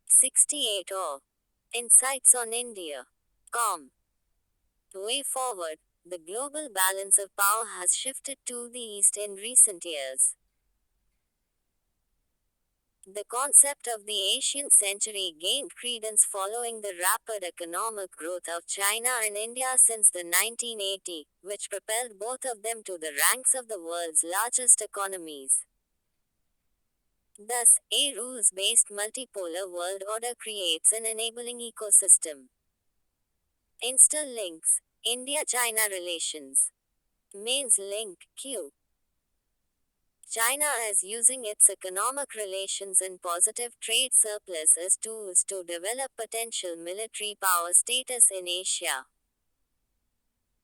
A: 68 or Insights on India. Way forward, the global balance of power has shifted to the East in recent years. The concept of the Asian century gained credence following the rapid economic growth of China and India since the 1980s, which propelled both of them to the ranks of the world's largest economies. Thus, a rules-based multipolar world order creates an enabling ecosystem. Interlinks. India-China relations. Mains link, Q. China is using its economic relations and positive trade surplus as tools to develop potential military power status in Asia.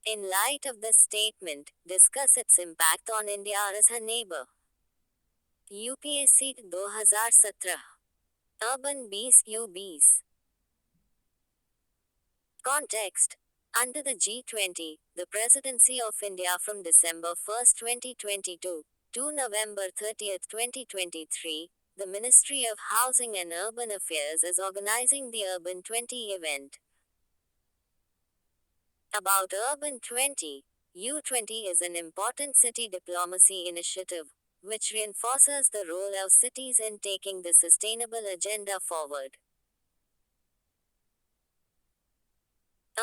A: In light of this statement, discuss its impact on India as her neighbor. UPSC 2017. Urban Bees UBs. Context. Under the G20, the Presidency of India from December 1, 2022 to November 30, 2023, the Ministry of Housing and Urban Affairs is organizing the Urban 20 event. About Urban 20, U20 is an important city diplomacy initiative, which reinforces the role of cities in taking the sustainable agenda forward.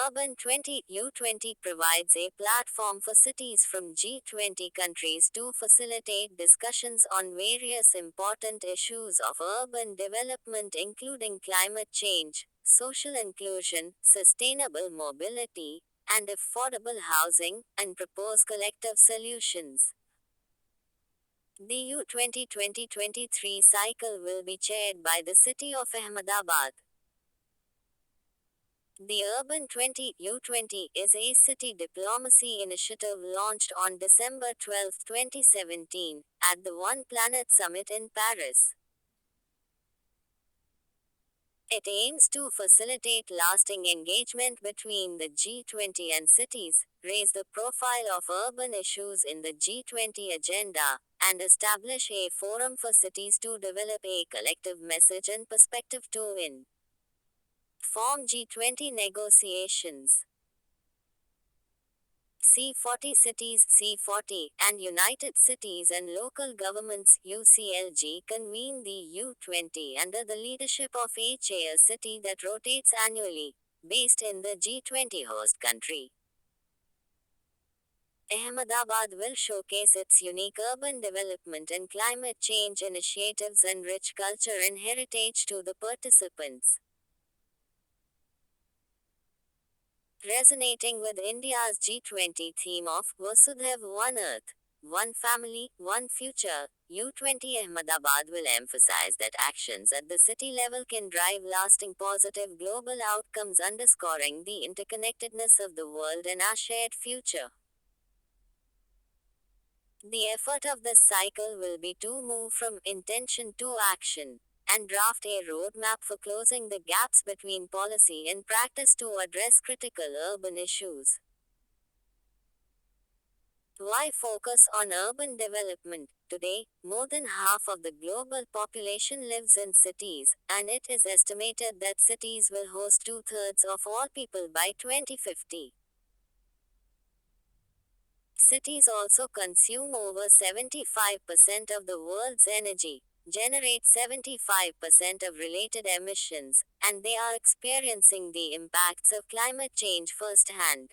A: Urban 20 U20 provides a platform for cities from G20 countries to facilitate discussions on various important issues of urban development, including climate change, social inclusion, sustainable mobility, and affordable housing, and propose collective solutions. The U20 2023 cycle will be chaired by the city of Ahmedabad. The Urban 20 U20 is a city diplomacy initiative launched on December 12, 2017, at the One Planet Summit in Paris. It aims to facilitate lasting engagement between the G20 and cities, raise the profile of urban issues in the G20 agenda, and establish a forum for cities to develop a collective message and perspective to inform G20 negotiations. C40 Cities C40 and United Cities and Local Governments UCLG convene the U20 under the leadership of a chair city that rotates annually, based in the G20 host country. Ahmedabad will showcase its unique urban development and climate change initiatives and rich culture and heritage to the participants. Resonating with India's G20 theme of Vasudhaiv One Earth, One Family, One Future, U20 Ahmedabad will emphasize that actions at the city level can drive lasting positive global outcomes, underscoring the interconnectedness of the world and our shared future. The effort of this cycle will be to move from intention to action and draft a roadmap for closing the gaps between policy and practice to address critical urban issues. Why focus on urban development? Today, more than half of the global population lives in cities, and it is estimated that cities will host two-thirds of all people by 2050. Cities also consume over 75% of the world's energy, generate 75% of related emissions, and they are experiencing the impacts of climate change firsthand.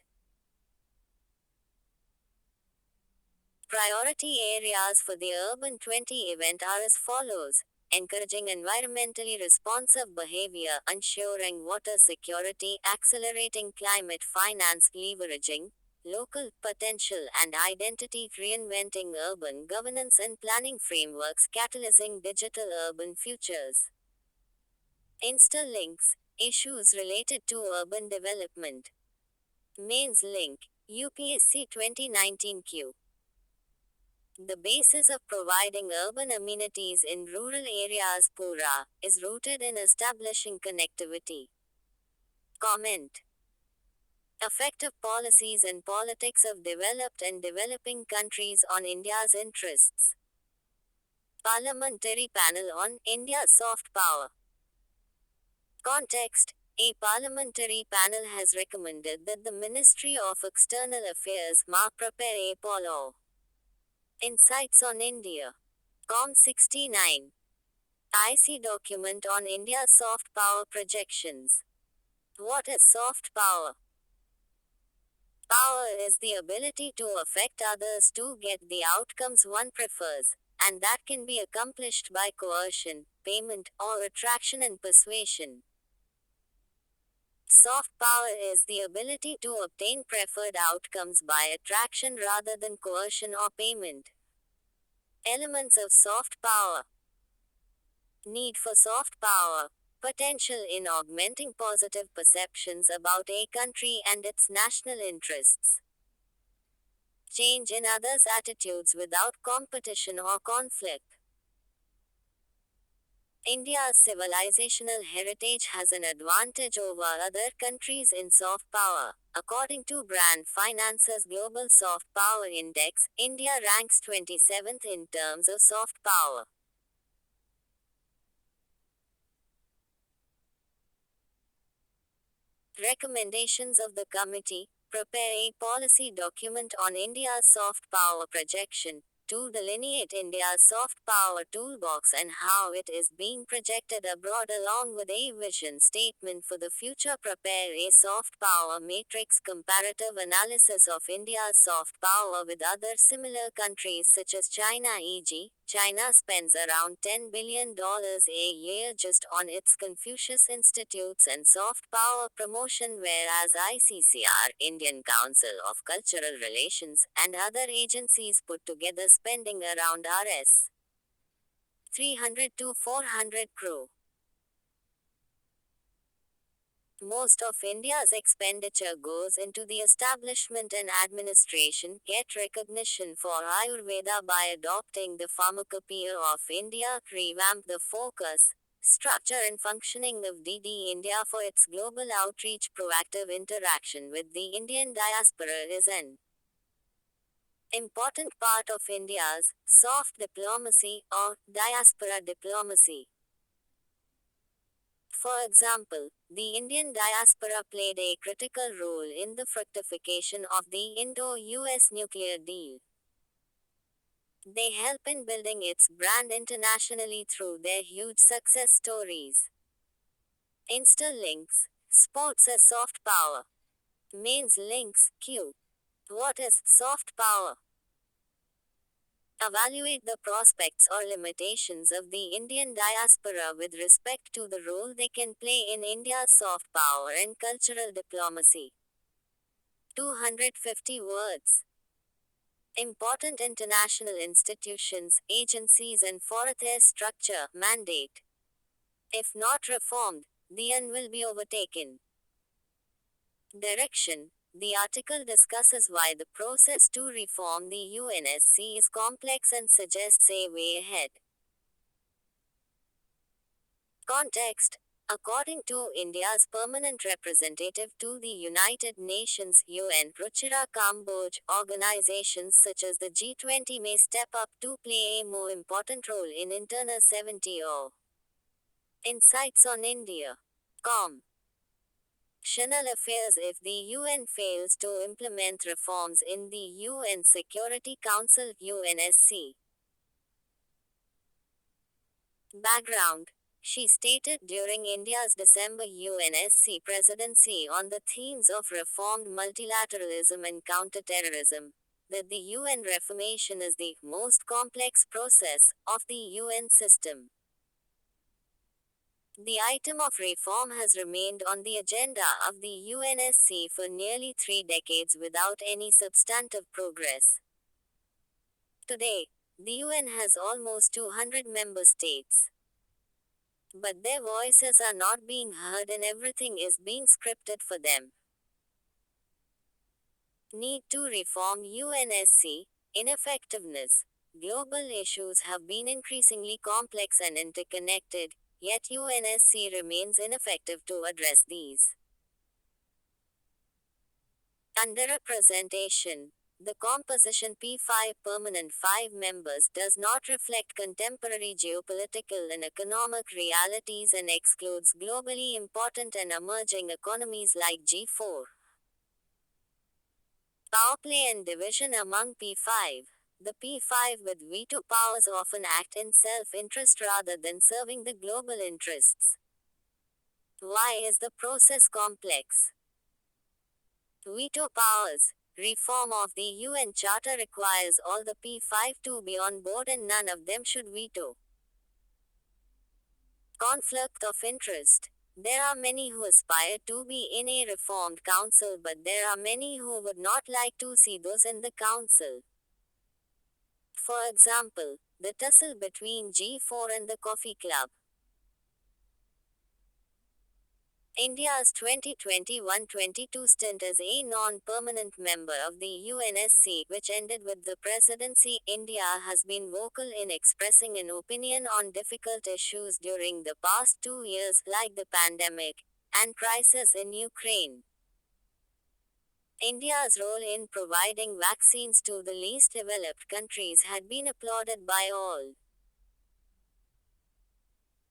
A: Priority areas for the Urban 20 event are as follows: encouraging environmentally responsive behavior, ensuring water security, accelerating climate finance, leveraging local potential and identity, reinventing urban governance and planning frameworks, catalyzing digital urban futures. Insta links, issues related to urban development. Mains link, UPSC 2019 Q. The basis of providing urban amenities in rural areas Pura is rooted in establishing connectivity. Comment. Effect of policies and politics of developed and developing countries on India's interests. Parliamentary Panel on India's Soft Power. Context. A parliamentary panel has recommended that the Ministry of External Affairs prepare a POLO. Insights on India. Com 69. IC document on India's soft power projections. What is soft power? Power is the ability to affect others to get the outcomes one prefers, and that can be accomplished by coercion, payment, or attraction and persuasion. Soft power is the ability to obtain preferred outcomes by attraction rather than coercion or payment. Elements of soft power. Need for soft power. Potential in augmenting positive perceptions about a country and its national interests. Change in others' attitudes without competition or conflict. India's civilizational heritage has an advantage over other countries in soft power. According to Brand Finance's Global Soft Power Index, India ranks 27th in terms of soft power. Recommendations of the committee: prepare a policy document on India's soft power projection, to delineate India's soft power toolbox and how it is being projected abroad, along with a vision statement for the future. Prepare a soft power matrix comparative analysis of India's soft power with other similar countries such as China, e.g., China spends around $10 billion a year just on its Confucius Institutes and soft power promotion, whereas ICCR, Indian Council of Cultural Relations, and other agencies put together spending around Rs. 300 to 400 crore. Most of India's expenditure goes into the establishment and administration, get recognition for Ayurveda by adopting the Pharmacopoeia of India, revamp the focus, structure and functioning of DD India for its global outreach. Proactive interaction with the Indian diaspora is an important part of India's soft diplomacy or diaspora diplomacy. For example, the Indian diaspora played a critical role in the fructification of the Indo-US nuclear deal. They help in building its brand internationally through their huge success stories. Insta links, sports as soft power. Mains links, Q. What is soft power? Evaluate the prospects or limitations of the Indian diaspora with respect to the role they can play in India's soft power and cultural diplomacy. 250 words. Important international institutions, agencies and for their structure, mandate. If not reformed, the UN will be overtaken. Direction. The article discusses why the process to reform the UNSC is complex and suggests a way ahead. Context. According to India's permanent representative to the United Nations (UN), Ruchira Kamboj, organizations such as the G20 may step up to play a more important role in internal 70 Insights on India. Com. National Affairs. If the UN fails to implement reforms in the UN Security Council (UNSC). Background. She stated during India's December UNSC presidency on the themes of reformed multilateralism and counterterrorism that the UN reformation is the most complex process of the UN system. The item of reform has remained on the agenda of the UNSC for nearly 3 decades without any substantive progress. Today, the UN has almost 200 member states. But their voices are not being heard and everything is being scripted for them. Need to reform UNSC. Ineffectiveness. Global issues have been increasingly complex and interconnected, yet UNSC remains ineffective to address these. Underrepresentation. The composition P5 permanent 5 members does not reflect contemporary geopolitical and economic realities and excludes globally important and emerging economies like G4. Power play and division among P5. The P5 with veto powers often act in self-interest rather than serving the global interests. Why is the process complex? Veto powers. Reform of the UN Charter requires all the P5 to be on board and none of them should veto. Conflict of interest. There are many who aspire to be in a reformed council, but there are many who would not like to see those in the council. For example, the tussle between G4 and the Coffee Club. India's 2021-22 stint as a non-permanent member of the UNSC, which ended with the presidency, India has been vocal in expressing an opinion on difficult issues during the past 2 years, like the pandemic and crisis in Ukraine. India's role in providing vaccines to the least developed countries had been applauded by all.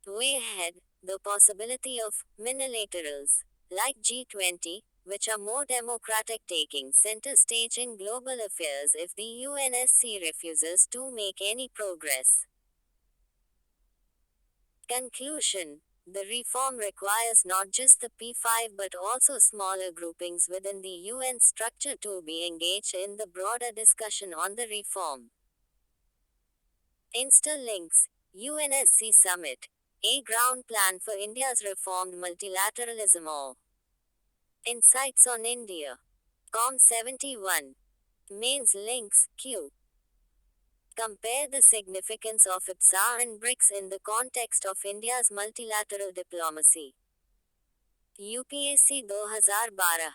A: Way ahead, the possibility of minilaterals, like G20, which are more democratic, taking center stage in global affairs if the UNSC refuses to make any progress. Conclusion. The reform requires not just the P5 but also smaller groupings within the UN structure to be engaged in the broader discussion on the reform. Insta links. UNSC Summit. A ground plan for India's reformed multilateralism or Insights on India. Com 71. Mains links Q. Compare the significance of IPSA and BRICS in the context of India's multilateral diplomacy. UPSC 2012.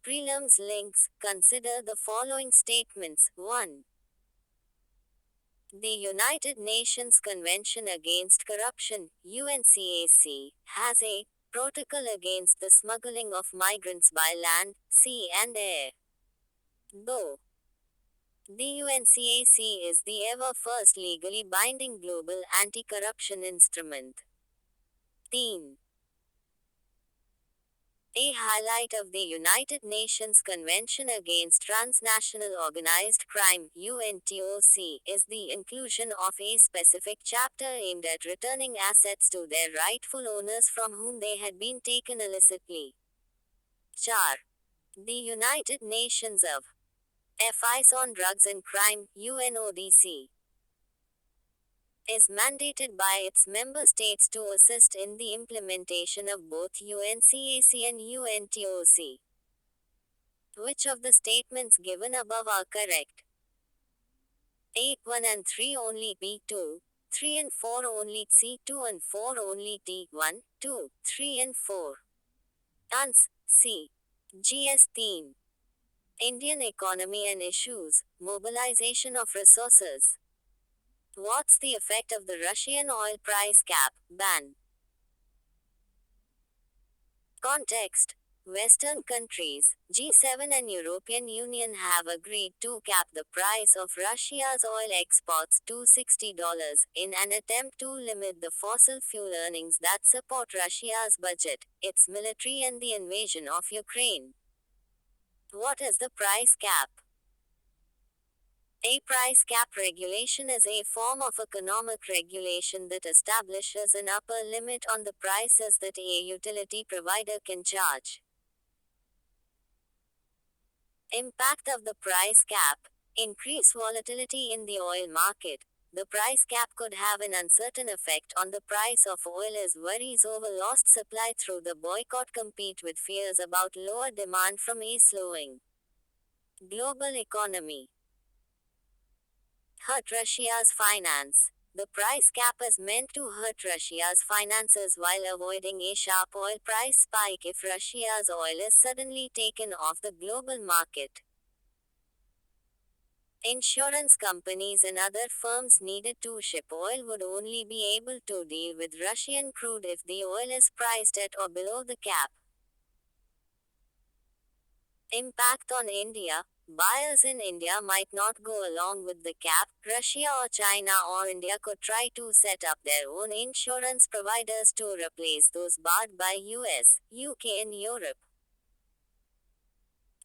A: Prelims links. Consider the following statements. 1. The United Nations Convention Against Corruption, UNCAC, has a protocol against the smuggling of migrants by land, sea and air. Though the UNCAC is the ever first legally binding global anti-corruption instrument. 3. A highlight of the United Nations Convention Against Transnational Organized Crime (UNTOC) is the inclusion of a specific chapter aimed at returning assets to their rightful owners from whom they had been taken illicitly. 4. The United Nations of FIs on Drugs and Crime (UNODC) is mandated by its member states to assist in the implementation of both UNCAC and UNTOC. Which of the statements given above are correct? 8, 1 and 3 only B2, 3 and 4 only C2 and 4 only D1, 2, 3 and 4. Ans. C. GS theme. Indian economy and issues, mobilization of resources. What's the effect of the Russian oil price cap ban? Context. Western countries, G7 and European Union have agreed to cap the price of Russia's oil exports to $60 in an attempt to limit the fossil fuel earnings that support Russia's budget, its military and the invasion of Ukraine. What is the price cap? A price cap regulation is a form of economic regulation that establishes an upper limit on the prices that a utility provider can charge. Impact of the price cap. Increased volatility in the oil market. The price cap could have an uncertain effect on the price of oil as worries over lost supply through the boycott compete with fears about lower demand from a slowing global economy. Hurt Russia's finance. The price cap is meant to hurt Russia's finances while avoiding a sharp oil price spike if Russia's oil is suddenly taken off the global market. Insurance companies and other firms needed to ship oil would only be able to deal with Russian crude if the oil is priced at or below the cap. Impact on India. Buyers in India might not go along with the cap. Russia or China or India could try to set up their own insurance providers to replace those barred by US, UK, and Europe.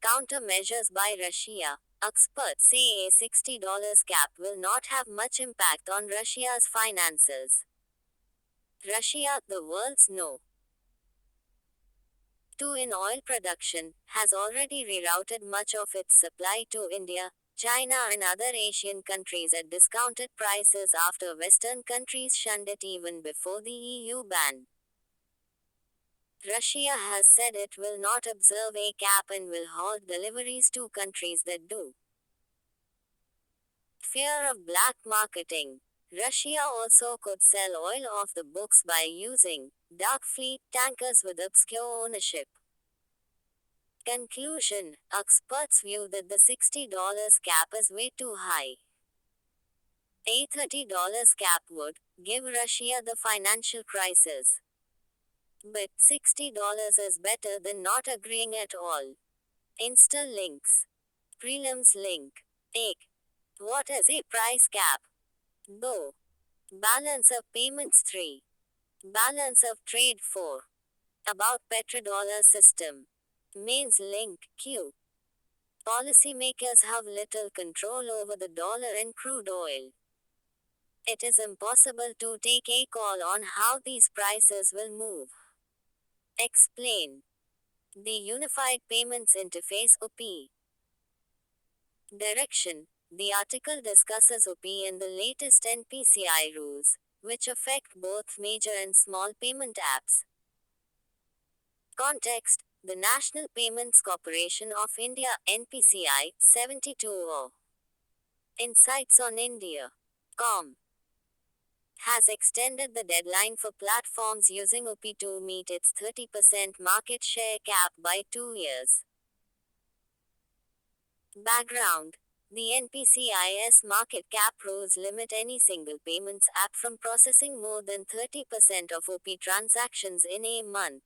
A: Countermeasures by Russia. Experts say a $60 cap will not have much impact on Russia's finances. Russia, the world's no. 2 in oil production, has already rerouted much of its supply to India, China, and other Asian countries at discounted prices after Western countries shunned it even before the EU ban. Russia has said it will not observe a cap and will halt deliveries to countries that do. Fear of black marketing. Russia also could sell oil off the books by using dark fleet tankers with obscure ownership. Conclusion. Experts view that the $60 cap is way too high. A $30 cap would give Russia the financial crisis. But $60 is better than not agreeing at all. Insta links. Prelims link. 8. What is a price cap? Go. Balance of payments 3. Balance of trade 4. About petrodollar system. Mains link Q. Policymakers have little control over the dollar and crude oil. It is impossible to take a call on how these prices will move. Explain. The Unified Payments Interface (OP). Direction. The article discusses OP and the latest NPCI rules, which affect both major and small payment apps. Context. The National Payments Corporation of India (NPCI) 72 Insights on India. Com. Has extended the deadline for platforms using OP to meet its 30% market share cap by 2 years. Background. The NPCI's market cap rules limit any single payments app from processing more than 30% of OP transactions in a month.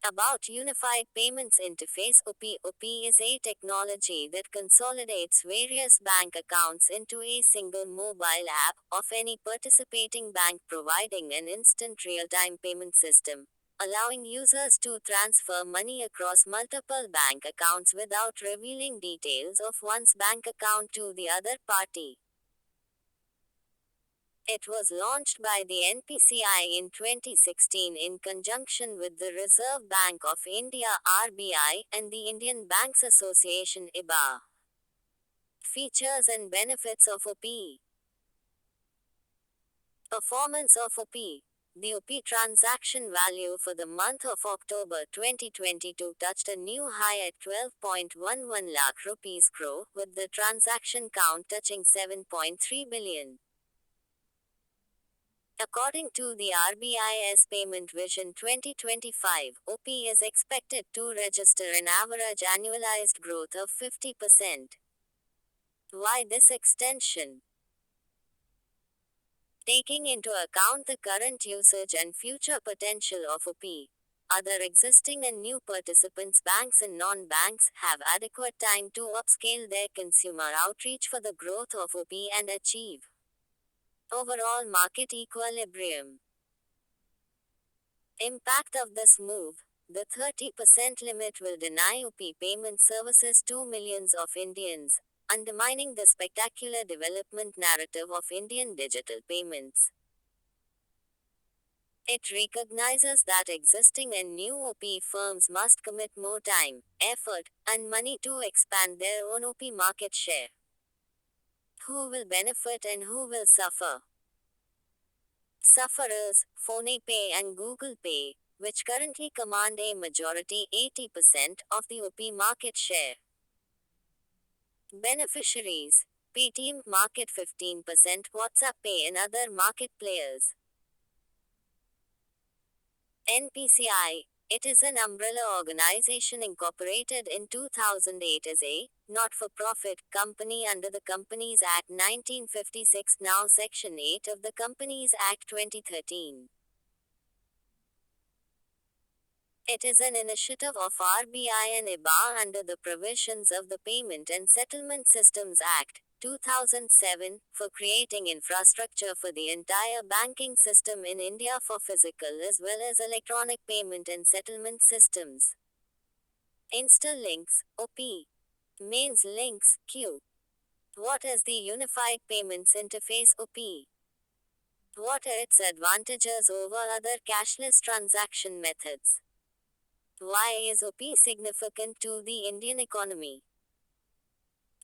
A: About Unified Payments Interface (OP). OP is a technology that consolidates various bank accounts into a single mobile app of any participating bank, providing an instant real-time payment system, allowing users to transfer money across multiple bank accounts without revealing details of one's bank account to the other party. It was launched by the NPCI in 2016 in conjunction with the Reserve Bank of India (RBI) and the Indian Banks Association (IBA). Features and benefits of OP. Performance of OP. The OP transaction value for the month of October 2022 touched a new high at 12.11 lakh rupees crore, with the transaction count touching 7.3 billion. According to the RBI's Payment Vision 2025, OP is expected to register an average annualized growth of 50%. Why this extension? Taking into account the current usage and future potential of OP, other existing and new participants, banks and non-banks, have adequate time to upscale their consumer outreach for the growth of OP and achieve overall market equilibrium. Impact of this move: the 30% limit will deny OP payment services to millions of Indians, undermining the spectacular development narrative of Indian digital payments. It recognizes that existing and new OP firms must commit more time, effort, and money to expand their own OP market share. Who will benefit and who will suffer? Sufferers: PhonePe and Google Pay, which currently command a majority 80% of the OP market share. Beneficiaries: Paytm market 15%, WhatsApp Pay and other market players. NPCI. It is an umbrella organization incorporated in 2008 as a not-for-profit company under the Companies Act 1956, now Section 8 of the Companies Act 2013. It is an initiative of RBI and IBA under the provisions of the Payment and Settlement Systems Act 2007 for creating infrastructure for the entire banking system in India for physical as well as electronic payment and settlement systems. Interlinks, OP. Mains links, Q. What is the Unified Payments Interface, OP? What are its advantages over other cashless transaction methods? Why is OP significant to the Indian economy?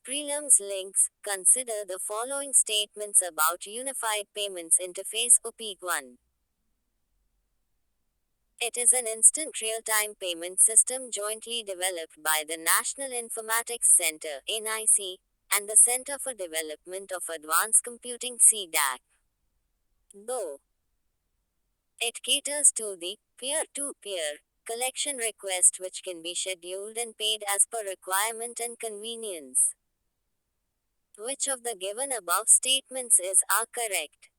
A: Prelims links. Consider the following statements about Unified Payments Interface, OP. 1. It is an instant real-time payment system jointly developed by the National Informatics Center (NIC) and the Center for Development of Advanced Computing (CDAC). Though it caters to the peer-to-peer collection request, which can be scheduled and paid as per requirement and convenience. Which of the given above statements are correct?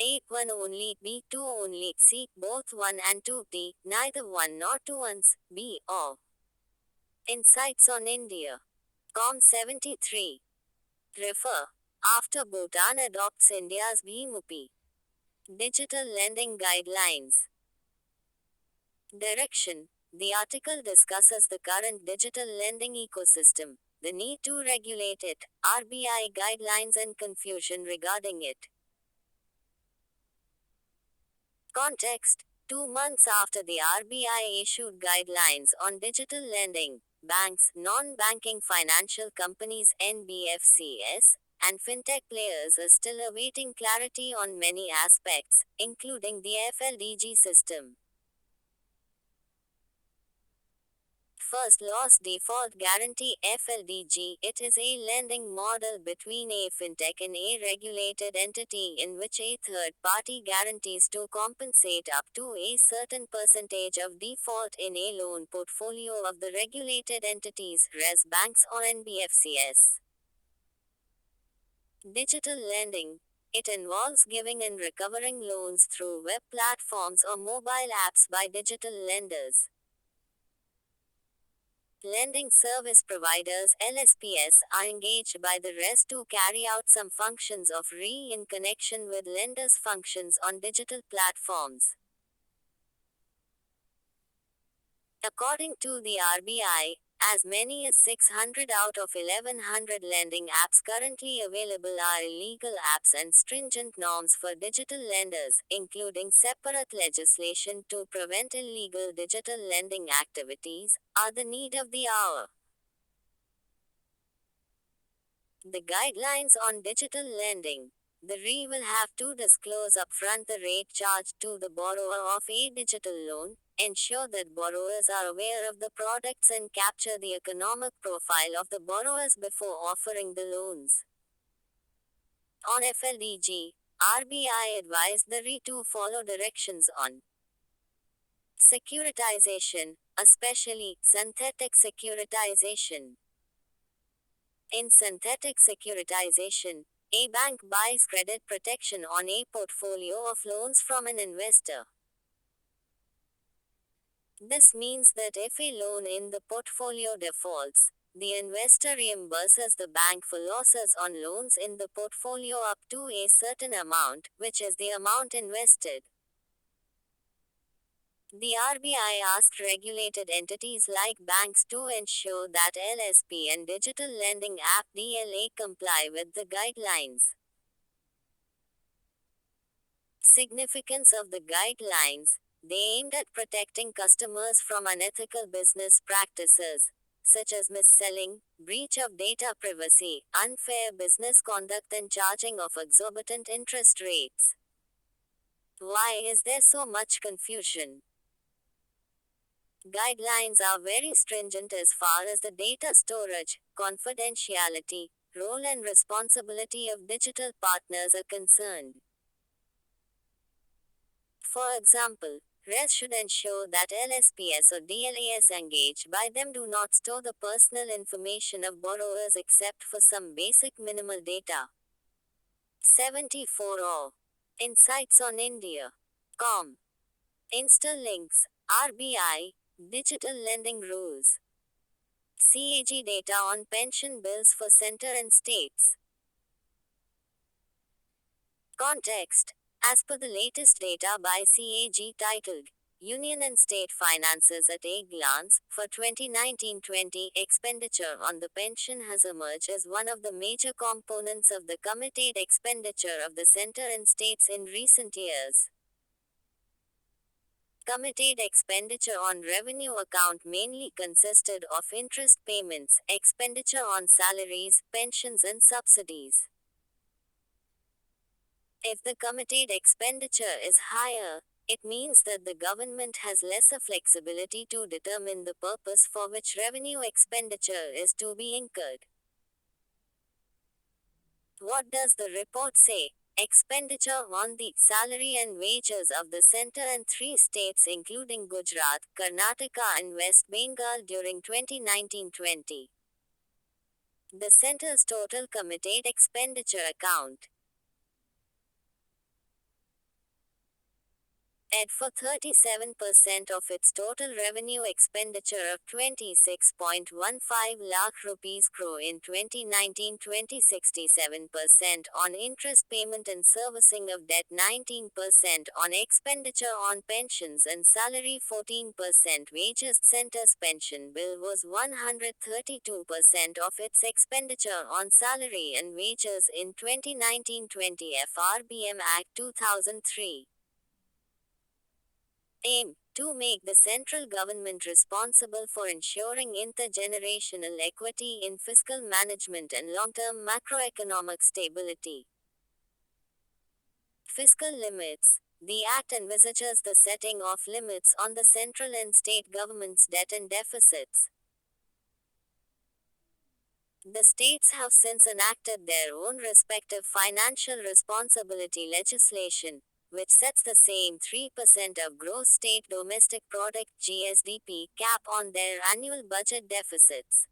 A: A. 1 only, B. 2 only, C. Both 1 and 2, D. Neither 1 nor 2 ones, B. Or. Insights on India. Com 73. Refer. After Bhutan adopts India's Bhim UPI Digital Lending Guidelines. Direction. The article discusses the current digital lending ecosystem, the need to regulate it, RBI guidelines and confusion regarding it. Context. 2 months after the RBI issued guidelines on digital lending, banks, non-banking financial companies (NBFCs), and fintech players are still awaiting clarity on many aspects, including the FLDG system. First Loss Default Guarantee (FLDG). It is a lending model between a fintech and a regulated entity in which a third party guarantees to compensate up to a certain percentage of default in a loan portfolio of the regulated entities, res banks or NBFCs. Digital lending. It involves giving and recovering loans through web platforms or mobile apps by digital lenders. Lending service providers (LSPs) are engaged by the RES to carry out some functions of in connection with lenders' functions on digital platforms. According to the RBI, as many as 600 out of 1100 lending apps currently available are illegal apps, and stringent norms for digital lenders, including separate legislation to prevent illegal digital lending activities, are the need of the hour. The guidelines on digital lending. The RE will have to disclose upfront the rate charged to the borrower of a digital loan, ensure that borrowers are aware of the products and capture the economic profile of the borrowers before offering the loans. On FLDG, RBI advised the RE to follow directions on securitization, especially synthetic securitization. In synthetic securitization, a bank buys credit protection on a portfolio of loans from an investor. This means that if a loan in the portfolio defaults, the investor reimburses the bank for losses on loans in the portfolio up to a certain amount, which is the amount invested. The RBI asked regulated entities like banks to ensure that LSP and Digital Lending App DLA comply with the guidelines. Significance of the guidelines: they aimed at protecting customers from unethical business practices, such as mis-selling, breach of data privacy, unfair business conduct, and charging of exorbitant interest rates. Why is there so much confusion? Guidelines are very stringent as far as the data storage, confidentiality, role and responsibility of digital partners are concerned. For example, RES should ensure that LSPs or DLAs engaged by them do not store the personal information of borrowers except for some basic minimal data. 74 or Insights on India. Com. Insta-links, RBI, Digital Lending Rules. CAG data on pension bills for center and states. Context. As per the latest data by CAG titled Union and State Finances at a Glance, for 2019-20, expenditure on the pension has emerged as one of the major components of the committed expenditure of the center and states in recent years. Committed expenditure on revenue account mainly consisted of interest payments, expenditure on salaries, pensions and subsidies. If the committed expenditure is higher, it means that the government has lesser flexibility to determine the purpose for which revenue expenditure is to be incurred. What does the report say? Expenditure on the salary and wages of the center and three states including Gujarat, Karnataka and West Bengal during 2019-20. The center's total committed expenditure account for 37% of its total revenue expenditure of 26.15 lakh rupees crore in 2019-20, 67% on interest payment and servicing of debt, 19% on expenditure on pensions and salary, 14% wages. Center's pension bill was 132% of its expenditure on salary and wages in 2019-20 FRBM Act 2003. Aim to make the central government responsible for ensuring intergenerational equity in fiscal management and long-term macroeconomic stability. Fiscal limits. The Act envisages the setting of limits on the central and state governments' debt and deficits. The states have since enacted their own respective financial responsibility legislation, which sets the same 3% of gross state domestic product (GSDP) cap on their annual budget deficits.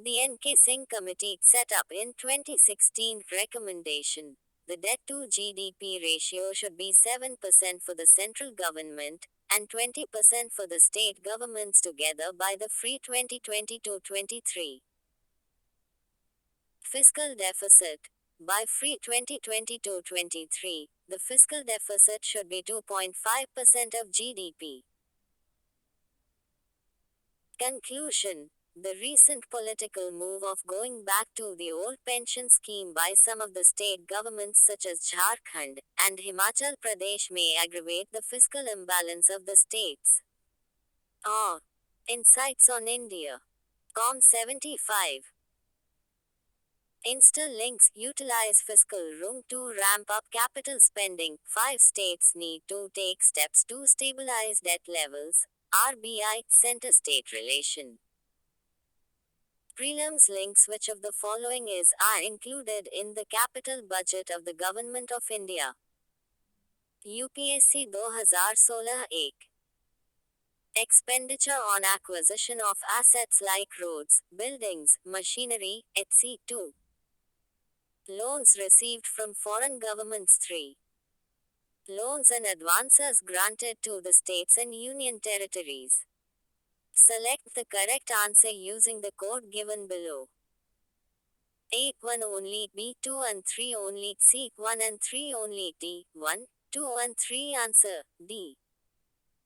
A: The N.K. Singh Committee, set up in 2016, recommendation: the debt to GDP ratio should be 7% for the central government and 20% for the state governments together by the FY 2022-23. Fiscal deficit. By FY 2022-23, the fiscal deficit should be 2.5% of GDP. Conclusion. The recent political move of going back to the old pension scheme by some of the state governments such as Jharkhand and Himachal Pradesh may aggravate the fiscal imbalance of the states. Insights on India. Com 75. Insta-links utilize fiscal room to ramp up capital spending. 5 states need to take steps to stabilize debt levels. RBI, center-state relation. Prelims links: which of the following are included in the capital budget of the Government of India? UPSC 2016. Expenditure on acquisition of assets like roads, buildings, machinery, etc. 2. Loans received from foreign governments. 3. Loans and advances granted to the states and union territories. Select the correct answer using the code given below. A. 1 only, B. 2 and 3 only, C. 1 and 3 only, D. 1, 2 and 3. Answer D.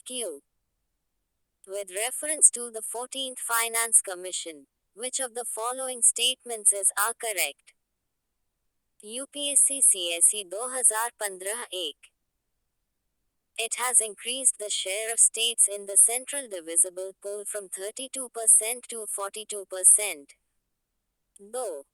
A: Q. With reference to the 14th Finance Commission, which of the following statements are correct? UPSC CSE 2015. It has increased the share of states in the central divisible pool from 32% to 42%. Though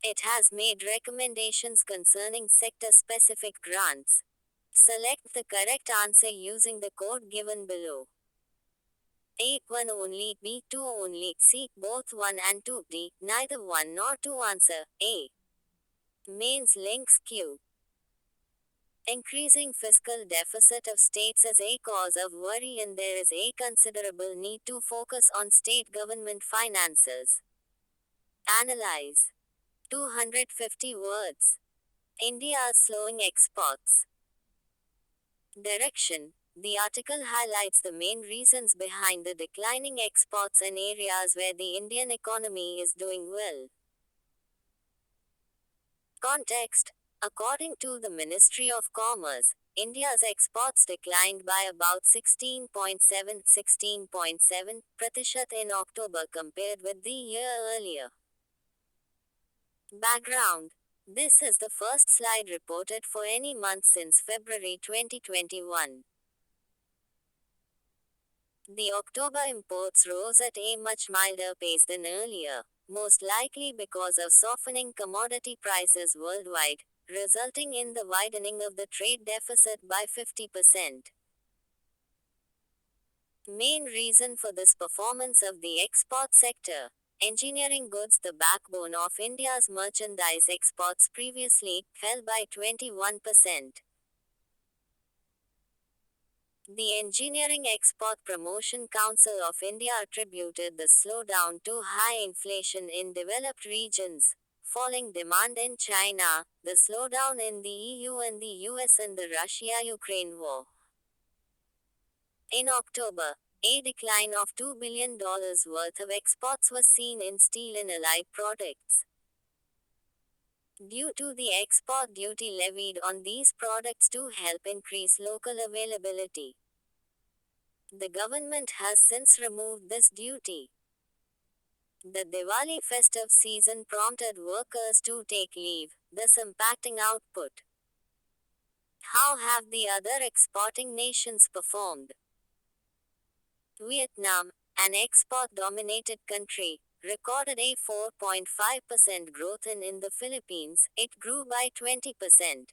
A: it has made recommendations concerning sector-specific grants. Select the correct answer using the code given below. A. 1 only, B. 2 only, C. Both 1 and 2, D. Neither 1 nor 2. Answer A. Mains links. Q. Increasing fiscal deficit of states is a cause of worry and there is a considerable need to focus on state government finances. Analyze. 250 words. India's slowing exports. Direction. The article highlights the main reasons behind the declining exports in areas where the Indian economy is doing well. Context. According to the Ministry of Commerce, India's exports declined by about 16.7% in October compared with the year earlier. Background. This is the first slide reported for any month since February 2021. The October imports rose at a much milder pace than earlier, most likely because of softening commodity prices worldwide, resulting in the widening of the trade deficit by 50%. Main reason for this performance of the export sector. Engineering goods, the backbone of India's merchandise exports, previously fell by 21%. The Engineering Export Promotion Council of India attributed the slowdown to high inflation in developed regions, falling demand in China, the slowdown in the EU and the US, and the Russia-Ukraine war. In October, a decline of $2 billion worth of exports was seen in steel and allied products. Due to the export duty levied on these products to help increase local availability, the government has since removed this duty. The Diwali festive season prompted workers to take leave, thus impacting output. How have the other exporting nations performed? Vietnam, an export-dominated country, recorded a 4.5% growth, and in the Philippines, it grew by 20%.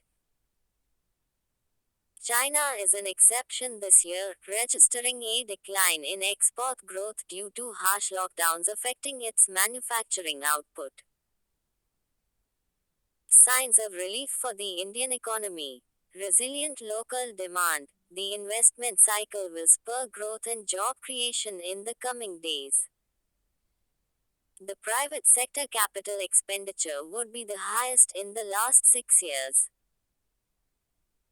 A: China is an exception this year, registering a decline in export growth due to harsh lockdowns affecting its manufacturing output. Signs of relief for the Indian economy. Resilient local demand. The investment cycle will spur growth and job creation in the coming days. The private sector capital expenditure would be the highest in the last 6 years.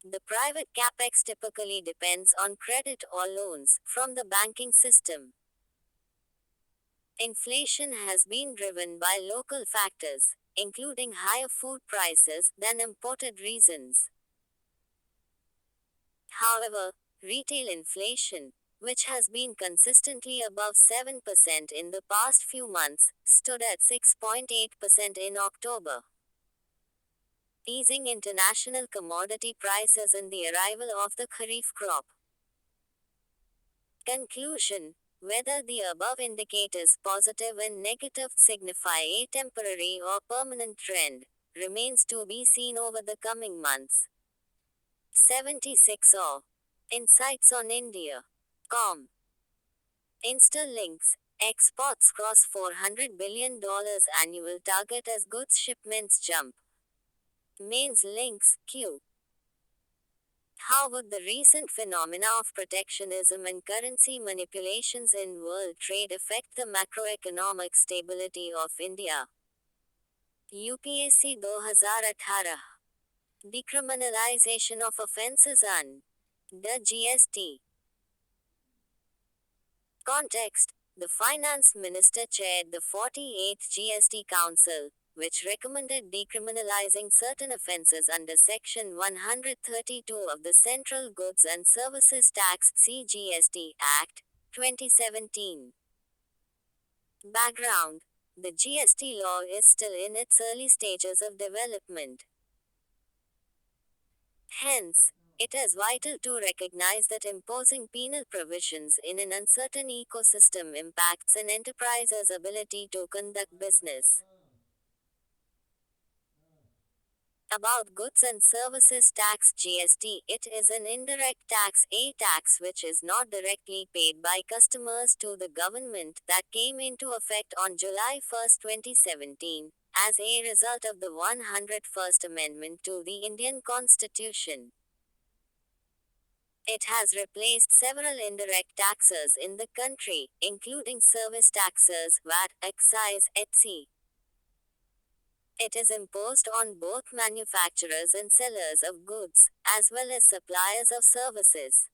A: The private capex typically depends on credit or loans from the banking system. Inflation has been driven by local factors, including higher food prices, than imported reasons. However, retail inflation, which has been consistently above 7% in the past few months, stood at 6.8% in October. Easing international commodity prices and the arrival of the Kharif crop. Conclusion. Whether the above indicators, positive and negative, signify a temporary or permanent trend, remains to be seen over the coming months. 76 or Insights on India. Com. Insta links. Exports cross $400 billion annual target as goods shipments jump. Mains links Q. How would the recent phenomena of protectionism and currency manipulations in world trade affect the macroeconomic stability of India? UPSC 2018. Decriminalization of offences under GST. Context: the Finance Minister chaired the 48th GST Council, which recommended decriminalizing certain offences under Section 132 of the Central Goods and Services Tax (CGST) Act, 2017. Background: the GST law is still in its early stages of development. Hence, it is vital to recognize that imposing penal provisions in an uncertain ecosystem impacts an enterprise's ability to conduct business. About Goods and Services Tax (GST), it is an indirect tax, a tax which is not directly paid by customers to the government, that came into effect on July 1, 2017, as a result of the 101st Amendment to the Indian Constitution. It has replaced several indirect taxes in the country, including service taxes, VAT, excise, etc. It is imposed on both manufacturers and sellers of goods, as well as suppliers of services.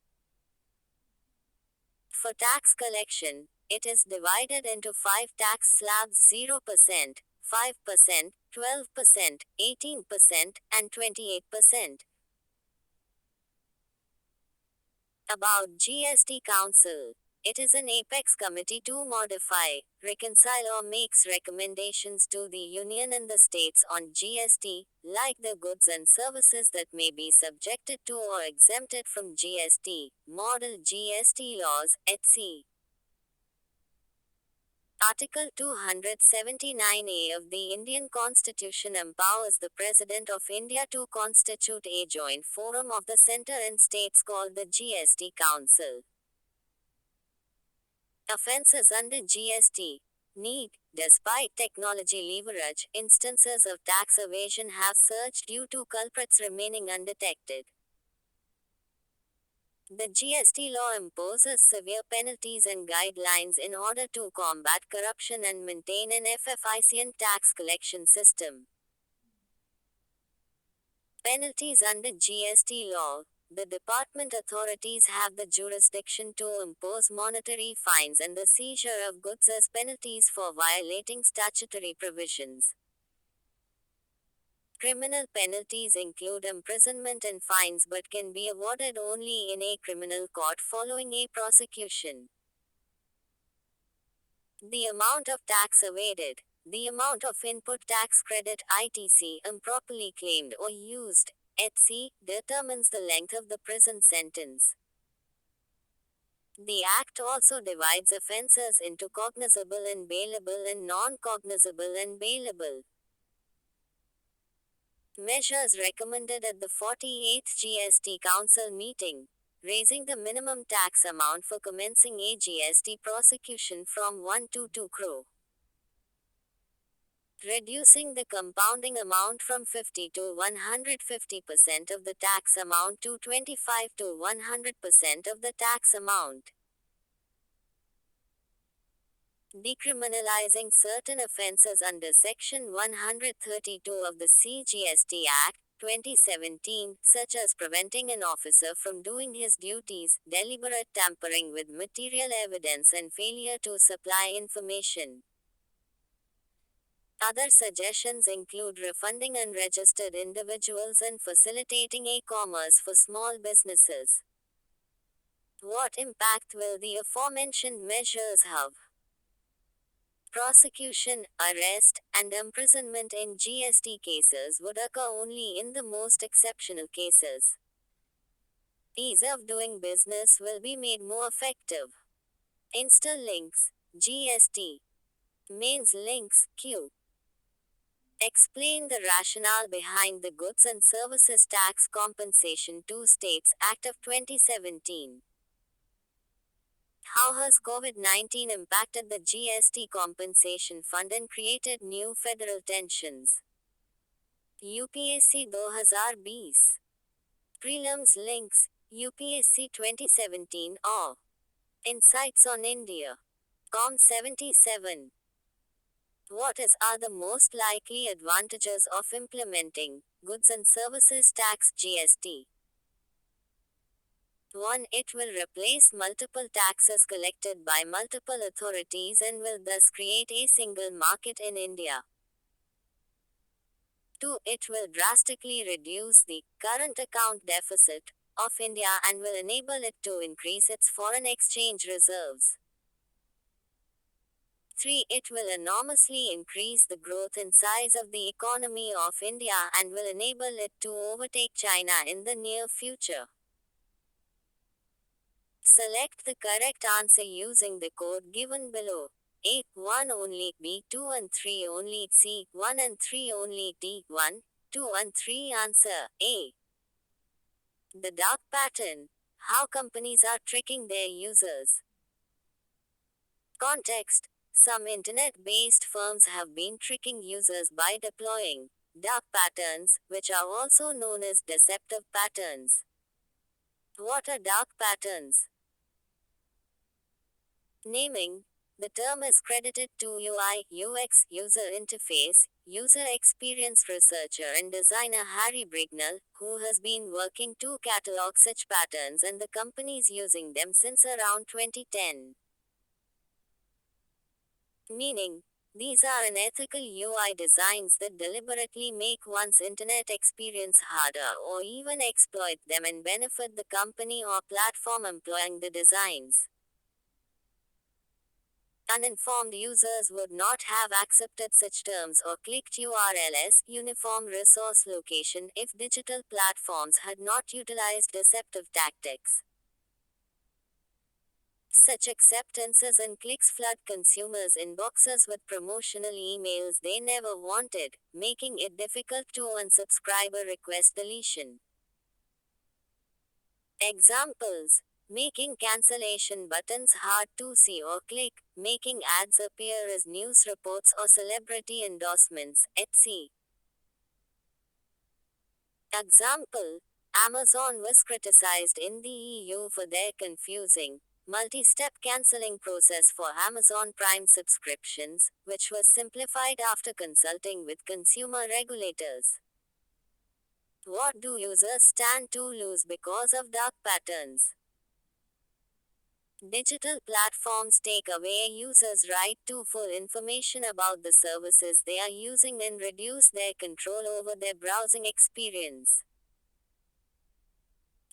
A: For tax collection, it is divided into 5 tax slabs: 0%, 5%, 12%, 18%, and 28%. About GST Council. It is an apex committee to modify, reconcile or makes recommendations to the Union and the states on GST, like the goods and services that may be subjected to or exempted from GST, model GST laws, etc. Article 279A of the Indian Constitution empowers the President of India to constitute a joint forum of the centre and states called the GST Council. Offences under GST need, despite technology leverage, instances of tax evasion have surged due to culprits remaining undetected. The GST law imposes severe penalties and guidelines in order to combat corruption and maintain an efficient tax collection system. Penalties under GST law. The department authorities have the jurisdiction to impose monetary fines and the seizure of goods as penalties for violating statutory provisions. Criminal penalties include imprisonment and fines but can be awarded only in a criminal court following a prosecution. The amount of tax evaded. The amount of input tax credit (ITC) improperly claimed or used, etc., determines the length of the prison sentence. The Act also divides offences into cognizable and bailable and non-cognizable and bailable. Measures recommended at the 48th GST Council meeting: raising the minimum tax amount for commencing a GST prosecution from 1 to 2 crore. Reducing the compounding amount from 50 to 150% of the tax amount to 25 to 100% of the tax amount. Decriminalizing certain offences under Section 132 of the CGST Act, 2017, such as preventing an officer from doing his duties, deliberate tampering with material evidence and failure to supply information. Other suggestions include refunding unregistered individuals and facilitating e-commerce for small businesses. What impact will the aforementioned measures have? Prosecution, arrest, and imprisonment in GST cases would occur only in the most exceptional cases. Ease of doing business will be made more effective. Insta links, GST. Mains links, Q. Explain the rationale behind the Goods and Services Tax Compensation to States Act of 2017. How has COVID-19 impacted the GST compensation fund and created new federal tensions? UPSC 2020 Prelims links UPSC 2017 or Insights on India. Com 77. What are the most likely advantages of implementing Goods and Services Tax GST? 1. It will replace multiple taxes collected by multiple authorities and will thus create a single market in India. 2. It will drastically reduce the current account deficit of India and will enable it to increase its foreign exchange reserves. 3. It will enormously increase the growth and size of the economy of India and will enable it to overtake China in the near future. Select the correct answer using the code given below. A. 1 only, B. 2 and 3 only, C. 1 and 3 only, D. 1, 2 and 3. Answer A. The dark pattern. How companies are tricking their users. Context. Some internet-based firms have been tricking users by deploying dark patterns, which are also known as deceptive patterns. What are dark patterns? Naming. The term is credited to UI/UX user interface, user experience researcher and designer Harry Brignall, who has been working to catalog such patterns and the companies using them since around 2010. Meaning, these are unethical UI designs that deliberately make one's internet experience harder or even exploit them and benefit the company or platform employing the designs. Uninformed users would not have accepted such terms or clicked URLs, uniform resource location, if digital platforms had not utilized deceptive tactics. Such acceptances and clicks flood consumers' inboxes with promotional emails they never wanted, making it difficult to unsubscribe or request deletion. Examples: making cancellation buttons hard to see or click, making ads appear as news reports or celebrity endorsements, etc. Example: Amazon was criticized in the EU for their confusing, multi-step cancelling process for Amazon Prime subscriptions, which was simplified after consulting with consumer regulators. What do users stand to lose because of dark patterns? Digital platforms take away a user's right to full information about the services they are using and reduce their control over their browsing experience.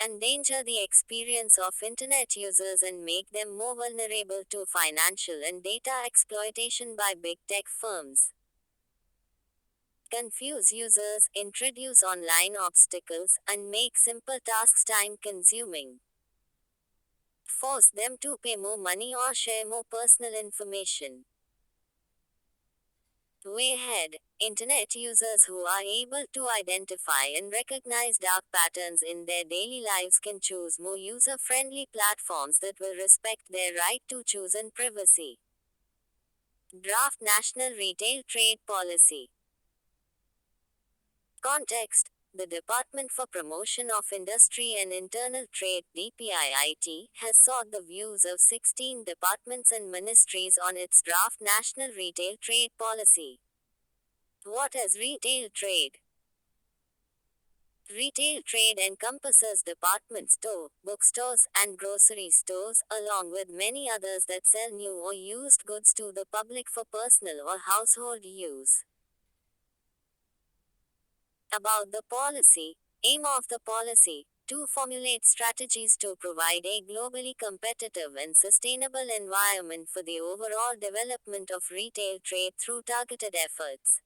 A: Endanger the experience of internet users and make them more vulnerable to financial and data exploitation by big tech firms. Confuse users, introduce online obstacles, and make simple tasks time consuming. Force them to pay more money or share more personal information. Way ahead, internet users who are able to identify and recognize dark patterns in their daily lives can choose more user-friendly platforms that will respect their right to choose and privacy. Draft National Retail Trade Policy. Context. The Department for Promotion of Industry and Internal Trade (DPIIT) has sought the views of 16 departments and ministries on its draft National Retail Trade Policy. What is retail trade? Retail trade encompasses department store, bookstores, and grocery stores, along with many others that sell new or used goods to the public for personal or household use. About the policy. Aim of the policy: to formulate strategies to provide a globally competitive and sustainable environment for the overall development of retail trade through targeted efforts.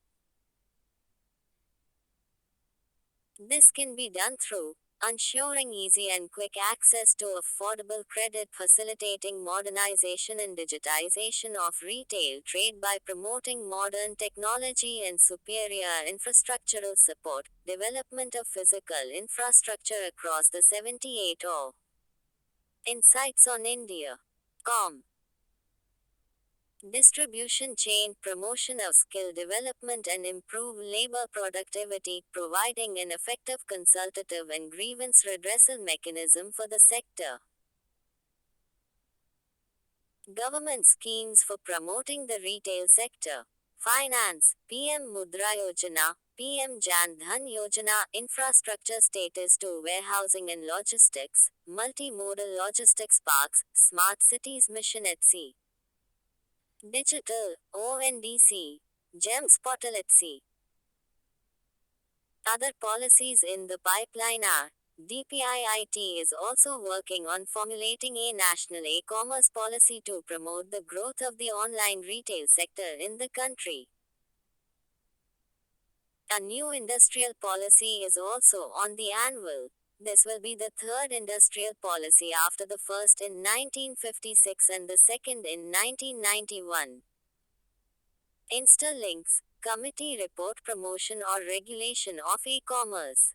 A: This can be done through ensuring easy and quick access to affordable credit, facilitating modernization and digitization of retail trade by promoting modern technology and superior infrastructural support, development of physical infrastructure across the 78 O. Insights on India. Com. Distribution chain promotion of skill development and improve labor productivity, providing an effective consultative and grievance redressal mechanism for the sector. Government schemes for promoting the retail sector. Finance, PM Mudra Yojana, PM Jan Dhan Yojana, infrastructure status to warehousing and logistics, multimodal logistics parks, smart cities mission at sea. Digital, ONDC, GEMS portal at sea. Other policies in the pipeline are DPIIT is also working on formulating a national e-commerce policy to promote the growth of the online retail sector in the country. A new industrial policy is also on the anvil. This will be the third industrial policy after the first in 1956 and the second in 1991. Insta-links, Committee Report Promotion or Regulation of E-Commerce.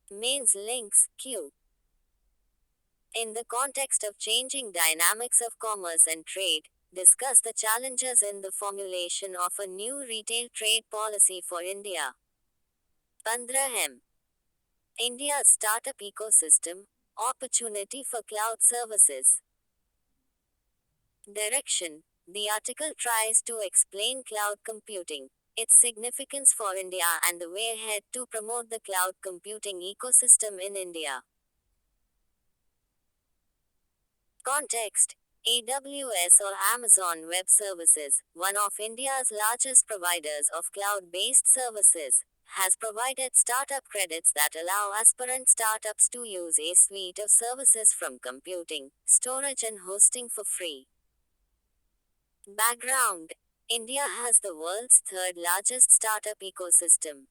A: Mains links, Q. In the context of changing dynamics of commerce and trade, discuss the challenges in the formulation of a new retail trade policy for India. 15. India's startup ecosystem, opportunity for cloud services. Direction. The article tries to explain cloud computing, its significance for India and the way ahead to promote the cloud computing ecosystem in India. Context. AWS or Amazon Web Services, one of India's largest providers of cloud-based services, has provided startup credits that allow aspirant startups to use a suite of services from computing, storage and hosting for free. Background. India has the world's third largest startup ecosystem.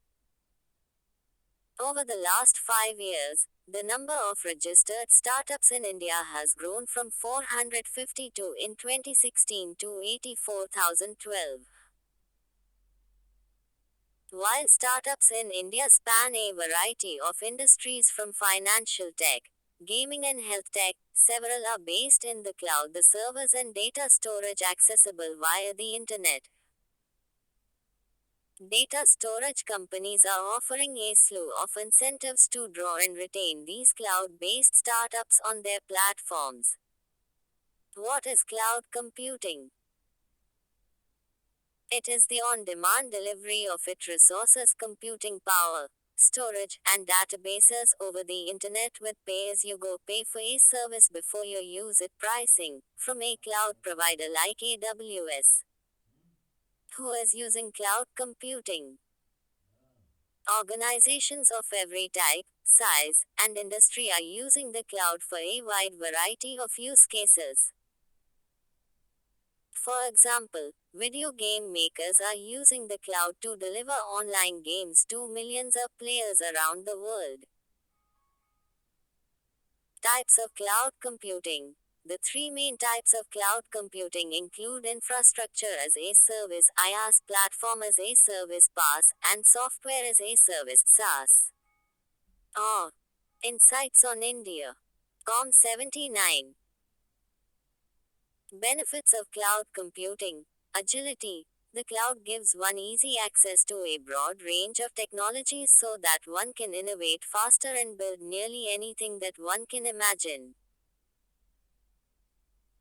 A: Over the last 5 years, the number of registered startups in India has grown from 452 in 2016 to 84,012. While startups in India span a variety of industries from financial tech, gaming and health tech, several are based in the cloud, the servers and data storage accessible via the internet. Data storage companies are offering a slew of incentives to draw and retain these cloud-based startups on their platforms. What is cloud computing? It is the on-demand delivery of its resources, computing power, storage, and databases over the internet with pay-as-you-go, pay for a service before you use it pricing, from a cloud provider like AWS. Who is using cloud computing? Organizations of every type, size, and industry are using the cloud for a wide variety of use cases. For example, video game makers are using the cloud to deliver online games to millions of players around the world. Types of cloud computing. The three main types of cloud computing include infrastructure as a service (IaaS), platform as a service (PaaS), and software as a service (SaaS). Insights on India. Com 79. Benefits of cloud computing. Agility. The cloud gives one easy access to a broad range of technologies so that one can innovate faster and build nearly anything that one can imagine.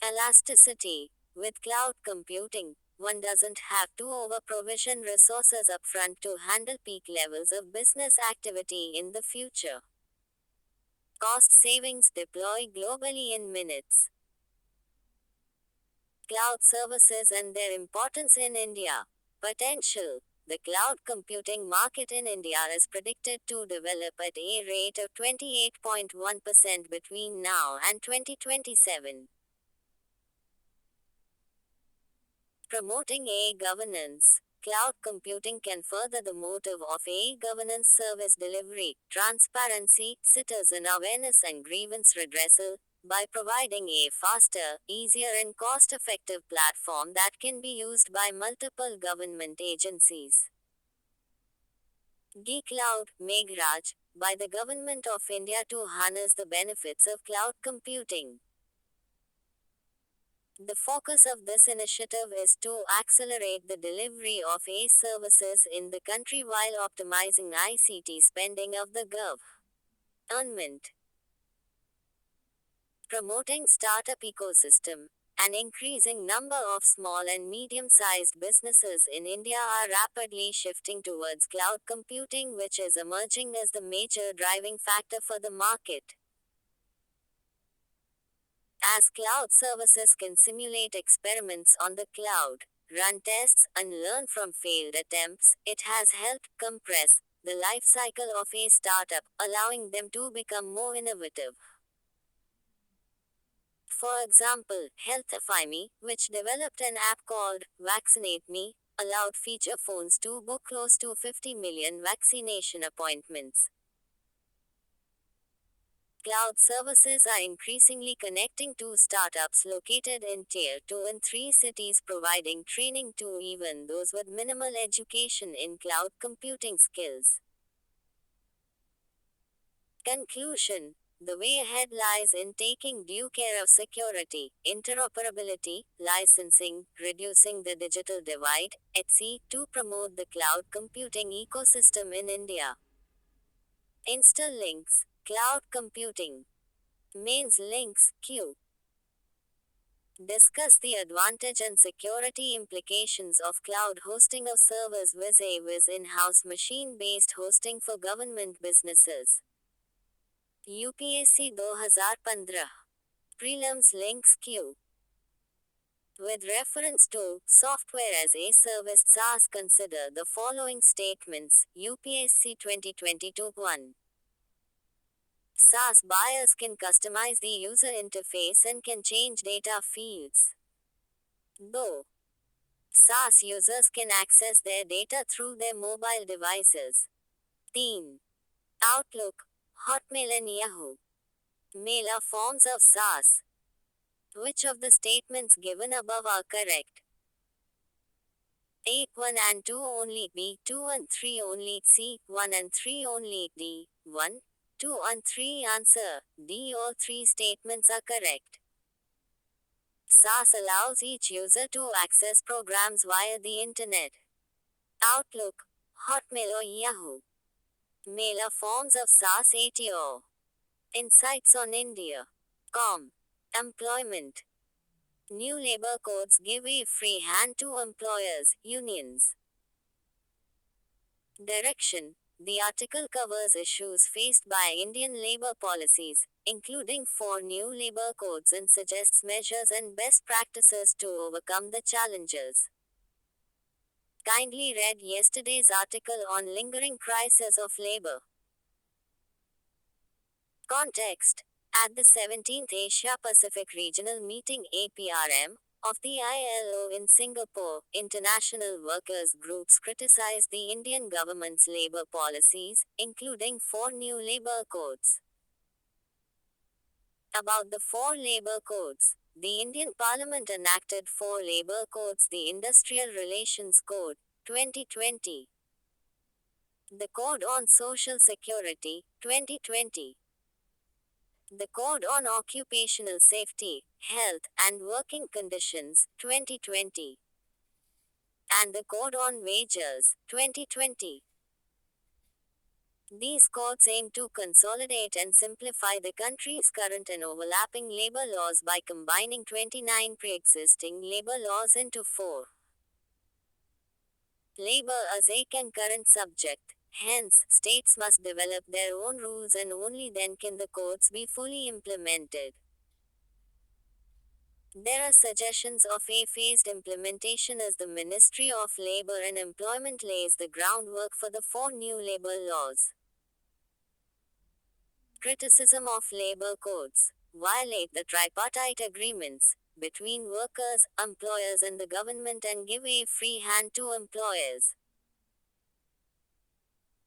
A: Elasticity. With cloud computing, one doesn't have to over-provision resources upfront to handle peak levels of business activity in the future. Cost savings. Deploy globally in minutes. Cloud services and their importance in India. Potential. The cloud computing market in India is predicted to develop at a rate of 28.1% between now and 2027. Promoting e-governance. Cloud computing can further the motive of e-governance service delivery, transparency, citizen awareness and grievance redressal, by providing a faster, easier and cost-effective platform that can be used by multiple government agencies. G-Cloud, Meghraj, by the Government of India to harness the benefits of cloud computing. The focus of this initiative is to accelerate the delivery of ACE services in the country while optimizing ICT spending of the government. Promoting startup ecosystem. An increasing number of small and medium-sized businesses in India are rapidly shifting towards cloud computing, which is emerging as the major driving factor for the market. As cloud services can simulate experiments on the cloud, run tests, and learn from failed attempts, it has helped compress the life cycle of a startup, allowing them to become more innovative. For example, HealthFIME, which developed an app called Vaccinate Me, allowed feature phones to book close to 50 million vaccination appointments. Cloud services are increasingly connecting to startups located in Tier 2 and 3 cities, providing training to even those with minimal education in cloud computing skills. Conclusion. The way ahead lies in taking due care of security, interoperability, licensing, reducing the digital divide, etc., to promote the cloud computing ecosystem in India. Links. Cloud computing. Mains links, Q. Discuss the advantage and security implications of cloud hosting of servers vis-a-vis in-house machine-based hosting for government businesses. UPSC 2015. Prelims links Q. With reference to software as a service SaaS, consider the following statements. UPSC 2022-1. SaaS buyers can customize the user interface and can change data fields. Though SaaS users can access their data through their mobile devices. 3. Outlook, Hotmail and Yahoo Mail are forms of SaaS. Which of the statements given above are correct? A. 1 and 2 only. B. 2 and 3 only. C. 1 and 3 only. D. 1, 2 and 3. Answer. D. All three statements are correct. SaaS allows each user to access programs via the internet. Outlook, Hotmail or Yahoo Mail are forms of SaaS. ATO. Insights on India. Com. Employment. New labor codes give a free hand to employers, unions. Direction. The article covers issues faced by Indian labor policies, including 4 new labor codes, and suggests measures and best practices to overcome the challenges. Kindly read yesterday's article on lingering crisis of labor. Context. At the 17th Asia Pacific Regional Meeting APRM of the ILO in Singapore, international workers groups criticized the Indian government's labor policies, including 4 new labor codes. About the 4 labor codes, the Indian Parliament enacted 4 labor codes: the Industrial Relations Code, 2020, the Code on Social Security, 2020, the Code on Occupational Safety, Health, and Working Conditions, 2020, and the Code on Wages, 2020. These codes aim to consolidate and simplify the country's current and overlapping labor laws by combining 29 pre-existing labor laws into 4. Labor as a concurrent subject. Hence, states must develop their own rules and only then can the codes be fully implemented. There are suggestions of a phased implementation as the Ministry of Labor and Employment lays the groundwork for the 4 new labor laws. Criticism of labor codes violate the tripartite agreements between workers, employers, and the government and give a free hand to employers.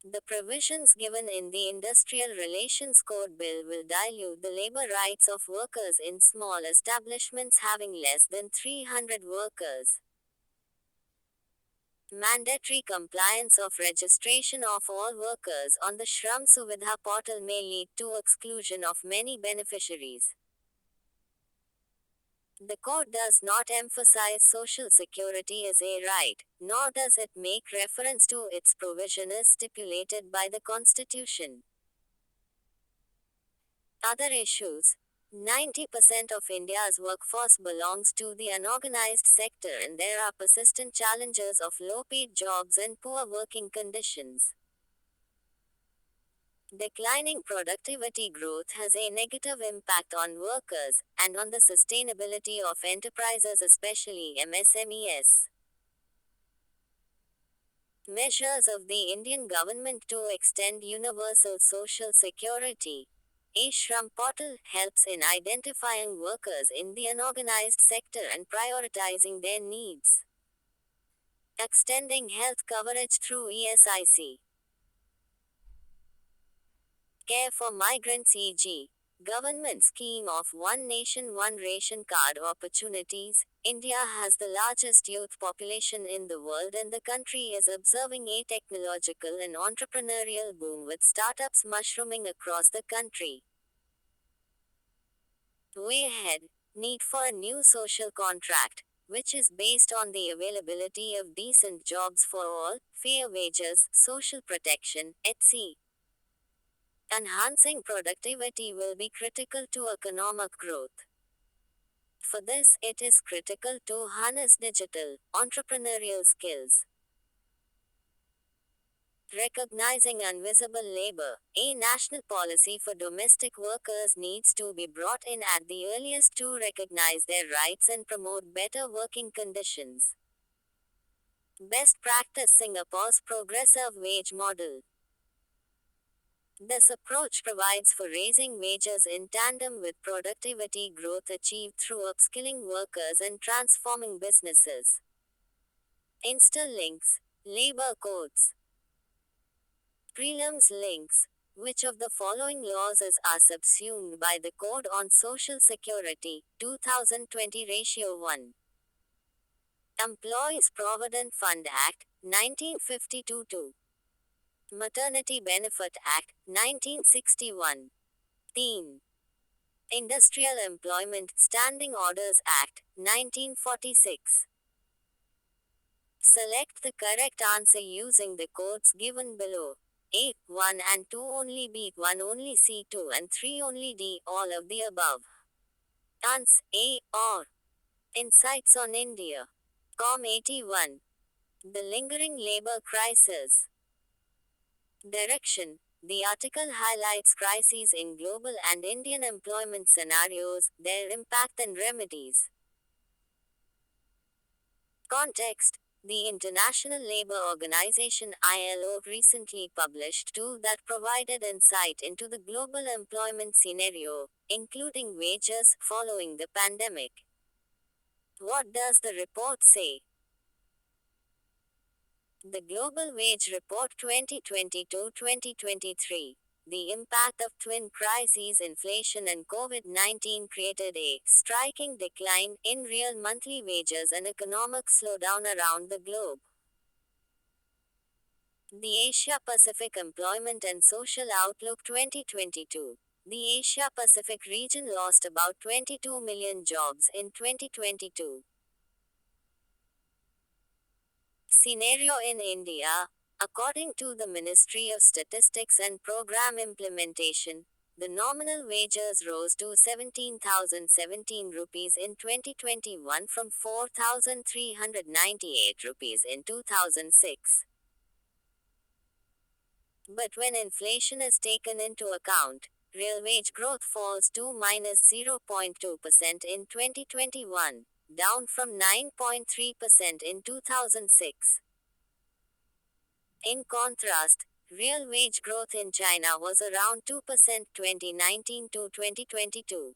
A: The provisions given in the Industrial Relations Code Bill will dilute the labor rights of workers in small establishments having less than 300 workers. Mandatory compliance of registration of all workers on the Shram Suvidha portal may lead to exclusion of many beneficiaries. The code does not emphasize social security as a right, nor does it make reference to its provision as stipulated by the Constitution. Other issues. 90% of India's workforce belongs to the unorganized sector, and there are persistent challenges of low paid jobs and poor working conditions. Declining productivity growth has a negative impact on workers and on the sustainability of enterprises, especially MSMEs. Measures of the Indian government to extend universal social security. E-Shram portal helps in identifying workers in the unorganized sector and prioritizing their needs. Extending health coverage through ESIC. Care for migrants, e.g. Government scheme of One Nation One Ration Card opportunities. India has the largest youth population in the world, and the country is observing a technological and entrepreneurial boom with startups mushrooming across the country. Way ahead. Need for a new social contract, which is based on the availability of decent jobs for all, fair wages, social protection, etc. Enhancing productivity will be critical to economic growth. For this, it is critical to harness digital, entrepreneurial skills. Recognizing invisible labor, a national policy for domestic workers needs to be brought in at the earliest to recognize their rights and promote better working conditions. Best practice Singapore's progressive wage model. This approach provides for raising wages in tandem with productivity growth achieved through upskilling workers and transforming businesses. Insta links, labor codes. Prelims links. Which of the following laws are subsumed by the Code on Social Security, 2020 Ratio 1? Employees Provident Fund Act, 1952 2. Maternity Benefit Act, 1961. Teen. Industrial Employment Standing Orders Act, 1946. Select the correct answer using the codes given below. A. 1 and 2 only, B. 1 only, C. 2 and 3 only, D. All of the above. Answer A or. Insights on India. Com 81. The lingering labor crisis. Direction. The article highlights crises in global and Indian employment scenarios, their impact and remedies. Context. The International Labour Organization (ILO) recently published tool that provided insight into the global employment scenario, including wages, following the pandemic. What does the report say? The Global Wage Report 2022-2023. The impact of twin crises, inflation and COVID-19, created a striking decline in real monthly wages and economic slowdown around the globe. The Asia Pacific Employment and Social Outlook 2022. The Asia Pacific region lost about 22 million jobs in 2022. Scenario in India. According to the Ministry of Statistics and Program Implementation, the nominal wages rose to 17,017 rupees in 2021 from 4,398 rupees in 2006. But when inflation is taken into account, real wage growth falls to -0.2% in 2021, down from 9.3% in 2006. In contrast, real wage growth in China was around 2% 2019 to 2022.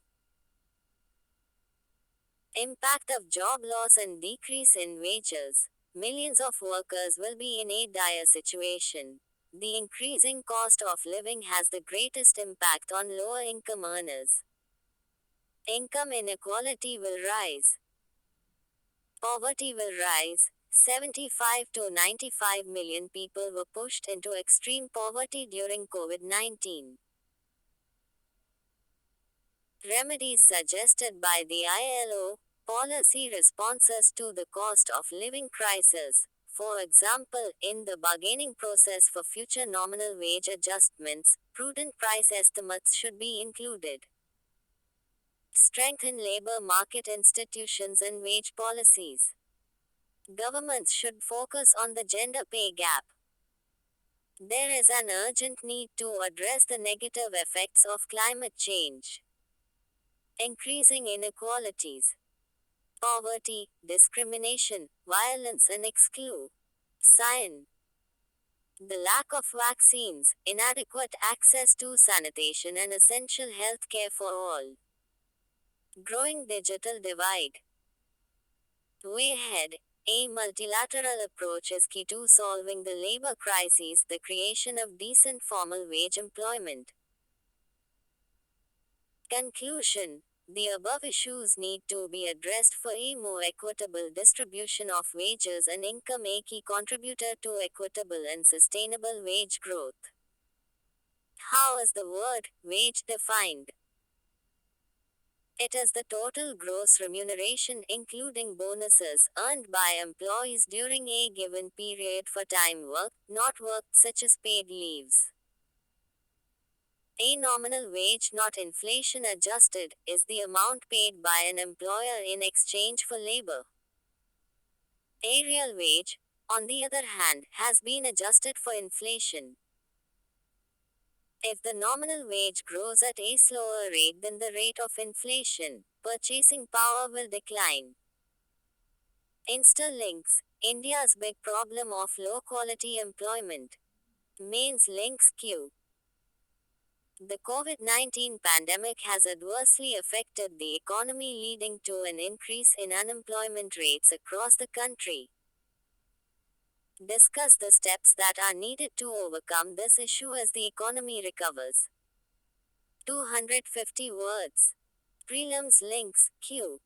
A: Impact of job loss and decrease in wages. Millions of workers will be in a dire situation. The increasing cost of living has the greatest impact on lower income earners. Income inequality will rise. Poverty will rise. 75 to 95 million people were pushed into extreme poverty during COVID-19. Remedies suggested by the ILO. Policy responses to the cost of living crisis. For example, in the bargaining process for future nominal wage adjustments, prudent price estimates should be included. Strengthen labor market institutions and wage policies. Governments should focus on the gender pay gap. There is an urgent need to address the negative effects of climate change. Increasing inequalities. Poverty, discrimination, violence and exclusion. The lack of vaccines, inadequate access to sanitation and essential health care for all. Growing digital divide. Way ahead. A multilateral approach is key to solving the labor crisis, the creation of decent formal wage employment. Conclusion. The above issues need to be addressed for a more equitable distribution of wages and income, a key contributor to equitable and sustainable wage growth. How is the word wage defined? It is the total gross remuneration including bonuses earned by employees during a given period for time worked, not worked, such as paid leaves. A nominal wage, not inflation adjusted, is the amount paid by an employer in exchange for labor. A real wage, on the other hand, has been adjusted for inflation. If the nominal wage grows at a slower rate than the rate of inflation, purchasing power will decline. Interlinks. India's big problem of low quality employment. Mains links Q. The COVID-19 pandemic has adversely affected the economy, leading to an increase in unemployment rates across the country. Discuss the steps that are needed to overcome this issue as the economy recovers. 250 words. Prelims links Q.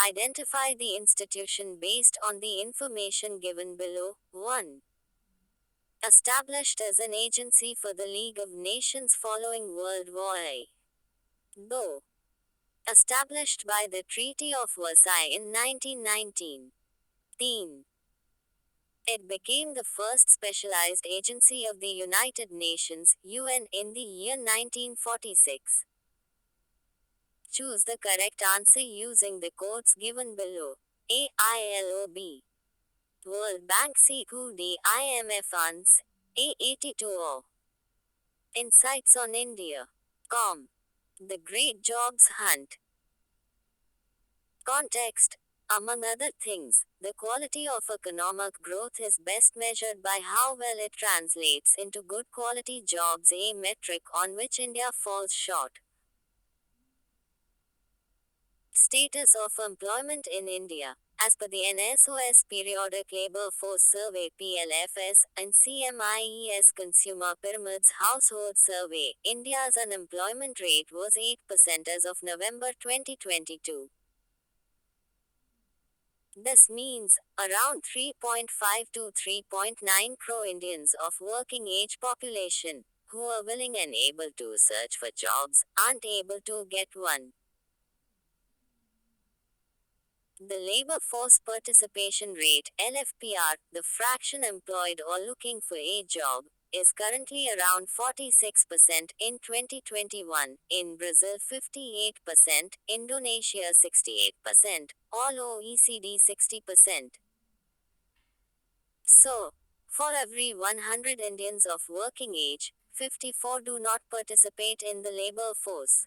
A: Identify the institution based on the information given below. 1. Established as an agency for the League of Nations following World War I. 2. Established by the Treaty of Versailles in 1919. 3. It became the first specialized agency of the United Nations, UN, in the year 1946. Choose the correct answer using the codes given below. A. ILOB. World Bank CQD IMF funds. A. 82O. Insights on India. Com. The Great Jobs Hunt. Context. Among other things, the quality of economic growth is best measured by how well it translates into good quality jobs, a metric on which India falls short. Status of employment in India. As per the NSOS Periodic Labour Force Survey PLFS and CMIES Consumer Pyramids Household Survey, India's unemployment rate was 8% as of November 2022. This means, around 3.5 to 3.9 crore Indians of working age population, who are willing and able to search for jobs, aren't able to get one. The labor force participation rate, LFPR, the fraction employed or looking for a job, is currently around 46% in 2021, in Brazil 58%, Indonesia 68%, all OECD 60%. So, for every 100 Indians of working age, 54 do not participate in the labor force.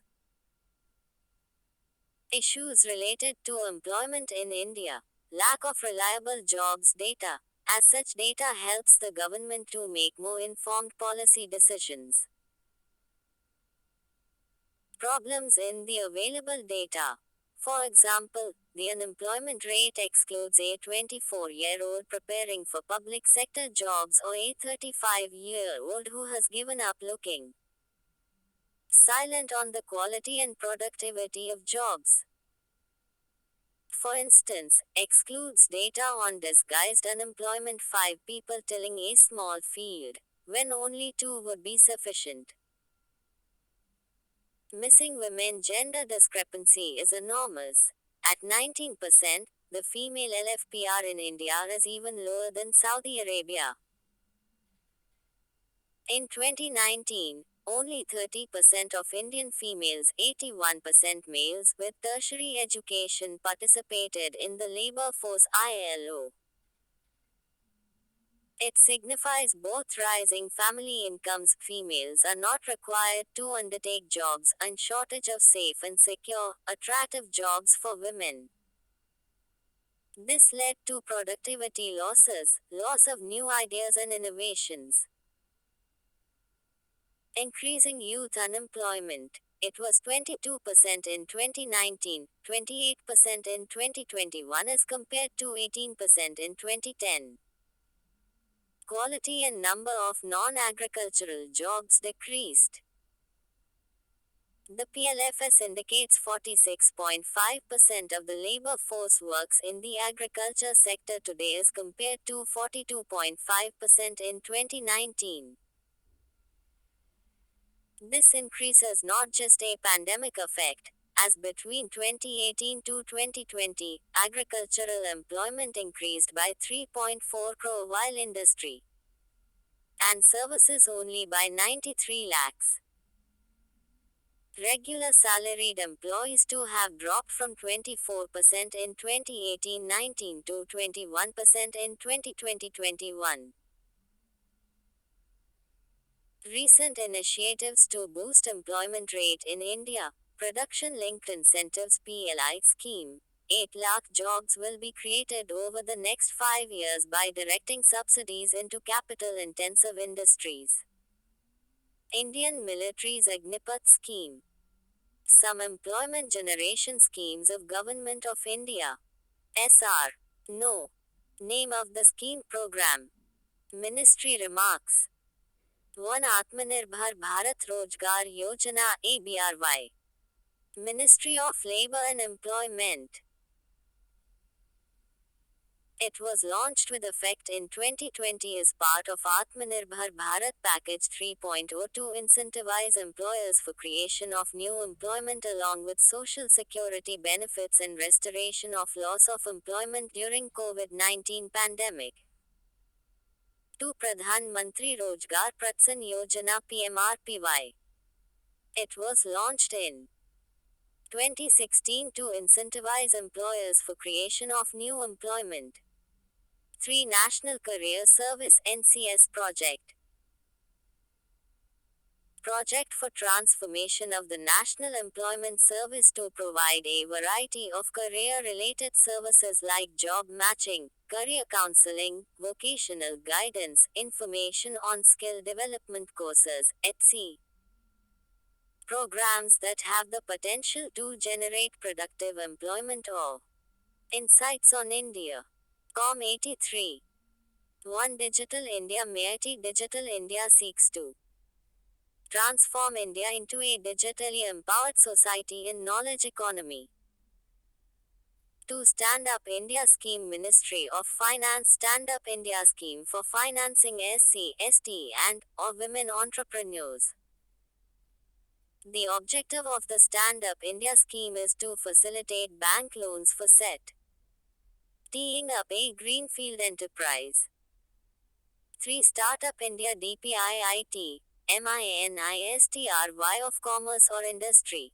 A: Issues related to employment in India. Lack of reliable jobs data. As such data helps the government to make more informed policy decisions. Problems in the available data. For example, the unemployment rate excludes a 24-year-old preparing for public sector jobs or a 35-year-old who has given up looking. Silent on the quality and productivity of jobs. For instance, excludes data on disguised unemployment, 5 people tilling a small field, when only 2 would be sufficient. Missing women, gender discrepancy is enormous. At 19%, the female LFPR in India is even lower than Saudi Arabia. In 2019, only 30% of Indian females, 81% males with tertiary education participated in the labor force ILO. It signifies both rising family incomes. Females are not required to undertake jobs and shortage of safe and secure, attractive jobs for women. This led to productivity losses, loss of new ideas and innovations. Increasing youth unemployment. It was 22% in 2019, 28% in 2021 as compared to 18% in 2010. Quality and number of non-agricultural jobs decreased. The PLFS indicates 46.5% of the labor force works in the agriculture sector today as compared to 42.5% in 2019. This increase is not just a pandemic effect, as between 2018 to 2020, agricultural employment increased by 3.4 crore while industry and services only by 93 lakhs. Regular salaried employees too have dropped from 24% in 2018-19 to 21% in 2020-21. Recent initiatives to boost employment rate in India. Production Linked Incentives PLI scheme. 8 lakh jobs will be created over the next 5 years by directing subsidies into capital-intensive industries. Indian military's Agnipath scheme. Some employment generation schemes of Government of India. SR. No. Name of the scheme program. Ministry remarks. 1 Atmanirbhar Bharat Rozgar Yojana ABRY. Ministry of Labor and Employment. It was launched with effect in 2020 as part of Atmanirbhar Bharat Package 3.0 to incentivize employers for creation of new employment along with social security benefits and restoration of loss of employment during COVID-19 pandemic. 2 Pradhan Mantri Rozgar Pratsan Yojana PMRPY. It was launched in 2016 to incentivize employers for creation of new employment. 3 National Career Service NCS Project. Project for transformation of the National Employment Service to provide a variety of career-related services like job matching, career counseling, vocational guidance, information on skill development courses, etc. Programs that have the potential to generate productive employment or insights on India. Com 83. 1 Digital India MeitY Digital India seeks to transform India into a digitally empowered society in knowledge economy. 2 Stand Up India Scheme Ministry of Finance Stand Up India Scheme for financing SC, ST and or women entrepreneurs. The objective of the Stand Up India scheme is to facilitate bank loans for teeing up a greenfield enterprise. 3 Startup India DPIIT, MINISTRY of commerce or industry.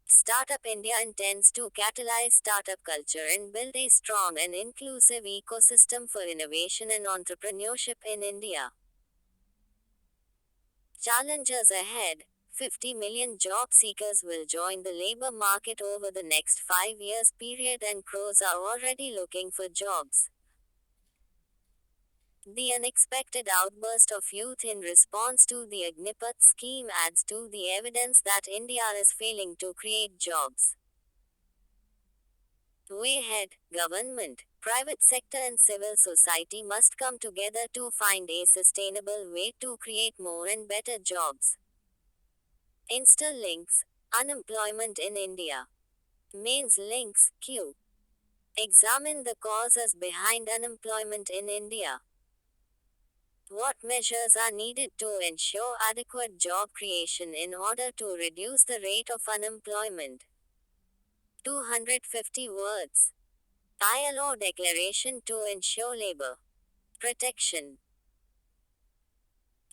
A: Startup India intends to catalyze startup culture and build a strong and inclusive ecosystem for innovation and entrepreneurship in India. Challenges ahead. 50 million job seekers will join the labor market over the next 5 years period and crores are already looking for jobs. The unexpected outburst of youth in response to the Agnipath scheme adds to the evidence that India is failing to create jobs. Way ahead, government, private sector and civil society must come together to find a sustainable way to create more and better jobs. Insta links, unemployment in India. Mains links, Q. Examine the causes behind unemployment in India. What measures are needed to ensure adequate job creation in order to reduce the rate of unemployment? 250 words. ILO Declaration to ensure labor protection.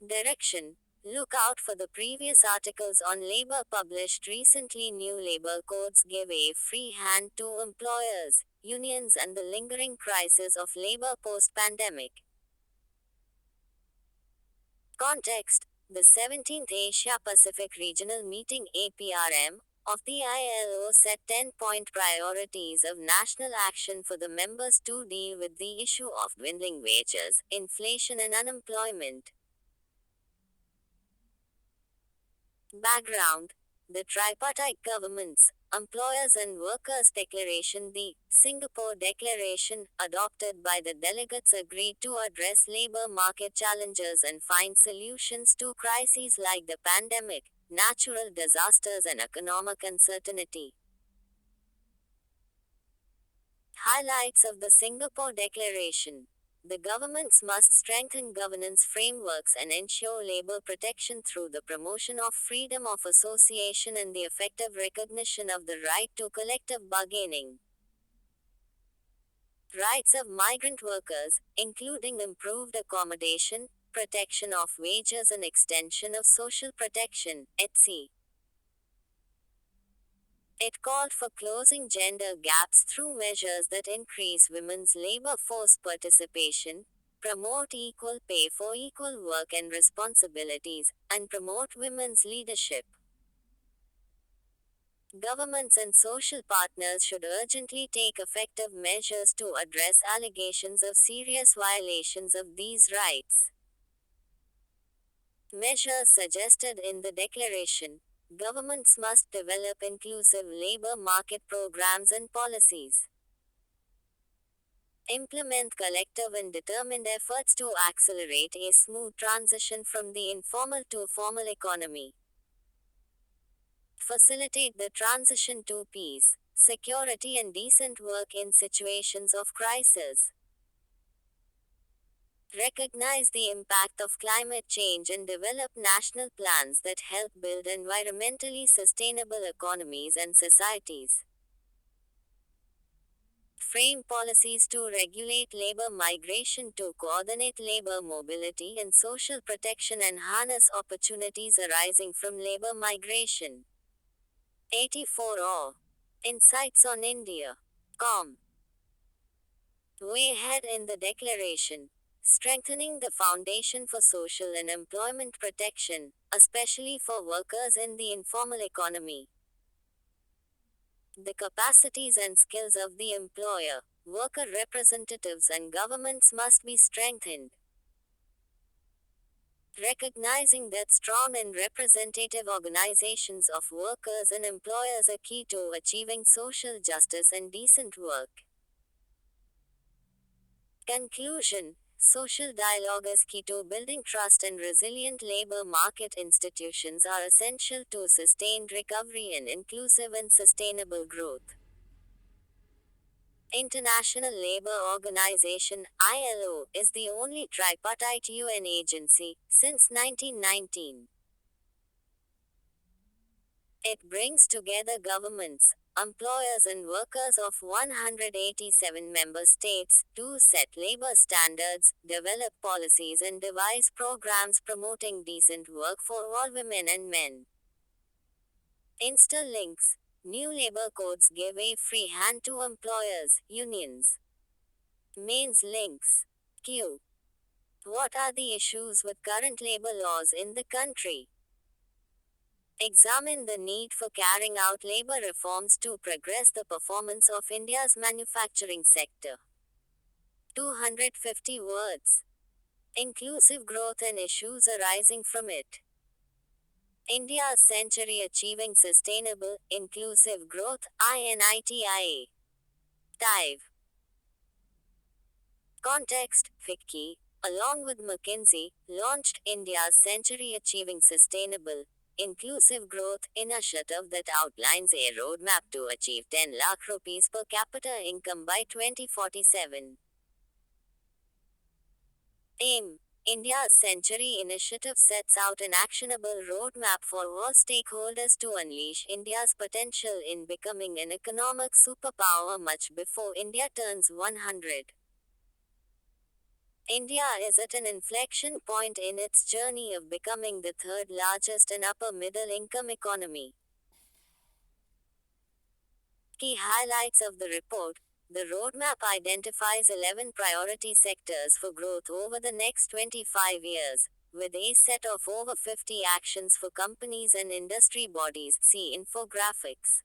A: Direction. Look out for the previous articles on labor published recently. New labor codes give a free hand to employers, unions, and the lingering crisis of labor post pandemic. Context. The 17th Asia Pacific Regional Meeting APRM of the ILO set 10-point priorities of national action for the members to deal with the issue of dwindling wages, inflation, and unemployment. Background. The tripartite governments, employers and workers declaration, the Singapore Declaration, adopted by the delegates, agreed to address labor market challenges and find solutions to crises like the pandemic, natural disasters, and economic uncertainty. Highlights of the Singapore Declaration. The governments must strengthen governance frameworks and ensure labor protection through the promotion of freedom of association and the effective recognition of the right to collective bargaining. Rights of migrant workers, including improved accommodation, protection of wages, and extension of social protection, etc. It called for closing gender gaps through measures that increase women's labor force participation, promote equal pay for equal work and responsibilities, and promote women's leadership. Governments and social partners should urgently take effective measures to address allegations of serious violations of these rights. Measures suggested in the declaration. Governments must develop inclusive labor market programs and policies. Implement collective and determined efforts to accelerate a smooth transition from the informal to formal economy. Facilitate the transition to peace, security, and decent work in situations of crisis. Recognize the impact of climate change and develop national plans that help build environmentally sustainable economies and societies. Frame policies to regulate labor migration to coordinate labor mobility and social protection and harness opportunities arising from labor migration. 84 or Insights on India. Com. Way ahead in the declaration. Strengthening the foundation for social and employment protection, especially for workers in the informal economy. The capacities and skills of the employer, worker representatives, and governments must be strengthened. Recognizing that strong and representative organizations of workers and employers are key to achieving social justice and decent work. Conclusion. Social dialogue is key to building trust, and resilient labor market institutions are essential to sustained recovery and inclusive and sustainable growth. International Labour Organization (ILO) is the only tripartite UN agency since 1919. It brings together governments, employers, and workers of 187 member states to set labor standards, develop policies, and devise programs promoting decent work for all women and men. Insta links. New labor codes give a free hand to employers, unions. Mains links. Q. What are the issues with current labor laws in the country? Examine the need for carrying out labor reforms to progress the performance of India's manufacturing sector. 250 words. Inclusive growth and issues arising from it. India's century achieving sustainable, inclusive growth, INITIA. Dive. Context. FICCI, along with McKinsey, launched India's Century Achieving Sustainable, Inclusive Growth initiative that outlines a roadmap to achieve 10 lakh rupees per capita income by 2047. Aim. India's Century Initiative sets out an actionable roadmap for all stakeholders to unleash India's potential in becoming an economic superpower much before India turns 100. India is at an inflection point in its journey of becoming the third largest and upper middle income economy. Key highlights of the report. The roadmap identifies 11 priority sectors for growth over the next 25 years, with a set of over 50 actions for companies and industry bodies. See infographics.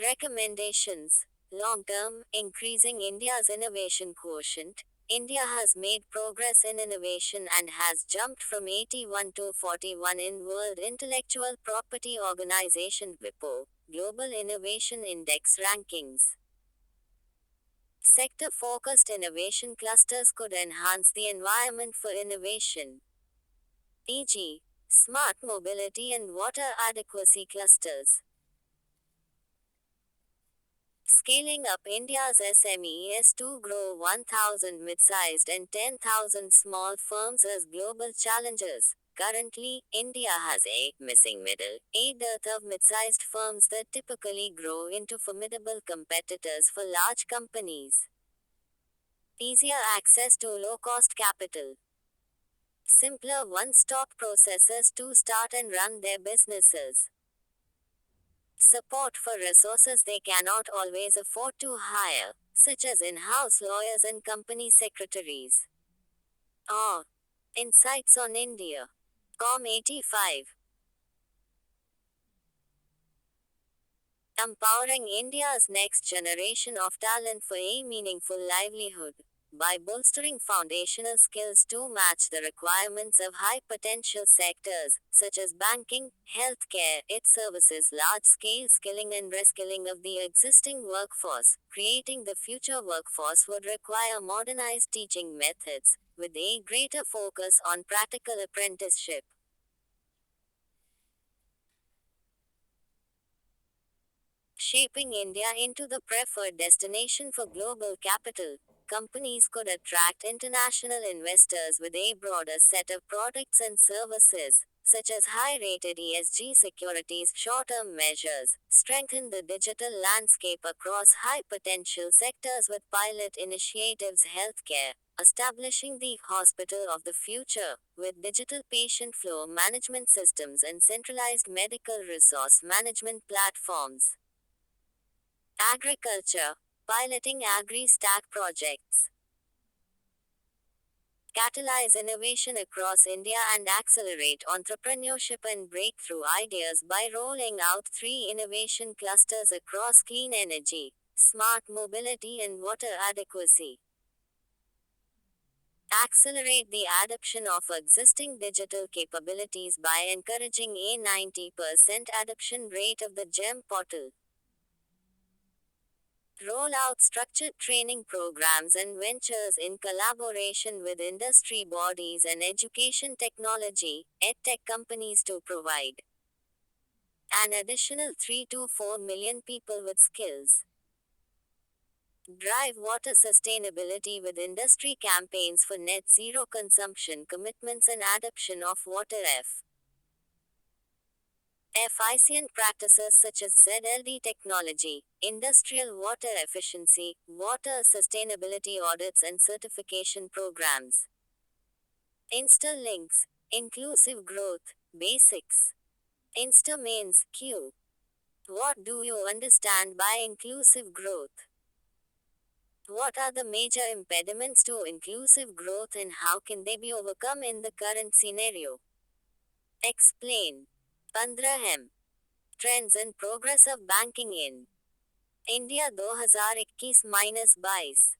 A: Recommendations. Long term, increasing India's innovation quotient. India has made progress in innovation and has jumped from 81 to 41 in World Intellectual Property Organization WIPO, Global Innovation Index rankings. Sector focused innovation clusters could enhance the environment for innovation, e.g., smart mobility and water adequacy clusters. Scaling up India's SMEs to grow 1,000 mid-sized and 10,000 small firms as global challengers. Currently, India has a missing middle, a dearth of mid-sized firms that typically grow into formidable competitors for large companies. Easier access to low-cost capital. Simpler one-stop processes to start and run their businesses. Support for resources they cannot always afford to hire, such as in-house lawyers and company secretaries. Or Insights on India. Com85. Empowering India's next generation of talent for a meaningful livelihood. By bolstering foundational skills to match the requirements of high potential sectors, such as banking, healthcare, it services large scale skilling and reskilling of the existing workforce. Creating the future workforce would require modernized teaching methods, with a greater focus on practical apprenticeship. Shaping India into the preferred destination for global capital. Companies could attract international investors with a broader set of products and services, such as high rated ESG securities, short term measures, strengthen the digital landscape across high potential sectors with pilot initiatives, healthcare, establishing the hospital of the future, with digital patient flow management systems and centralized medical resource management platforms. Agriculture. Piloting agri-stack projects. Catalyze innovation across India and accelerate entrepreneurship and breakthrough ideas by rolling out 3 innovation clusters across clean energy, smart mobility and water adequacy. Accelerate the adoption of existing digital capabilities by encouraging a 90% adoption rate of the GEM portal. Roll out structured training programs and ventures in collaboration with industry bodies and education technology, edtech companies to provide an additional 3 to 4 million people with skills. Drive water sustainability with industry campaigns for net zero consumption commitments and adoption of water efficient practices such as ZLD technology, industrial water efficiency, water sustainability audits and certification programs. Links. Inclusive growth, basics. Insta means Q. What do you understand by inclusive growth? What are the major impediments to inclusive growth and how can they be overcome in the current scenario? Explain. 15. Trends and progress of banking in India 2021-22.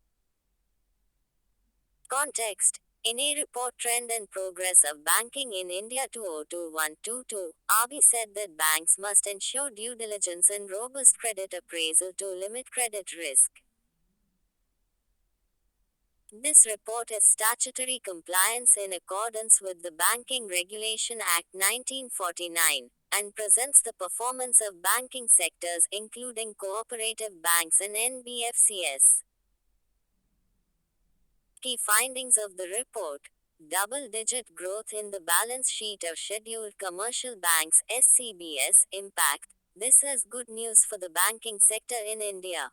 A: Context. In a report Trend and Progress of Banking in India 2021-22, RBI said that banks must ensure due diligence and robust credit appraisal to limit credit risk. This report is statutory compliance in accordance with the Banking Regulation Act 1949 and presents the performance of banking sectors including cooperative banks and NBFCs. Key findings of the report: double-digit growth in the balance sheet of scheduled commercial banks (SCBs) impact. This is good news for the banking sector in India.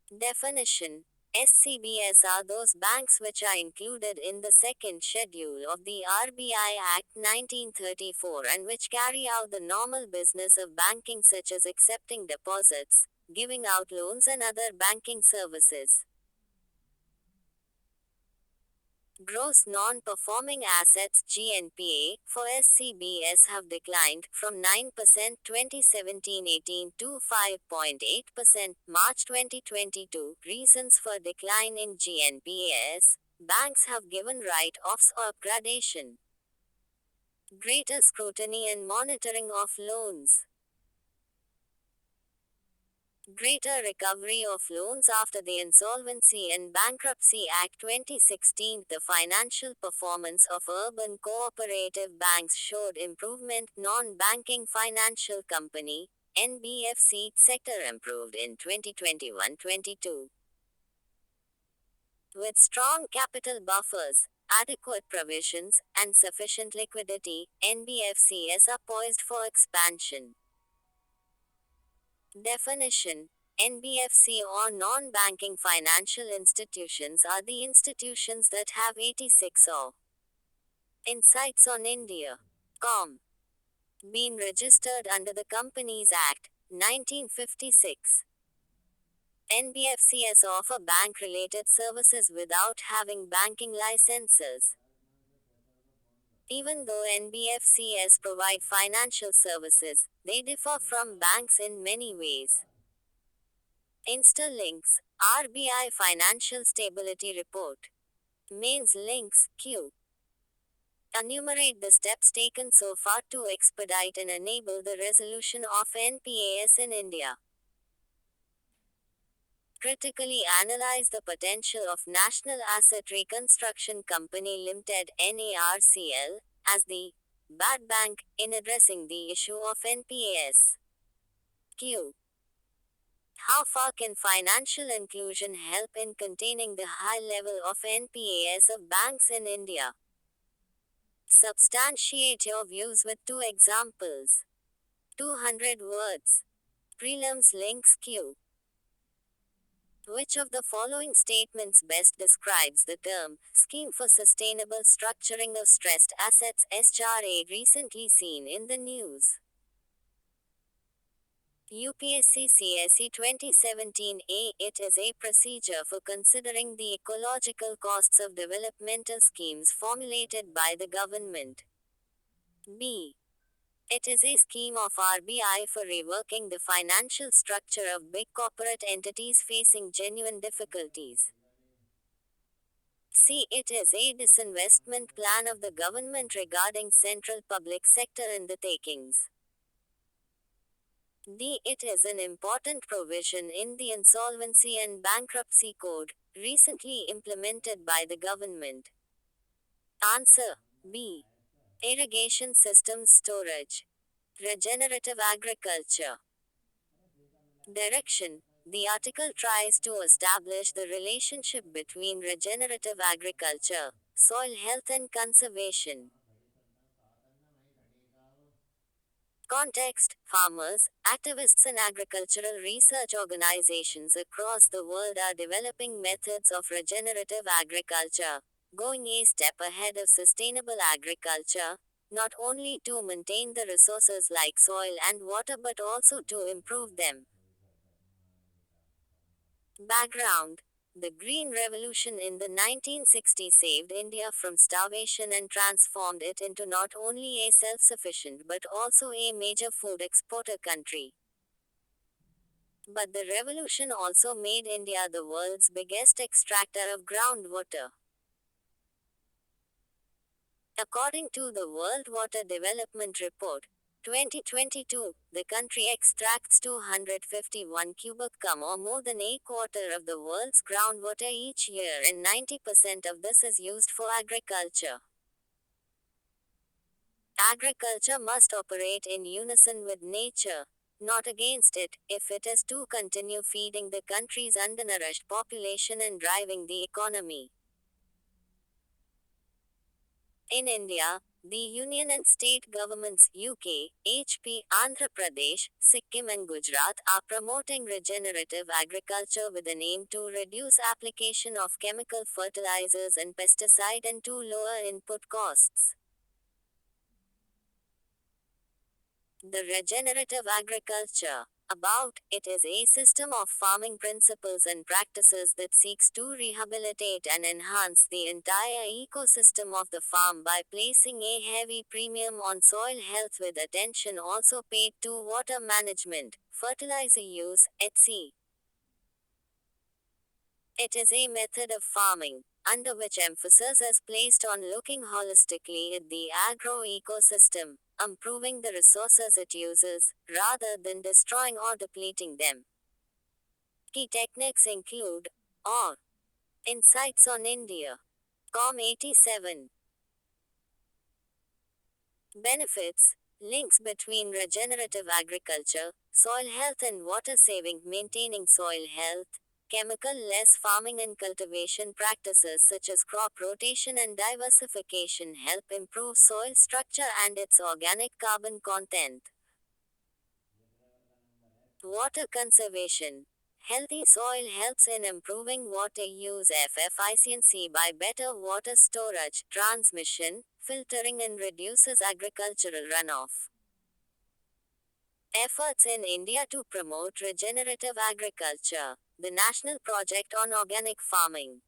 A: Definition: SCBs are those banks which are included in the second schedule of the RBI Act 1934 and which carry out the normal business of banking, such as accepting deposits, giving out loans, and other banking services. Gross non-performing assets (GNPA) for SCBs have declined from 9% 2017-18 to 5.8% March 2022. Reasons for decline in GNPAs: banks have given write-offs or upgradation, greater scrutiny and monitoring of loans, greater recovery of loans after the Insolvency and Bankruptcy Act 2016. The financial performance of urban cooperative banks showed improvement. Non-banking financial company (NBFC) sector improved in 2021-22. With strong capital buffers, adequate provisions, and sufficient liquidity, NBFCs are poised for expansion. Definition: NBFC or non-banking financial institutions are the institutions that have 86 or Insights on India. Com. Been registered under the Companies Act, 1956. NBFCs offer bank-related services without having banking licenses. Even though NBFCs provide financial services, they differ from banks in many ways. Insta links: RBI Financial Stability Report. Mains links: Q. Enumerate the steps taken so far to expedite and enable the resolution of NPAs in India. Critically analyze the potential of National Asset Reconstruction Company Limited (NARCL) as the bad bank in addressing the issue of NPAs. Q. How far can financial inclusion help in containing the high level of NPAs of banks in India? Substantiate your views with two examples. 200 words. Prelims links Q. Which of the following statements best describes the term Scheme for Sustainable Structuring of Stressed Assets (SRA) recently seen in the news? UPSC CSE 2017A. It is a procedure for considering the ecological costs of developmental schemes formulated by the government. B. It is a scheme of RBI for reworking the financial structure of big corporate entities facing genuine difficulties. C. It is a disinvestment plan of the government regarding central public sector undertakings. D. It is an important provision in the Insolvency and Bankruptcy Code, recently implemented by the government. Answer: B. Irrigation systems storage. Regenerative agriculture. Direction: the article tries to establish the relationship between regenerative agriculture, soil health and conservation. Context: farmers, activists, and agricultural research organizations across the world are developing methods of regenerative agriculture, going a step ahead of sustainable agriculture, not only to maintain the resources like soil and water but also to improve them. Background: the Green Revolution in the 1960s saved India from starvation and transformed it into not only a self-sufficient but also a major food exporter country. But the revolution also made India the world's biggest extractor of groundwater. According to the World Water Development Report, 2022, the country extracts 251 cubic or more than a quarter of the world's groundwater each year, and 90% of this is used for agriculture. Agriculture must operate in unison with nature. not against it, if it is to continue feeding the country's undernourished population and driving the economy. In India, the union and state governments UK, HP, Andhra Pradesh, Sikkim and Gujarat are promoting regenerative agriculture with an aim to reduce application of chemical fertilizers and pesticide and to lower input costs. The regenerative agriculture. About it is a system of farming principles and practices that seeks to rehabilitate and enhance the entire ecosystem of the farm by placing a heavy premium on soil health with attention also paid to water management, fertilizer use, etc. It is a method of farming under which emphasis is placed on looking holistically at the agro ecosystem, improving the resources it uses, rather than destroying or depleting them. Key techniques include or Insights on India. Com 87. Benefits. Links between regenerative agriculture, soil health and water saving, maintaining soil health, chemical less farming and cultivation practices such as crop rotation and diversification help improve soil structure and its organic carbon content. Water conservation. Healthy soil helps in improving water use efficiency by better water storage, transmission, filtering and reduces agricultural runoff. Efforts in India to promote regenerative agriculture. The National Project on Organic Farming.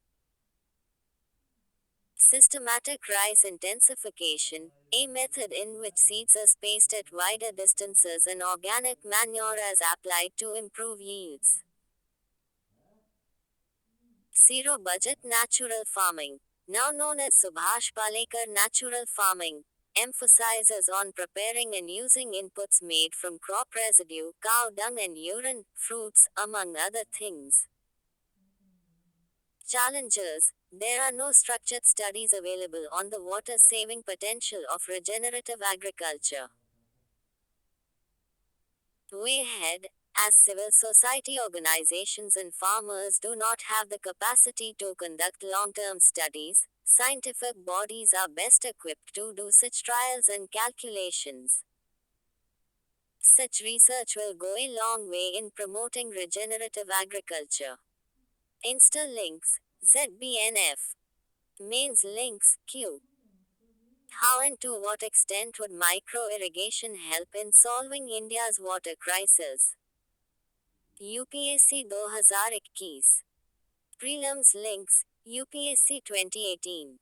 A: Systematic rice intensification, a method in which seeds are spaced at wider distances and organic manure is applied to improve yields. Zero budget natural farming, now known as Subhash Palekar natural farming, emphasizes on preparing and using inputs made from crop residue, cow dung and urine, fruits, among other things. Challenges. There are no structured studies available on the water saving potential of regenerative agriculture. Way ahead, as civil society organizations and farmers do not have the capacity to conduct long term studies, scientific bodies are best equipped to do such trials and calculations. Such research will go a long way in promoting regenerative agriculture. Insta links, ZBNF. Mains links, Q. How and to what extent would micro irrigation help in solving India's water crisis? UPSC 2021. Prelims links, UPSC 2018.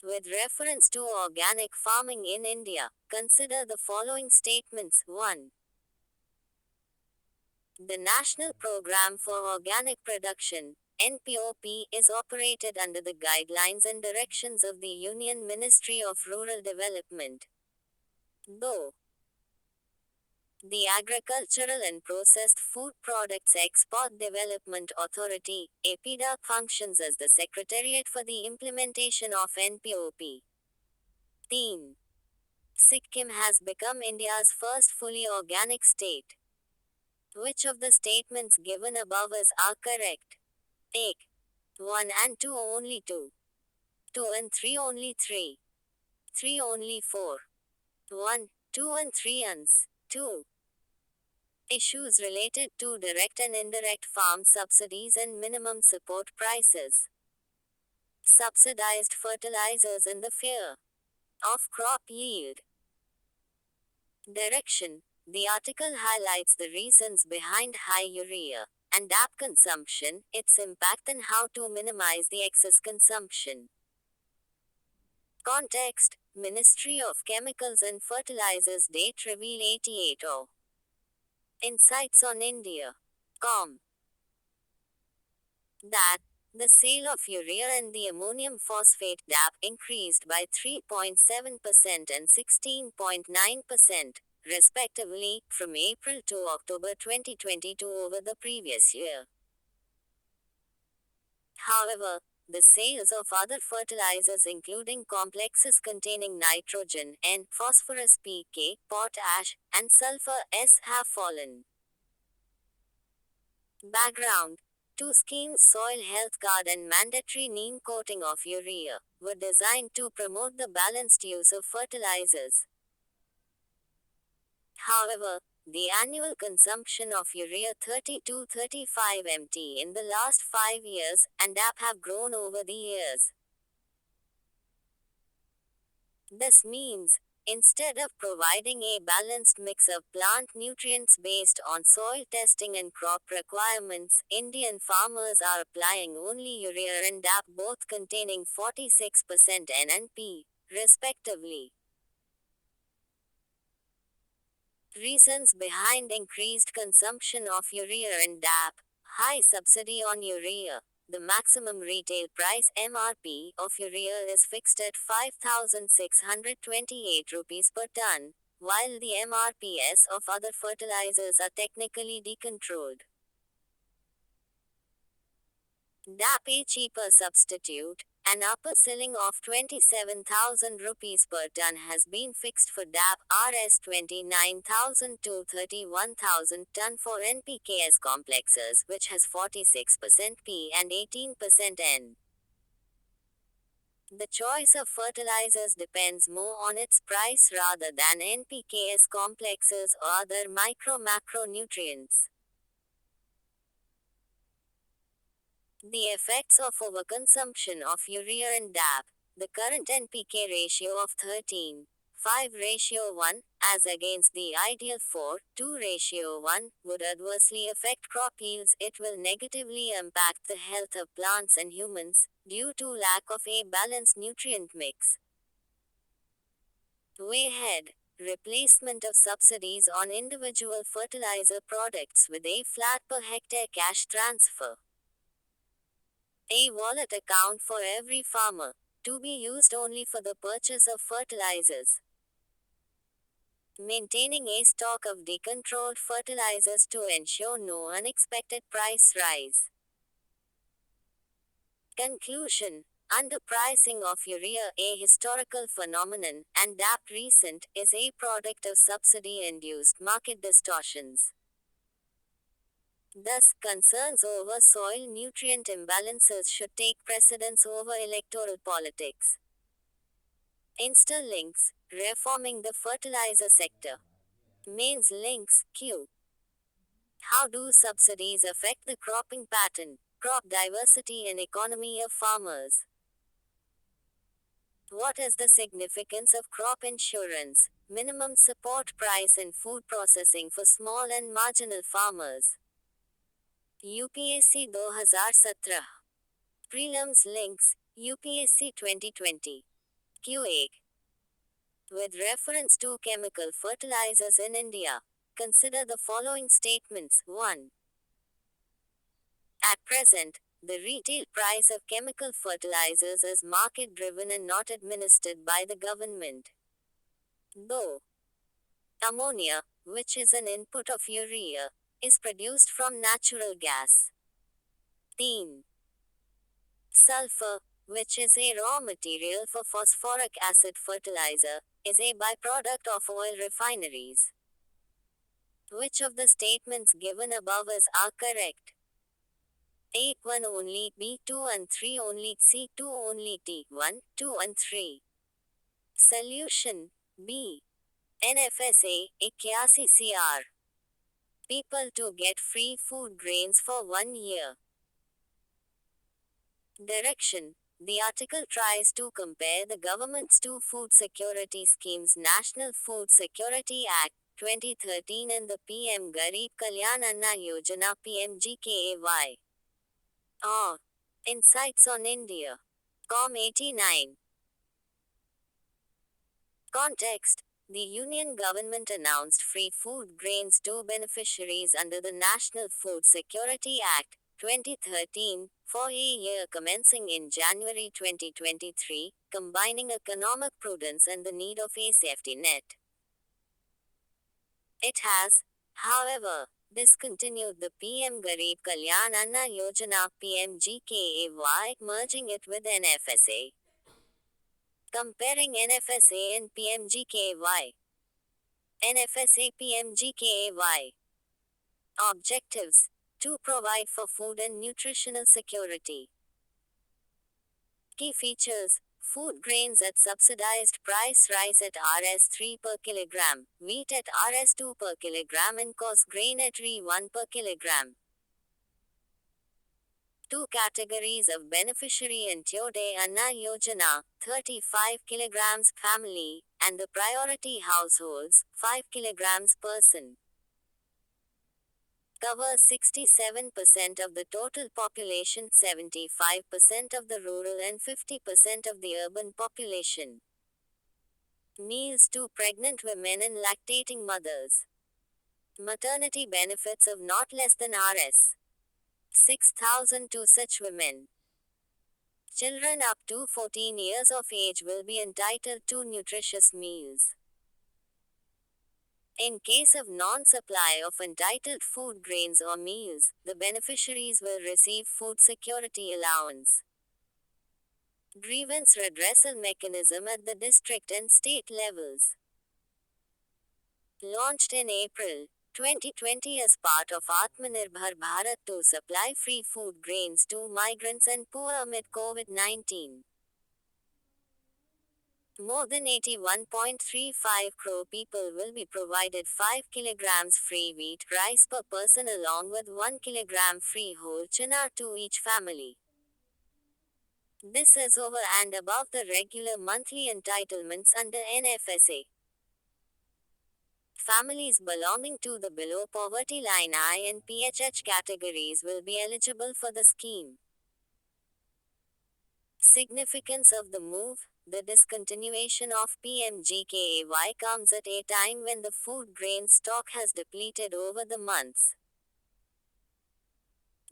A: With reference to organic farming in India, consider the following statements. 1. The National Program for Organic Production, NPOP, is operated under the guidelines and directions of the Union Ministry of Rural Development. Though the Agricultural and Processed Food Products Export Development Authority, APDA, functions as the secretariat for the implementation of NPOP. 3. Sikkim has become India's first fully organic state. Which of the statements given above are correct? Take 1 and 2 only 2. 2 and 3 only 3. 3 only 4. 1, 2 and 3 uns. 2. Issues related to direct and indirect farm subsidies and minimum support prices. Subsidized fertilizers and the fear of crop yield. Direction. The article highlights the reasons behind high urea and DAP consumption, its impact and how to minimize the excess consumption. Context. Ministry of Chemicals and Fertilizers date reveal 88. Insights on India. Com. That the sale of urea and the ammonium phosphate DAP increased by 3.7% and 16.9%, respectively, from April to October 2022 over the previous year. However, the sales of other fertilizers including complexes containing nitrogen N, phosphorus P, K, potash, and sulfur S have fallen. Background. Two schemes, soil health card and mandatory neem coating of urea, were designed to promote the balanced use of fertilizers. However, the annual consumption of urea 30 to 35 mt in the last 5 years and DAP have grown over the years. This means, instead of providing a balanced mix of plant nutrients based on soil testing and crop requirements, Indian farmers are applying only urea and DAP, both containing 46% N and P, respectively. Reasons behind increased consumption of urea and DAP. High subsidy on urea. The maximum retail price (MRP) of urea is fixed at 5,628 rupees per ton, while the MRPs of other fertilizers are technically decontrolled. DAP, a cheaper substitute. An upper ceiling of 27,000 rupees per ton has been fixed for DAP, Rs 29,000 to 31,000 ton for NPKs complexes, which has 46% P and 18% N. The choice of fertilizers depends more on its price rather than NPKs complexes or other micro-macronutrients. The effects of overconsumption of urea and DAP. The current NPK ratio of 13:5:1, as against the ideal 4:2:1, would adversely affect crop yields. It will negatively impact the health of plants and humans, due to lack of a balanced nutrient mix. Way ahead. Replacement of subsidies on individual fertilizer products with a flat per hectare cash transfer. A wallet account for every farmer, to be used only for the purchase of fertilizers. Maintaining a stock of decontrolled fertilizers to ensure no unexpected price rise. Conclusion. Underpricing of urea, a historical phenomenon, and DAP recent, is a product of subsidy-induced market distortions. Thus, concerns over soil nutrient imbalances should take precedence over electoral politics. Insta-links, reforming the fertilizer sector. Mains links, Q. How do subsidies affect the cropping pattern, crop diversity and economy of farmers? What is the significance of crop insurance, minimum support price in food processing for small and marginal farmers? UPSC 2017. Prelims links, UPSC 2020. Q8. With reference to chemical fertilizers in India, consider the following statements. 1. At present, the retail price of chemical fertilizers is market driven and not administered by the government. Though ammonia, which is an input of urea, is produced from natural gas. 3. Sulfur, which is a raw material for phosphoric acid fertilizer, is a byproduct of oil refineries. Which of the statements given above is are correct? A. 1 only, B. 2 and 3 only, C. 2 only, D. 1, 2 and 3. Solution. B. NFSA, 81 CR. People to get free food grains for 1 year. Direction. The article tries to compare the government's two food security schemes, National Food Security Act 2013 and the PM Garib Kalyan Anna Yojana PMGKAY. Insights on India. Com 89. Context. The Union government announced free food grains to beneficiaries under the National Food Security Act 2013 for a year commencing in January 2023, combining economic prudence and the need of a safety net. It has, however, discontinued the PM Garib Kalyan Anna Yojana PMGKAY, merging it with NFSA. Comparing NFSA and PMGKAY. NFSA PMGKAY. Objectives. to provide for food and nutritional security. Key features: food grains at subsidized price: rice at Rs 3 per kilogram, wheat at Rs 2 per kilogram, and coarse grain at Rs 1 per kilogram. Two categories of beneficiary: Antyodaya Anna Yojana, 35 kilograms family, and the priority households, 5 kilograms person. Covers 67% of the total population, 75% of the rural and 50% of the urban population. Meals to pregnant women and lactating mothers. Maternity benefits of not less than Rs 6,000 to such women. Children up to 14 years of age will be entitled to nutritious meals. In case of non-supply of entitled food grains or meals, the beneficiaries will receive food security allowance. Grievance redressal mechanism at the district and state levels. Launched in April 2020 as part of Atmanirbhar Bharat to supply free food grains to migrants and poor amid COVID-19. More than 81.35 crore people will be provided 5 kilograms free wheat rice per person along with 1 kilogram free whole chana to each family. This is over and above the regular monthly entitlements under NFSA. Families belonging to the below poverty line I and PHH categories will be eligible for the scheme. Significance of the move: the discontinuation of PMGKAY comes at a time when the food grain stock has depleted over the months.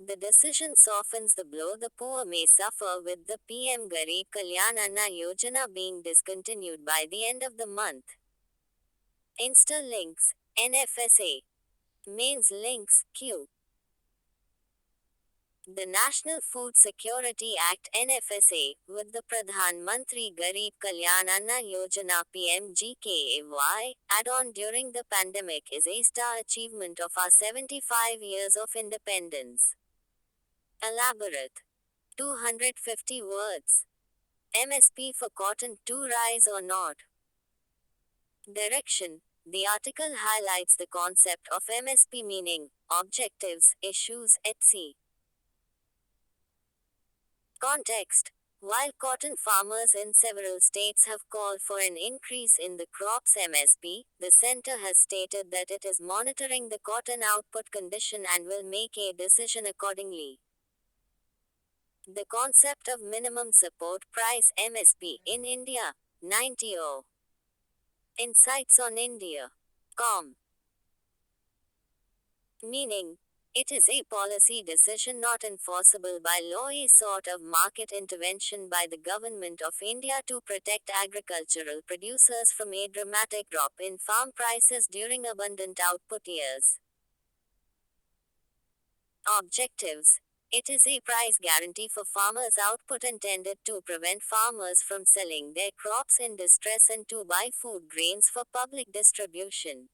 A: The decision softens the blow the poor may suffer with the PM Garib Kalyan Anna Yojana being discontinued by the end of the month. Insta links, NFSA. Mains links, Q. The National Food Security Act (NFSA), with the Pradhan Mantri Garib Kalyan Anna Yojana (PMGKAY) add-on during the pandemic is a star achievement of our 75 years of independence. Elaborate. 250 words. MSP for cotton to rise or not. Direction. The article highlights the concept of MSP, meaning, objectives, issues, etc. Context. While cotton farmers in several states have called for an increase in the crop's MSP, the center has stated that it is monitoring the cotton output condition and will make a decision accordingly. The concept of minimum support price (MSP) in India. 90O. Insights on India. Com. Meaning, it is a policy decision not enforceable by law, a sort of market intervention by the Government of India to protect agricultural producers from a dramatic drop in farm prices during abundant output years. Objectives. It is a price guarantee for farmers' output intended to prevent farmers from selling their crops in distress and to buy food grains for public distribution.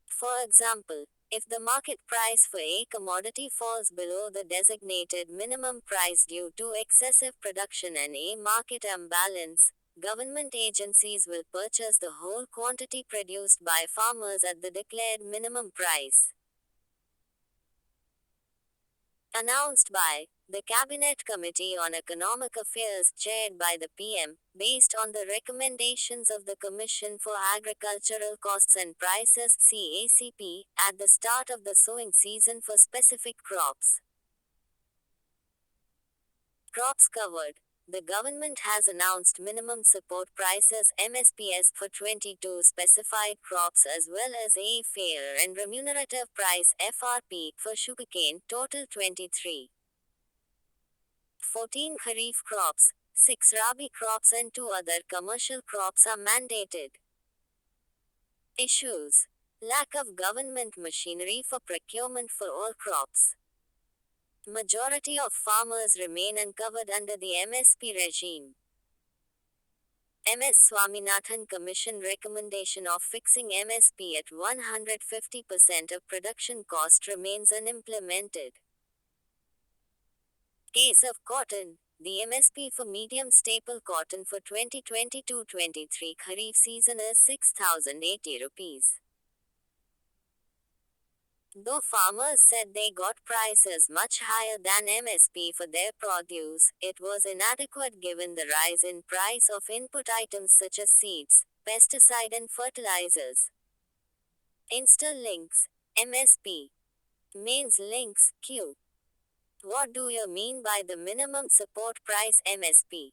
A: For example, if the market price for a commodity falls below the designated minimum price due to excessive production and a market imbalance, government agencies will purchase the whole quantity produced by farmers at the declared minimum price. Announced by the Cabinet Committee on Economic Affairs, chaired by the PM, based on the recommendations of the Commission for Agricultural Costs and Prices (CACP), at the start of the sowing season for specific crops. Crops covered. The government has announced minimum support prices (MSPs) for 22 specified crops as well as a fair and remunerative price (FRP) for sugarcane, total 23. 14 kharif crops, 6 rabi crops and 2 other commercial crops are mandated. Issues. Lack of government machinery for procurement for all crops. Majority of farmers remain uncovered under the MSP regime. MS Swaminathan Commission recommendation of fixing MSP at 150% of production cost remains unimplemented. Case of cotton. The MSP for medium staple cotton for 2022-23 Kharif season is 6,080 rupees. Though farmers said they got prices much higher than MSP for their produce, it was inadequate given the rise in price of input items such as seeds, pesticide and fertilizers. Insta links. MSP means links Q. What do you mean by the minimum support price MSP?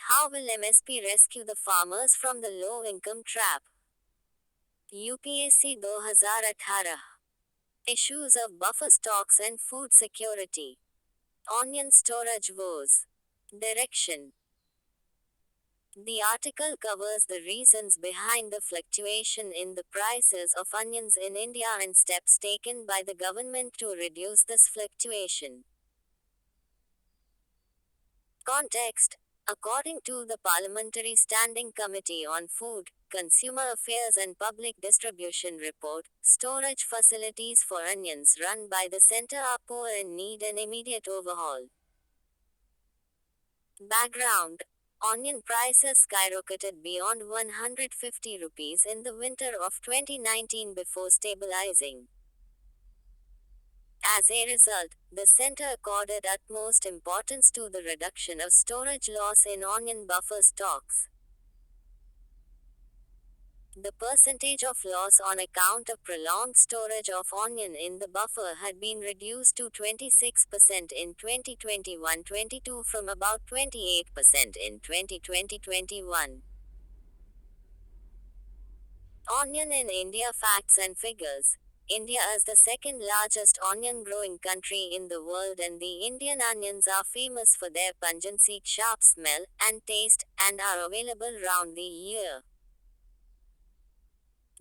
A: How will MSP rescue the farmers from the low income trap? UPSC 2018. Issues of buffer stocks and food security. Onion storage woes. Direction. The article covers the reasons behind the fluctuation in the prices of onions in India and steps taken by the government to reduce this fluctuation. Context. According to the Parliamentary Standing Committee on Food, Consumer Affairs and Public Distribution report, storage facilities for onions run by the centre are poor and need an immediate overhaul. Background. Onion prices skyrocketed beyond 150 rupees in the winter of 2019 before stabilizing. As a result, the center accorded utmost importance to the reduction of storage loss in onion buffer stocks. The percentage of loss on account of prolonged storage of onion in the buffer had been reduced to 26% in 2021-22 from about 28% in 2020-21. Onion in India facts and figures. India is the second largest onion growing country in the world, and the Indian onions are famous for their pungency, sharp smell, and taste, and are available round the year.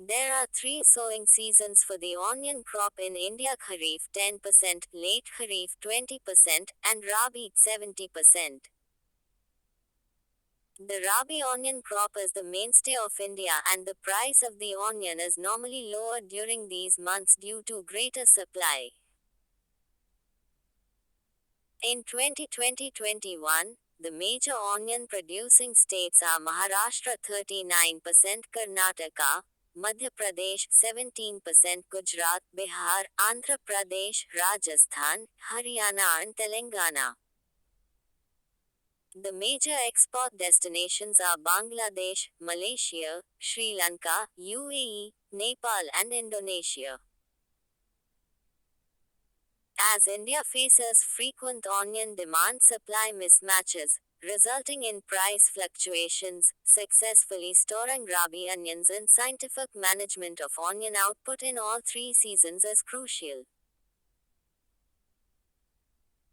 A: There are three sowing seasons for the onion crop in India: Kharif 10%, late Kharif 20%, and Rabi 70%. The Rabi onion crop is the mainstay of India, and the price of the onion is normally lower during these months due to greater supply. In 2020-21, the major onion producing states are Maharashtra 39%, Karnataka, Madhya Pradesh 17%, Gujarat, Bihar, Andhra Pradesh, Rajasthan, Haryana and Telangana. The major export destinations are Bangladesh, Malaysia, Sri Lanka, UAE, Nepal and Indonesia. As India faces frequent onion demand-supply mismatches, resulting in price fluctuations, successfully storing Rabi onions and scientific management of onion output in all three seasons is crucial.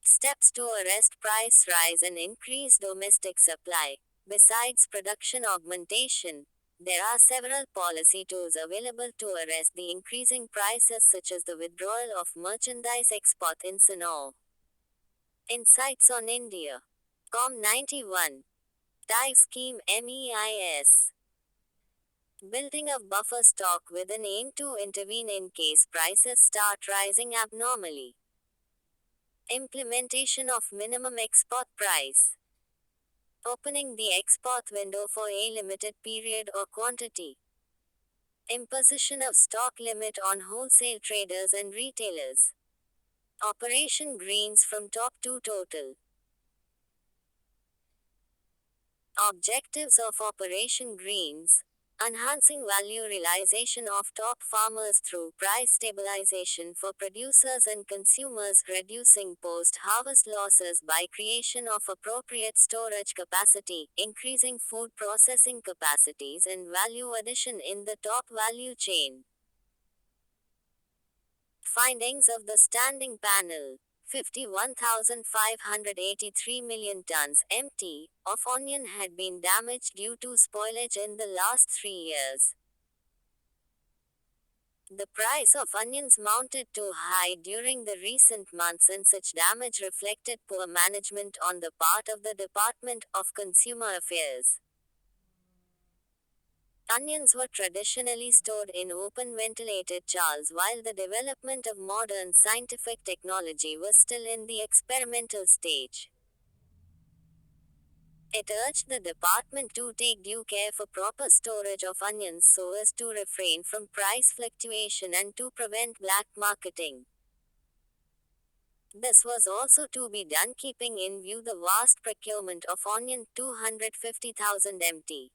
A: Steps to arrest price rise and increase domestic supply. Besides production augmentation, there are several policy tools available to arrest the increasing prices, such as the withdrawal of merchandise export in SNO. Insights on India. COM91. TIE Scheme MEIS. Building of buffer stock with an aim to intervene in case prices start rising abnormally. Implementation of minimum export price. Opening the export window for a limited period or quantity. Imposition of stock limit on wholesale traders and retailers. Operation Greens from top to total. Objectives of Operation Greens: enhancing value realization of top farmers through price stabilization for producers and consumers, reducing post-harvest losses by creation of appropriate storage capacity, increasing food processing capacities and value addition in the top value chain. Findings of the Standing Panel: 51,583 million tons (MT) of onion had been damaged due to spoilage in the last 3 years. The price of onions mounted too high during the recent months, and such damage reflected poor management on the part of the Department of Consumer Affairs. Onions were traditionally stored in open ventilated jars while the development of modern scientific technology was still in the experimental stage. It urged the department to take due care for proper storage of onions so as to refrain from price fluctuation and to prevent black marketing. This was also to be done keeping in view the vast procurement of onion 250,000 MT.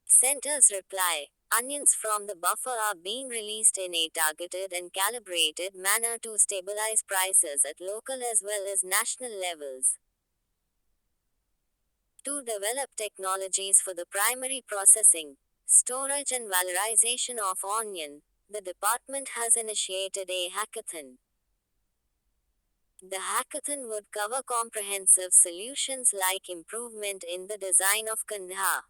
A: Center's reply: onions from the buffer are being released in a targeted and calibrated manner to stabilize prices at local as well as national levels. To develop technologies for the primary processing, storage, and valorization of onion, the department has initiated a hackathon. The hackathon would cover comprehensive solutions like improvement in the design of kandha,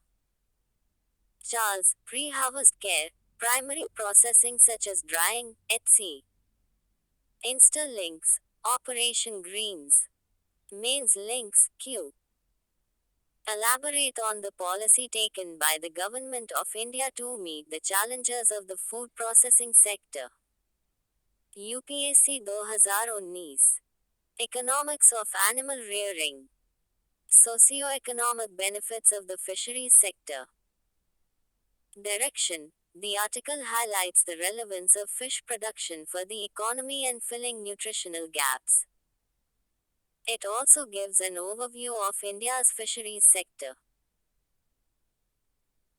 A: jars, pre-harvest care, primary processing such as drying, etc. Insta links, Operation Greens, Mains links, Q. Elaborate on the policy taken by the Government of India to meet the challenges of the food processing sector. UPSC 2019. Economics of animal rearing. Socio-economic benefits of the fisheries sector. Direction: the article highlights the relevance of fish production for the economy and filling nutritional gaps. It also gives an overview of India's fisheries sector.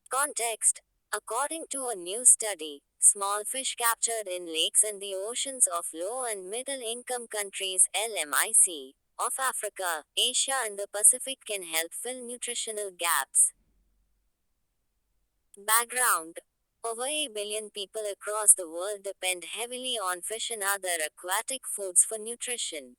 A: Context: according to a new study, small fish captured in lakes and the oceans of low and middle income countries (LMIC) of Africa, Asia, and the Pacific can help fill nutritional gaps. Background: over a billion people across the world depend heavily on fish and other aquatic foods for nutrition.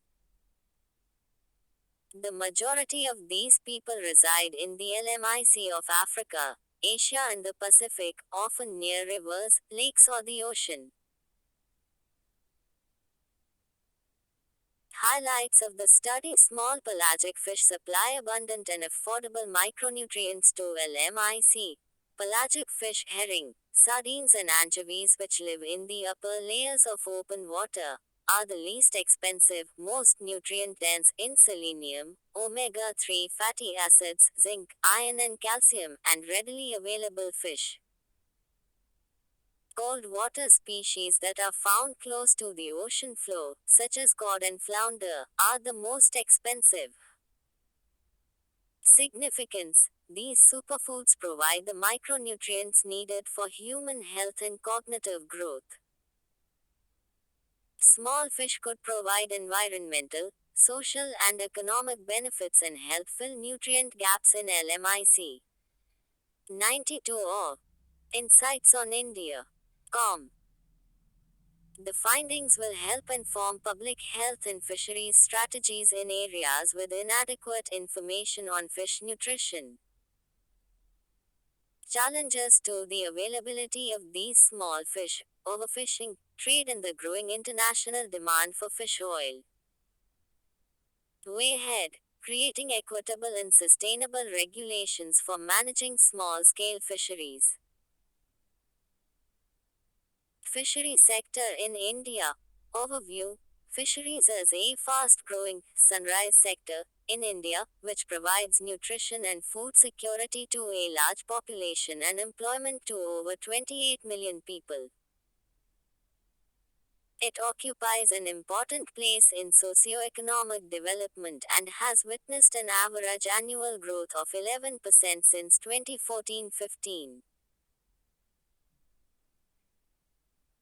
A: The majority of these people reside in the LMIC of Africa, Asia, and the Pacific, often near rivers, lakes, or the ocean. Highlights of the study: small pelagic fish supply abundant and affordable micronutrients to LMIC. Pelagic fish, herring, sardines, and anchovies, which live in the upper layers of open water, are the least expensive, most nutrient dense in selenium, omega 3 fatty acids, zinc, iron, and calcium, and readily available fish. Cold water species that are found close to the ocean floor, such as cod and flounder, are the most expensive. Significance: these superfoods provide the micronutrients needed for human health and cognitive growth. Small fish could provide environmental, social, and economic benefits and help fill nutrient gaps in LMIC. 92 or Insights on India. Com. The findings will help inform public health and fisheries strategies in areas with inadequate information on fish nutrition. Challenges to the availability of these small fish: overfishing, trade, and the growing international demand for fish oil. Way ahead: creating equitable and sustainable regulations for managing small scale fisheries. Fishery sector in India. Overview: fisheries is a fast growing, sunrise sector in India, which provides nutrition and food security to a large population and employment to over 28 million people. It occupies an important place in socio-economic development and has witnessed an average annual growth of 11% since 2014-15.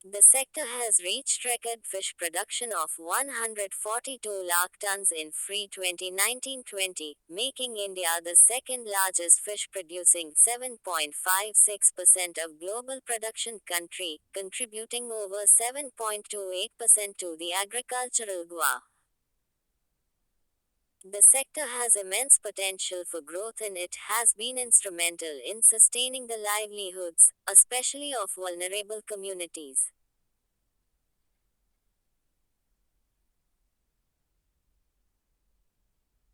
A: The sector has reached record fish production of 142 lakh tons in FY 2019-20, making India the second largest fish producing 7.56% of global production country, contributing over 7.28% to the agricultural GWA. The sector has immense potential for growth and it has been instrumental in sustaining the livelihoods, especially of vulnerable communities.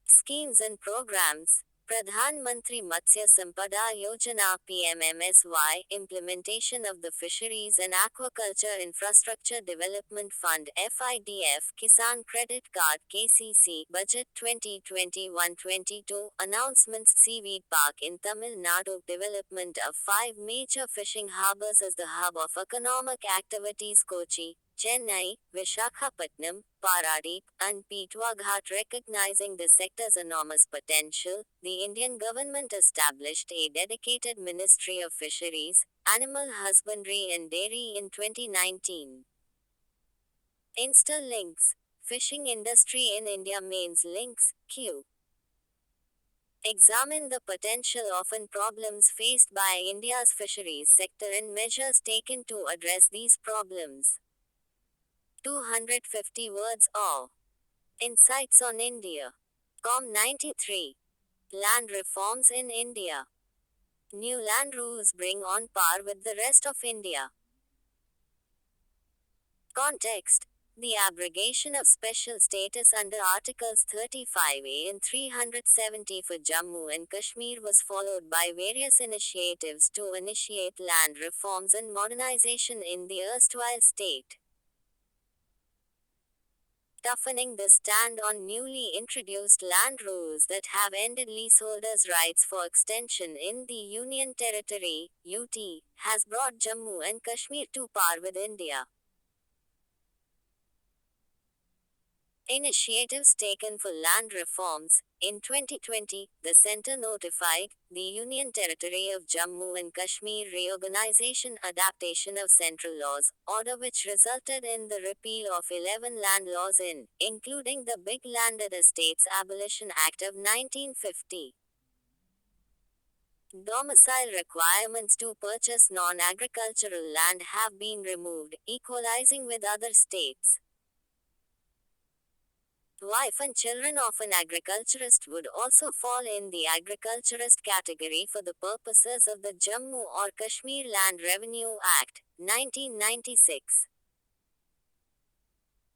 A: Schemes and programs. Pradhan Mantri Matsya Sampada Yojana PMMSY, implementation of the Fisheries and Aquaculture Infrastructure Development Fund FIDF, Kisan Credit Card KCC, Budget 2021-22, announcements Seaweed Park in Tamil Nadu, development of 5 major fishing harbors as the hub of economic activities Kochi, Chennai, Vishakhapatnam, Paradip, and Pitwaghat. Recognizing the sector's enormous potential, the Indian government established a dedicated Ministry of Fisheries, Animal Husbandry and Dairy in 2019. Insta links. Fishing industry in India means links, Q. Examine the potential often problems faced by India's fisheries sector and measures taken to address these problems. 250 words or Insights on India. Com 93. Land reforms in India. New land rules bring on par with the rest of India. Context. The abrogation of special status under Articles 35A and 370 for Jammu and Kashmir was followed by various initiatives to initiate land reforms and modernization in the erstwhile state. Toughening the stand on newly introduced land rules that have ended leaseholders' rights for extension in the Union Territory, UT, has brought Jammu and Kashmir to par with India. Initiatives taken for land reforms. In 2020, the centre notified the Union Territory of Jammu and Kashmir Reorganization Adaptation of Central Laws, order which resulted in the repeal of 11 land laws including the Big Landed Estates Abolition Act of 1950. Domicile requirements to purchase non-agricultural land have been removed, equalizing with other states. Wife and children of an agriculturist would also fall in the agriculturist category for the purposes of the Jammu or Kashmir Land Revenue Act, 1996.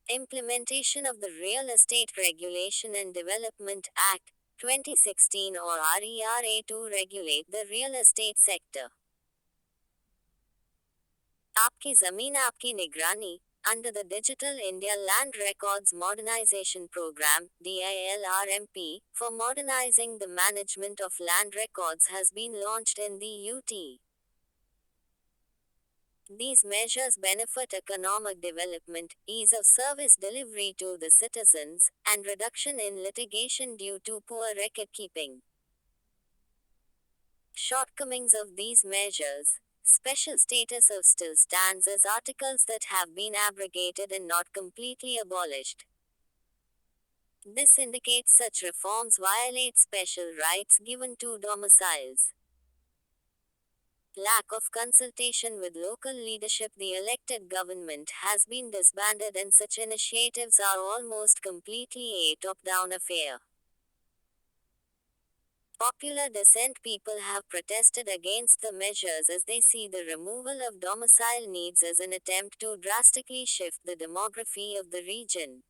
A: Implementation of the Real Estate Regulation and Development Act, 2016 or RERA to regulate the real estate sector. Aapki Zameen Aapki Nigrani. Under the Digital India Land Records Modernization Program, DILRMP, for modernizing the management of land records has been launched in the UT. These measures benefit economic development, ease of service delivery to the citizens, and reduction in litigation due to poor record keeping. Shortcomings of these measures. Special status of still stands as articles that have been abrogated and not completely abolished. This indicates such reforms violate special rights given to domiciles. Lack of consultation with local leadership. The elected government has been disbanded and such initiatives are almost completely a top-down affair. Popular dissent. People have protested against the measures as they see the removal of domicile needs as an attempt to drastically shift the demography of the region.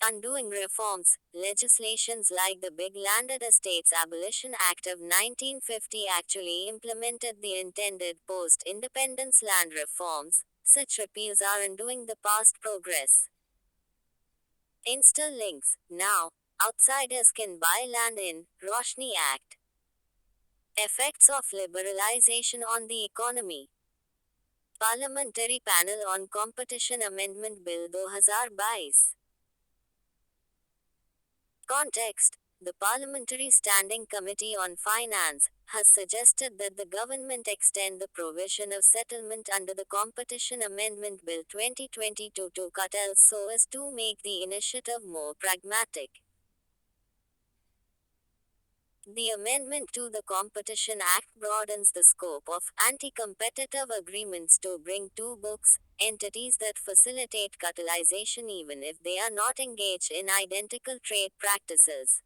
A: Undoing reforms. Legislations like the Big Landed Estates Abolition Act of 1950 actually implemented the intended post-independence land reforms. Such repeals are undoing the past progress. Insta links. Now, outsiders can buy land in Roshni Act. Effects of liberalization on the economy. Parliamentary Panel on Competition Amendment Bill 2022. Context. The Parliamentary Standing Committee on Finance has suggested that the government extend the provision of settlement under the Competition Amendment Bill 2022 to cartels so as to make the initiative more pragmatic. The amendment to the Competition Act broadens the scope of anti-competitive agreements to bring two books, entities that facilitate cartelization even if they are not engaged in identical trade practices.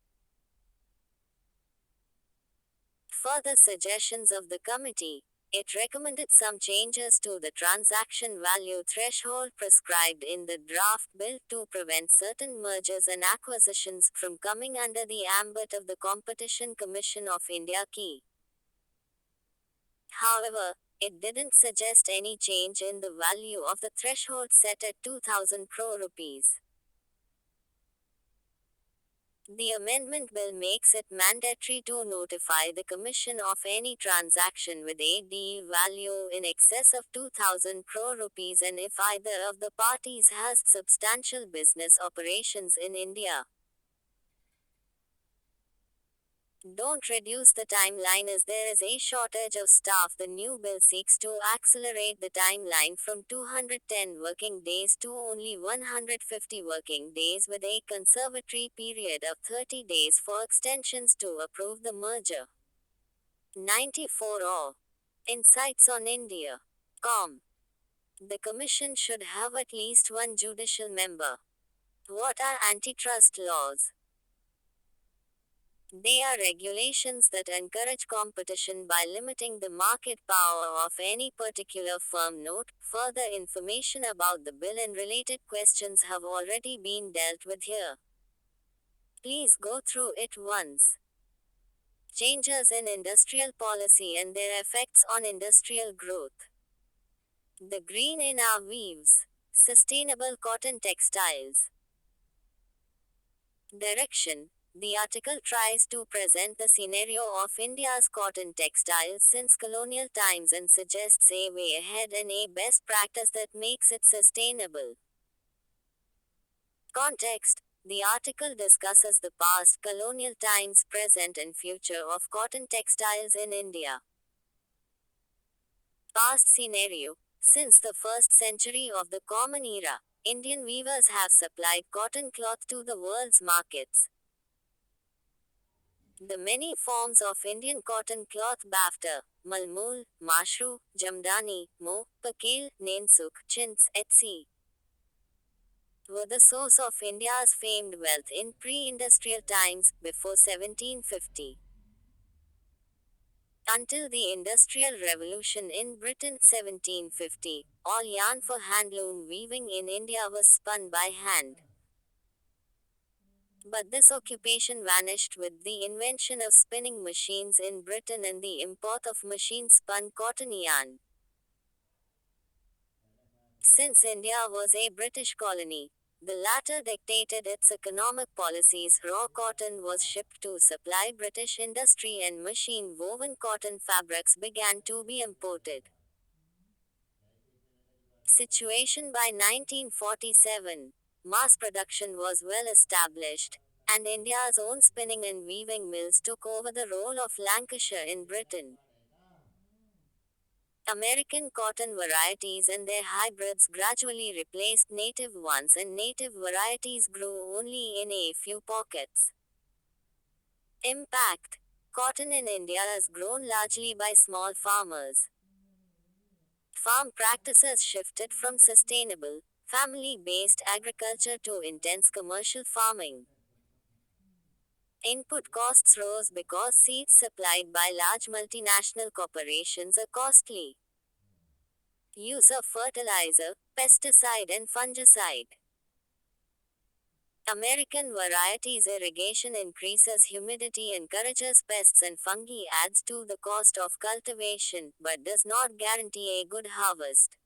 A: Further suggestions of the committee. It recommended some changes to the transaction value threshold prescribed in the draft bill to prevent certain mergers and acquisitions from coming under the ambit of the Competition Commission of India (CCI). However, it didn't suggest any change in the value of the threshold set at 2000 crore rupees. The amendment bill makes it mandatory to notify the Commission of any transaction with a deal value in excess of 2000 crore rupees and if either of the parties has substantial business operations in India. Don't reduce the timeline as there is a shortage of staff. The new bill seeks to accelerate the timeline from 210 working days to only 150 working days with a conservatory period of 30 days for extensions to approve the merger. 94 or Insights on India. Com. The Commission should have at least one judicial member. What are antitrust laws? They are regulations that encourage competition by limiting the market power of any particular firm. Note, further information about the bill and related questions have already been dealt with here. Please go through it once. Changes in industrial policy and their effects on industrial growth. The green in our weaves. Sustainable cotton textiles. Direction. The article tries to present the scenario of India's cotton textiles since colonial times and suggests a way ahead and a best practice that makes it sustainable. Context. The article discusses the past, colonial times, present and future of cotton textiles in India. Past scenario. Since the 1st century of the Common Era, Indian weavers have supplied cotton cloth to the world's markets. The many forms of Indian cotton cloth bafta, Malmul, Mashru, Jamdani, Mo, Pakil, Nansuk, Chintz, etc. were the source of India's famed wealth in pre-industrial times, before 1750. Until the Industrial Revolution in Britain 1750, all yarn for handloom weaving in India was spun by hand. But this occupation vanished with the invention of spinning machines in Britain and the import of machine-spun cotton yarn. Since India was a British colony, the latter dictated its economic policies. Raw cotton was shipped to supply British industry and machine-woven cotton fabrics began to be imported. Situation by 1947. Mass production was well established, and India's own spinning and weaving mills took over the role of Lancashire in Britain. American cotton varieties and their hybrids gradually replaced native ones, and native varieties grew only in a few pockets. Impact. Cotton in India is grown largely by small farmers. Farm practices shifted from sustainable, family-based agriculture to intense commercial farming. Input costs rose because seeds supplied by large multinational corporations are costly. Use of fertilizer, pesticide and fungicide. American varieties irrigation increases humidity, encourages pests and fungi, adds to the cost of cultivation, but does not guarantee a good harvest.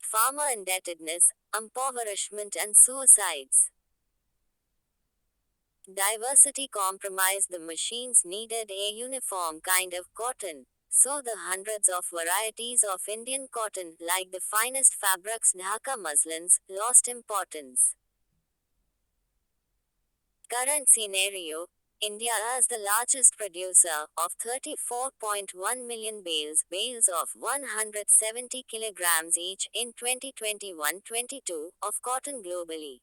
A: Farmer indebtedness, impoverishment and suicides. Diversity compromised. The machines needed a uniform kind of cotton, so the hundreds of varieties of Indian cotton, like the finest fabrics Dhaka muslins, lost importance. Current scenario. India is the largest producer of 34.1 million bales of 170 kilograms each in 2021-22 of cotton globally.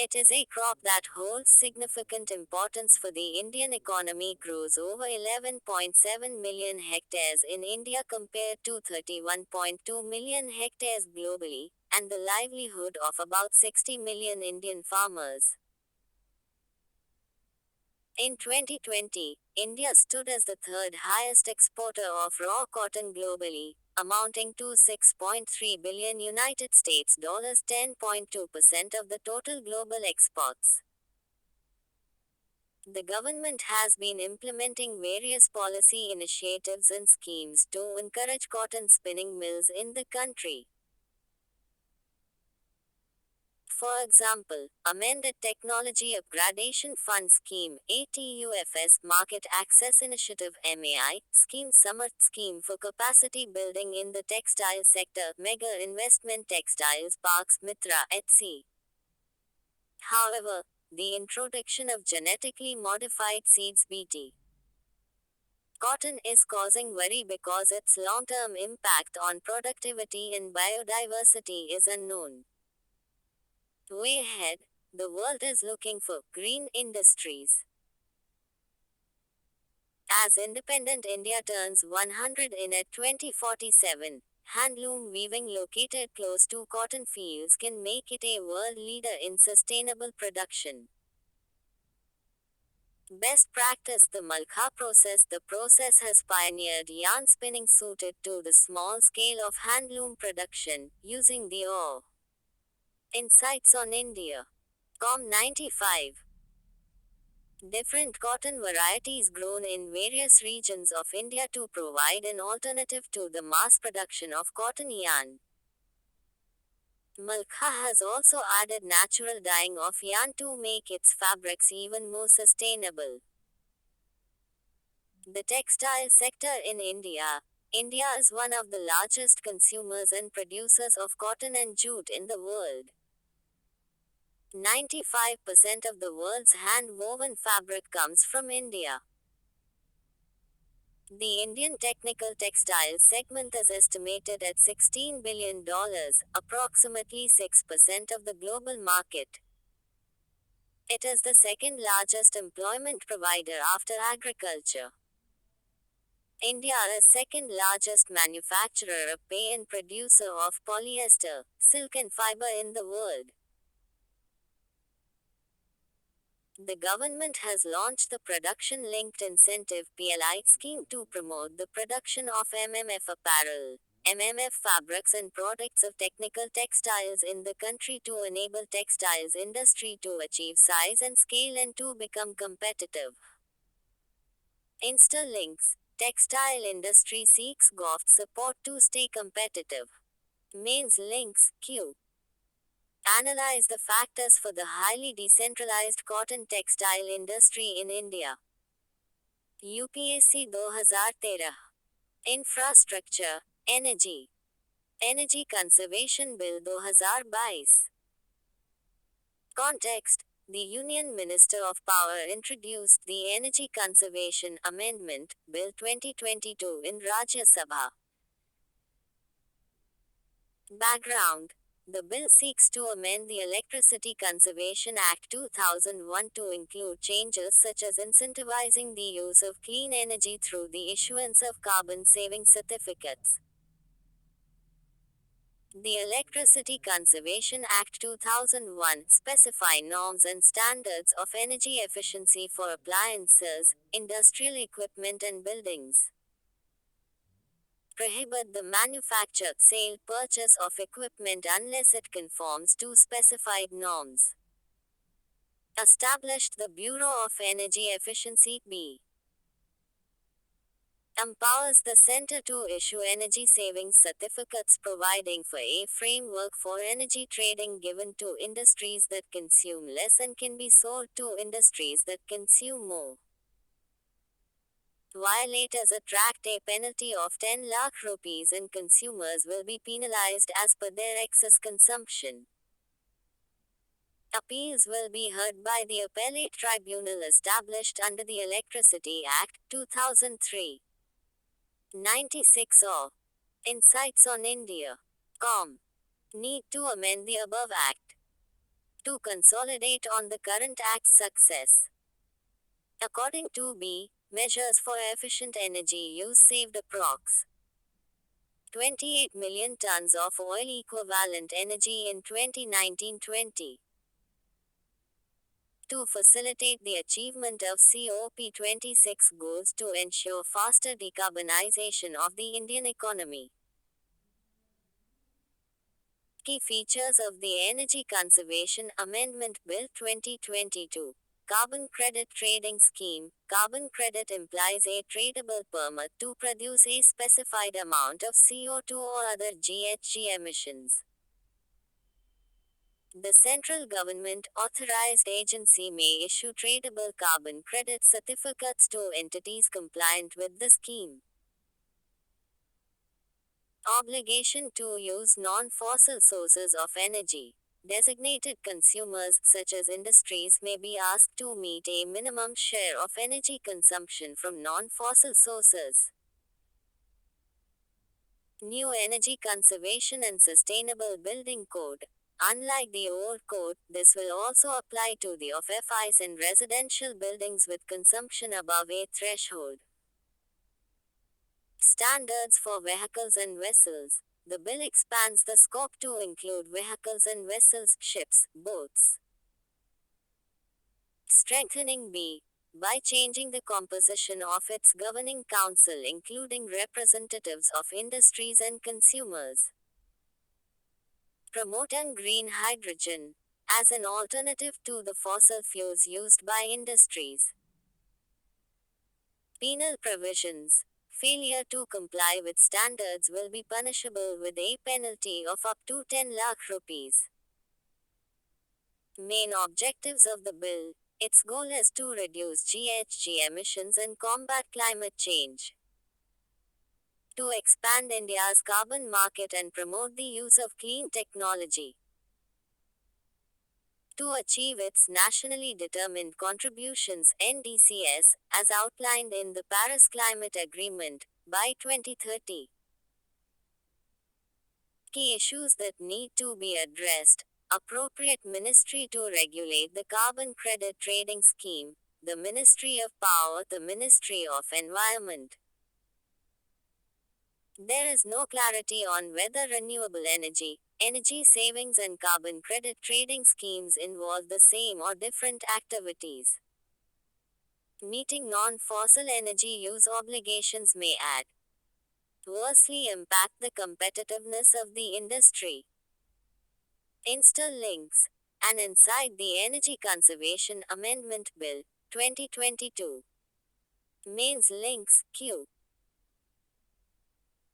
A: It is a crop that holds significant importance for the Indian economy, grows over 11.7 million hectares in India compared to 31.2 million hectares globally, and the livelihood of about 60 million Indian farmers. In 2020, India stood as the third highest exporter of raw cotton globally, amounting to 6.3 billion United States dollars, 10.2% of the total global exports. The government has been implementing various policy initiatives and schemes to encourage cotton spinning mills in the country. For example, Amended Technology Upgradation Fund Scheme (ATUFS), Market Access Initiative (MAI), Scheme Samarth Scheme for Capacity Building in the Textile Sector, Mega Investment Textiles Parks Mitra, etc. However, the introduction of genetically modified seeds (BT) cotton is causing worry because its long-term impact on productivity and biodiversity is unknown. Way ahead, the world is looking for green industries. As independent India turns 100 in at 2047, handloom weaving located close to cotton fields can make it a world leader in sustainable production. Best practice: the Malkha process. The process has pioneered yarn spinning suited to the small scale of handloom production, using the ore. Insights on India. COM95. Different cotton varieties grown in various regions of India to provide an alternative to the mass production of cotton yarn. Malkha has also added natural dyeing of yarn to make its fabrics even more sustainable. The textile sector in India. India is one of the largest consumers and producers of cotton and jute in the world. 95% of the world's hand-woven fabric comes from India. The Indian technical textile segment is estimated at $16 billion, approximately 6% of the global market. It is the second largest employment provider after agriculture. India is second largest manufacturer of pay and producer of polyester, silk and fiber in the world. The government has launched the Production Linked Incentive (PLI) scheme to promote the production of MMF apparel, MMF fabrics and products of technical textiles in the country to enable textiles industry to achieve size and scale and to become competitive. Insta-links. Textile industry seeks govt support to stay competitive. Mains links, Q. Analyze the factors for the highly decentralized cotton textile industry in India. UPSC 2013. Infrastructure, Energy. Energy Conservation Bill 2022. Context. The Union Minister of Power introduced the Energy Conservation Amendment Bill 2022 in Rajya Sabha. Background. The bill seeks to amend the Electricity Conservation Act 2001 to include changes such as incentivizing the use of clean energy through the issuance of carbon-saving certificates. The Electricity Conservation Act 2001 specify norms and standards of energy efficiency for appliances, industrial equipment and buildings. Prohibit the manufacture, sale, purchase of equipment unless it conforms to specified norms. Established the Bureau of Energy Efficiency (B). Empowers the center to issue energy savings certificates, providing for a framework for energy trading given to industries that consume less and can be sold to industries that consume more. Violators attract a penalty of 10 lakh rupees and consumers will be penalized as per their excess consumption. Appeals will be heard by the appellate tribunal established under the Electricity Act, 2003. 96 or Insights on India. Need to amend the above Act. To consolidate on the current act's success. According to B, measures for efficient energy use saved approx. 28 million tons of oil equivalent energy in 2019-20. To facilitate the achievement of COP26 goals to ensure faster decarbonization of the Indian economy. Key features of the Energy Conservation Amendment Bill 2022. Carbon Credit Trading Scheme. Carbon credit implies a tradable permit to produce a specified amount of CO2 or other GHG emissions. The central government authorized agency may issue tradable carbon credit certificates to entities compliant with the scheme. Obligation to use non-fossil sources of energy. Designated consumers, such as industries, may be asked to meet a minimum share of energy consumption from non-fossil sources. New Energy Conservation and Sustainable Building Code. Unlike the old code, this will also apply to the FIs in residential buildings with consumption above a threshold. Standards for vehicles and vessels. The bill expands the scope to include vehicles and vessels, ships, boats. Strengthening B. By changing the composition of its governing council, including representatives of industries and consumers. Promoting green hydrogen as an alternative to the fossil fuels used by industries. Penal provisions. Failure to comply with standards will be punishable with a penalty of up to 10 lakh rupees. Main objectives of the bill. Its goal is to reduce GHG emissions and combat climate change. To expand India's carbon market and promote the use of clean technology. To achieve its nationally determined contributions (NDCs), as outlined in the Paris Climate Agreement, by 2030. Key issues that need to be addressed. Appropriate ministry to regulate the carbon credit trading scheme, the Ministry of Power, the Ministry of Environment. There is no clarity on whether renewable energy savings and carbon credit trading schemes involve the same or different activities. Meeting non-fossil energy use obligations may adversely impact the competitiveness of the industry. Insta links. And inside the Energy Conservation Amendment Bill, 2022. Mains links, Q.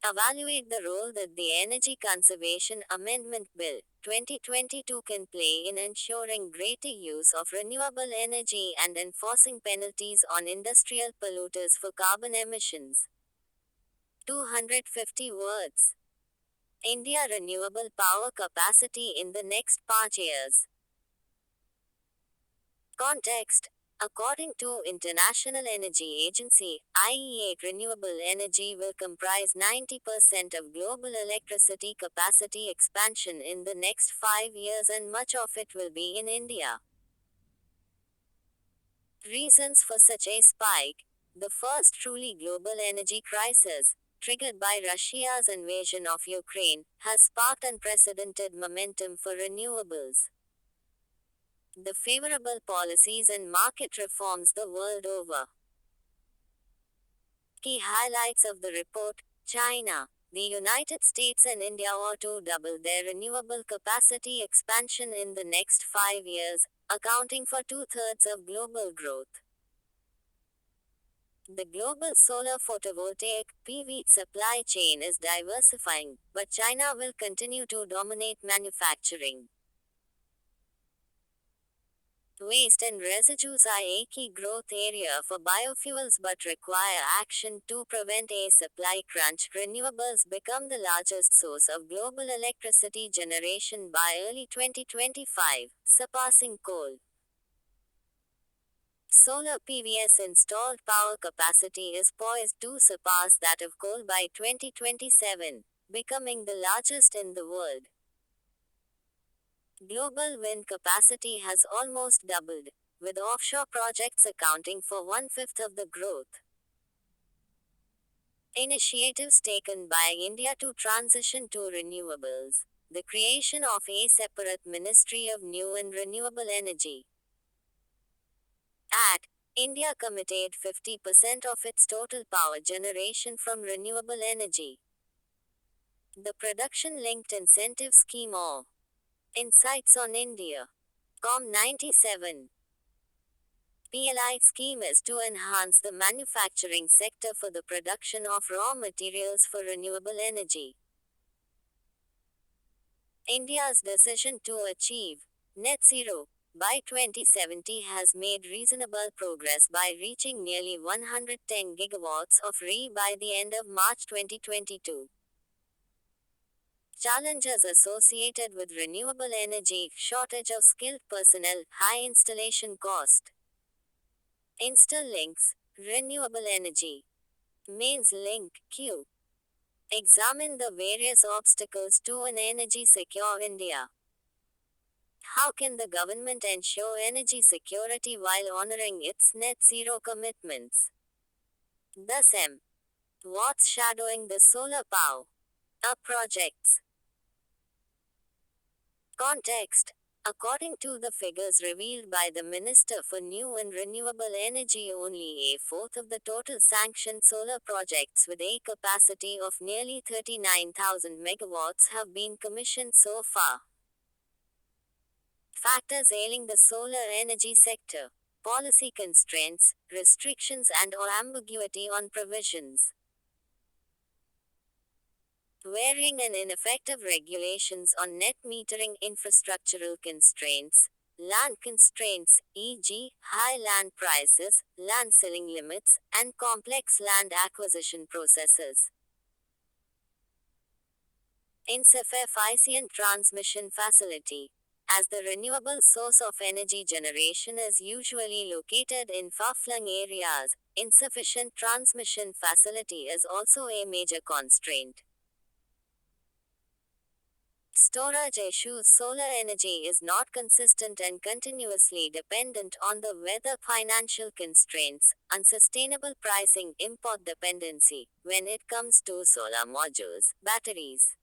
A: Evaluate the role that the Energy Conservation Amendment Bill, 2022 can play in ensuring greater use of renewable energy and enforcing penalties on industrial polluters for carbon emissions. 250 words. India renewable power capacity in the next 5 years. Context. According to International Energy Agency, IEA, renewable energy will comprise 90% of global electricity capacity expansion in the next 5 years, and much of it will be in India. Reasons for such a spike. The first truly global energy crisis, triggered by Russia's invasion of Ukraine, has sparked unprecedented momentum for renewables. The favorable policies and market reforms the world over. Key highlights of the report. China. The United States and India ought to double their renewable capacity expansion in the next 5 years, accounting for 2/3 of global growth. The global solar photovoltaic (PV) supply chain is diversifying, but China will continue to dominate manufacturing. Waste and residues are a key growth area for biofuels but require action to prevent a supply crunch. Renewables become the largest source of global electricity generation by early 2025, surpassing coal. Solar PV's installed power capacity is poised to surpass that of coal by 2027, becoming the largest in the world. Global wind capacity has almost doubled, with offshore projects accounting for one-fifth of the growth. Initiatives taken by India to transition to renewables. The creation of a separate Ministry of New and Renewable Energy. At India committed 50% of its total power generation from renewable energy. The Production Linked Incentive Scheme or Insights on India. COM97. PLI scheme is to enhance the manufacturing sector for the production of raw materials for renewable energy. India's decision to achieve net zero by 2070 has made reasonable progress by reaching nearly 110 gigawatts of RE by the end of March 2022. Challenges associated with renewable energy, shortage of skilled personnel, high installation cost. Interlinks, renewable energy. Mains link, Q. Examine the various obstacles to an energy secure India. How can the government ensure energy security while honoring its net zero commitments? Thus M. What's shadowing the solar power? Projects. Context. According to the figures revealed by the Minister for New and Renewable Energy, only a fourth of the total sanctioned solar projects with a capacity of nearly 39,000 megawatts have been commissioned so far. Factors ailing the solar energy sector: policy constraints, restrictions, and/or ambiguity on provisions. Varying and ineffective regulations on net metering, infrastructural constraints, land constraints, e.g., high land prices, land ceiling limits, and complex land acquisition processes. Insufficient transmission facility. As the renewable source of energy generation is usually located in far-flung areas, insufficient transmission facility is also a major constraint. Storage issues. Solar energy is not consistent and continuously dependent on the weather, financial constraints, unsustainable pricing, import dependency, when it comes to solar modules, batteries.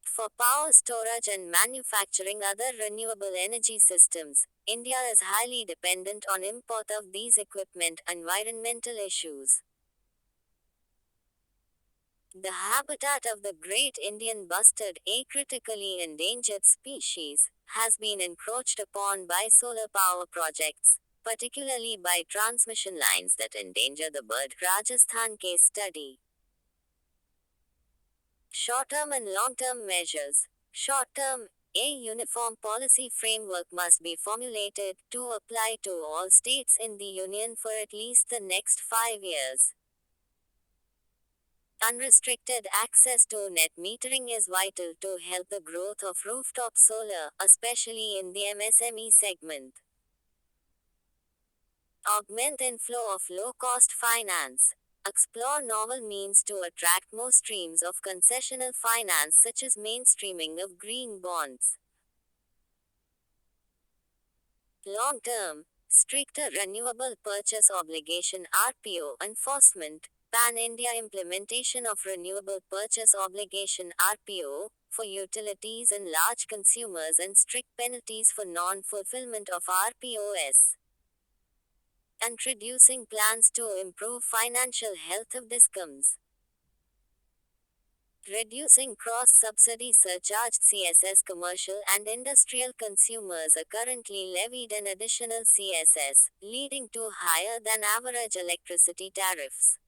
A: For power storage and manufacturing other renewable energy systems, India is highly dependent on import of these equipment. Environmental issues. The habitat of the great Indian bustard, a critically endangered species, has been encroached upon by solar power projects, particularly by transmission lines that endanger the bird. Rajasthan case study. Short-term and long-term measures. Short-term, a uniform policy framework must be formulated to apply to all states in the Union for at least the next 5 years. Unrestricted access to net metering is vital to help the growth of rooftop solar, especially in the MSME segment. Augment inflow of low-cost finance. Explore novel means to attract more streams of concessional finance, such as mainstreaming of green bonds. Long-term, stricter renewable purchase obligation (RPO) enforcement. Pan-India implementation of renewable purchase obligation (RPO) for utilities and large consumers, and strict penalties for non-fulfillment of RPOs. Introducing plans to improve financial health of discoms. Reducing cross-subsidy surcharge. CSS. Commercial and industrial consumers are currently levied an additional CSS, leading to higher than average electricity tariffs.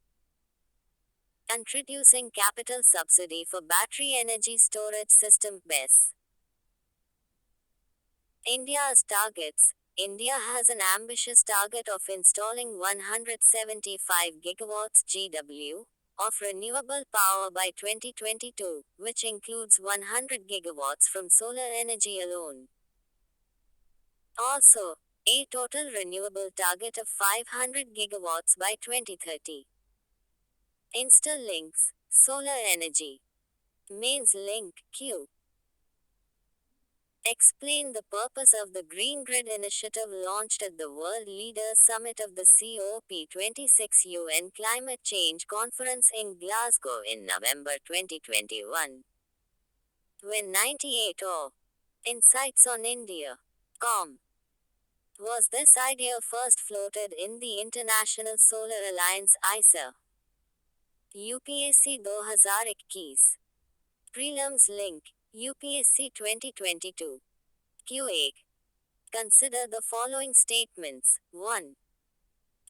A: Introducing capital subsidy for battery energy storage system (BESS). India's targets. India has an ambitious target of installing 175 gigawatts (GW) of renewable power by 2022, which includes 100 gigawatts from solar energy alone. Also, a total renewable target of 500 gigawatts by 2030. Interlinks, solar energy. Mains link, Q. Explain the purpose of the Green Grid initiative launched at the World Leaders Summit of the COP26 UN Climate Change Conference in Glasgow in November 2021. When 98 or Insights on India. Com. Was this idea first floated in the International Solar Alliance ISA? UPSC 2021. Prelims link. UPSC 2022. Q8. Consider the following statements. 1.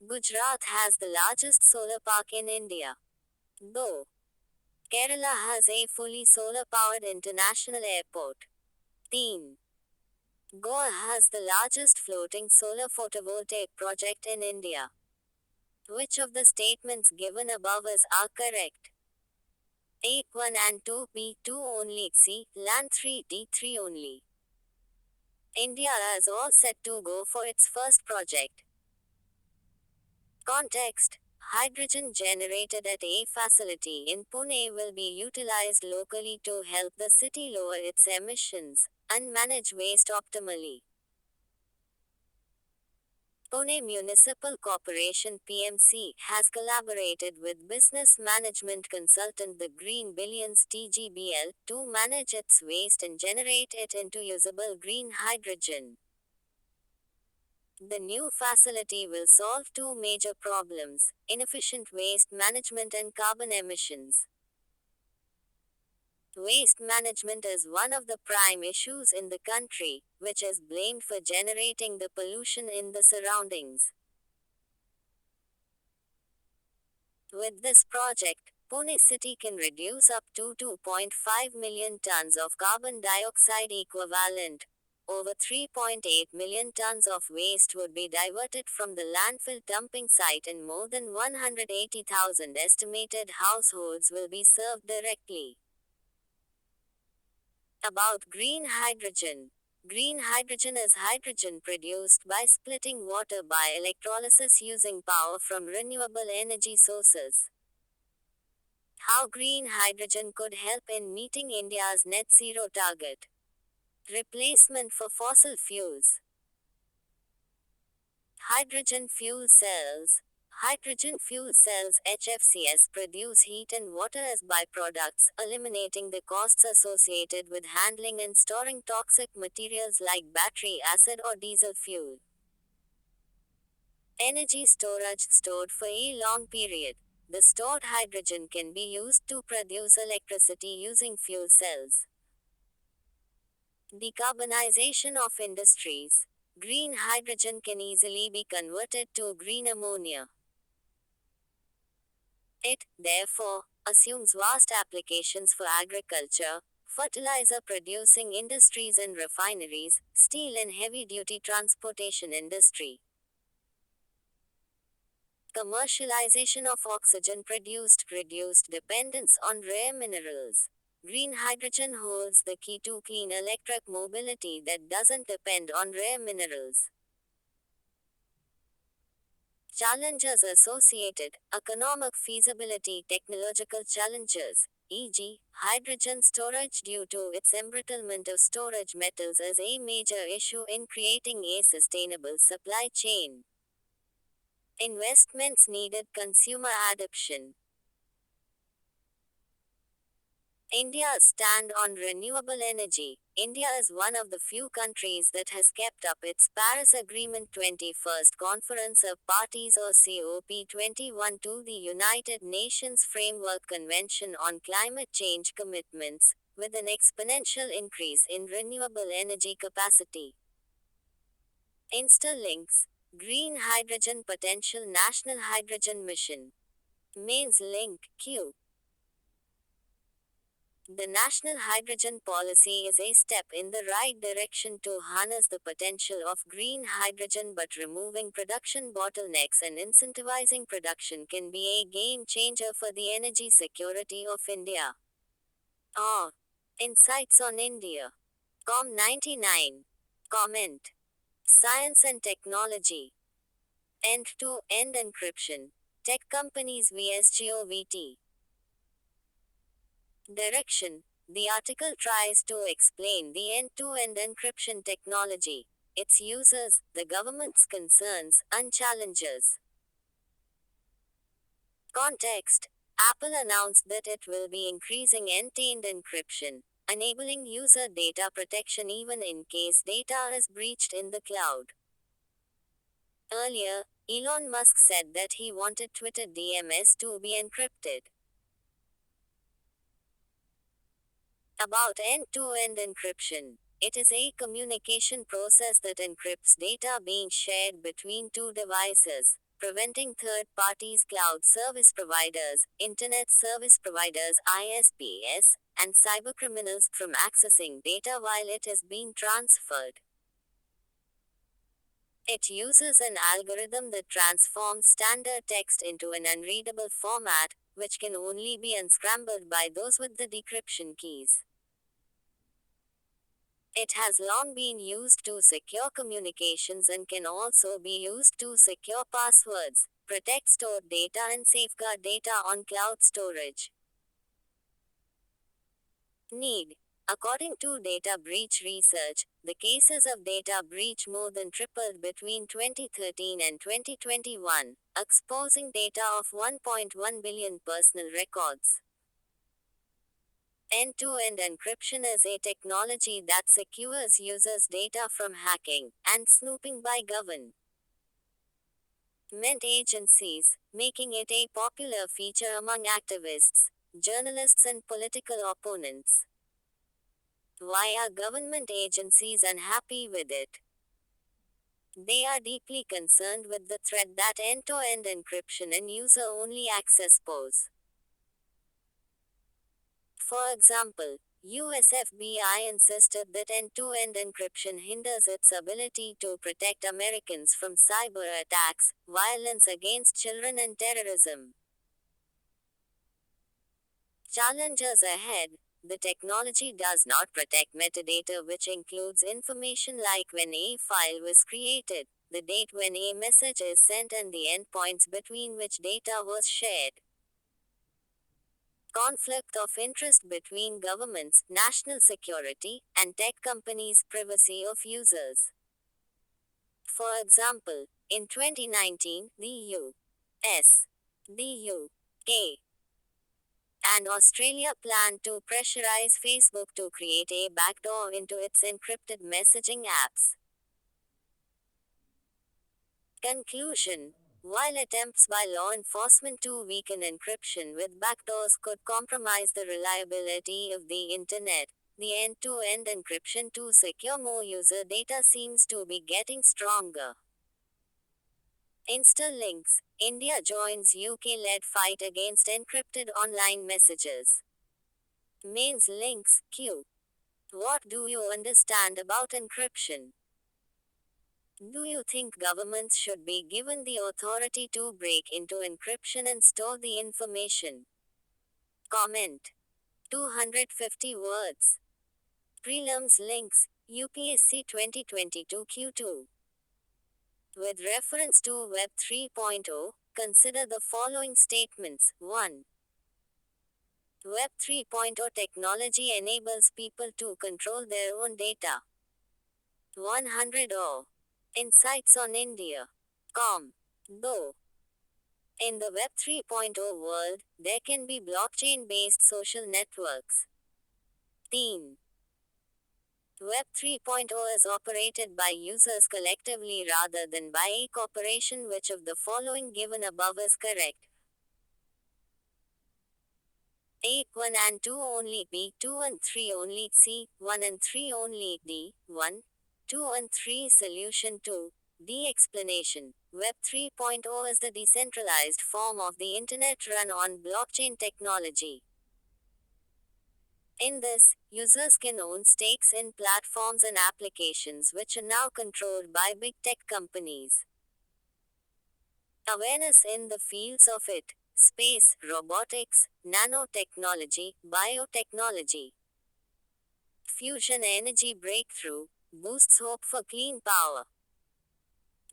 A: Gujarat has the largest solar park in India. 2. Kerala has a fully solar powered international airport. 3. Goa has the largest floating solar photovoltaic project in India. Which of the statements given above are correct? A. 1 and 2, B. 2 only, C. Land 3, D. 3 only. India is all set to go for its first project. Context. Hydrogen generated at a facility in Pune will be utilized locally to help the city lower its emissions and manage waste optimally. Pune Municipal Corporation (PMC) has collaborated with business management consultant the Green Billions (TGBL) to manage its waste and generate it into usable green hydrogen. The new facility will solve two major problems: inefficient waste management and carbon emissions. Waste management is one of the prime issues in the country, which is blamed for generating the pollution in the surroundings. With this project, Pune city can reduce up to 2.5 million tons of carbon dioxide equivalent. Over 3.8 million tons of waste would be diverted from the landfill dumping site and more than 180,000 estimated households will be served directly. About green hydrogen. Green hydrogen is hydrogen produced by splitting water by electrolysis using power from renewable energy sources. How green hydrogen could help in meeting India's net zero target. Replacement for fossil fuels. Hydrogen fuel cells. Hydrogen fuel cells HFCS produce heat and water as byproducts, eliminating the costs associated with handling and storing toxic materials like battery acid or diesel fuel. Energy storage stored for a long period. The stored hydrogen can be used to produce electricity using fuel cells. Decarbonization of industries. Green hydrogen can easily be converted to green ammonia. It, therefore, assumes vast applications for agriculture, fertilizer producing industries and refineries, steel and heavy duty transportation industry. Commercialization of oxygen produced reduced dependence on rare minerals. Green hydrogen holds the key to clean electric mobility that doesn't depend on rare minerals. Challenges associated: economic feasibility, technological challenges, e.g., hydrogen storage due to its embrittlement of storage metals is a major issue in creating a sustainable supply chain. Investments needed, consumer adoption. India's stand on renewable energy. India is one of the few countries that has kept up its Paris Agreement 21st Conference of Parties or COP21 to the United Nations Framework Convention on Climate Change commitments, with an exponential increase in renewable energy capacity. Insta-links. Green Hydrogen Potential National Hydrogen Mission. Mains link, Q. The National Hydrogen Policy is a step in the right direction to harness the potential of green hydrogen, but removing production bottlenecks and incentivizing production can be a game changer for the energy security of India. Or. Insights on India. Com99. Comment. Science and technology. End-to-end encryption. Tech companies vs GOVT. Direction. The article tries to explain the end-to-end encryption technology, its users, the government's concerns, and challenges. Context: Apple announced that it will be increasing end-to-end encryption, enabling user data protection even in case data is breached in the cloud. Earlier, Elon Musk said that he wanted Twitter DMS to be encrypted. About end-to-end encryption. It is a communication process that encrypts data being shared between two devices, preventing third parties, cloud service providers, internet service providers (ISPs), and cybercriminals from accessing data while it is being transferred. It uses an algorithm that transforms standard text into an unreadable format, which can only be unscrambled by those with the decryption keys. It has long been used to secure communications and can also be used to secure passwords, protect stored data, and safeguard data on cloud storage. Need. According to data breach research, the cases of data breach more than tripled between 2013 and 2021, exposing data of 1.1 billion personal records. End-to-end encryption is a technology that secures users' data from hacking and snooping by government agencies, making it a popular feature among activists, journalists, and political opponents. Why are government agencies unhappy with it? They are deeply concerned with the threat that end-to-end encryption and user-only access pose. For example, US FBI insisted that end-to-end encryption hinders its ability to protect Americans from cyber attacks, violence against children, and terrorism. Challenges ahead. The technology does not protect metadata, which includes information like when a file was created, the date when a message is sent, and the endpoints between which data was shared. Conflict of interest between governments, national security, and tech companies' privacy of users. For example, in 2019, the US, the UK, and Australia planned to pressurize Facebook to create a backdoor into its encrypted messaging apps. Conclusion: While attempts by law enforcement to weaken encryption with backdoors could compromise the reliability of the Internet, the end-to-end encryption to secure more user data seems to be getting stronger. Instalinks: India joins UK-led fight against encrypted online messages. Mains links, Q. What do you understand about encryption? Do you think governments should be given the authority to break into encryption and store the information? Comment. 250 words. Prelims links, UPSC 2022 Q2. With reference to Web 3.0, consider the following statements. 1. Web 3.0 technology enables people to control their own data. 100 Insights on India. Though, in the Web 3.0 world, there can be blockchain-based social networks. Teen. Web 3.0 is operated by users collectively rather than by a corporation. Which of the following given above is correct? A. 1 and 2 only. B. 2 and 3 only. C. 1 and 3 only. D. 1, 2 and 3. Solution 2. D. Explanation. Web 3.0 is the decentralized form of the Internet run on blockchain technology. In this, users can own stakes in platforms and applications which are now controlled by big tech companies. Awareness in the fields of it: space, robotics, nanotechnology, biotechnology. Fusion energy breakthrough boosts hope for clean power.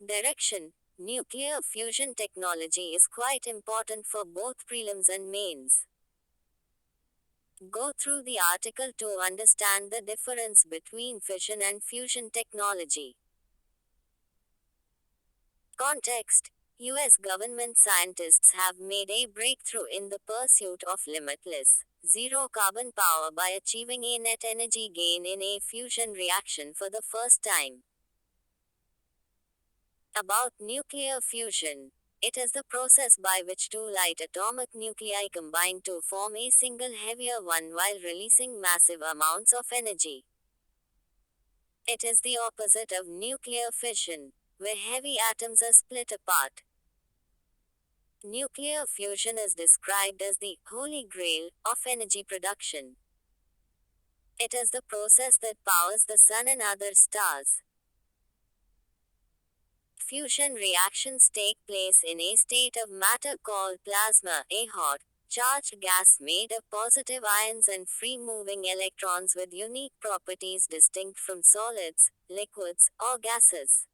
A: Direction: nuclear fusion technology is quite important for both prelims and mains. Go through the article to understand the difference between fission and fusion technology. Context: US government scientists have made a breakthrough in the pursuit of limitless, zero carbon power by achieving a net energy gain in a fusion reaction for the first time. About nuclear fusion. It is the process by which two light atomic nuclei combine to form a single heavier one while releasing massive amounts of energy. It is the opposite of nuclear fission, where heavy atoms are split apart. Nuclear fusion is described as the holy grail of energy production. It is the process that powers the sun and other stars. Fusion reactions take place in a state of matter called plasma, a hot, charged gas made of positive ions and free moving electrons with unique properties distinct from solids, liquids, or gases.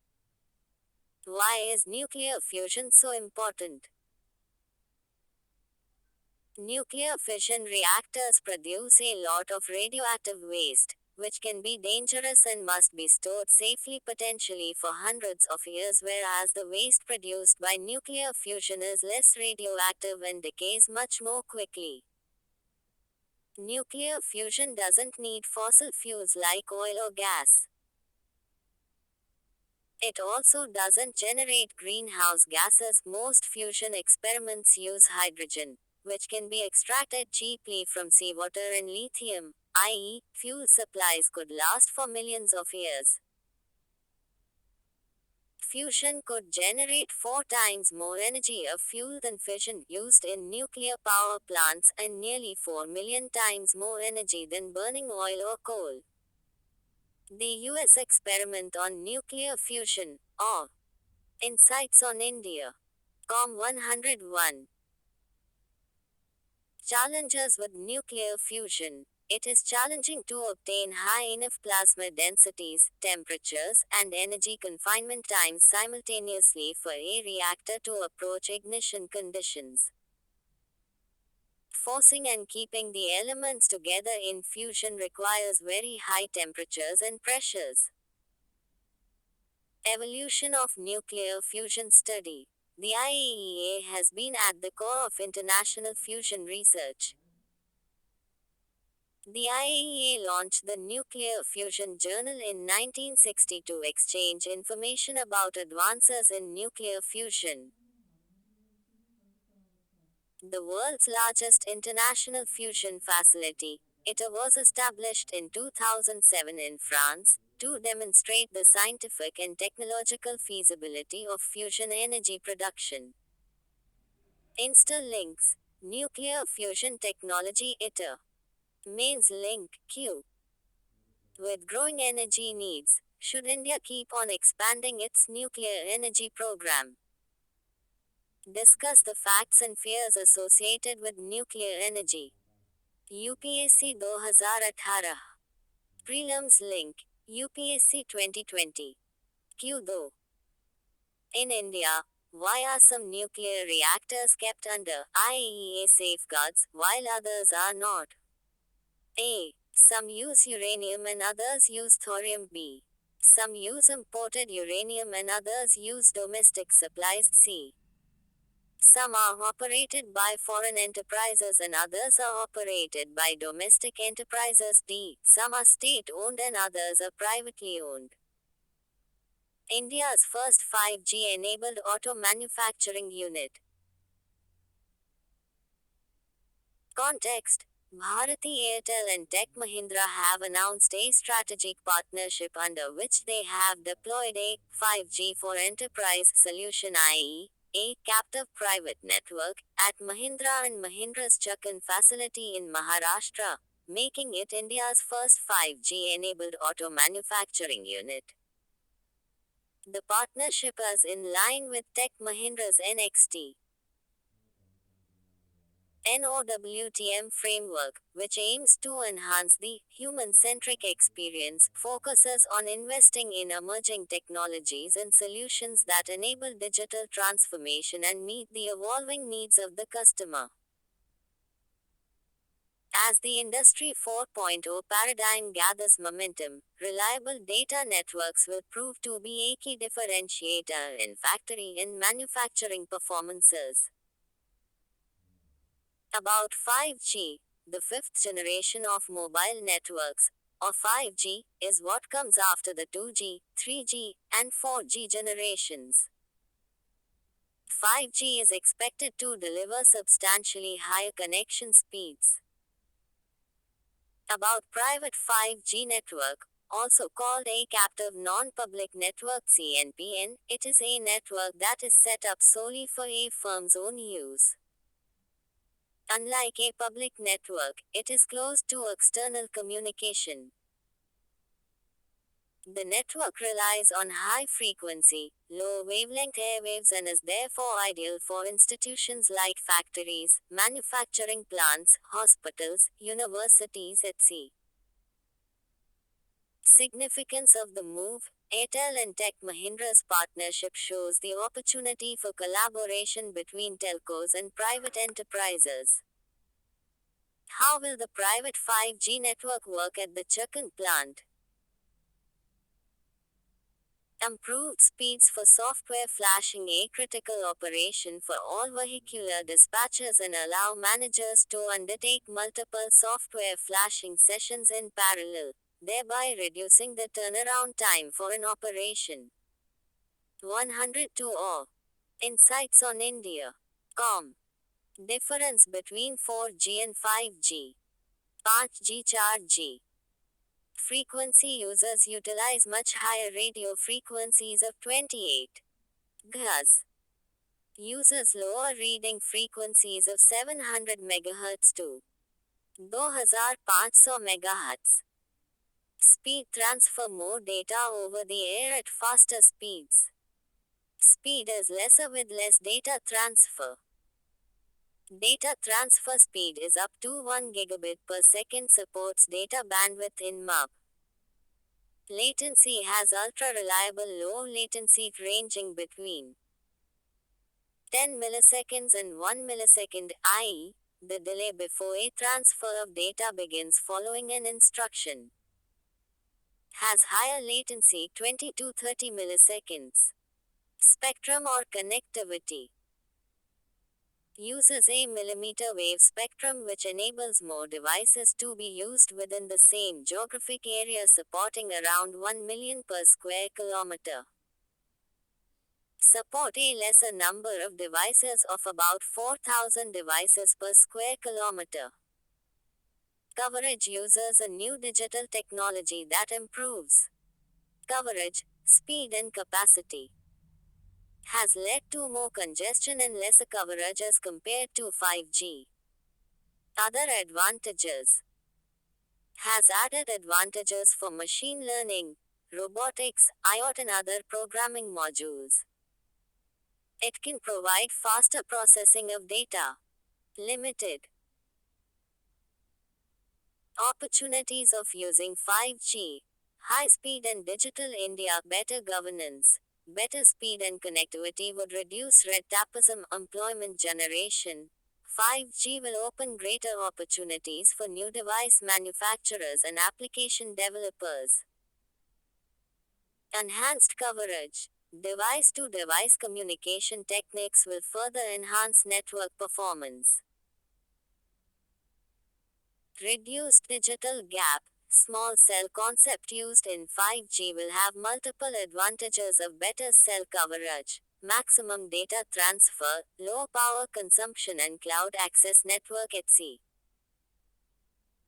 A: Why is nuclear fusion so important? Nuclear fission reactors produce a lot of radioactive waste, which can be dangerous and must be stored safely potentially for hundreds of years, whereas the waste produced by nuclear fusion is less radioactive and decays much more quickly. Nuclear fusion doesn't need fossil fuels like oil or gas. It also doesn't generate greenhouse gases. Most fusion experiments use hydrogen, which can be extracted cheaply from seawater, and lithium, i.e., fuel supplies could last for millions of years. Fusion could generate 4 times more energy of fuel than fission used in nuclear power plants and nearly 4 million times more energy than burning oil or coal. The US experiment on nuclear fusion, or Insights on India. COM 101. Challenges with nuclear fusion. It is challenging to obtain high enough plasma densities, temperatures, and energy confinement times simultaneously for a reactor to approach ignition conditions. Forcing and keeping the elements together in fusion requires very high temperatures and pressures. Evolution of nuclear fusion study. The IAEA has been at the core of international fusion research. The IAEA launched the Nuclear Fusion Journal in 1960 to exchange information about advances in nuclear fusion. The world's largest international fusion facility, ITER, was established in 2007 in France to demonstrate the scientific and technological feasibility of fusion energy production. Insta links. Nuclear fusion technology ITER. Mains link Q. With growing energy needs, should India keep on expanding its nuclear energy program? Discuss the facts and fears associated with nuclear energy. UPSC 2018. Prelims link. UPSC 2020. Q2. In India, why are some nuclear reactors kept under IAEA safeguards while others are not? A. Some use uranium and others use thorium. B. Some use imported uranium and others use domestic supplies. C. Some are operated by foreign enterprises and others are operated by domestic enterprises. D. Some are state owned and others are privately owned. India's first 5G enabled auto manufacturing unit. Context: Bharti Airtel and Tech Mahindra have announced a strategic partnership under which they have deployed a 5G for enterprise solution, i.e., a captive private network, at Mahindra and Mahindra's Chakan facility in Maharashtra, making it India's first 5G enabled auto manufacturing unit. The partnership is in line with Tech Mahindra's NXT NOWTM framework, which aims to enhance the human-centric experience, focuses on investing in emerging technologies and solutions that enable digital transformation and meet the evolving needs of the customer. As the Industry 4.0 paradigm gathers momentum, reliable data networks will prove to be a key differentiator in factory and manufacturing performances. About 5G, the fifth generation of mobile networks, or 5G, is what comes after the 2G, 3G, and 4G generations. 5G is expected to deliver substantially higher connection speeds. About private 5G network, also called a captive non-public network CNPN, it is a network that is set up solely for a firm's own use. Unlike a public network, it is closed to external communication. The network relies on high frequency, low wavelength airwaves and is therefore ideal for institutions like factories, manufacturing plants, hospitals, universities, etc. Significance of the move: Airtel and Tech Mahindra's partnership shows the opportunity for collaboration between telcos and private enterprises. How will the private 5G network work at the Chakan plant? Improved speeds for software flashing, a critical operation for all vehicular dispatchers, and allow managers to undertake multiple software flashing sessions in parallel, thereby reducing the turnaround time for an operation. 102 or Insights on India. Com. Difference between 4G and 5G. 5G 4G. Frequency: users utilize much higher radio frequencies of 28 GHz. Users lower reading frequencies of 700 MHz to 2500 MHz. Speed: transfer more data over the air at faster speeds. Speed is lesser with less data transfer. Data transfer speed is up to 1 gigabit per second, supports data bandwidth in MUB. Latency has ultra-reliable low latency ranging between 10 milliseconds and 1 millisecond, i.e., the delay before a transfer of data begins following an instruction. Has higher latency, 20 to 30 milliseconds. Spectrum or connectivity. Uses a millimeter wave spectrum which enables more devices to be used within the same geographic area, supporting around 1 million per square kilometer. Support a lesser number of devices of about 4,000 devices per square kilometer. Coverage: uses a new digital technology that improves coverage, speed and capacity. Has led to more congestion and lesser coverage as compared to 5G. Other advantages: has added advantages for machine learning, robotics, IoT and other programming modules. It can provide faster processing of data. Limited opportunities of using 5G. High speed and digital India. Better governance. Better speed and connectivity would reduce red tapeism, employment generation. 5G will open greater opportunities for new device manufacturers and application developers. Enhanced coverage. Device to device communication techniques will further enhance network performance. Reduced digital gap. Small cell concept used in 5G will have multiple advantages of better cell coverage, maximum data transfer, low power consumption and cloud access network etc.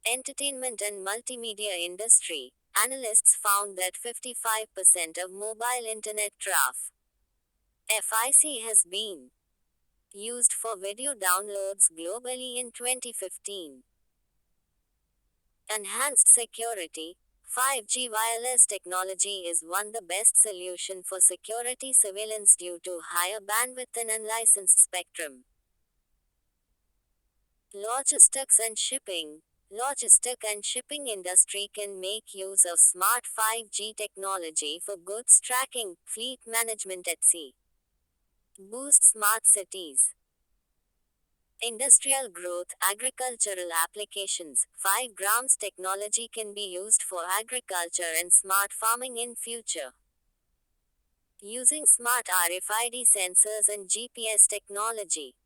A: Entertainment and multimedia industry. Analysts found that 55% of mobile internet traffic has been used for video downloads globally in 2015. Enhanced security. 5G wireless technology is one the best solution for security surveillance due to higher bandwidth and unlicensed spectrum. Logistics and shipping. Logistic and shipping industry can make use of smart 5G technology for goods tracking, fleet management etc. Boost smart cities. Industrial growth, agricultural applications. 5 grams technology can be used for agriculture and smart farming in future. Using smart RFID sensors and GPS technology.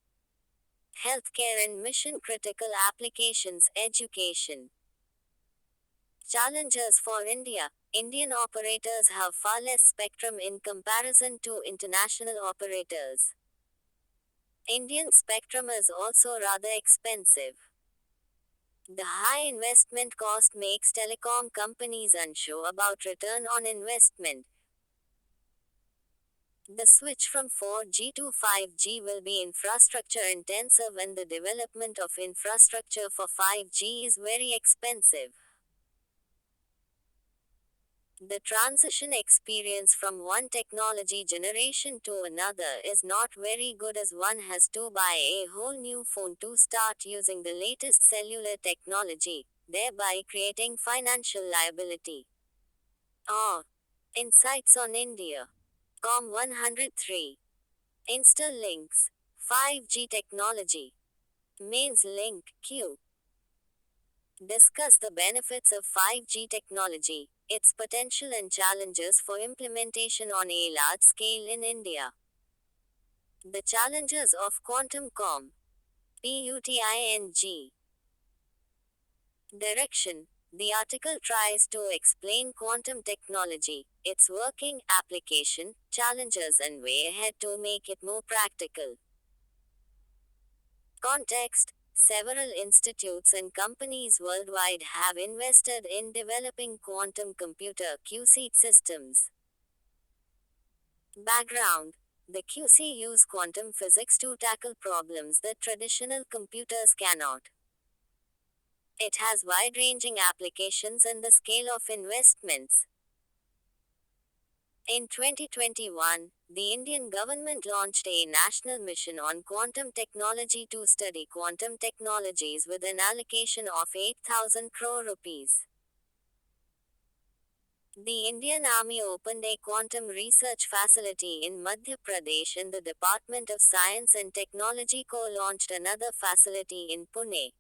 A: Healthcare and mission critical applications, education. Challenges for India. Indian operators have far less spectrum in comparison to international operators. Indian spectrum is also rather expensive. The high investment cost makes telecom companies unsure about return on investment. The switch from 4G to 5G will be infrastructure intensive and the development of infrastructure for 5G is very expensive. The transition experience from one technology generation to another is not very good as one has to buy a whole new phone to start using the latest cellular technology, thereby creating financial liability. Insights on India. Com 103. Insta-Links. 5G technology. Mains link Q. Discuss the benefits of 5G technology, its potential and challenges for implementation on a large scale in India. The challenges of quantum com. PUTING. Direction. The article tries to explain quantum technology, its working, application, challenges and way ahead to make it more practical. Context. Several institutes and companies worldwide have invested in developing quantum computer QC systems. Background. The QC use quantum physics to tackle problems that traditional computers cannot. It has wide-ranging applications and the scale of investments. In 2021, the Indian government launched a national mission on quantum technology to study quantum technologies with an allocation of 8,000 crore rupees. The Indian Army opened a quantum research facility in Madhya Pradesh and the Department of Science and Technology co-launched another facility in Pune.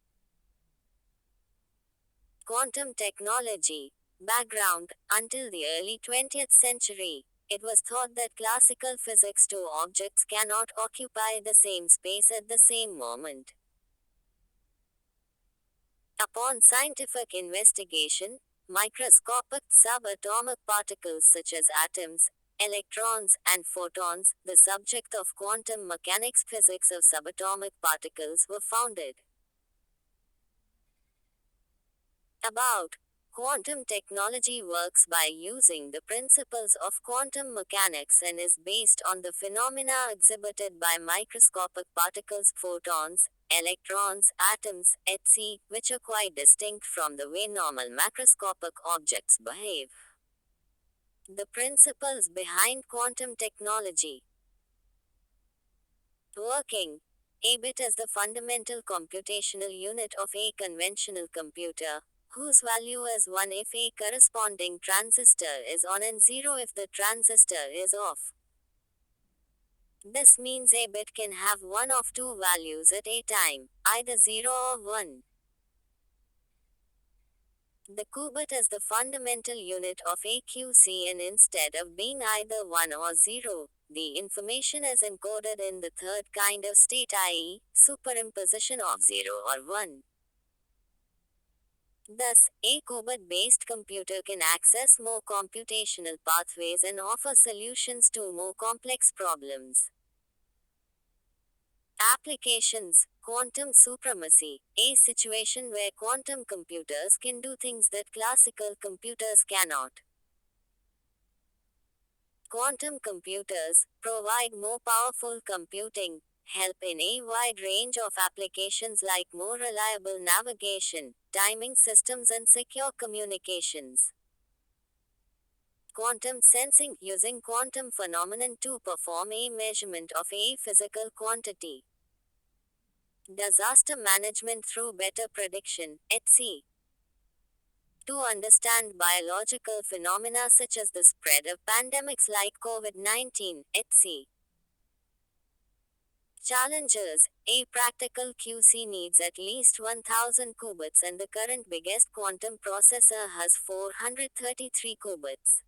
A: Quantum technology. Background. Until the early 20th century, it was thought that classical physics two objects cannot occupy the same space at the same moment. Upon scientific investigation, microscopic subatomic particles such as atoms, electrons, and photons, the subject of quantum mechanics physics of subatomic particles, were founded. About. Quantum technology works by using the principles of quantum mechanics and is based on the phenomena exhibited by microscopic particles, photons, electrons, atoms, etc., which are quite distinct from the way normal macroscopic objects behave. The principles behind quantum technology. Working. A bit is the fundamental computational unit of a conventional computer, whose value is 1 if a corresponding transistor is on and 0 if the transistor is off. This means a bit can have one of two values at a time, either 0 or 1. The qubit is the fundamental unit of a QC and instead of being either 1 or 0, the information is encoded in the third kind of state, i.e., superimposition of 0 or 1. Thus, a qubit-based computer can access more computational pathways and offer solutions to more complex problems. Applications. Quantum supremacy, a situation where quantum computers can do things that classical computers cannot. Quantum computers provide more powerful computing, help in a wide range of applications like more reliable navigation, timing systems and secure communications. Quantum sensing, using quantum phenomenon to perform a measurement of a physical quantity. Disaster management through better prediction, etc. To understand biological phenomena such as the spread of pandemics like COVID-19, etc. Challenges: a practical QC needs at least 1000 qubits and the current biggest quantum processor has 433 qubits.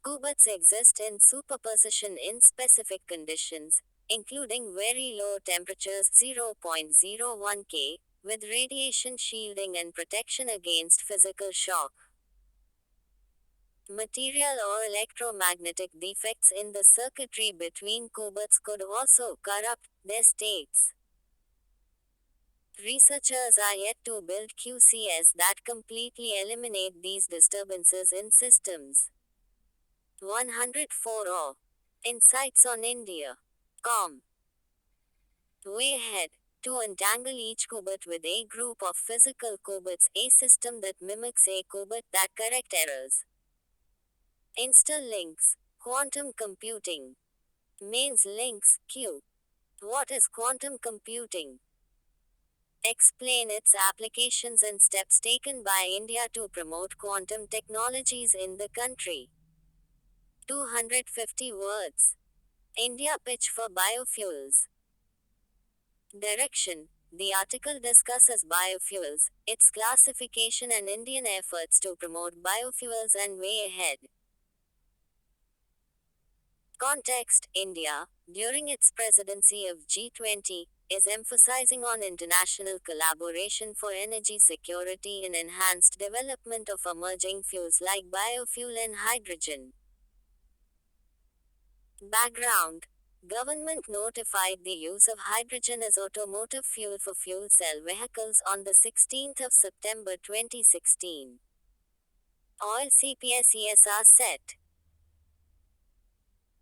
A: Qubits exist in superposition in specific conditions, including very low temperatures 0.01 K, with radiation shielding and protection against physical shock. Material or electromagnetic defects in the circuitry between qubits could also corrupt their states. Researchers are yet to build QCS that completely eliminate these disturbances in systems. 104 O. Insights on India. Com. Way ahead. To untangle each qubit with a group of physical qubits, a system that mimics a qubit that correct errors. Install links. Quantum computing. Mains links. Q. What is quantum computing? Explain its applications and steps taken by India to promote quantum technologies in the country. 250 words. India pitch for biofuels. Direction. The article discusses biofuels, its classification and Indian efforts to promote biofuels and way ahead. Context: India, during its presidency of G20, is emphasizing on international collaboration for energy security and enhanced development of emerging fuels like biofuel and hydrogen. Background: Government notified the use of hydrogen as automotive fuel for fuel cell vehicles on the 16th of September 2016. Oil CPS-ESR set.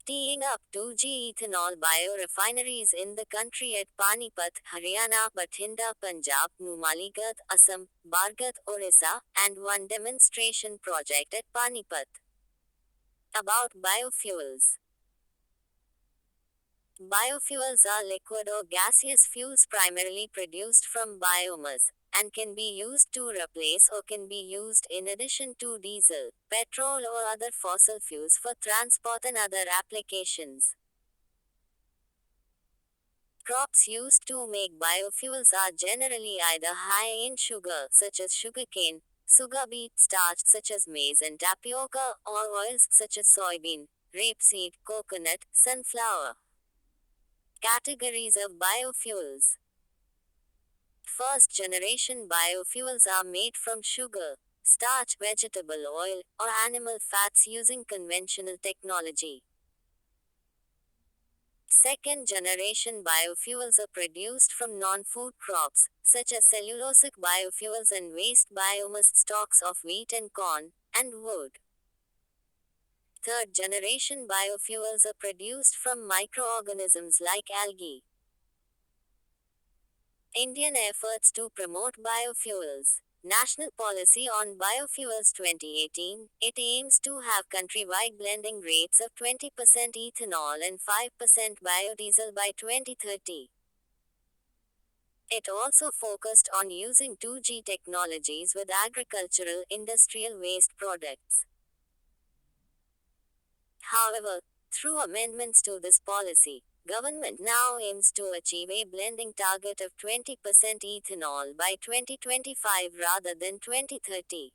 A: Teeing up 2G ethanol biorefineries in the country at Panipat, Haryana, Bathinda, Punjab, Numaligarh, Assam, Bargarh, Orissa, and one demonstration project at Panipat. About biofuels. Biofuels are liquid or gaseous fuels primarily produced from biomass, and can be used to replace or can be used in addition to diesel, petrol or other fossil fuels for transport and other applications. Crops used to make biofuels are generally either high in sugar, such as sugarcane, sugar beet starch, such as maize and tapioca, or oils, such as soybean, rapeseed, coconut, sunflower. Categories of biofuels. First generation biofuels are made from sugar, starch, vegetable oil, or animal fats using conventional technology. Second generation biofuels are produced from non-food crops, such as cellulosic biofuels and waste biomass stalks of wheat and corn, and wood. Third generation biofuels are produced from microorganisms like algae. Indian efforts to promote biofuels. National Policy on Biofuels 2018, it aims to have countrywide blending rates of 20% ethanol and 5% biodiesel by 2030. It also focused on using 2G technologies with agricultural industrial waste products. However, through amendments to this policy, government now aims to achieve a blending target of 20% ethanol by 2025 rather than 2030.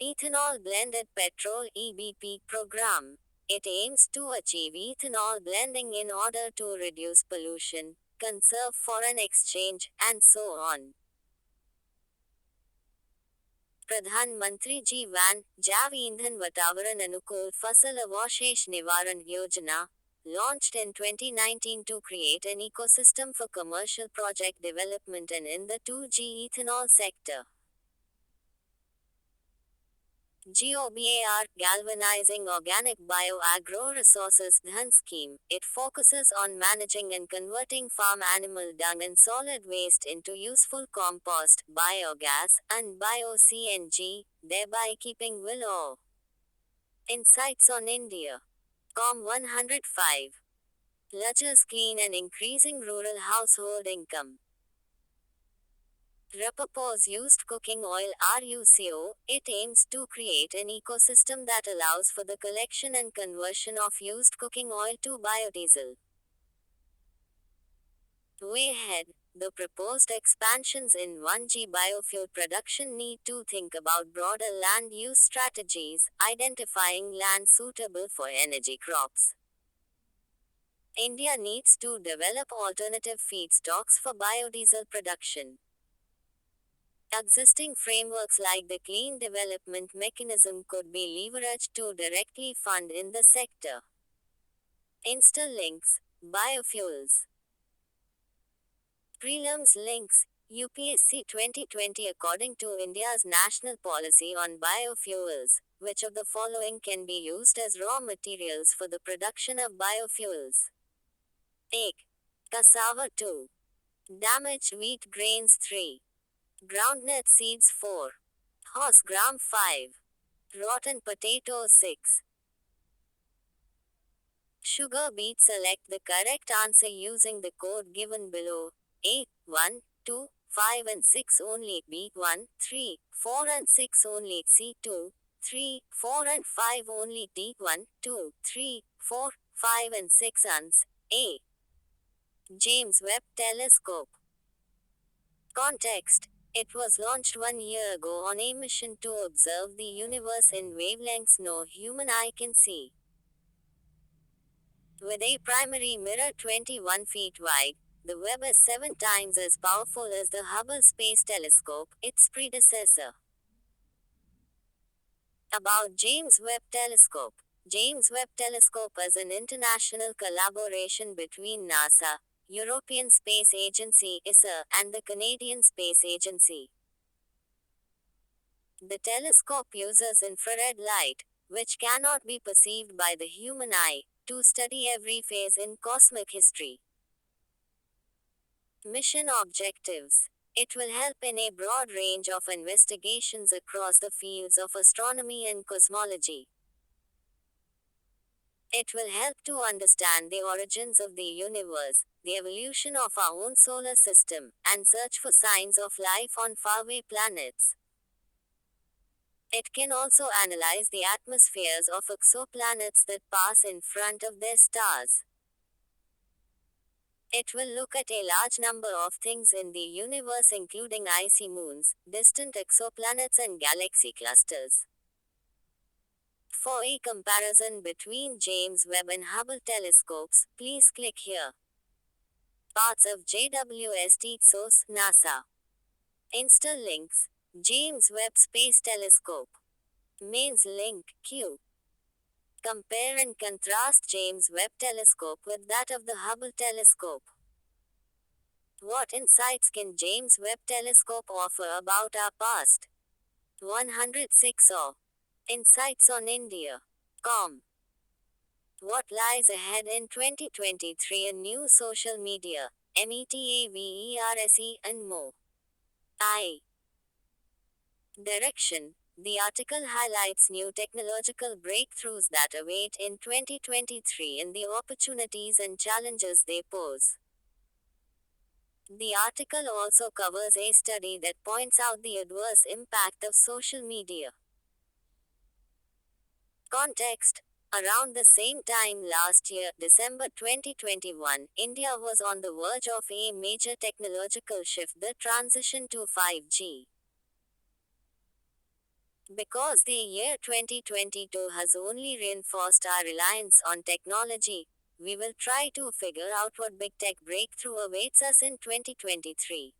A: Ethanol Blended Petrol (EBP) program. It aims to achieve ethanol blending in order to reduce pollution, conserve foreign exchange, and so on. प्रधान मंत्री जीवन जैव ईंधन वातावरण अनुकूल फसल अवशेष निवारण योजना, launched in 2019 to create an ecosystem for commercial project development and in the 2G ethanol sector. GOBAR, Galvanizing Organic Bioagro Resources Dhan Scheme. It focuses on managing and converting farm animal dung and solid waste into useful compost, biogas, and bio-CNG, thereby keeping willow. Insights on India. Com 105. Lutchers clean and increasing rural household income. Rapaport used cooking oil RUCO. It aims to create an ecosystem that allows for the collection and conversion of used cooking oil to biodiesel. Way ahead, the proposed expansions in 1G biofuel production need to think about broader land use strategies, identifying land suitable for energy crops. India needs to develop alternative feedstocks for biodiesel production. Existing frameworks like the Clean Development Mechanism could be leveraged to directly fund in the sector. Insta-links, biofuels. Prelims links, UPSC 2020. According to India's national policy on biofuels, which of the following can be used as raw materials for the production of biofuels? A. Cassava 2. Damaged wheat grains 3. Groundnut seeds 4. Horse gram 5. Rotten potatoes 6. Sugar beet. Select the correct answer using the code given below. A. 1, 2, 5 and 6 only. B. 1, 3, 4 and 6 only. C. 2, 3, 4 and 5 only. D. 1, 2, 3, 4, 5 and 6 ans. A. James Webb Telescope. Context. It was launched 1 year ago on a mission to observe the universe in wavelengths no human eye can see. With a primary mirror 21 feet wide, the Webb is 7 times as powerful as the Hubble Space Telescope, its predecessor. About James Webb Telescope. James Webb Telescope is an international collaboration between NASA, European Space Agency (ESA), and the Canadian Space Agency. The telescope uses infrared light, which cannot be perceived by the human eye, to study every phase in cosmic history. Mission objectives. It will help in a broad range of investigations across the fields of astronomy and cosmology. It will help to understand the origins of the universe, the evolution of our own solar system, and search for signs of life on faraway planets. It can also analyze the atmospheres of exoplanets that pass in front of their stars. It will look at a large number of things in the universe, including icy moons, distant exoplanets, and galaxy clusters. For a comparison between James Webb and Hubble telescopes, please click here. Parts of JWST source NASA. Insta links. James Webb Space Telescope. Mains link Q. Compare and contrast James Webb Telescope with that of the Hubble telescope. What insights can James Webb Telescope offer about our past? 106 or Insights on India. Com. What lies ahead in 2023 in new social media, metaverse, and more. I. Direction. The article highlights new technological breakthroughs that await in 2023 and the opportunities and challenges they pose. The article also covers a study that points out the adverse impact of social media. Context. Around the same time last year, December 2021, India was on the verge of a major technological shift, the transition to 5G. Because the year 2022 has only reinforced our reliance on technology, we will try to figure out what big tech breakthrough awaits us in 2023.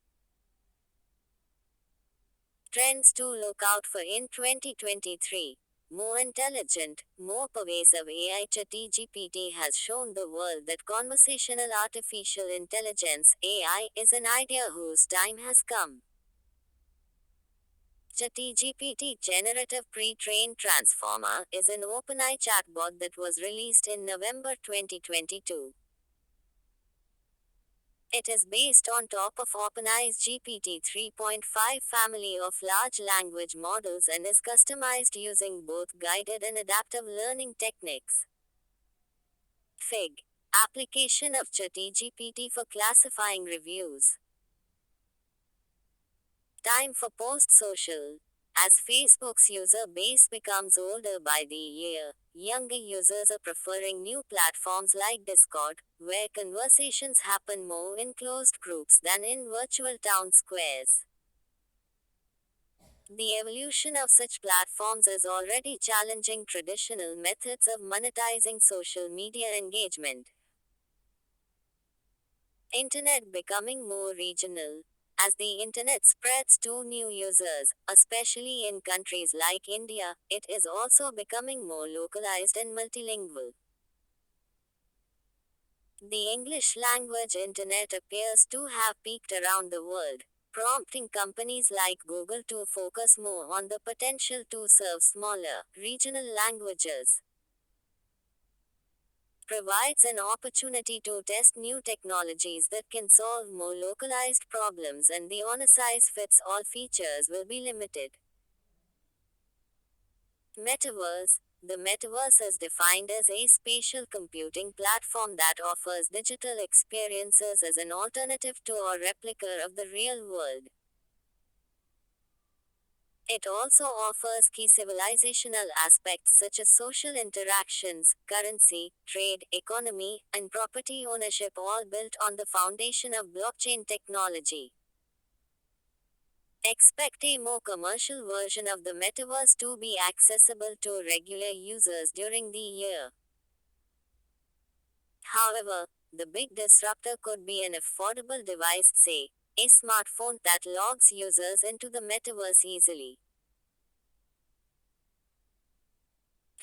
A: Trends to look out for in 2023. More intelligent, more pervasive AI. ChatGPT has shown the world that conversational artificial intelligence (AI) is an idea whose time has come. ChatGPT Generative Pre-trained Transformer is an OpenAI chatbot that was released in November 2022. It is based on top of OpenAI's GPT 3.5 family of large language models and is customized using both guided and adaptive learning techniques. Fig. Application of ChatGPT for classifying reviews. Time for post-social. As Facebook's user base becomes older by the year, younger users are preferring new platforms like Discord, where conversations happen more in closed groups than in virtual town squares. The evolution of such platforms is already challenging traditional methods of monetizing social media engagement. Internet becoming more regional. As the internet spreads to new users, especially in countries like India, it is also becoming more localized and multilingual. The English language internet appears to have peaked around the world, prompting companies like Google to focus more on the potential to serve smaller, regional languages. Provides an opportunity to test new technologies that can solve more localized problems, and the one size fits all features will be limited. Metaverse. The metaverse is defined as a spatial computing platform that offers digital experiences as an alternative to or replica of the real world. It also offers key civilizational aspects such as social interactions, currency, trade, economy, and property ownership, all built on the foundation of blockchain technology. Expect a more commercial version of the metaverse to be accessible to regular users during the year. However, the big disruptor could be an affordable device, say, a smartphone that logs users into the metaverse easily.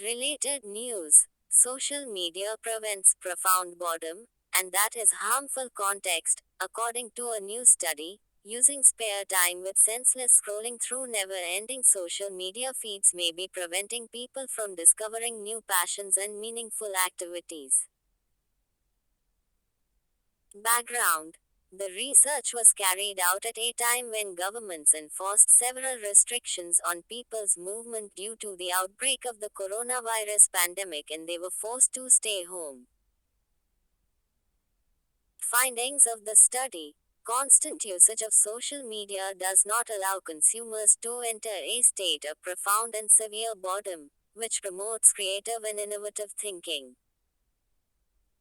A: Related news. Social media prevents profound boredom, and that is harmful context, according to a new study. Using spare time with senseless scrolling through never ending social media feeds may be preventing people from discovering new passions and meaningful activities. Background. The research was carried out at a time when governments enforced several restrictions on people's movement due to the outbreak of the coronavirus pandemic, and they were forced to stay home. Findings of the study. Constant usage of social media does not allow consumers to enter a state of profound and severe boredom, which promotes creative and innovative thinking.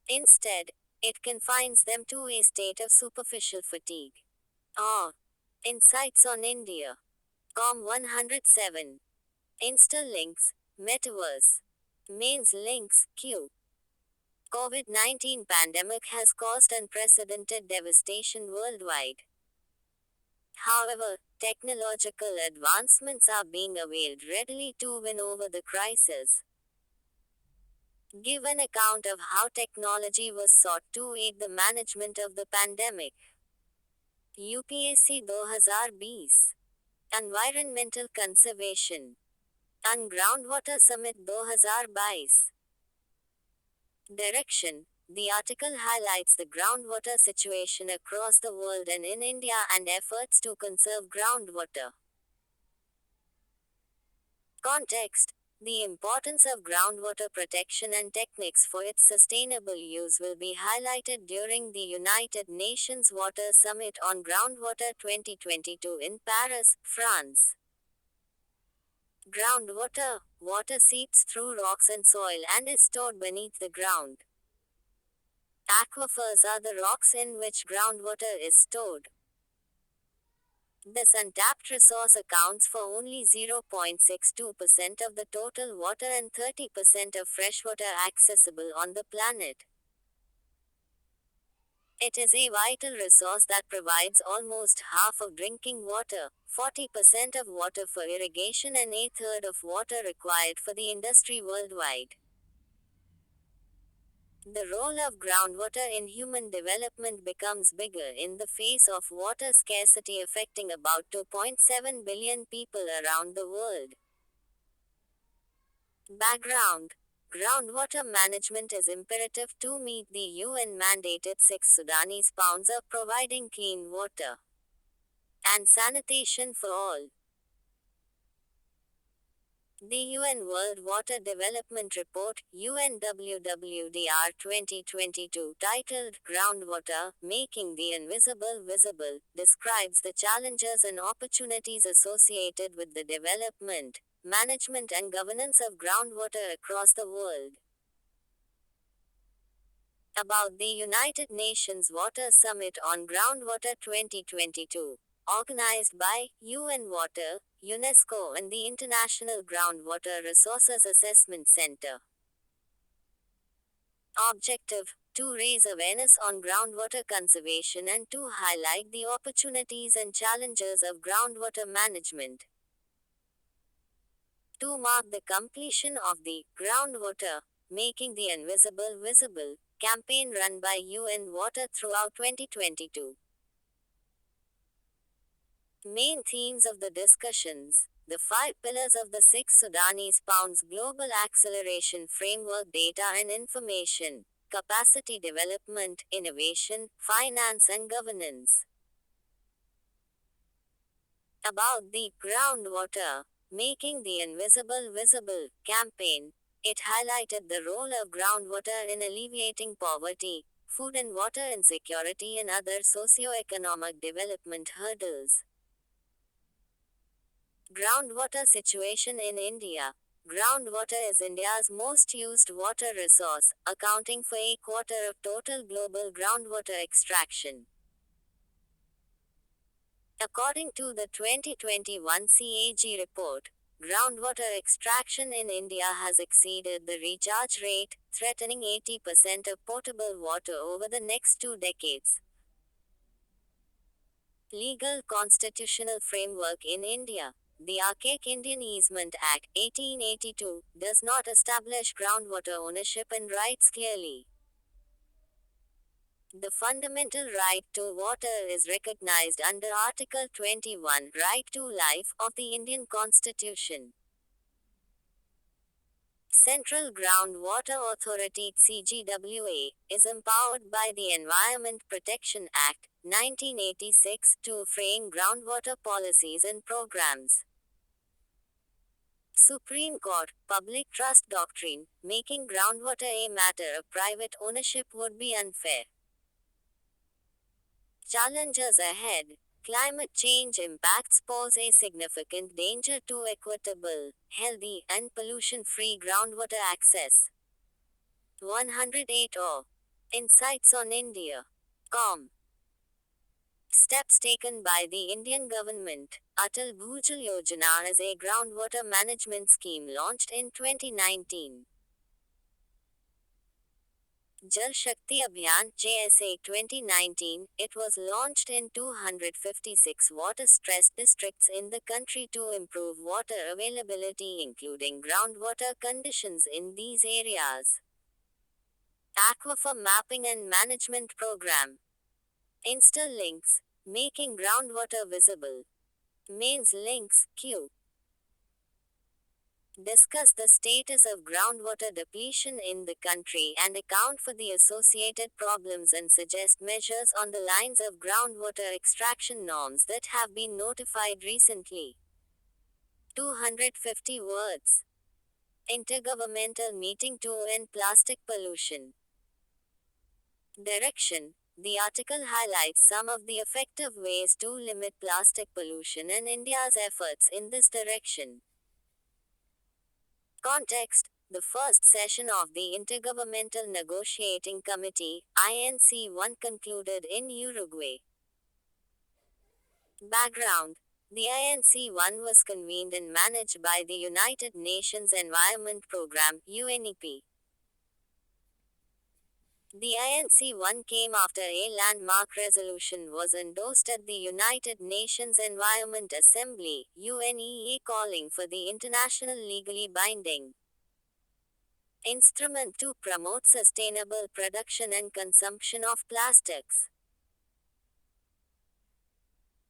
A: Instead, it confines them to a state of superficial fatigue. Ah. Insights on India. Com 107. Insta links. Metaverse. Mains links. Q. COVID-19 pandemic has caused unprecedented devastation worldwide. However, technological advancements are being availed readily to win over the crisis. Give an account of how technology was sought to aid the management of the pandemic. UPSC 2020. Environmental Conservation. And Groundwater Summit 2022. Direction. The article highlights the groundwater situation across the world and in India and efforts to conserve groundwater. Context. The importance of groundwater protection and techniques for its sustainable use will be highlighted during the United Nations Water Summit on Groundwater 2022 in Paris, France. Groundwater. Water seeps through rocks and soil and is stored beneath the ground. Aquifers are the rocks in which groundwater is stored. This untapped resource accounts for only 0.62% of the total water and 30% of freshwater accessible on the planet. It is a vital resource that provides almost half of drinking water, 40% of water for irrigation, and a third of water required for the industry worldwide. The role of groundwater in human development becomes bigger in the face of water scarcity affecting about 2.7 billion people around the world. Background. Groundwater management is imperative to meet the UN mandated 6 Sudanese pounds of providing clean water and sanitation for all. The UN World Water Development Report, UNWWDR 2022, titled Groundwater, Making the Invisible Visible, describes the challenges and opportunities associated with the development, management and governance of groundwater across the world. About the United Nations Water Summit on Groundwater 2022. Organized by UN Water, UNESCO and the International Groundwater Resources Assessment Center. Objective: to raise awareness on groundwater conservation and to highlight the opportunities and challenges of groundwater management. To mark the completion of the Groundwater, Making the Invisible Visible campaign run by UN Water throughout 2022. Main themes of the discussions: the 5 pillars of the 6 Sudanese pounds Global Acceleration Framework: data and information, capacity development, innovation, finance and governance. About the Groundwater, Making the Invisible Visible campaign, it highlighted the role of groundwater in alleviating poverty, food and water insecurity and other socio-economic development hurdles. Groundwater situation in India. Groundwater is India's most used water resource, accounting for a quarter of total global groundwater extraction. According to the 2021 CAG report, groundwater extraction in India has exceeded the recharge rate, threatening 80% of potable water over the next 2 decades. Legal constitutional framework in India. The Archaic Indian Easement Act, 1882, does not establish groundwater ownership and rights clearly. The fundamental right to water is recognized under Article 21, Right to Life, of the Indian Constitution. Central Groundwater Authority (CGWA) is empowered by the Environment Protection Act, 1986, to frame groundwater policies and programs. Supreme Court, Public Trust Doctrine, making groundwater a matter of private ownership would be unfair. Challenges ahead. Climate change impacts pose a significant danger to equitable, healthy, and pollution-free groundwater access. 108 O. Insights on India. Com. Steps taken by the Indian government. Atal Bhujal Yojana is a groundwater management scheme launched in 2019. Jal Shakti Abhiyan JSA 2019, it was launched in 256 water-stressed districts in the country to improve water availability including groundwater conditions in these areas. Aquifer Mapping and Management Program. Insta links, making groundwater visible. Mains links, Q. Discuss the status of groundwater depletion in the country and account for the associated problems and suggest measures on the lines of groundwater extraction norms that have been notified recently. 250 words. Intergovernmental meeting to end plastic pollution. Direction. The article highlights some of the effective ways to limit plastic pollution and India's efforts in this direction. Context. The first session of the Intergovernmental Negotiating Committee, INC1, concluded in Uruguay. Background. The INC1 was convened and managed by the United Nations Environment Programme, UNEP. The INC1 came after a landmark resolution was endorsed at the United Nations Environment Assembly, UNEA, calling for the international legally binding instrument to promote sustainable production and consumption of plastics.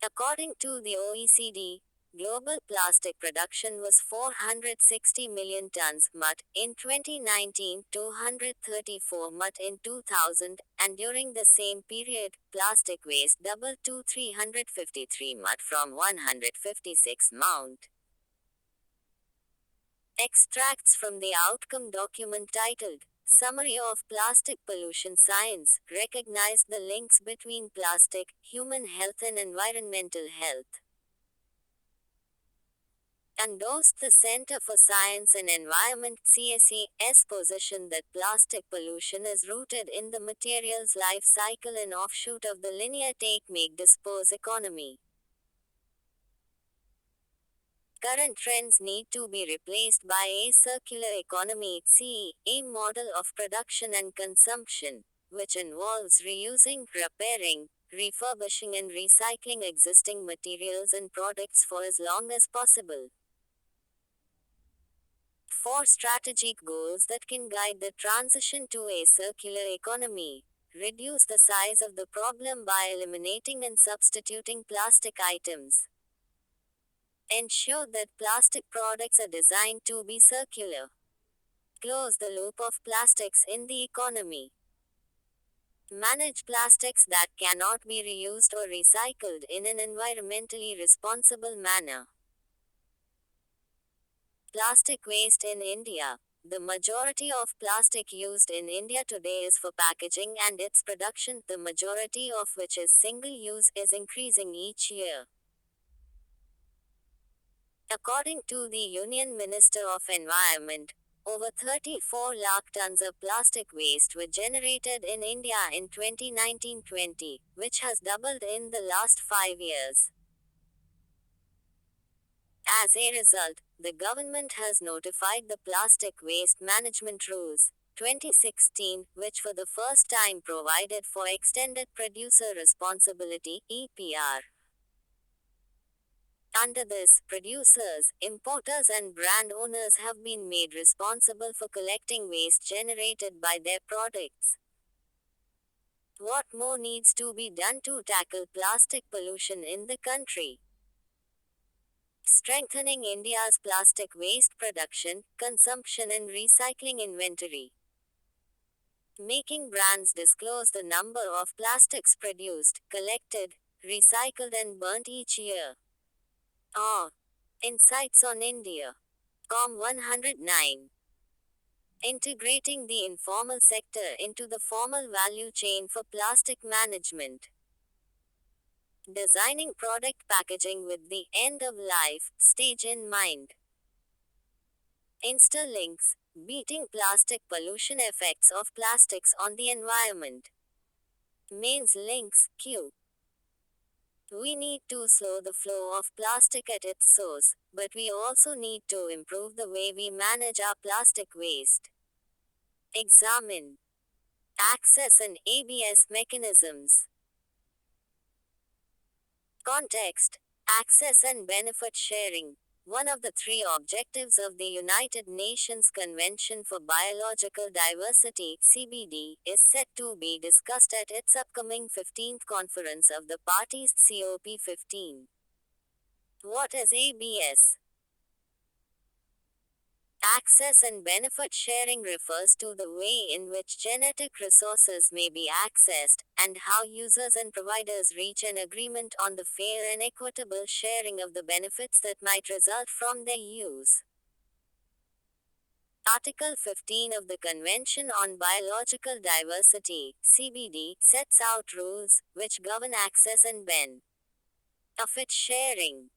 A: According to the OECD, global plastic production was 460 million tons (MUT) in 2019, 234 MUT in 2000, and during the same period, plastic waste doubled to 353 MUT from 156 MUT. Extracts from the outcome document titled Summary of Plastic Pollution Science recognize the links between plastic, human health, and environmental health. Endorsed the Center for Science and Environment CSE's position that plastic pollution is rooted in the material's life cycle and offshoot of the linear take make dispose economy. Current trends need to be replaced by a circular economy (CE), a model of production and consumption, which involves reusing, repairing, refurbishing, and recycling existing materials and products for as long as possible. Four strategic goals that can guide the transition to a circular economy. Reduce the size of the problem by eliminating and substituting plastic items. Ensure that plastic products are designed to be circular. Close the loop of plastics in the economy. Manage plastics that cannot be reused or recycled in an environmentally responsible manner. Plastic waste in India. The majority of plastic used in India today is for packaging and its production, the majority of which is single use, is increasing each year. According to the Union Minister of Environment, over 34 lakh tons of plastic waste were generated in India in 2019-20, which has doubled in the last 5 years. As a result, the government has notified the Plastic Waste Management Rules 2016, which for the first time provided for extended producer responsibility (EPR). Under this, producers, importers, and brand owners have been made responsible for collecting waste generated by their products. What more needs to be done to tackle plastic pollution in the country? Strengthening India's plastic waste production, consumption, and recycling inventory. Making brands disclose the number of plastics produced, collected, recycled, and burnt each year. Insights on India. Com 109. Integrating the informal sector into the formal value chain for plastic management. Designing product packaging with the end of life stage in mind. Interlinks. Beating plastic pollution effects of plastics on the environment. Mains links Q. We need to slow the flow of plastic at its source, but we also need to improve the way we manage our plastic waste. Examine access and ABS mechanisms. Context, access and benefit sharing. One of the three objectives of the United Nations Convention for Biological Diversity (CBD) is set to be discussed at its upcoming 15th Conference of the Parties COP15. What is ABS? Access and benefit sharing refers to the way in which genetic resources may be accessed, and how users and providers reach an agreement on the fair and equitable sharing of the benefits that might result from their use. Article 15 of the Convention on Biological Diversity (CBD) sets out rules which govern access and benefit sharing.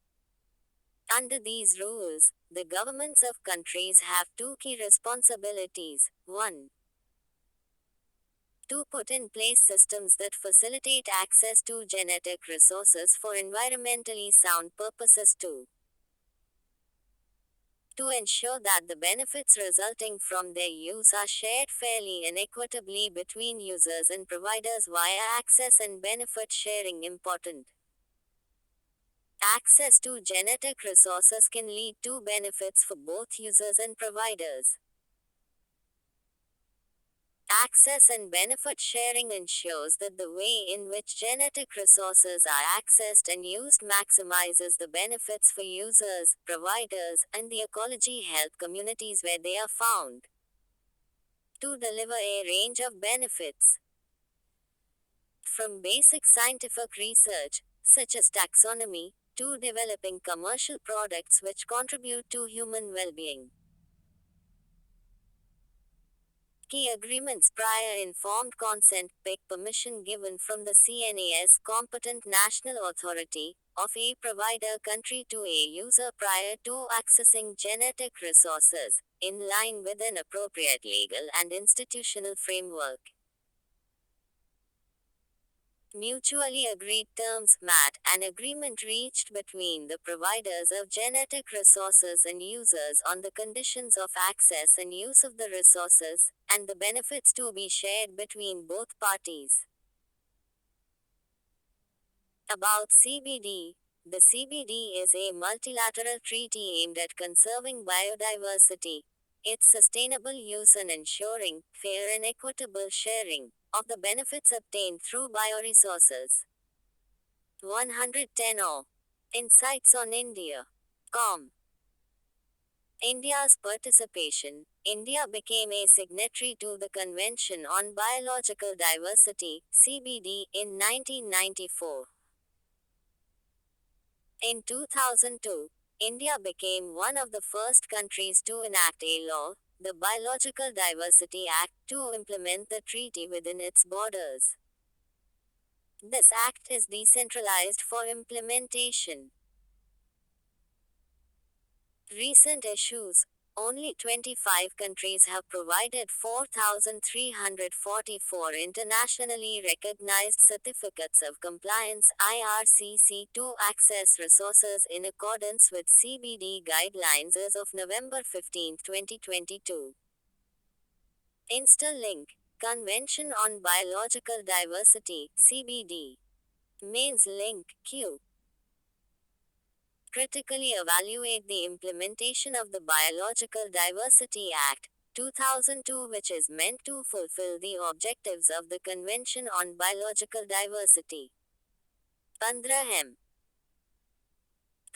A: Under these rules, the governments of countries have two key responsibilities. 1. To put in place systems that facilitate access to genetic resources for environmentally sound purposes. 2. To ensure that the benefits resulting from their use are shared fairly and equitably between users and providers via access and benefit sharing. Important. Access to genetic resources can lead to benefits for both users and providers. Access and benefit sharing ensures that the way in which genetic resources are accessed and used maximizes the benefits for users, providers, and the ecology health communities where they are found. To deliver a range of benefits. From basic scientific research, such as taxonomy, to developing commercial products which contribute to human well-being. Key agreements: prior informed consent, PIC permission given from the CNAS competent national authority of a provider country to a user prior to accessing genetic resources, in line with an appropriate legal and institutional framework. Mutually agreed terms (MAT), an agreement reached between the providers of genetic resources and users on the conditions of access and use of the resources, and the benefits to be shared between both parties. About CBD. The CBD is a multilateral treaty aimed at conserving biodiversity, its sustainable use, and ensuring fair and equitable sharing of the benefits obtained through bioresources. 110 O. Insights on India. Com. India's participation. India became a signatory to the Convention on Biological Diversity, CBD, in 1994. In 2002, India became one of the first countries to enact a law, the Biological Diversity Act, to implement the treaty within its borders. This act is decentralized for implementation. Recent issues. Only 25 countries have provided 4,344 internationally recognized certificates of compliance (IRCC) to access resources in accordance with CBD guidelines as of November 15, 2022. Insta-link. Convention on Biological Diversity (CBD). Mains link Q. Critically evaluate the implementation of the Biological Diversity Act, 2002, which is meant to fulfill the objectives of the Convention on Biological Diversity. 15M.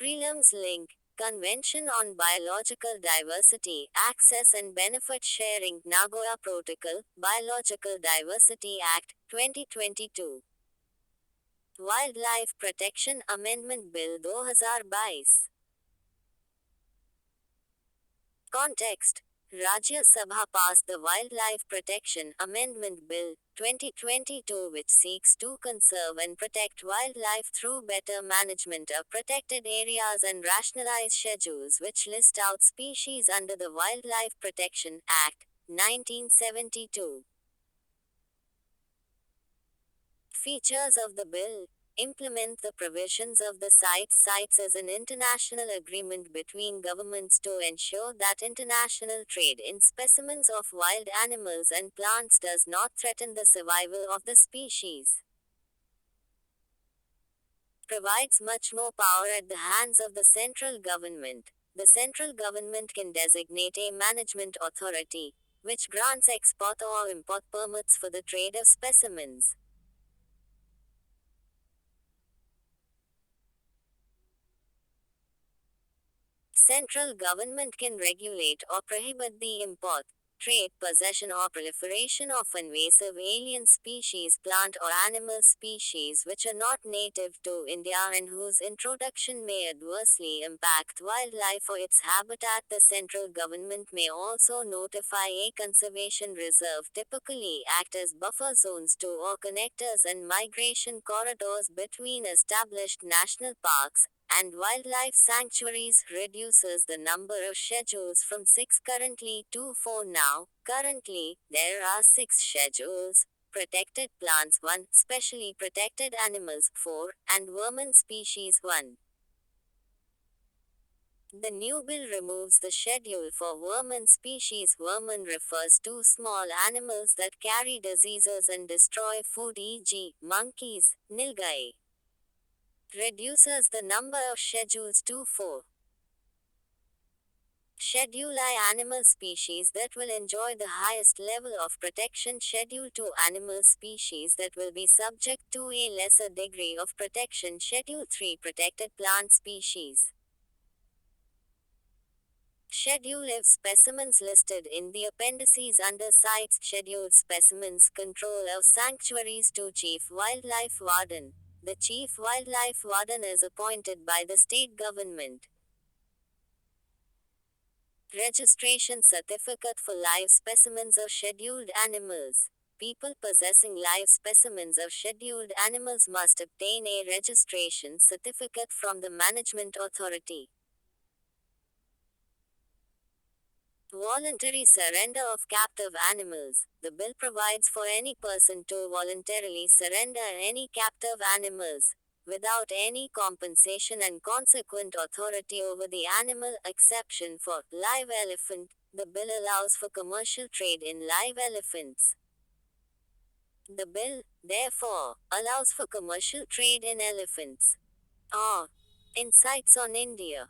A: Prelims link. Convention on Biological Diversity, Access and Benefit Sharing, Nagoya Protocol, Biological Diversity Act, 2022. Wildlife Protection Amendment Bill 2022. Context. Rajya Sabha passed the Wildlife Protection Amendment Bill, 2022, which seeks to conserve and protect wildlife through better management of protected areas and rationalize schedules which list out species under the Wildlife Protection Act, 1972. Features of the bill. Implement the provisions of the CITES as an international agreement between governments to ensure that international trade in specimens of wild animals and plants does not threaten the survival of the species. Provides much more power at the hands of the central government. The central government can designate a management authority, which grants export or import permits for the trade of specimens. Central government can regulate or prohibit the import, trade, possession or proliferation of invasive alien species, plant or animal species which are not native to India and whose introduction may adversely impact wildlife or its habitat. The central government may also notify a conservation reserve, typically act as buffer zones to or connectors and migration corridors between established national parks and wildlife sanctuaries, reduces the number of schedules from 6 currently to 4 now. Currently, there are 6 schedules: protected plants 1, specially protected animals 4, and vermin species 1. The new bill removes the schedule for vermin species. Vermin refers to small animals that carry diseases and destroy food, e.g., monkeys, nilgai. Reduces the number of schedules to 4. Schedule I animal species that will enjoy the highest level of protection. Schedule II animal species that will be subject to a lesser degree of protection. Schedule III protected plant species. Schedule F specimens listed in the appendices under CITES. Scheduled specimens. Control of sanctuaries to Chief Wildlife Warden. The Chief Wildlife Warden is appointed by the state government. Registration certificate for live specimens of scheduled animals. People possessing live specimens of scheduled animals must obtain a registration certificate from the management authority. Voluntary surrender of captive animals. The bill provides for any person to voluntarily surrender any captive animals without any compensation and consequent authority over the animal, exception for live elephant. The bill allows for commercial trade in live elephants. The bill, therefore, allows for commercial trade in elephants. Or Insights on India.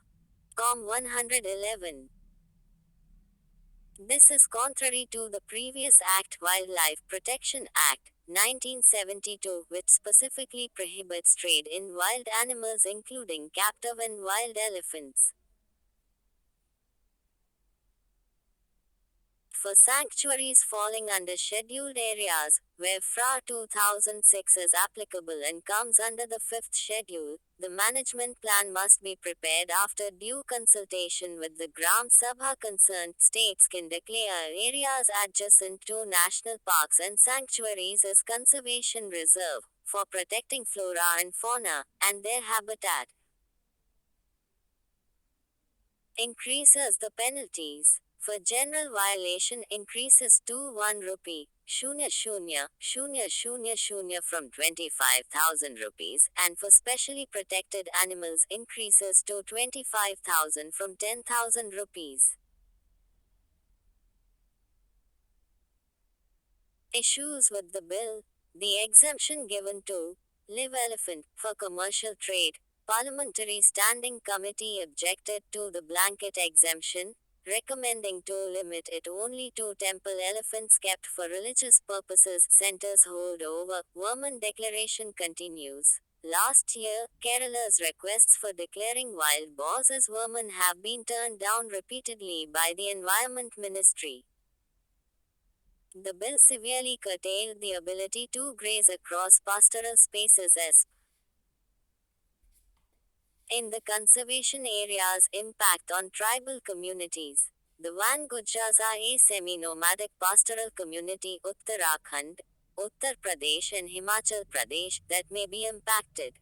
A: Com 111. This is contrary to the previous Act, Wildlife Protection Act, 1972, which specifically prohibits trade in wild animals including captive and wild elephants. For sanctuaries falling under scheduled areas, where FRA 2006 is applicable and comes under the 5th schedule, the management plan must be prepared after due consultation with the Gram Sabha. Concerned states can declare areas adjacent to national parks and sanctuaries as conservation reserve for protecting flora and fauna and their habitat. Increases the penalties. For general violation increases to 1 rupee, 0000 from 25,000 rupees, and for specially protected animals increases to 25,000 from 10,000 rupees. Issues with the bill. The exemption given to live elephant for commercial trade. Parliamentary Standing Committee objected to the blanket exemption, recommending to limit it only to temple elephants kept for religious purposes. Centers hold over. Vermin declaration continues. Last year, Kerala's requests for declaring wild boars as vermin have been turned down repeatedly by the Environment Ministry. The bill severely curtailed the ability to graze across pastoral spaces as in the conservation areas. Impact on tribal communities. The Van Gujras are a semi-nomadic pastoral community Uttarakhand, Uttar Pradesh and Himachal Pradesh that may be impacted.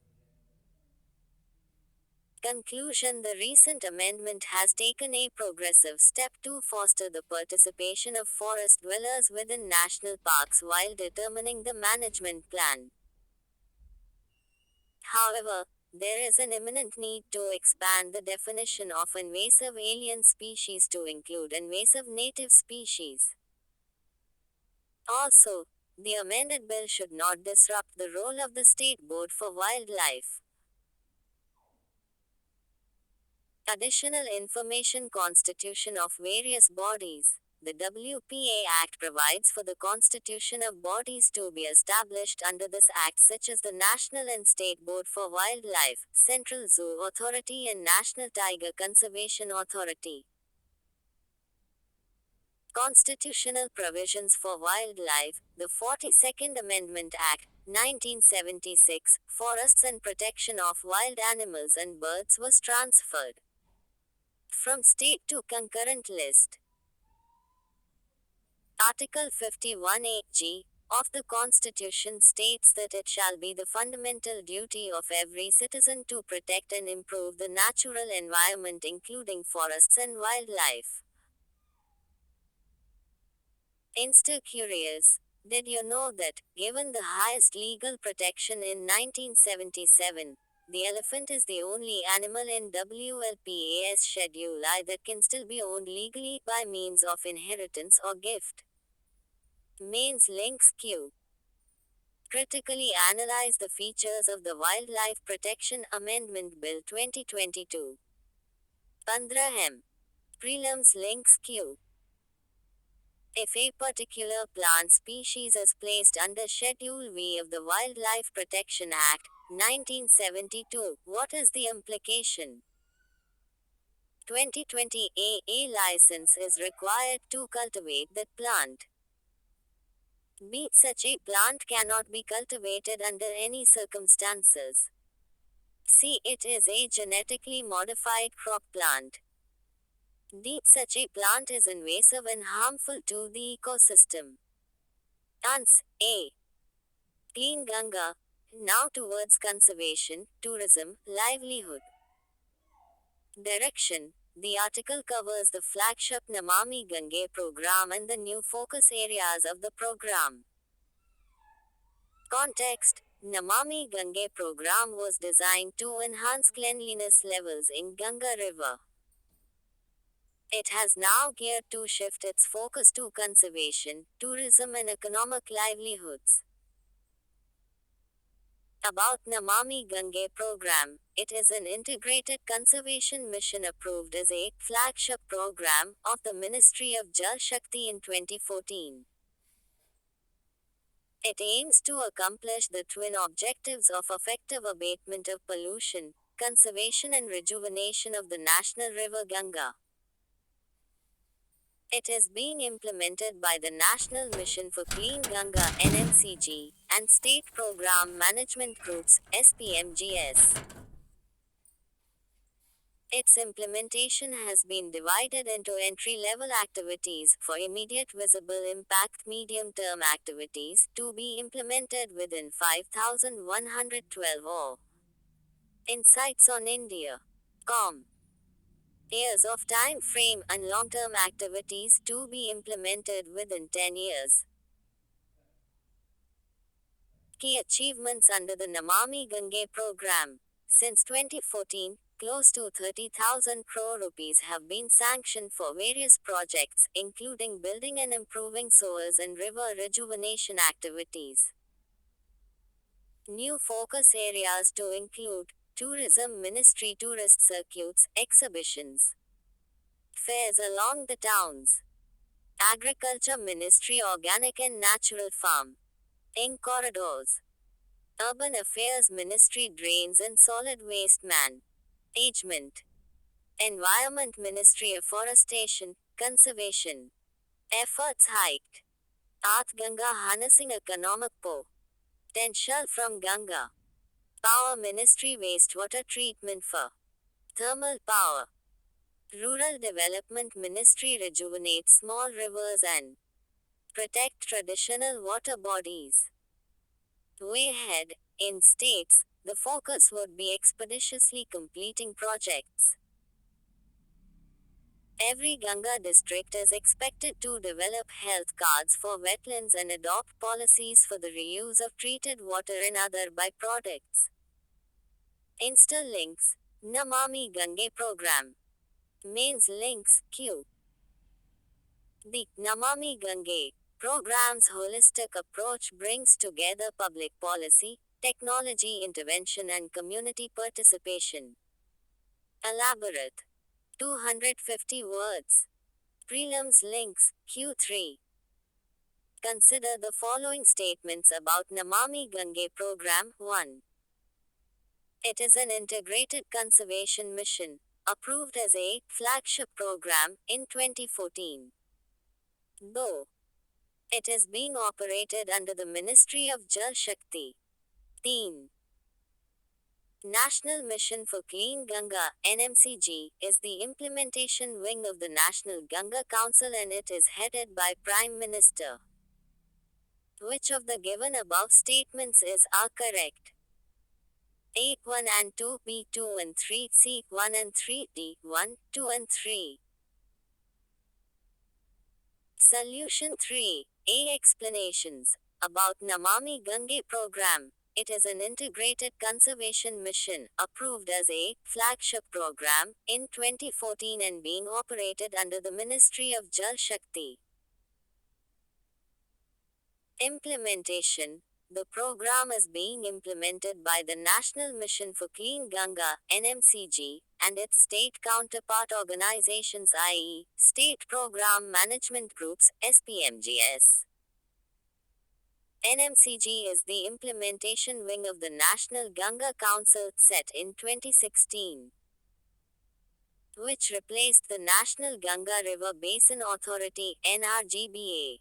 A: Conclusion. The recent amendment has taken a progressive step to foster the participation of forest dwellers within national parks while determining the management plan. However, there is an imminent need to expand the definition of invasive alien species to include invasive native species. Also, the amended bill should not disrupt the role of the State Board for Wildlife. Additional information. Constitution of various bodies. The WPA Act provides for the constitution of bodies to be established under this Act, such as the National and State Board for Wildlife, Central Zoo Authority, and National Tiger Conservation Authority. Constitutional provisions for wildlife. The 42nd Amendment Act, 1976, Forests and Protection of Wild Animals and Birds was transferred from state to concurrent list. Article 51A(g) of the Constitution states that it shall be the fundamental duty of every citizen to protect and improve the natural environment including forests and wildlife. Insta curious. Did you know that, given the highest legal protection in 1977, the elephant is the only animal in WLPAS Schedule I that can still be owned legally by means of inheritance or gift? Mains links Q. Critically analyze the features of the Wildlife Protection Amendment Bill 2022. 15M. Prelims links Q. If a particular plant species is placed under Schedule V of the Wildlife Protection Act, 1972, what is the implication? 2020 A license is required to cultivate that plant. B. Such a plant cannot be cultivated under any circumstances. C. It is a genetically modified crop plant. The Sachi plant is invasive and harmful to the ecosystem. Ans. A. Clean Ganga. Now towards conservation, tourism, livelihood. Direction. The article covers the flagship Namami Gange program and the new focus areas of the program. Context. Namami Gange program was designed to enhance cleanliness levels in Ganga River. It has now geared to shift its focus to conservation, tourism and economic livelihoods. About Namami Gange program, it is an integrated conservation mission approved as a flagship program of the Ministry of Jal Shakti in 2014. It aims to accomplish the twin objectives of effective abatement of pollution, conservation and rejuvenation of the national river Ganga. It is being implemented by the National Mission for Clean Ganga (NMCG) and State Program Management Groups (SPMGS). Its implementation has been divided into entry-level activities for immediate visible impact, medium-term activities to be implemented within 5112 or Insights on India. Years of time frame and long-term activities to be implemented within 10 years. Key achievements under the Namami Gange program. Since 2014, close to 30,000 crore rupees have been sanctioned for various projects, including building and improving sewers and river rejuvenation activities. New focus areas to include Tourism Ministry tourist circuits, exhibitions, fairs along the towns, Agriculture Ministry organic and natural farm, ink corridors, Urban Affairs Ministry drains and solid waste management, Environment Ministry afforestation, conservation efforts hiked, Earth Ganga harnessing economic potential from Ganga, Power Ministry wastewater treatment for thermal power, Rural Development Ministry rejuvenates small rivers and protect traditional water bodies. Way ahead, in states, the focus would be expeditiously completing projects. Every Ganga district is expected to develop health cards for wetlands and adopt policies for the reuse of treated water and other byproducts. Insta links, Namami Gange program. Mains links, Q. The Namami Gange program's holistic approach brings together public policy, technology intervention and community participation. Elaborate. 250 words. Prelims links, Q3. Consider the following statements about Namami Gange program. 1. It is an integrated conservation mission, approved as a flagship program in 2014. Though it is being operated under the Ministry of Jal Shakti. 3. National Mission for Clean Ganga (NMCG) is the implementation wing of the National Ganga Council and it is headed by Prime Minister. Which of the given above statements are correct? A. 1 and 2, B. 2 and 3, C. 1 and 3, D. 1, 2 and 3. Solution 3. A. Explanations. About Namami Gange program. It is an integrated conservation mission, approved as a flagship program in 2014 and being operated under the Ministry of Jal Shakti. Implementation. The program is being implemented by the National Mission for Clean Ganga (NMCG) and its state counterpart organizations, i.e., State Program Management Groups (SPMGS). NMCG is the implementation wing of the National Ganga Council, set in 2016, which replaced the National Ganga River Basin Authority (NRGBA).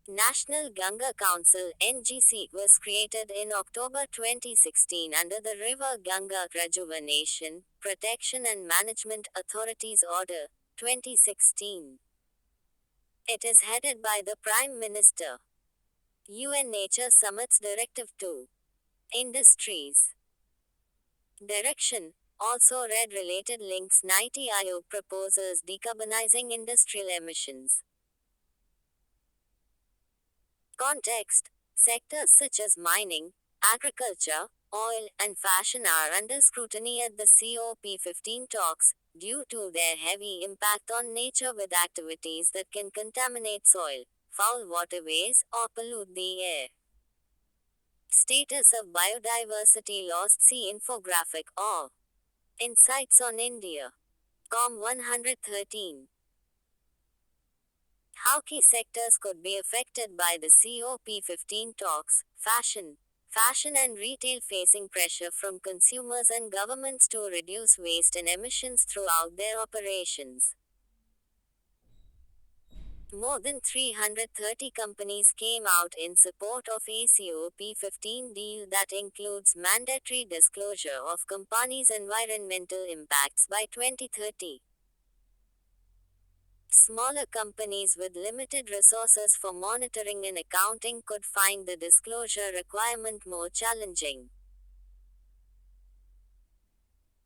A: National Ganga Council (NGC) was created in October 2016 under the River Ganga Rejuvenation, Protection and Management Authority's Order, 2016. It is headed by the Prime Minister. UN Nature Summit's Directive 2. Industries. Direction. Also read related links. NITI Aayog proposes decarbonizing industrial emissions. Context. Sectors such as mining, agriculture, oil, and fashion are under scrutiny at the COP15 talks, due to their heavy impact on nature with activities that can contaminate soil, foul waterways, or pollute the air. Status of biodiversity lost. See infographic or Insights on India. COM 113. How key sectors could be affected by the COP15 talks. Fashion and retail facing pressure from consumers and governments to reduce waste and emissions throughout their operations. More than 330 companies came out in support of a COP15 deal that includes mandatory disclosure of companies' environmental impacts by 2030. Smaller companies with limited resources for monitoring and accounting could find the disclosure requirement more challenging.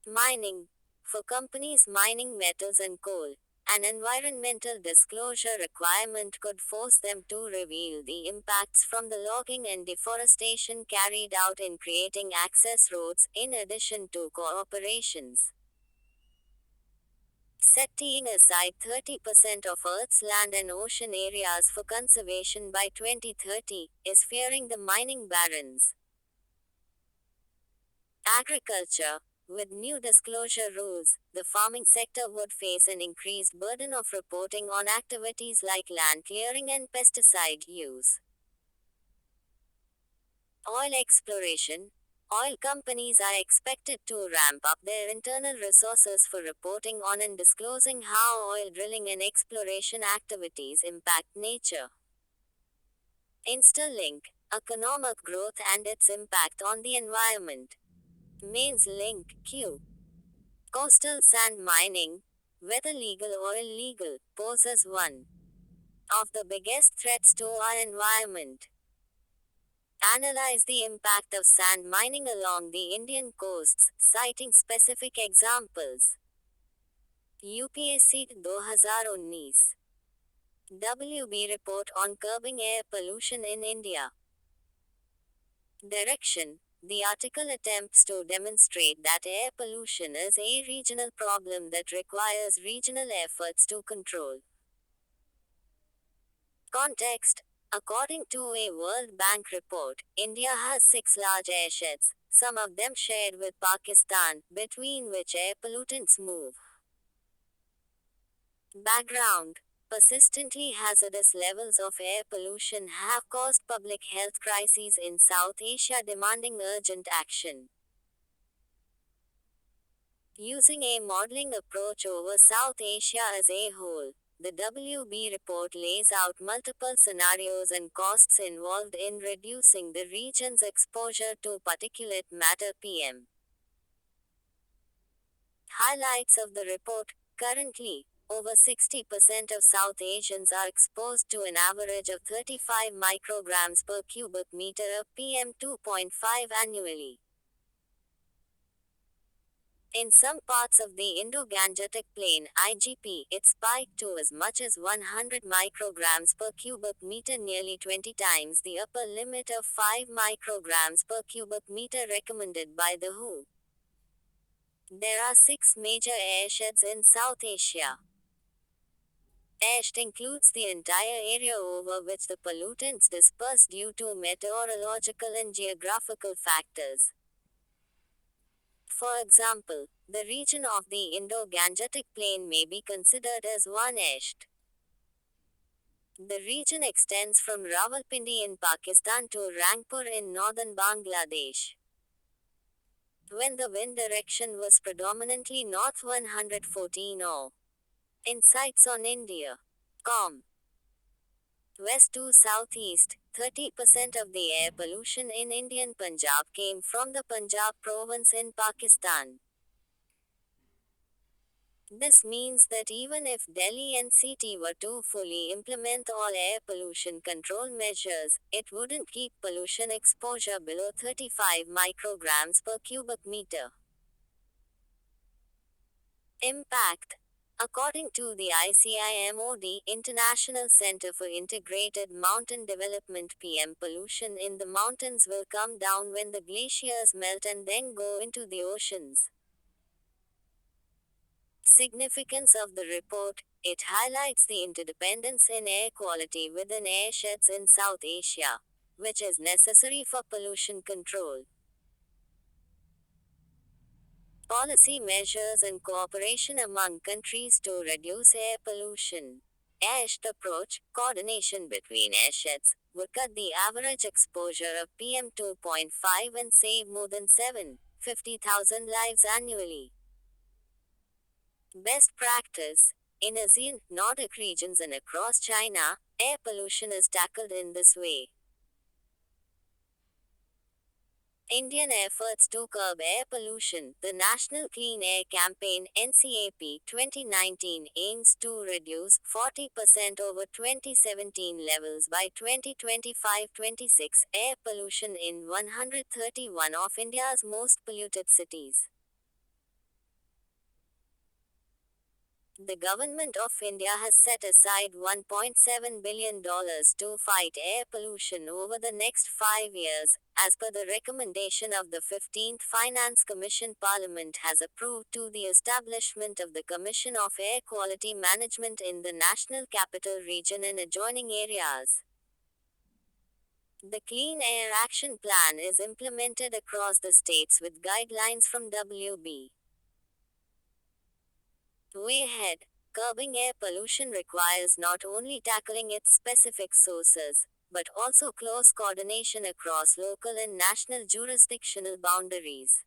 A: Mining. For companies mining metals and coal, an environmental disclosure requirement could force them to reveal the impacts from the logging and deforestation carried out in creating access roads, in addition to cooperations. Setting aside 30% of Earth's land and ocean areas for conservation by 2030 is fearing the mining barons. Agriculture. With new disclosure rules, the farming sector would face an increased burden of reporting on activities like land clearing and pesticide use. Oil exploration. Oil companies are expected to ramp up their internal resources for reporting on and disclosing how oil drilling and exploration activities impact nature. Interlink. Economic growth and its impact on the environment. Mains link Q. Coastal sand mining, whether legal or illegal, poses one of the biggest threats to our environment. Analyze the impact of sand mining along the Indian coasts, citing specific examples. UPSC 2019. WB report on curbing air pollution in India. Direction. The article attempts to demonstrate that air pollution is a regional problem that requires regional efforts to control. Context. According to a World Bank report, India has 6 large airsheds, some of them shared with Pakistan, between which air pollutants move. Background. Persistently hazardous levels of air pollution have caused public health crises in South Asia demanding urgent action. Using a modeling approach over South Asia as a whole, the WB report lays out multiple scenarios and costs involved in reducing the region's exposure to particulate matter PM. Highlights of the report. Currently, over 60% of South Asians are exposed to an average of 35 micrograms per cubic meter of PM2.5 annually. In some parts of the Indo-Gangetic Plain (IGP), it spiked to as much as 100 micrograms per cubic meter, nearly 20 times the upper limit of 5 micrograms per cubic meter recommended by the WHO. There are 6 major airsheds in South Asia. Airshed includes the entire area over which the pollutants disperse due to meteorological and geographical factors. For example, the region of the Indo-Gangetic Plain may be considered as one airshed. The region extends from Rawalpindi in Pakistan to Rangpur in northern Bangladesh. When the wind direction was predominantly north 114 or Insights on India. COM. West to southeast, 30% of the air pollution in Indian Punjab came from the Punjab province in Pakistan. This means that even if Delhi NCT were to fully implement all air pollution control measures, it wouldn't keep pollution exposure below 35 micrograms per cubic meter. Impact. According to the ICIMOD, International Center for Integrated Mountain Development, PM pollution in the mountains will come down when the glaciers melt and then go into the oceans. Significance of the report. It highlights the interdependence in air quality within airsheds in South Asia, which is necessary for pollution control. Policy measures and cooperation among countries to reduce air pollution. AISHT approach, coordination between airsheds, would cut the average exposure of PM 2.5 and save more than 750,000 lives annually. Best practice. In ASEAN, Nordic regions and across China, air pollution is tackled in this way. Indian efforts to curb air pollution. The National Clean Air Campaign (NCAP) 2019 aims to reduce 40% over 2017 levels by 2025-26 air pollution in 131 of India's most polluted cities. The Government of India has set aside $1.7 billion to fight air pollution over the next 5 years, as per the recommendation of the 15th Finance Commission. Parliament has approved to the establishment of the Commission of Air Quality Management in the National Capital Region and adjoining areas. The Clean Air Action Plan is implemented across the states with guidelines from WB. Way ahead. Curbing air pollution requires not only tackling its specific sources, but also close coordination across local and national jurisdictional boundaries.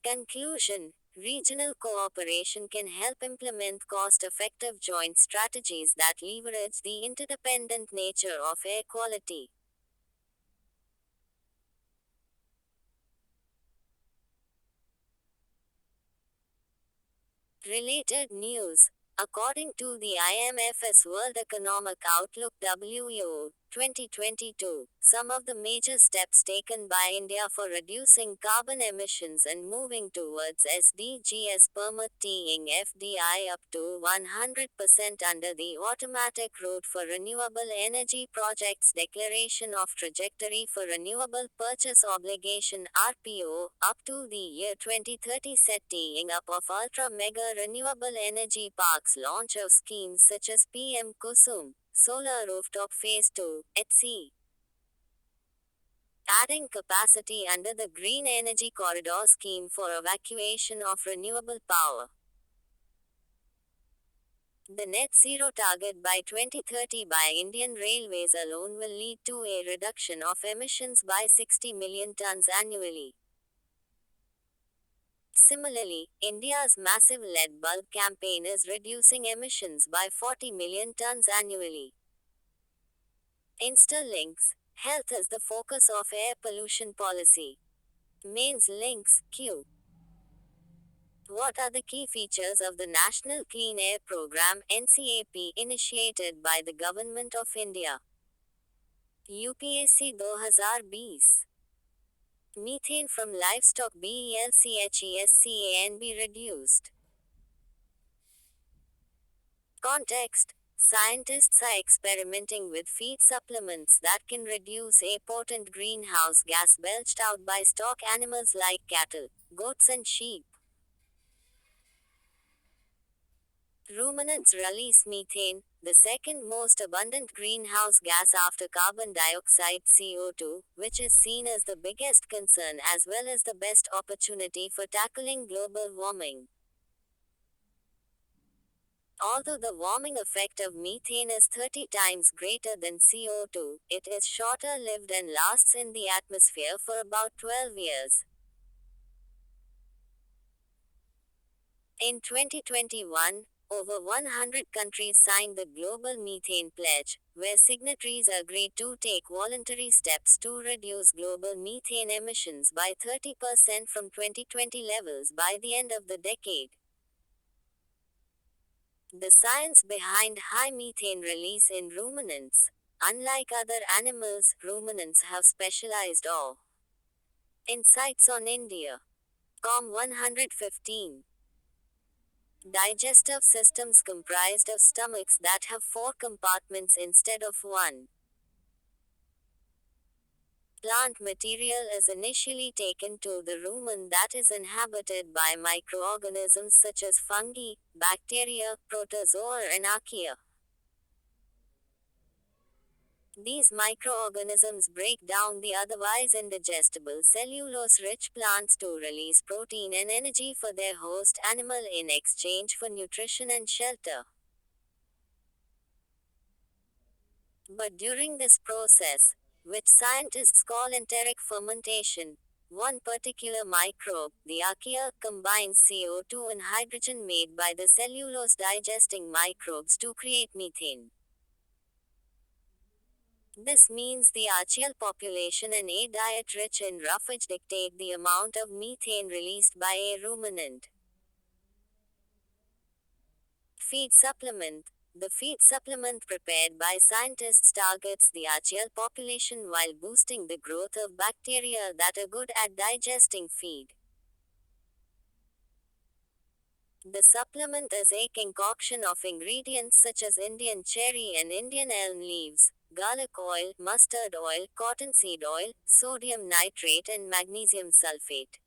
A: Conclusion. Regional cooperation can help implement cost-effective joint strategies that leverage the interdependent nature of air quality. Related news. According to the IMF's World Economic Outlook (WEO) 2022, some of the major steps taken by India for reducing carbon emissions and moving towards SDGs permitting FDI up to 100% under the Automatic Route for Renewable Energy Projects Declaration of Trajectory for Renewable Purchase Obligation (RPO) up to the year 2030, setting up of ultra-mega renewable energy parks, launch of schemes such as PM Kusum, Solar Rooftop Phase 2, etc. Adding capacity under the Green Energy Corridor scheme for evacuation of renewable power. The net zero target by 2030 by Indian Railways alone will lead to a reduction of emissions by 60 million tons annually. Similarly, India's massive lead bulb campaign is reducing emissions by 40 million tons annually. Interlinks. Health is the focus of air pollution policy. Mains links, Q. What are the key features of the National Clean Air Program (NCAP) initiated by the Government of India? UPSC 2020. Methane from livestock BELCHESCAN be reduced. Context. Scientists are experimenting with feed supplements that can reduce a potent greenhouse gas belched out by stock animals like cattle, goats and sheep. Ruminants release methane, the second most abundant greenhouse gas after carbon dioxide (CO2), which is seen as the biggest concern as well as the best opportunity for tackling global warming. Although the warming effect of methane is 30 times greater than CO2, it is shorter lived and lasts in the atmosphere for about 12 years. In 2021, Over 100 countries signed the Global Methane Pledge, where signatories agreed to take voluntary steps to reduce global methane emissions by 30% from 2020 levels by the end of the decade. The science behind high methane release in ruminants. Unlike other animals, ruminants have specialized awe. Insights on India. COM 115. Digestive systems comprised of stomachs that have four compartments instead of one. Plant material is initially taken to the rumen that is inhabited by microorganisms such as fungi, bacteria, protozoa, and archaea. These microorganisms break down the otherwise indigestible cellulose-rich plants to release protein and energy for their host animal in exchange for nutrition and shelter. But during this process, which scientists call enteric fermentation, one particular microbe, the archaea, combines CO2 and hydrogen made by the cellulose digesting microbes to create methane. This means the archaeal population and a diet rich in roughage dictate the amount of methane released by a ruminant. Feed supplement. The feed supplement prepared by scientists targets the archaeal population while boosting the growth of bacteria that are good at digesting feed. The supplement is a concoction of ingredients such as Indian cherry and Indian elm leaves, garlic oil, mustard oil, cottonseed oil, sodium nitrate, and magnesium sulfate.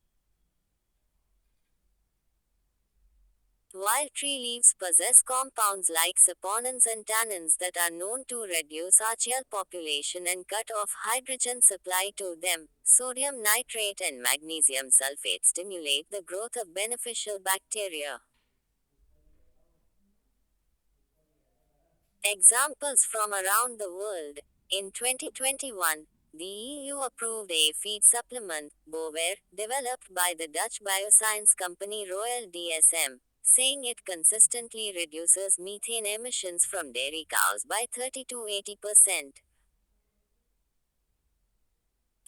A: While tree leaves possess compounds like saponins and tannins that are known to reduce archaeal population and cut off hydrogen supply to them, sodium nitrate and magnesium sulfate stimulate the growth of beneficial bacteria. Examples from around the world. In 2021, the EU approved a feed supplement, Bovaer, developed by the Dutch bioscience company Royal DSM, saying it consistently reduces methane emissions from dairy cows by 30 to 80%.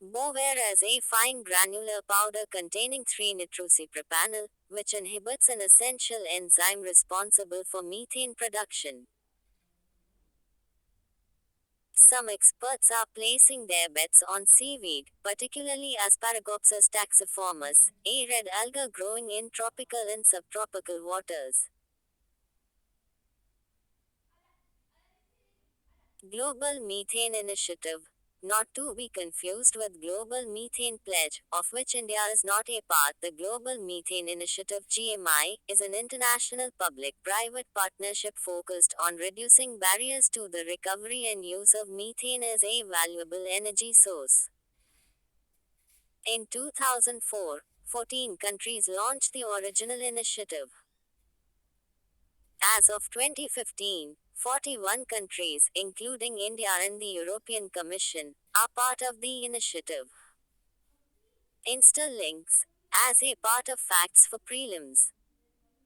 A: Bovaer is a fine granular powder containing 3-nitrosypropanol, which inhibits an essential enzyme responsible for methane production. Some experts are placing their bets on seaweed, particularly Asparagopsis taxiformis, a red alga growing in tropical and subtropical waters. Global Methane Initiative. Not to be confused with Global Methane Pledge, of which India is not a part. The Global Methane Initiative (GMI) is an international public-private partnership focused on reducing barriers to the recovery and use of methane as a valuable energy source. In 2004, 14 countries launched the original initiative. As of 2015, 41 countries, including India and the European Commission, are part of the initiative. Insta links. As a part of Facts for Prelims.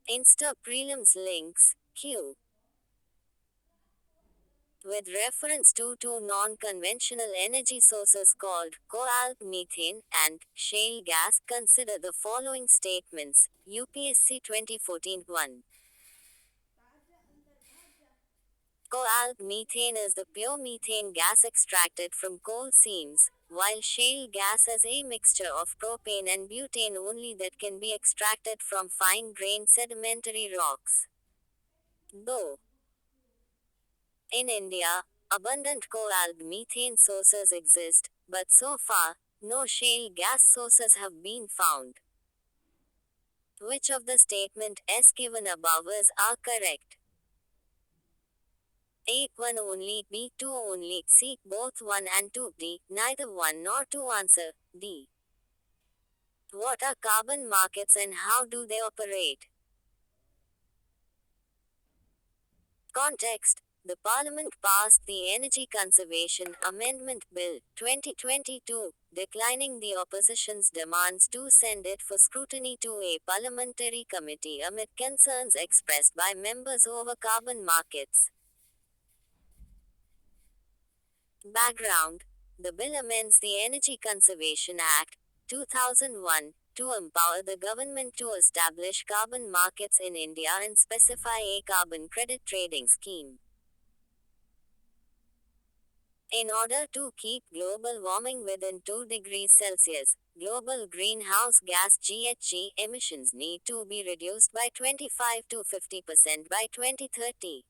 A: Insta Prelims links, Q. With reference to two non-conventional energy sources called coal, methane, and shale gas, consider the following statements. UPSC 2014-1. Coal methane is the pure methane gas extracted from coal seams, while shale gas is a mixture of propane and butane only that can be extracted from fine-grained sedimentary rocks. Though in India, abundant coal methane sources exist, but so far, no shale gas sources have been found. Which of the statement S given above is are correct? A. 1 only, B. 2 only, C. Both 1 and 2, D. Neither 1 nor 2. Answer, D. What are carbon markets and how do they operate? Context. the Parliament passed the Energy Conservation Amendment Bill 2022, declining the opposition's demands to send it for scrutiny to a parliamentary committee amid concerns expressed by members over carbon markets. Background: the bill amends the Energy Conservation Act 2001 to empower the government to establish carbon markets in India and specify a carbon credit trading scheme. In order to keep global warming within 2 degrees Celsius, global greenhouse gas GHG emissions need to be reduced by 25 to 50% by 2030.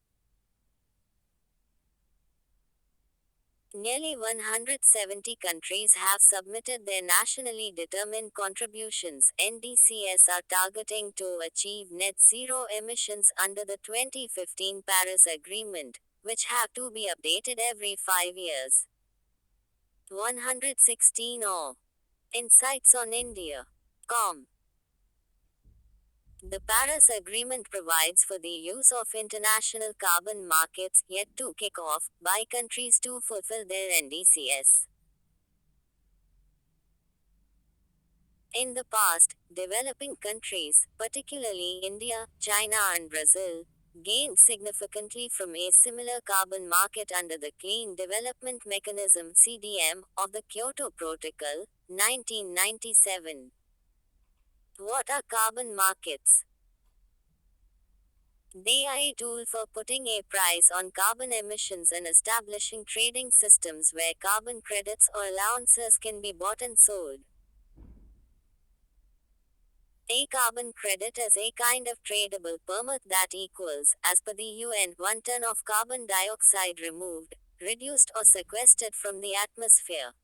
A: Nearly 170 countries have submitted their nationally determined contributions. NDCs are targeting to achieve net zero emissions under the 2015 Paris Agreement, which have to be updated every 5 years. 116 or Insights on India. Com. The Paris Agreement provides for the use of international carbon markets, yet to kick off, by countries to fulfill their NDCs. In the past, developing countries, particularly India, China, and Brazil, gained significantly from a similar carbon market under the Clean Development Mechanism (CDM) of the Kyoto Protocol, 1997. What are carbon markets? They are a tool for putting a price on carbon emissions and establishing trading systems where carbon credits or allowances can be bought and sold. A carbon credit is a kind of tradable permit that equals, as per the UN, 1 ton of carbon dioxide removed, reduced, or sequestered from the atmosphere.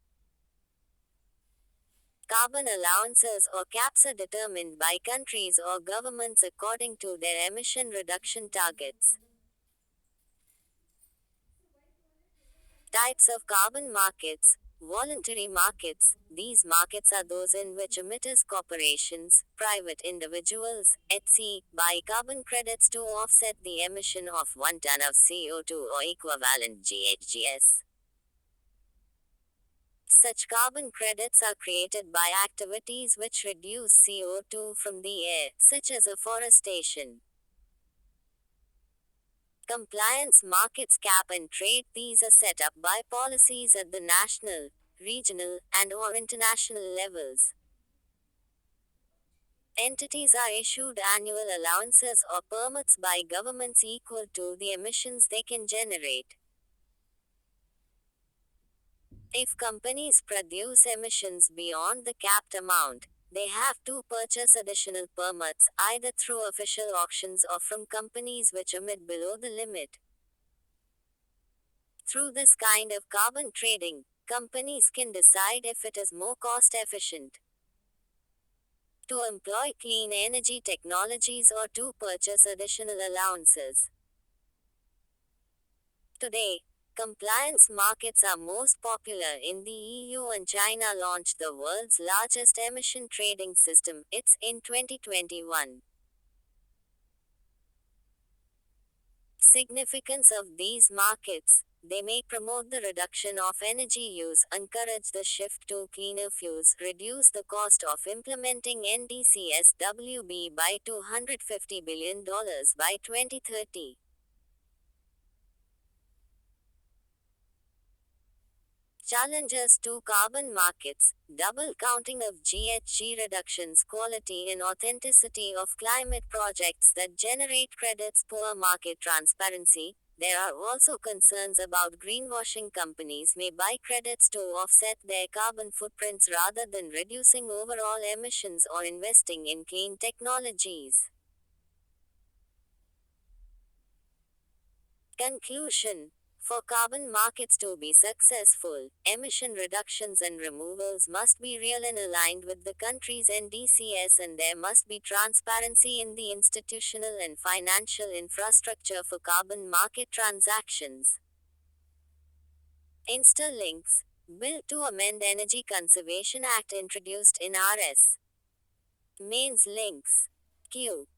A: Carbon allowances or caps are determined by countries or governments according to their emission reduction targets. Types of carbon markets. Voluntary markets. These markets are those in which emitters corporations, private individuals, etc., buy carbon credits to offset the emission of 1 ton of CO2 or equivalent GHGs. Such carbon credits are created by activities which reduce CO2 from the air, such as afforestation. Compliance markets cap and trade. These are set up by policies at the national, regional, and/or international levels. Entities are issued annual allowances or permits by governments equal to the emissions they can generate. If companies produce emissions beyond the capped amount, they have to purchase additional permits, either through official auctions or from companies which emit below the limit. Through this kind of carbon trading, companies can decide if it is more cost efficient to employ clean energy technologies or to purchase additional allowances. Today, compliance markets are most popular in the EU, and China launched the world's largest emission trading system, ITS, in 2021. Significance of these markets. They may promote the reduction of energy use, encourage the shift to cleaner fuels, reduce the cost of implementing NDCs WB by $250 billion by 2030. Challenges to carbon markets. Double counting of GHG reductions, quality and authenticity of climate projects that generate credits, poor market transparency. There are also concerns about greenwashing. Companies may buy credits to offset their carbon footprints rather than reducing overall emissions or investing in clean technologies. Conclusion. For carbon markets to be successful, emission reductions and removals must be real and aligned with the country's NDCs, and there must be transparency in the institutional and financial infrastructure for carbon market transactions. Insta links. Bill to amend Energy Conservation Act introduced in RS. Mains links. Q.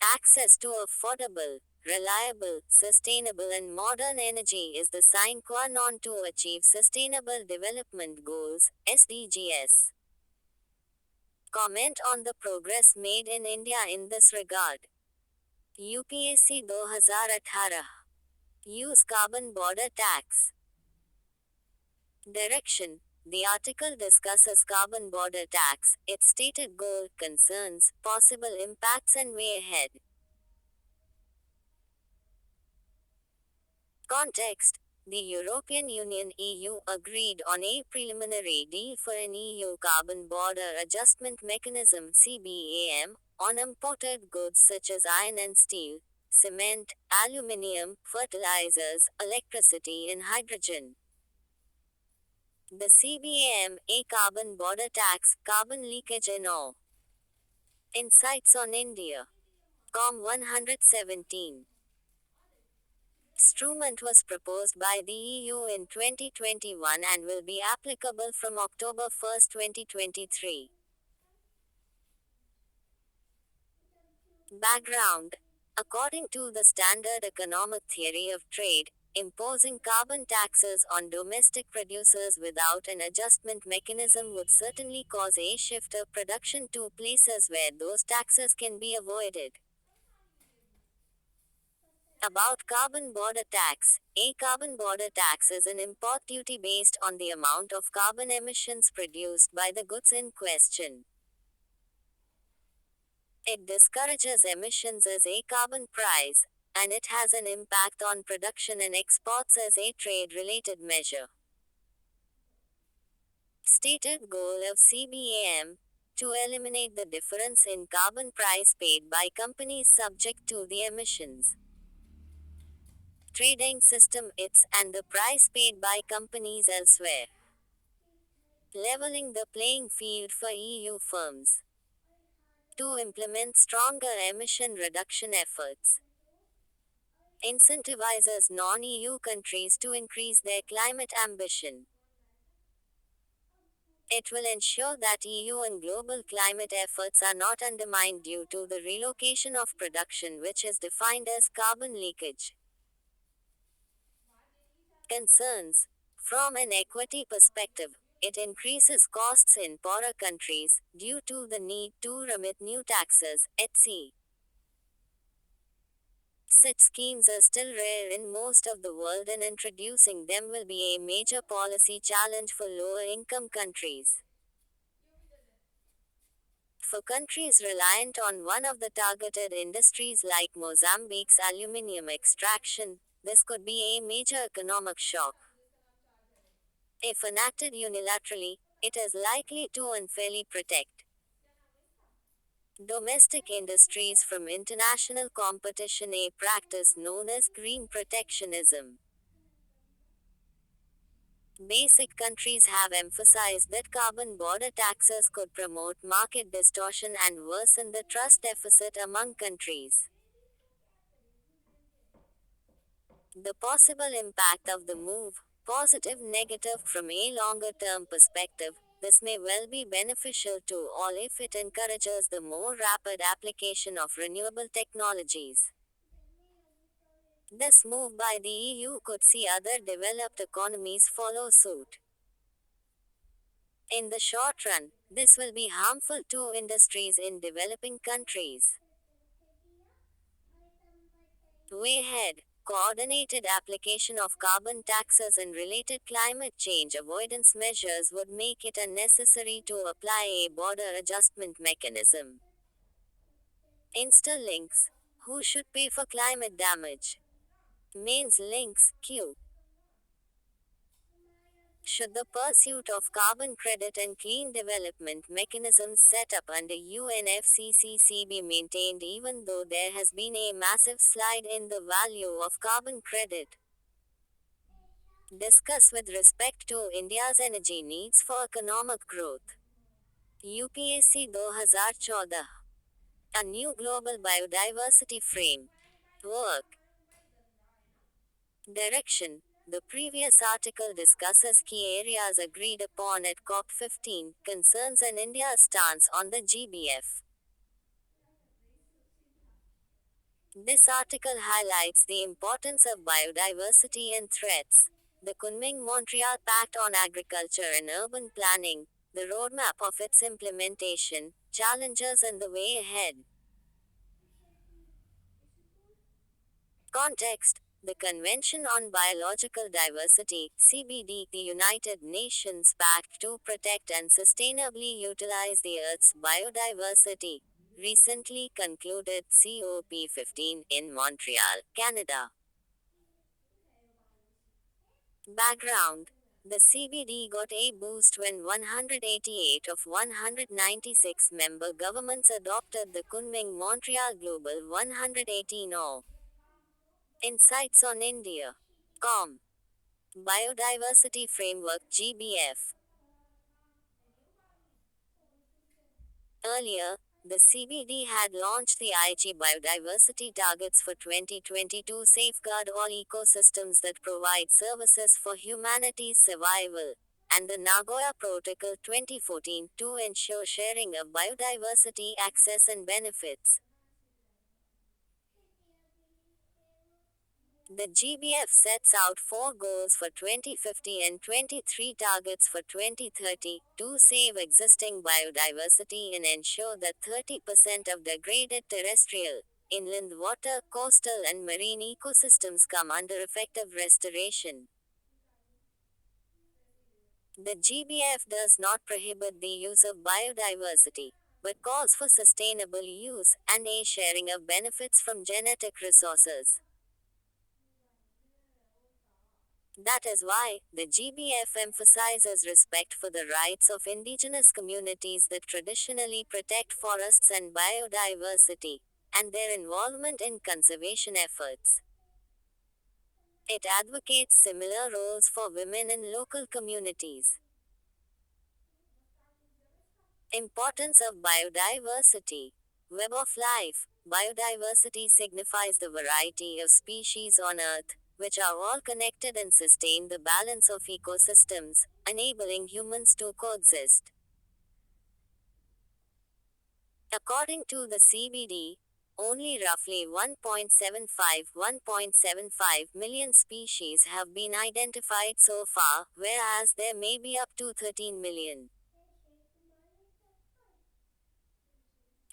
A: Access to affordable, reliable, sustainable and modern energy is the sine qua non to achieve Sustainable Development Goals, SDGs. Comment on the progress made in India in this regard. UPSC 2018. Use carbon border tax. Direction. The article discusses carbon border tax, its stated goal, concerns, possible impacts and way ahead. Context. The European Union (EU) agreed on a preliminary deal for an EU Carbon Border Adjustment Mechanism (CBAM) on imported goods such as iron and steel, cement, aluminium, fertilizers, electricity and hydrogen. The CBAM, a carbon border tax, carbon leakage and all. Insights on India. Com 117. Instrument was proposed by the EU in 2021 and will be applicable from October 1, 2023. Background. According to the standard economic theory of trade, imposing carbon taxes on domestic producers without an adjustment mechanism would certainly cause a shift of production to places where those taxes can be avoided. About carbon border tax. A carbon border tax is an import duty based on the amount of carbon emissions produced by the goods in question. It discourages emissions as a carbon price, and it has an impact on production and exports as a trade related measure. Stated goal of CBAM: to eliminate the difference in carbon price paid by companies subject to the emissions trading system (ITS) and the price paid by companies elsewhere. Leveling the playing field for EU firms. To implement stronger emission reduction efforts. Incentivizes non-EU countries to increase their climate ambition. It will ensure that EU and global climate efforts are not undermined due to the relocation of production, which is defined as carbon leakage. Concerns. From an equity perspective, it increases costs in poorer countries, due to the need to remit new taxes, etc. Such schemes are still rare in most of the world, and introducing them will be a major policy challenge for lower income countries. For countries reliant on one of the targeted industries like Mozambique's aluminium extraction, this could be a major economic shock. If enacted unilaterally, it is likely to unfairly protect domestic industries from international competition, a practice known as green protectionism. Basic countries have emphasized that carbon border taxes could promote market distortion and worsen the trust deficit among countries. The possible impact of the move, positive, negative from a longer term perspective, this may well be beneficial to all if it encourages the more rapid application of renewable technologies. This move by the EU could see other developed economies follow suit. In the short run, this will be harmful to industries in developing countries. Way ahead. Coordinated application of carbon taxes and related climate change avoidance measures would make it unnecessary to apply a border adjustment mechanism. Insta links. Who should pay for climate damage? Mains links, Q. Should the pursuit of carbon credit and clean development mechanisms set up under UNFCCC be maintained even though there has been a massive slide in the value of carbon credit? Discuss with respect to India's energy needs for economic growth. UPSC 2014. A new global biodiversity frame. Work. Direction. The previous article discusses key areas agreed upon at COP15, concerns and India's stance on the GBF. This article highlights the importance of biodiversity and threats. The Kunming Montreal Pact on Agriculture and Urban Planning, the roadmap of its implementation, challenges and the way ahead. Context: the Convention on Biological Diversity, CBD, the United Nations Pact to Protect and Sustainably Utilize the Earth's Biodiversity, recently concluded COP15 in Montreal, Canada. Background: the CBD got a boost when 188 of 196 member governments adopted the Kunming Montreal Global 118 Insights on India. Com. Biodiversity Framework GBF. Earlier, the CBD had launched the Aichi Biodiversity Targets for 2020 to safeguard all ecosystems that provide services for humanity's survival, and the Nagoya Protocol 2014 to ensure sharing of biodiversity access and benefits. The GBF sets out four goals for 2050 and 23 targets for 2030 to save existing biodiversity and ensure that 30% of degraded terrestrial, inland water, coastal, and marine ecosystems come under effective restoration. The GBF does not prohibit the use of biodiversity, but calls for sustainable use and a sharing of benefits from genetic resources. That is why, the GBF emphasizes respect for the rights of indigenous communities that traditionally protect forests and biodiversity, and their involvement in conservation efforts. It advocates similar roles for women in local communities. Importance of biodiversity. Web of life. Biodiversity signifies the variety of species on Earth, which are all connected and sustain the balance of ecosystems, enabling humans to coexist. According to the CBD, only roughly 1.75 million species have been identified so far, whereas there may be up to 13 million.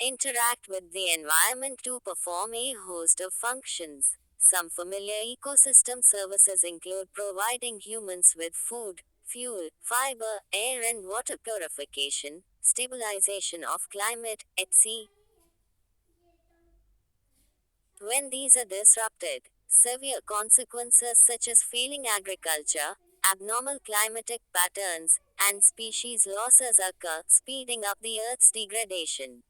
A: Interact with the environment to perform a host of functions. Some familiar ecosystem services include providing humans with food, fuel, fiber, air and water purification, stabilization of climate, etc. When these are disrupted, severe consequences such as failing agriculture, abnormal climatic patterns, and species losses occur, speeding up the Earth's degradation.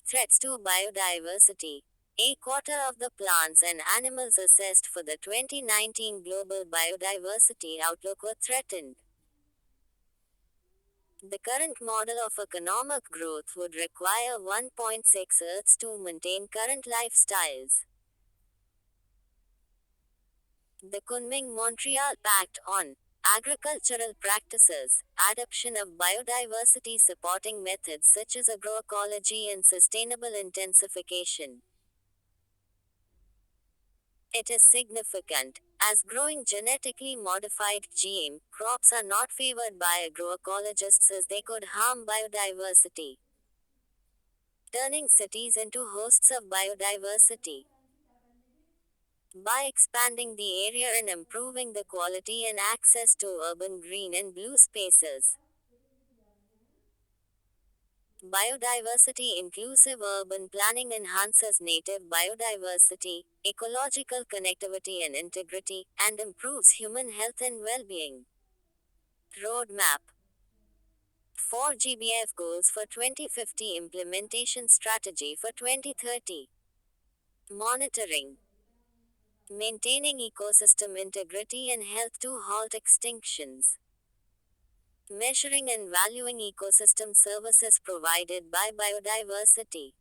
A: Threats to biodiversity. A quarter of the plants and animals assessed for the 2019 Global Biodiversity Outlook were threatened. The current model of economic growth would require 1.6 Earths to maintain current lifestyles. The Kunming Montreal Pact on Agricultural Practices, Adoption of Biodiversity Supporting Methods such as agroecology and sustainable intensification. It is significant, as growing genetically modified GM crops are not favored by agroecologists as they could harm biodiversity, turning cities into hosts of biodiversity. By expanding the area and improving the quality and access to urban green and blue spaces. Biodiversity inclusive urban planning enhances native biodiversity, ecological connectivity and integrity, and improves human health and well being. Roadmap 4 GBF Goals for 2050 Implementation Strategy for 2030. Monitoring. Maintaining ecosystem integrity and health to halt extinctions. Measuring and valuing ecosystem services provided by biodiversity.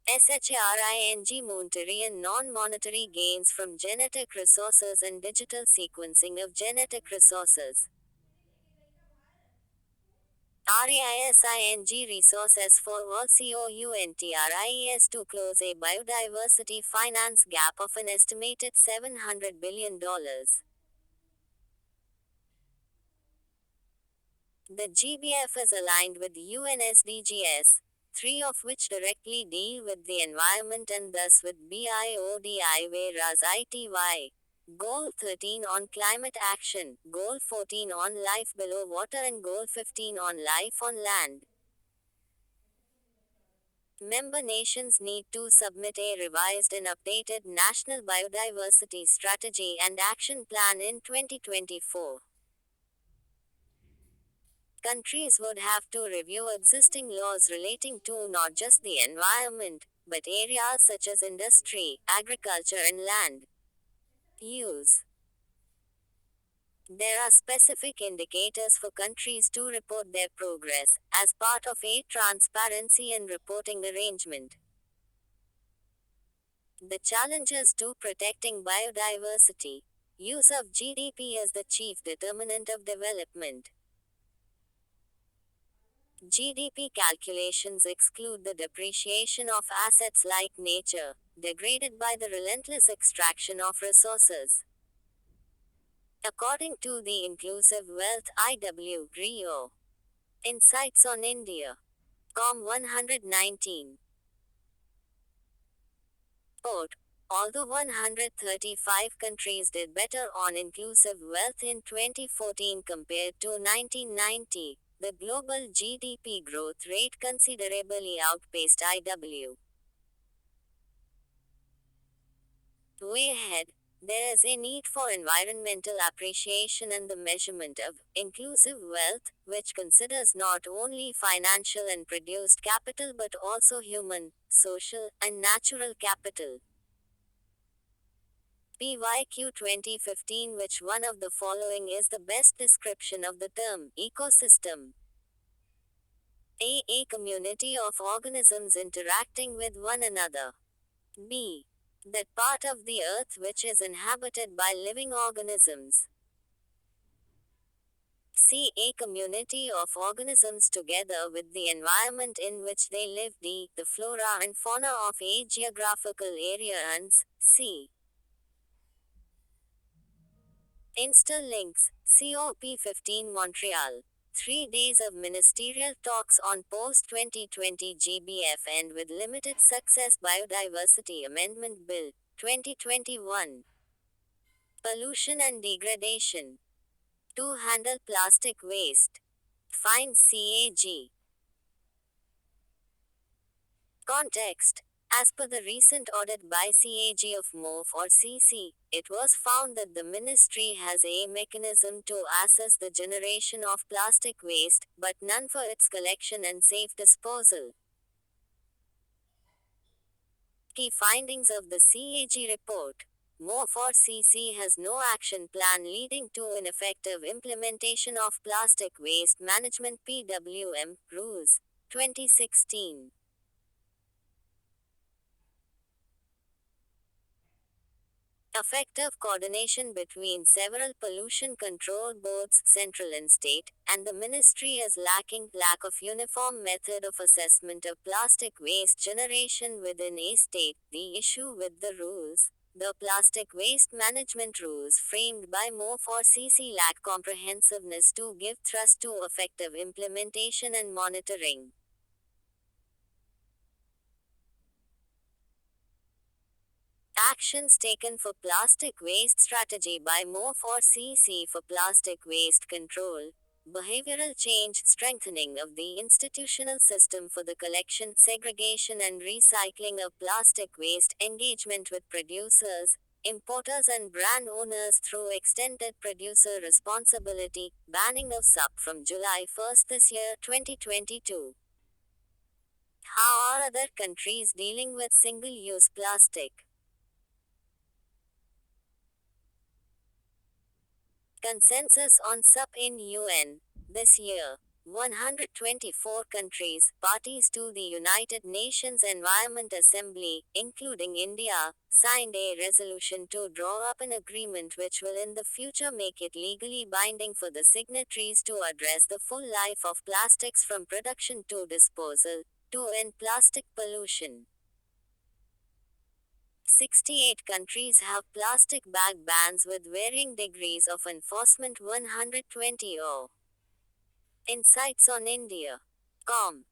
A: SHRING monetary and non-monetary gains from genetic resources and digital sequencing of genetic resources. RAISING resources for all COUNTRIES to close a biodiversity finance gap of an estimated $700 billion. The GBF is aligned with UN SDGs, three of which directly deal with the environment and thus with BIODI, whereas ITY Goal 13 on climate action, Goal 14 on life below water, and Goal 15 on life on land. Member nations need to submit a revised and updated National Biodiversity Strategy and Action Plan in 2024. Countries would have to review existing laws relating to not just the environment, but areas such as industry, agriculture, and land use. There are specific indicators for countries to report their progress, as part of a transparency and reporting arrangement. The challenges to protecting biodiversity. Use of GDP as the chief determinant of development. GDP calculations exclude the depreciation of assets like nature, degraded by the relentless extraction of resources. According to the Inclusive Wealth IW Rio Insights on India. Com 119. Quote, although 135 countries did better on inclusive wealth in 2014 compared to 1990, the global GDP growth rate considerably outpaced IW. Way ahead, there is a need for environmental appreciation and the measurement of inclusive wealth, which considers not only financial and produced capital but also human, social, and natural capital. PYQ 2015. Which one of the following is the best description of the term ecosystem? A community of organisms interacting with one another. B. That part of the earth which is inhabited by living organisms. C. A community of organisms together with the environment in which they live. D. The flora and fauna of a geographical area. And C. Interlinks, COP15 Montreal. 3 days of ministerial talks on post-2020 GBF end with limited success. Biodiversity Amendment Bill, 2021. Pollution and degradation. To handle plastic waste. Find CAG. Context. As per the recent audit by CAG of MOF or CC, it was found that the ministry has a mechanism to assess the generation of plastic waste, but none for its collection and safe disposal. Key findings of the CAG report. MOF or CC has no action plan leading to ineffective implementation of plastic waste management PWM rules, 2016. Effective coordination between several pollution control boards, central and state, and the ministry is lacking. Lack of uniform method of assessment of plastic waste generation within a state. The issue with the rules. The plastic waste management rules framed by MOF or CC lack comprehensiveness to give thrust to effective implementation and monitoring. Actions taken for plastic waste strategy by MOF or CC for plastic waste control. Behavioral change, strengthening of the institutional system for the collection, segregation, and recycling of plastic waste, engagement with producers, importers, and brand owners through extended producer responsibility, banning of SUP from July 1st this year, 2022. How are other countries dealing with single use plastic? Consensus on SUP in UN this year. 124 countries, parties to the United Nations Environment Assembly, including India, signed a resolution to draw up an agreement which will in the future make it legally binding for the signatories to address the full life of plastics from production to disposal, to end plastic pollution. 68 countries have plastic bag bans with varying degrees of enforcement. 120 Insights on India. Com.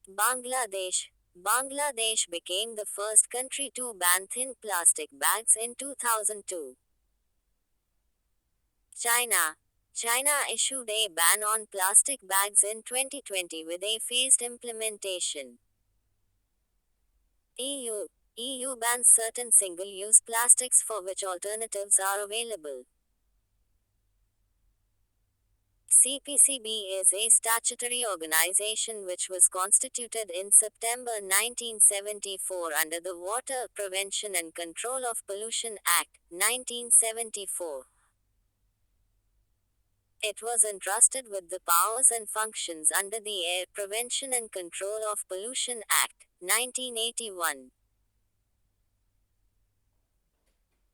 A: Bangladesh. Bangladesh became the first country to ban thin plastic bags in 2002. China. China issued a ban on plastic bags in 2020 with a phased implementation. EU. EU bans certain single-use plastics for which alternatives are available. CPCB is a statutory organization which was constituted in September 1974 under the Water Prevention and Control of Pollution Act, 1974. It was entrusted with the powers and functions under the Air Prevention and Control of Pollution Act, 1981.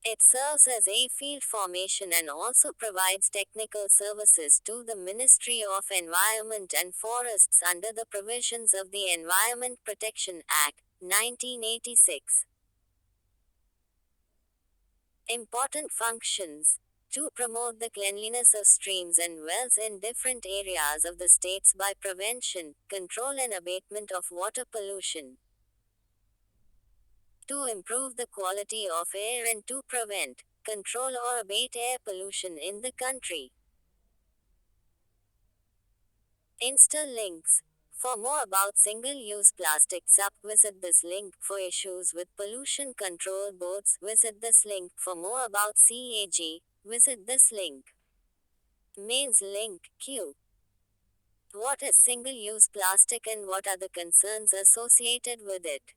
A: It serves as a field formation and also provides technical services to the Ministry of Environment and Forests under the provisions of the Environment Protection Act, 1986. Important functions. To promote the cleanliness of streams and wells in different areas of the states by prevention, control and abatement of water pollution. To improve the quality of air and to prevent, control or abate air pollution in the country. Insta links. For more about single-use plastics visit this link. For issues with pollution control boards, visit this link. For more about CAG, visit this link. Mains link, Q. What is single-use plastic and what are the concerns associated with it?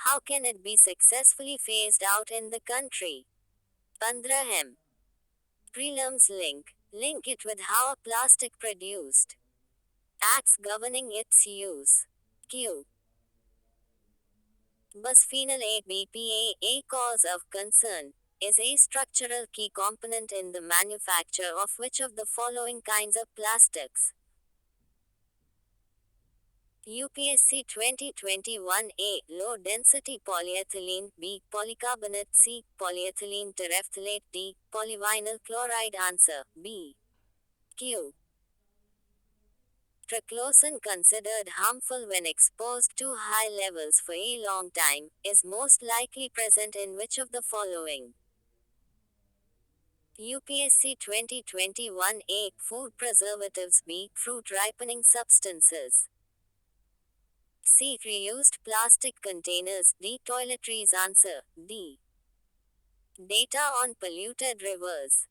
A: How can it be successfully phased out in the country? 15. Prelims link. Link it with how a plastic produced. Acts governing its use. Q. Bisphenol A BPA, a cause of concern, is a structural key component in the manufacture of which of the following kinds of plastics? UPSC 2021 A. Low density polyethylene. B. Polycarbonate. C. Polyethylene terephthalate. D. Polyvinyl chloride. Answer B. Q. Triclosan, considered harmful when exposed to high levels for a long time, is most likely present in which of the following? UPSC 2021 A. Food preservatives. B. Fruit ripening substances. C. Reused plastic containers. D. Toiletries. Answer D. Data on polluted rivers.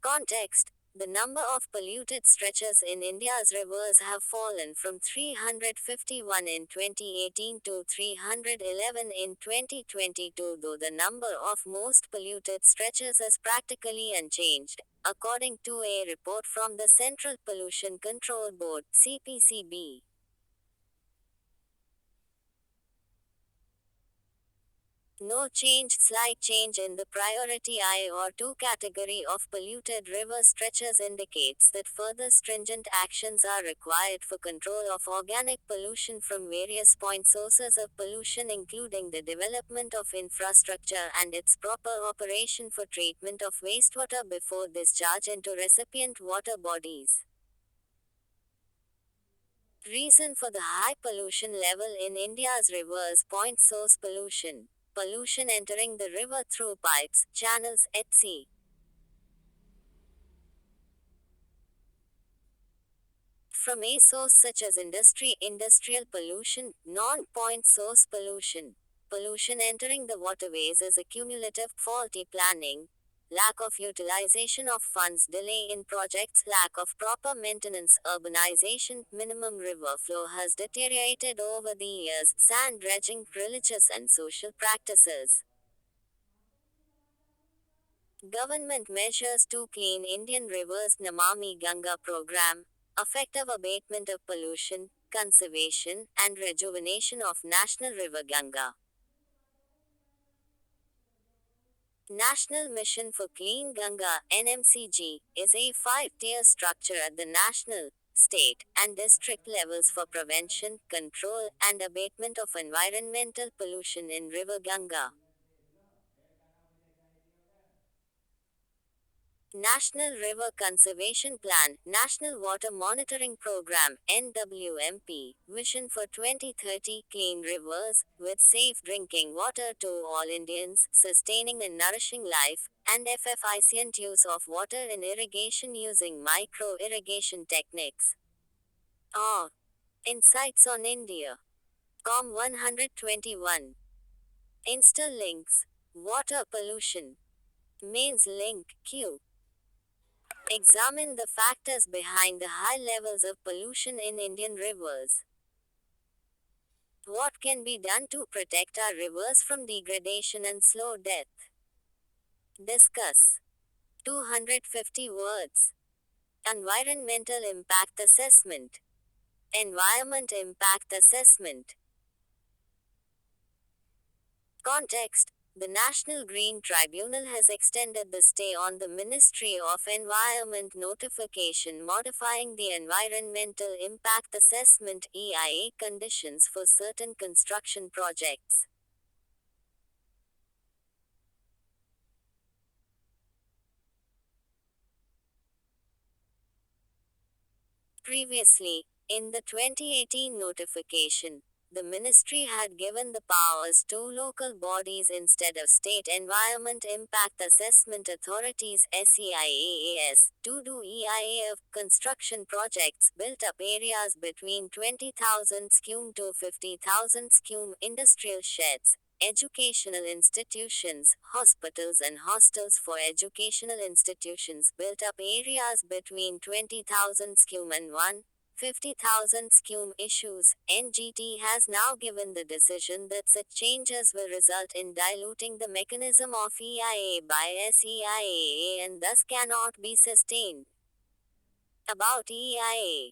A: Context. The number of polluted stretches in India's rivers have fallen from 351 in 2018 to 311 in 2022, though the number of most polluted stretches is practically unchanged, according to a report from the Central Pollution Control Board (CPCB). No change, slight change in the priority I or II category of polluted river stretches indicates that further stringent actions are required for control of organic pollution from various point sources of pollution, including the development of infrastructure and its proper operation for treatment of wastewater before discharge into recipient water bodies. Reason for the high pollution level in India's rivers: point source pollution. Pollution entering the river through pipes, channels, etc. From a source such as industry, industrial pollution, non-point source pollution. Pollution entering the waterways is accumulative, faulty planning, lack of utilization of funds, delay in projects, lack of proper maintenance, urbanization, minimum river flow has deteriorated over the years, sand dredging, religious and social practices. Government measures to clean Indian rivers. Namami Ganga program. Effective abatement of pollution, conservation, and rejuvenation of National River Ganga. National Mission for Clean Ganga (NMCG) is a five-tier structure at the national, state, and district levels for prevention, control, and abatement of environmental pollution in River Ganga. National River Conservation Plan, National Water Monitoring Program (NWMP), Vision for 2030, Clean Rivers, with safe drinking water to all Indians, sustaining and nourishing life, and efficient use of water in irrigation using micro irrigation techniques. Ah, Insights on India. COM 121. Insta links. Water pollution. Mains link Q. Examine the factors behind the high levels of pollution in Indian rivers. What can be done to protect our rivers from degradation and slow death? Discuss. 250 words. Environmental Impact Assessment. Environment Impact Assessment. Context. The National Green Tribunal has extended the stay on the Ministry of Environment notification modifying the Environmental Impact Assessment (EIA) conditions for certain construction projects. Previously, in the 2018 notification, the ministry had given the powers to local bodies instead of state environment impact assessment authorities (SEIAAS) to do EIA of construction projects built up areas between 20,000 scum to 50,000 scum industrial sheds, educational institutions, hospitals and hostels for educational institutions built up areas between 20,000 scum and 150,000 scum issues. NGT has now given the decision that such changes will result in diluting the mechanism of EIA by SEIAA and thus cannot be sustained. About EIA.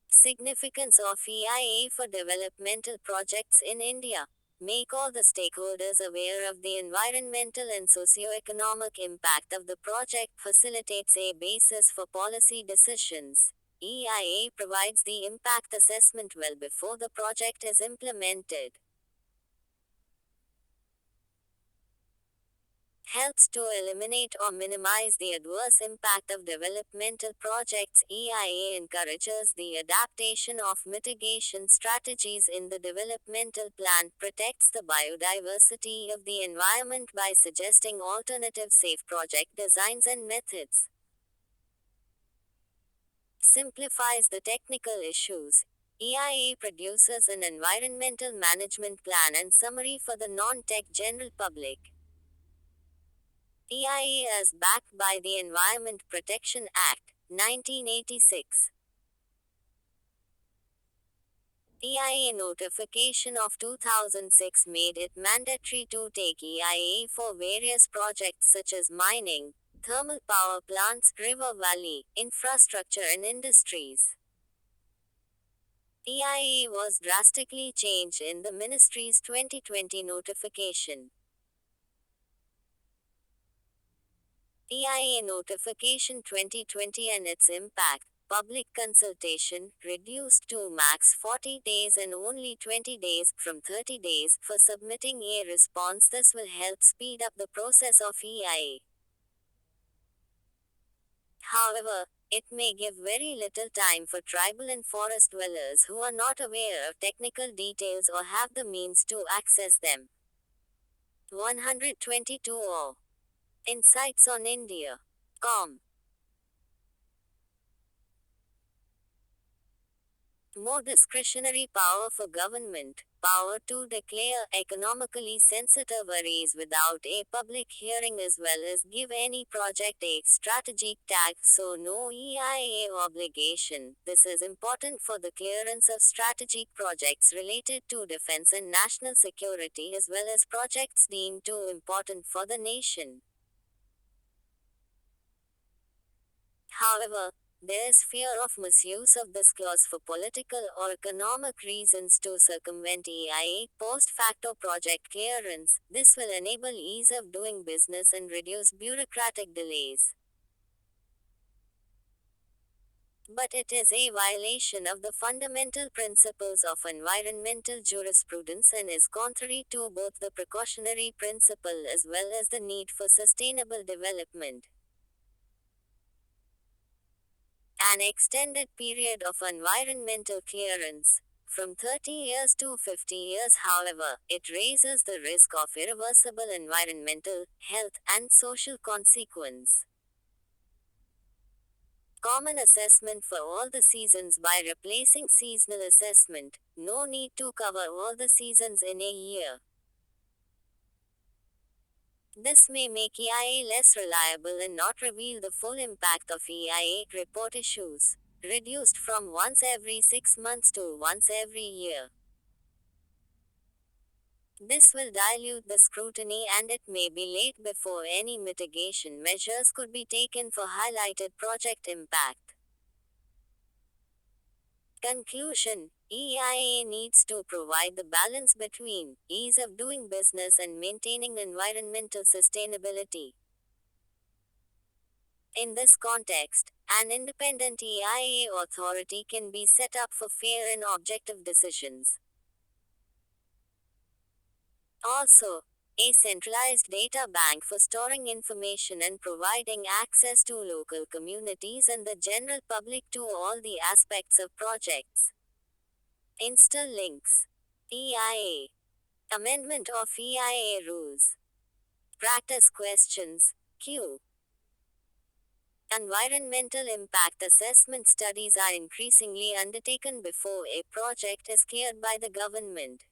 A: Significance of EIA for developmental projects in India. Make all the stakeholders aware of the environmental and socio-economic impact of the project facilitates a basis for policy decisions. EIA provides the impact assessment well before the project is implemented. Helps to eliminate or minimize the adverse impact of developmental projects. EIA encourages the adaptation of mitigation strategies in the developmental plan, protects the biodiversity of the environment by suggesting alternative safe project designs and methods, simplifies the technical issues. EIA produces an environmental management plan and summary for the non-tech general public. EIA is backed by the Environment Protection Act, 1986. EIA notification of 2006 made it mandatory to take EIA for various projects such as mining, thermal power plants, river valley, infrastructure and industries. EIA was drastically changed in the ministry's 2020 notification. EIA Notification 2020 and its impact. Public consultation, reduced to max 40 days and only 20 days, from 30 days, for submitting a response. This will help speed up the process of EIA. However, it may give very little time for tribal and forest dwellers who are not aware of technical details or have the means to access them. 122 or Insights on India. Com. More discretionary power for government. Power to declare economically sensitive areas without a public hearing as well as give any project a strategic tag, so no EIA obligation. This is important for the clearance of strategic projects related to defense and national security as well as projects deemed too important for the nation. However, there is fear of misuse of this clause for political or economic reasons to circumvent EIA post facto project clearance. This will enable ease of doing business and reduce bureaucratic delays. But it is a violation of the fundamental principles of environmental jurisprudence and is contrary to both the precautionary principle as well as the need for sustainable development. An extended period of environmental clearance, from 30 years to 50 years, however, it raises the risk of irreversible environmental, health, and social consequence. Common assessment for all the seasons by replacing seasonal assessment. No need to cover all the seasons in a year. This may make EIA less reliable and not reveal the full impact of EIA report issues. Reduced from once every 6 months to once every year. This will dilute the scrutiny and it may be late before any mitigation measures could be taken for highlighted project impact. Conclusion: EIA needs to provide the balance between ease of doing business and maintaining environmental sustainability. In this context, an independent EIA authority can be set up for fair and objective decisions. Also, a centralized data bank for storing information and providing access to local communities and the general public to all the aspects of projects. Insta links. EIA. Amendment of EIA rules. Practice questions. Q. Environmental impact assessment studies are increasingly undertaken before a project is cleared by the government.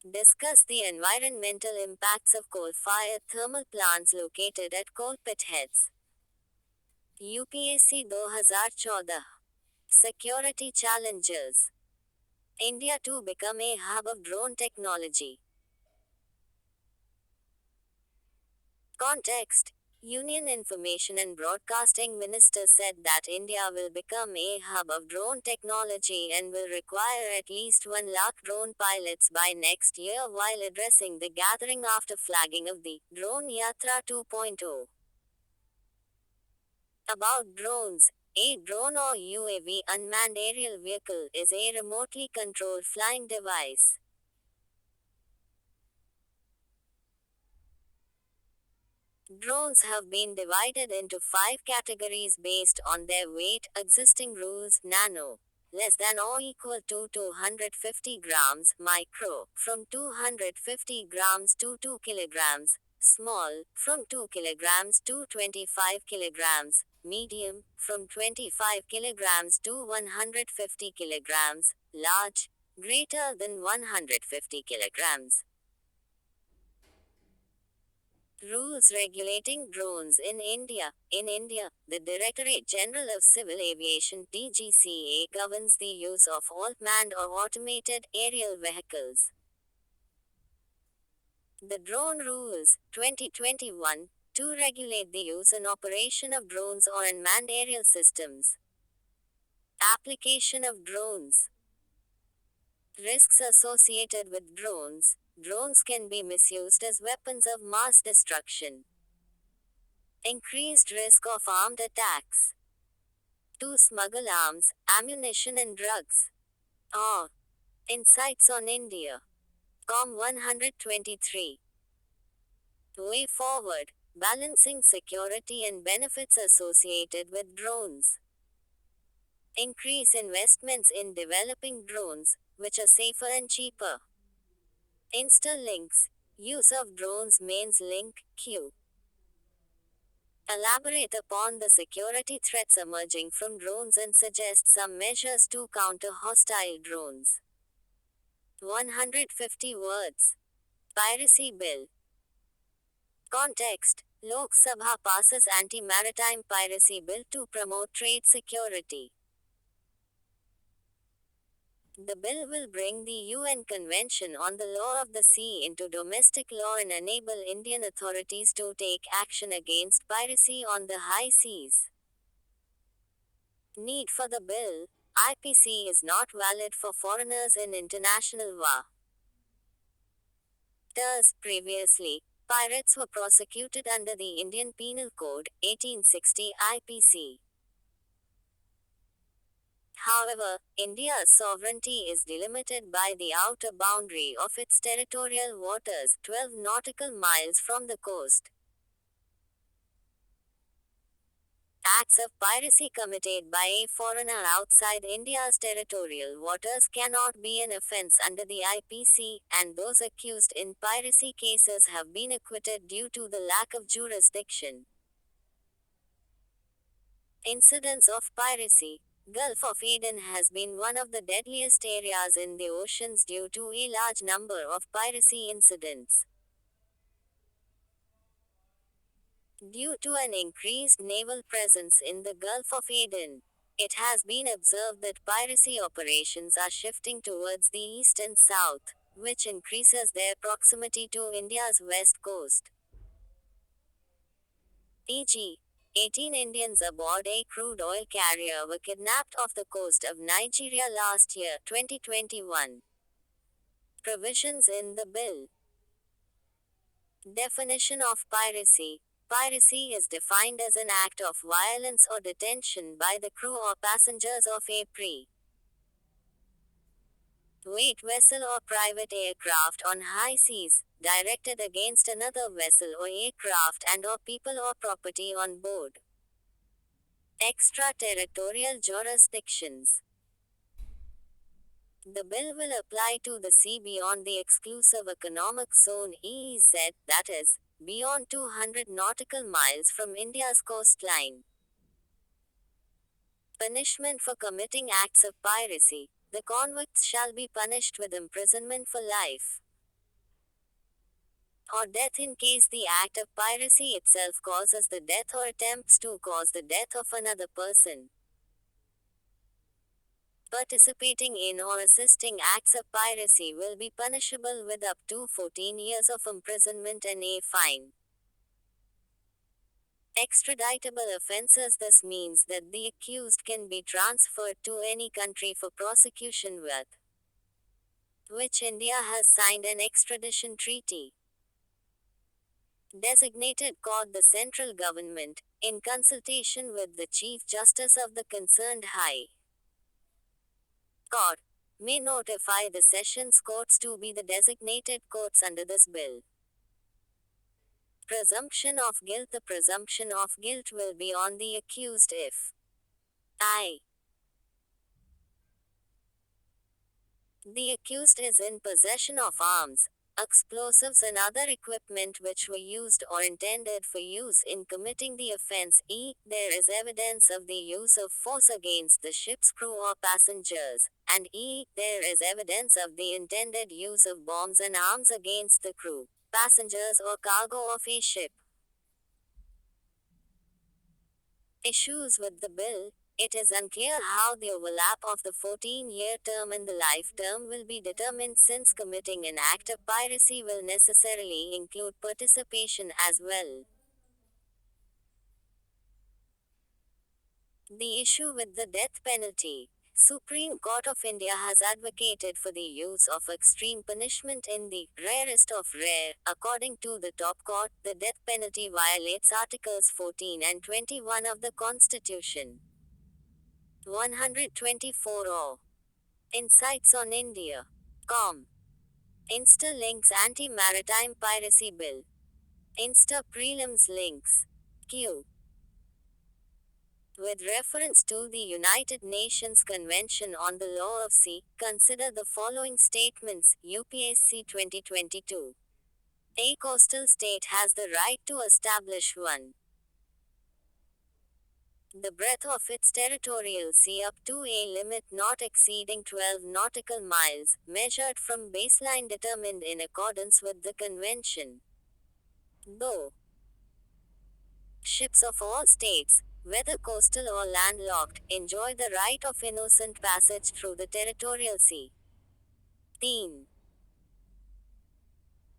A: Discuss the environmental impacts of coal-fired thermal plants located at coal pit heads. UPSC 2014. Security challenges. India to become a hub of drone technology. Context. Union Information and Broadcasting Minister said that India will become a hub of drone technology and will require at least 1 lakh drone pilots by next year while addressing the gathering after flagging of the Drone Yatra 2.0. About drones. A drone or UAV unmanned aerial vehicle is a remotely controlled flying device. Drones have been divided into 5 categories based on their weight. Existing rules: nano, less than or equal to 250 grams; micro, from 250 grams to 2 kilograms; small, from 2 kilograms to 25 kilograms; medium, from 25 kilograms to 150 kilograms; large, greater than 150 kilograms. Rules regulating drones in India. In India, the Directorate General of Civil Aviation (DGCA) governs the use of all manned or automated aerial vehicles. The Drone Rules, 2021, to regulate the use and operation of drones or unmanned aerial systems. Application of drones. Risks associated with drones. Drones can be misused as weapons of mass destruction. Increased risk of armed attacks. To smuggle arms, ammunition and drugs. Or insights on India. Com 123. Way forward. Balancing security and benefits associated with drones. Increase investments in developing drones, which are safer and cheaper. Insta links. Use of drones means link, Q. elaborate upon the security threats emerging from drones and suggest some measures to counter hostile drones. 150 words. Piracy Bill. Context: Lok Sabha passes anti-maritime piracy bill to promote trade security. The bill will bring the UN Convention on the Law of the Sea into domestic law and enable Indian authorities to take action against piracy on the high seas. Need for the bill: IPC is not valid for foreigners in international law. Thus, previously, pirates were prosecuted under the Indian Penal Code, 1860 IPC. However, India's sovereignty is delimited by the outer boundary of its territorial waters, 12 nautical miles from the coast. Acts of piracy committed by a foreigner outside India's territorial waters cannot be an offence under the IPC, and those accused in piracy cases have been acquitted due to the lack of jurisdiction. Incidents of piracy. Gulf of Aden has been one of the deadliest areas in the oceans due to a large number of piracy incidents. Due to an increased naval presence in the Gulf of Aden, it has been observed that piracy operations are shifting towards the east and south, which increases their proximity to India's west coast. E.g., 18 Indians aboard a crude oil carrier were kidnapped off the coast of Nigeria last year, 2021. Provisions in the bill. Definition of piracy. Piracy is defined as an act of violence or detention by the crew or passengers of a weight vessel or private aircraft on high seas, directed against another vessel or aircraft and/or people or property on board. Extraterritorial jurisdictions. The bill will apply to the sea beyond the exclusive economic zone (EEZ), that is, beyond 200 nautical miles from India's coastline. Punishment for committing acts of piracy. The convicts shall be punished with imprisonment for life or death in case the act of piracy itself causes the death or attempts to cause the death of another person. Participating in or assisting acts of piracy will be punishable with up to 14 years of imprisonment and a fine. Extraditable offences. This means that the accused can be transferred to any country for prosecution with which India has signed an extradition treaty. Designated court. The central government, in consultation with the Chief Justice of the concerned High Court, may notify the sessions courts to be the designated courts under this bill. Presumption of guilt. The presumption of guilt will be on the accused if I. The accused is in possession of arms, explosives and other equipment which were used or intended for use in committing the offense. E. There is evidence of the use of force against the ship's crew or passengers, and E. There is evidence of the intended use of bombs and arms against the crew, passengers or cargo of a ship. Issues with the bill. It is unclear how the overlap of the 14-year term and the life term will be determined, since committing an act of piracy will necessarily include participation as well. The issue with the death penalty. Supreme Court of India has advocated for the use of extreme punishment in the rarest of rare. According to the top court, the death penalty violates Articles 14 and 21 of the Constitution. 124 Insights on India. Com. Insta links Anti-Maritime Piracy Bill. Insta prelims links. Q. With reference to the United Nations Convention on the Law of Sea, consider the following statements. UPSC 2022. A coastal state has the right to establish 1. the breadth of its territorial sea up to a limit not exceeding 12 nautical miles, measured from baseline determined in accordance with the convention. Though ships of all states, whether coastal or landlocked, enjoy the right of innocent passage through the territorial sea. Theme: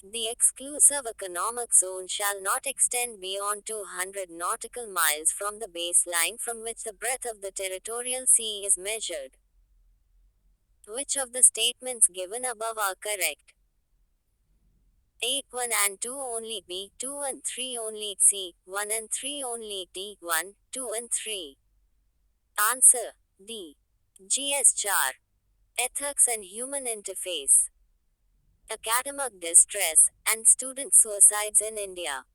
A: the exclusive economic zone shall not extend beyond 200 nautical miles from the baseline from which the breadth of the territorial sea is measured. Which of the statements given above are correct? 8 1 and 2 only B, 2 and 3 only C, 1 and 3 only D, 1, 2 and 3. Answer: D. GS Char. Ethics and Human Interface. Academic Distress and Student Suicides in India.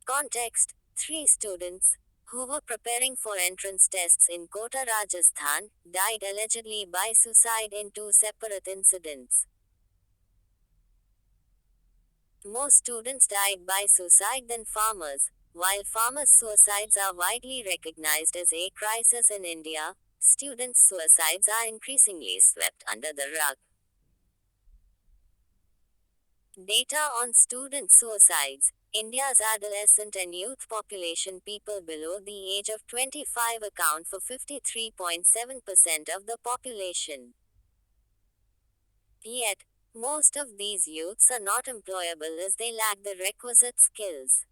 A: Context: three students, who were preparing for entrance tests in Kota, Rajasthan, died allegedly by suicide in two separate incidents. More students died by suicide than farmers. While farmers' suicides are widely recognized as a crisis in India, students' suicides are increasingly swept under the rug. Data on student suicides. India's adolescent and youth population, people below the age of 25, account for 53.7% of the population. Yet, most of these youths are not employable as they lack the requisite skills.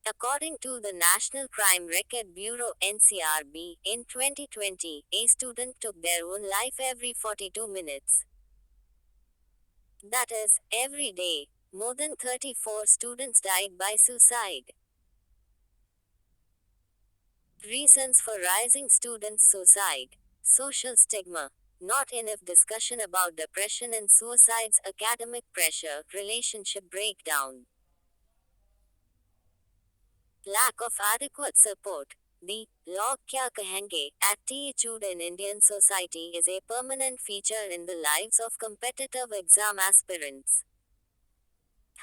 A: According to the National Crime Record Bureau (NCRB), in 2020, a student took their own life every 42 minutes. That is, every day, more than 34 students died by suicide. Reasons for rising student suicide: social stigma, not enough discussion about depression and suicides, academic pressure, relationship breakdown, lack of adequate support. The log kya kahenge attitude in Indian society is a permanent feature in the lives of competitive exam aspirants.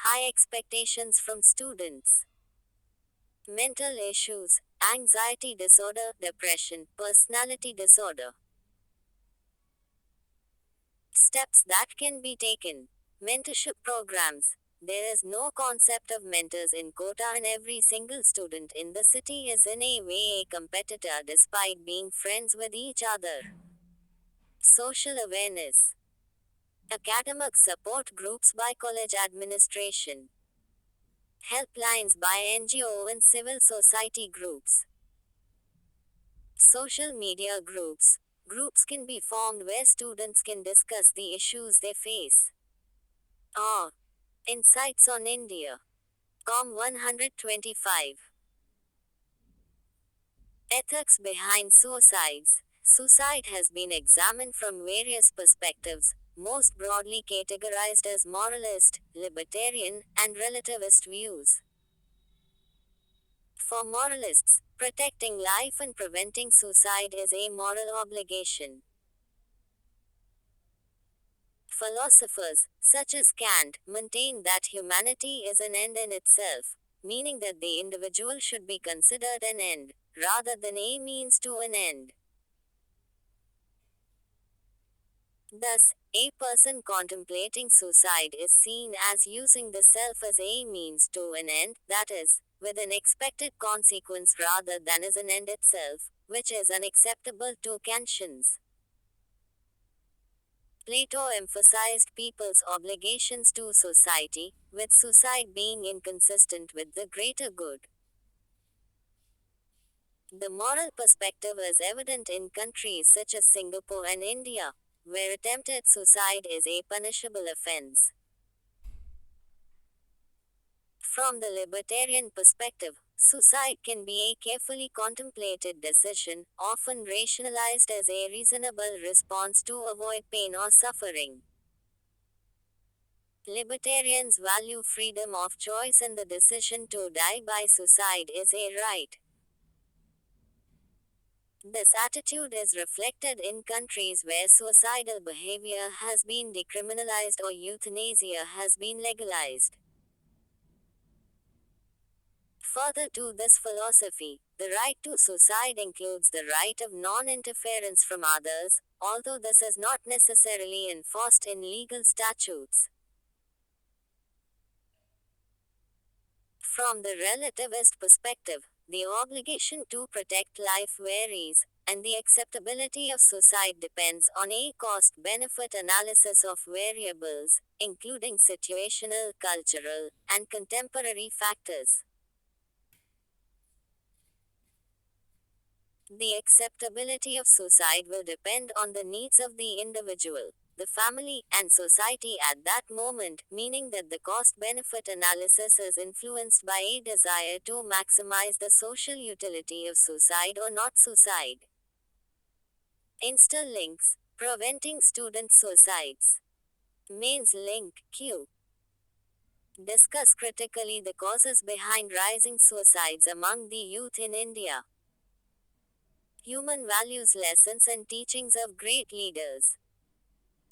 A: High expectations from students. Mental issues, anxiety disorder, depression, personality disorder. Steps that can be taken. Mentorship programs. There is no concept of mentors in Kota, and every single student in the city is in a way a competitor despite being friends with each other. Social awareness. Academic support groups by college administration. Helplines by NGO and civil society groups. Social media groups. Groups can be formed where students can discuss the issues they face. Ah. Insights on India. Com 125. Ethics behind suicides. Suicide has been examined from various perspectives, most broadly categorized as moralist, libertarian, and relativist views. For moralists, protecting life and preventing suicide is a moral obligation. Philosophers, such as Kant, maintain that humanity is an end in itself, meaning that the individual should be considered an end, rather than a means to an end. Thus, a person contemplating suicide is seen as using the self as a means to an end, that is, with an expected consequence rather than as an end itself, which is unacceptable to Kantians. Plato emphasized people's obligations to society, with suicide being inconsistent with the greater good. The moral perspective is evident in countries such as Singapore and India, where attempted suicide is a punishable offense. From the libertarian perspective, suicide can be a carefully contemplated decision, often rationalized as a reasonable response to avoid pain or suffering. Libertarians value freedom of choice, and the decision to die by suicide is a right. This attitude is reflected in countries where suicidal behavior has been decriminalized or euthanasia has been legalized. Further to this philosophy, the right to suicide includes the right of non interference from others, although this is not necessarily enforced in legal statutes. From the relativist perspective, the obligation to protect life varies, and the acceptability of suicide depends on a cost benefit analysis of variables, including situational, cultural, and contemporary factors. The acceptability of suicide will depend on the needs of the individual, the family, and society at that moment, meaning that the cost benefit analysis is influenced by a desire to maximize the social utility of suicide or not suicide. Insta links preventing student suicides. Mains link Q. Discuss critically the causes behind rising suicides among the youth in India. Human values lessons and teachings of great leaders.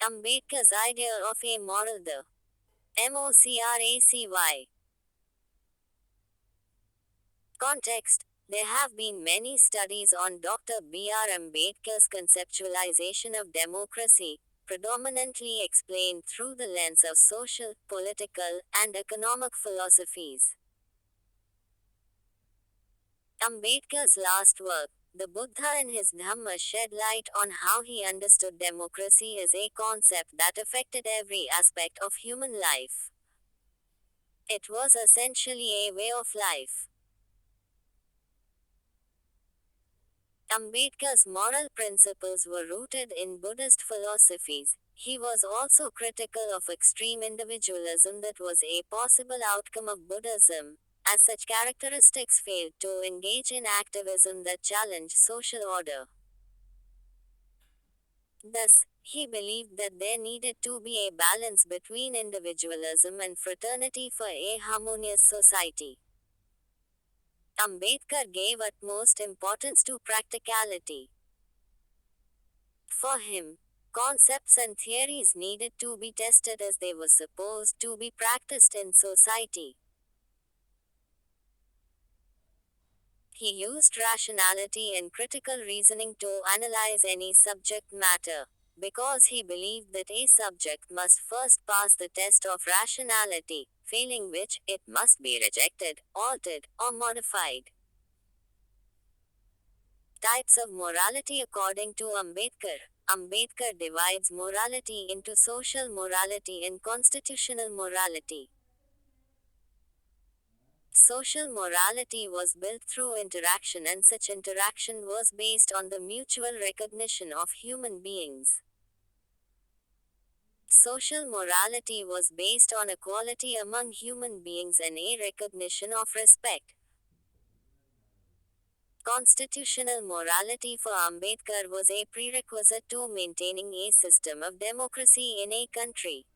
A: Ambedkar's idea of a moral the MOCRACY. Context. There have been many studies on Dr. B.R. Ambedkar's conceptualization of democracy, predominantly explained through the lens of social, political, and economic philosophies. Ambedkar's last work, The Buddha and his Dhamma, shed light on how he understood democracy as a concept that affected every aspect of human life. It was essentially a way of life. Ambedkar's moral principles were rooted in Buddhist philosophies. He was also critical of extreme individualism that was a possible outcome of Buddhism, as such characteristics failed to engage in activism that challenged social order. Thus, he believed that there needed to be a balance between individualism and fraternity for a harmonious society. Ambedkar gave utmost importance to practicality. For him, concepts and theories needed to be tested as they were supposed to be practiced in society. He used rationality and critical reasoning to analyze any subject matter, because he believed that a subject must first pass the test of rationality, failing which, it must be rejected, altered, or modified. Types of morality according to Ambedkar. Ambedkar divides morality into social morality and constitutional morality. Social morality was built through interaction, and such interaction was based on the mutual recognition of human beings. Social morality was based on equality among human beings and a recognition of respect. Constitutional morality for Ambedkar was a prerequisite to maintaining a system of democracy in a country.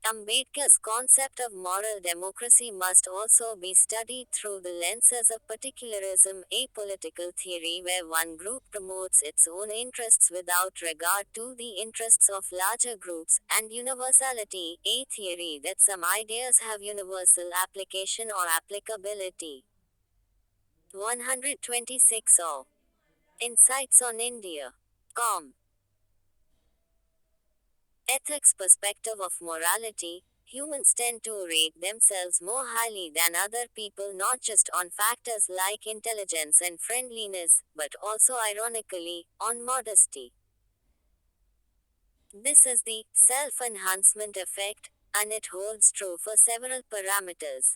A: Ambedkar's concept of moral democracy must also be studied through the lenses of particularism, a political theory where one group promotes its own interests without regard to the interests of larger groups, and universality, a theory that some ideas have universal application or applicability. 126 or Insights on India. Com. Ethics perspective of morality. Humans tend to rate themselves more highly than other people not just on factors like intelligence and friendliness, but also ironically, on modesty. This is the self enhancement effect, and it holds true for several parameters.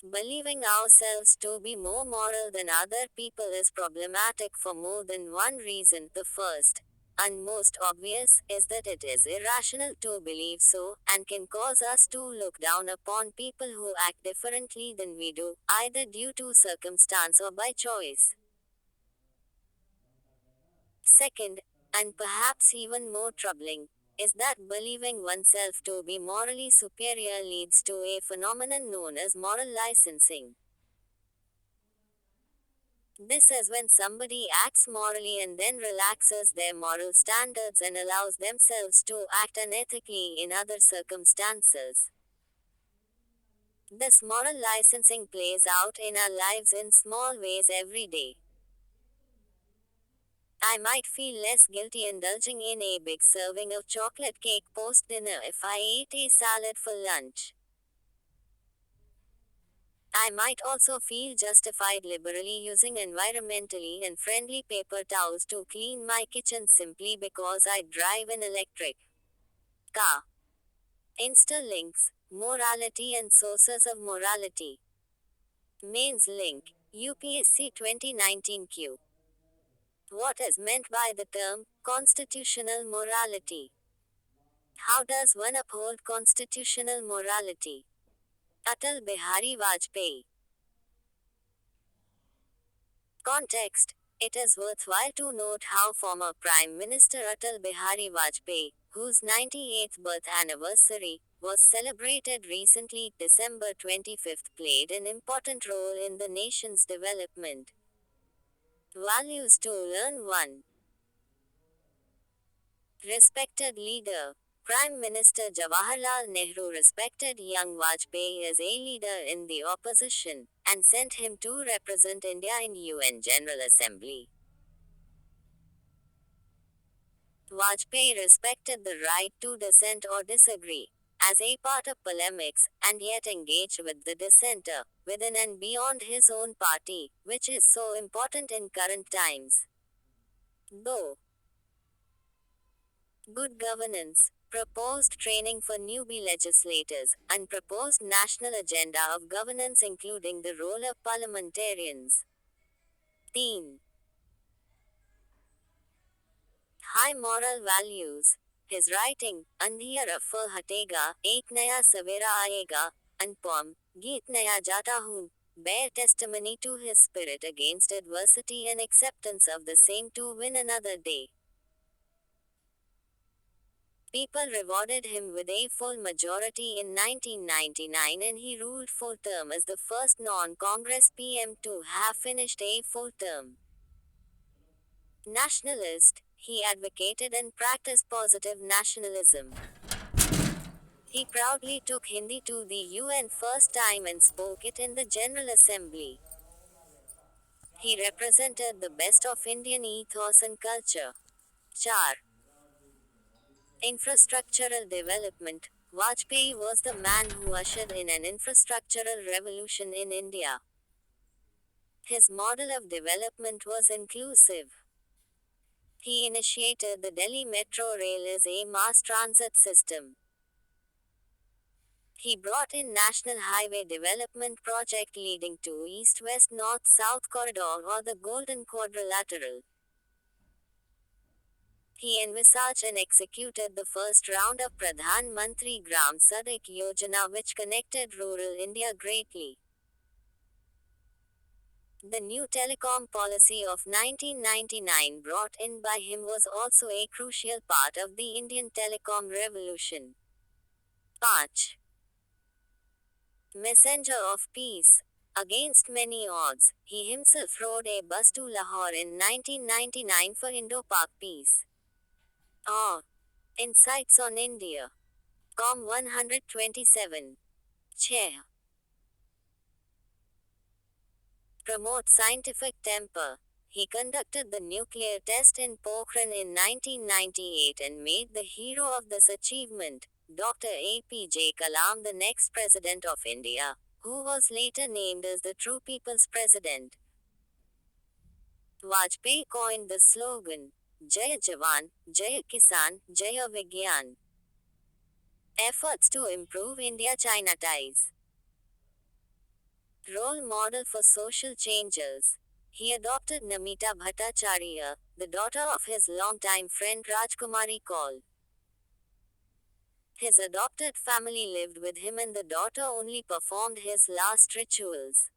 A: Believing ourselves to be more moral than other people is problematic for more than one reason. The first, and most obvious, is that it is irrational to believe so, and can cause us to look down upon people who act differently than we do, either due to circumstance or by choice. Second, and perhaps even more troubling, is that believing oneself to be morally superior leads to a phenomenon known as moral licensing. This is when somebody acts morally and then relaxes their moral standards and allows themselves to act unethically in other circumstances. This moral licensing plays out in our lives in small ways every day. I might feel less guilty indulging in a big serving of chocolate cake post dinner if I ate a salad for lunch. I might also feel justified liberally using environmentally and friendly paper towels to clean my kitchen simply because I drive an electric car. Insta links, morality and sources of morality. Mains link, UPSC 2019 Q. What is meant by the term constitutional morality? How does one uphold constitutional morality? Atal Bihari Vajpayee. Context. It is worthwhile to note how former Prime Minister Atal Bihari Vajpayee, whose 98th birth anniversary was celebrated recently, December 25th, played an important role in the nation's development. Values to learn 1. Respected leader. Prime Minister Jawaharlal Nehru respected young Vajpayee as a leader in the opposition and sent him to represent India in UN General Assembly. Vajpayee respected the right to dissent or disagree as a part of polemics, and yet engaged with the dissenter within and beyond his own party, which is so important in current times. Though good governance, proposed training for newbie legislators, unproposed national agenda of governance including the role of parliamentarians. Teen. High moral values. His writing, Andhiyar Fur Hatega, Ek Naya Savera Aayega, and poem, Geet Naya Jata Hoon, bear testimony to his spirit against adversity and acceptance of the same to win another day. People rewarded him with a full majority in 1999 and he ruled full term as the first non-Congress PM to have finished a full term. Nationalist, he advocated and practiced positive nationalism. He proudly took Hindi to the UN first time and spoke it in the General Assembly. He represented the best of Indian ethos and culture. 4. Infrastructural development. Vajpayee was the man who ushered in an infrastructural revolution in India. His model of development was inclusive. He initiated the Delhi Metro Rail as a mass transit system. He brought in National Highway Development Project leading to East-West North-South Corridor or the Golden Quadrilateral. He envisaged and executed the first round of Pradhan Mantri Gram Sadak Yojana which connected rural India greatly. The new telecom policy of 1999 brought in by him was also a crucial part of the Indian telecom revolution. 5. Messenger of peace. Against many odds, he himself rode a bus to Lahore in 1999 for Indo-Pak peace. Insights on India. Com 127. Chair. Promote scientific temper. He conducted the nuclear test in Pokhran in 1998 and made the hero of this achievement, Dr. APJ Kalam, the next President of India, who was later named as the True People's President. Vajpayee coined the slogan, Jaya Jawan, Jaya Kisan, Jaya Vigyan. Efforts to improve India-China ties. Role model for social changes. He adopted Namita Bhattacharya, the daughter of his longtime friend Rajkumari Kaul. His adopted family lived with him and the daughter only performed his last rituals.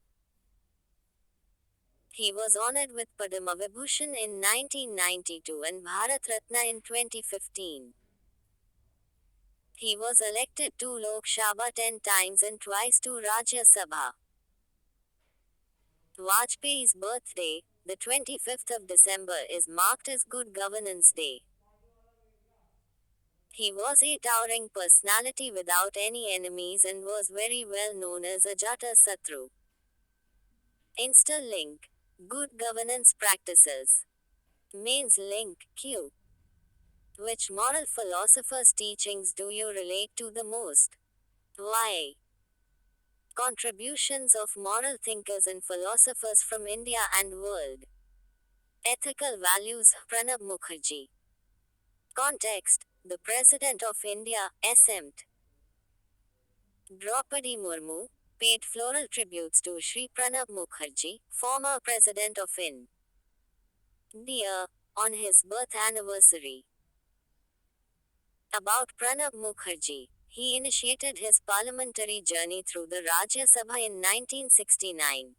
A: He was honored with Padma Vibhushan in 1992 and Bharat Ratna in 2015. He was elected to Lok Sabha 10 times and twice to Rajya Sabha. Vajpayee's birthday, the 25th of December is marked as Good Governance Day. He was a towering personality without any enemies and was very well known as Ajata Satru. Interlink. Good governance practices. Mains link Q. Which moral philosopher's teachings do you relate to the most? Why? Contributions of moral thinkers and philosophers from India and world. Ethical values Pranab Mukherjee. Context. The President of India, SMT. Draupadi Murmu, paid floral tributes to Sri Pranab Mukherjee, former President of India, on his birth anniversary. About Pranab Mukherjee. He initiated his parliamentary journey through the Rajya Sabha in 1969.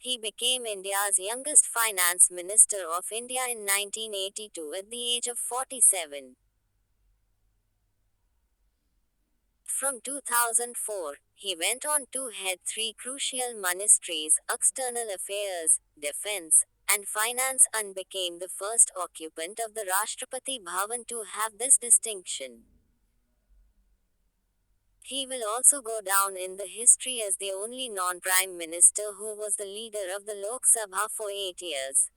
A: He became India's youngest Finance Minister of India in 1982 at the age of 47. From 2004, he went on to head three crucial ministries, External Affairs, Defense, and Finance, and became the first occupant of the Rashtrapati Bhavan to have this distinction. He will also go down in the history as the only non-prime minister who was the leader of the Lok Sabha for 8 years.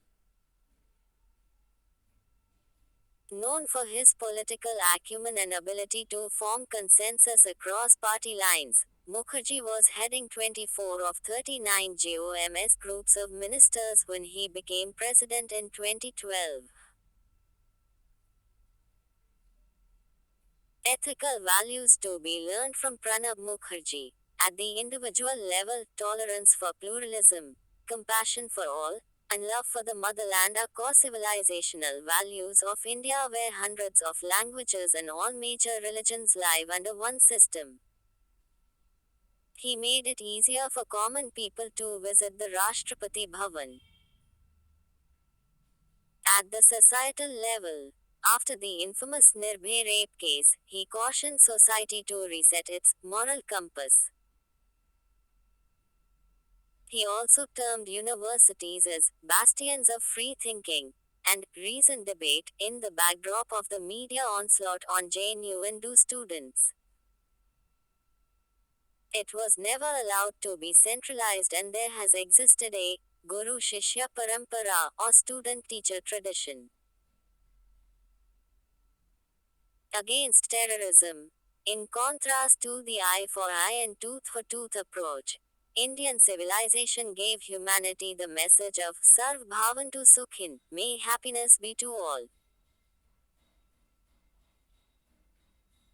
A: Known for his political acumen and ability to form consensus across party lines, Mukherjee was heading 24 of 39 GOMS groups of ministers when he became president in 2012. Ethical values to be learned from Pranab Mukherjee. At the individual level, tolerance for pluralism, compassion for all, and love for the motherland are core civilizational values of India, where hundreds of languages and all major religions live under one system. He made it easier for common people to visit the Rashtrapati Bhavan. At the societal level, after the infamous Nirbhay rape case, he cautioned society to reset its moral compass. He also termed universities as bastions of free thinking and reasoned debate in the backdrop of the media onslaught on JNU Hindu students. It was never allowed to be centralized, and there has existed a Guru Shishya Parampara or student teacher tradition. Against terrorism. In contrast to the eye for eye and tooth for tooth approach, Indian civilization gave humanity the message of Sarv Bhavantu Sukhin, may happiness be to all.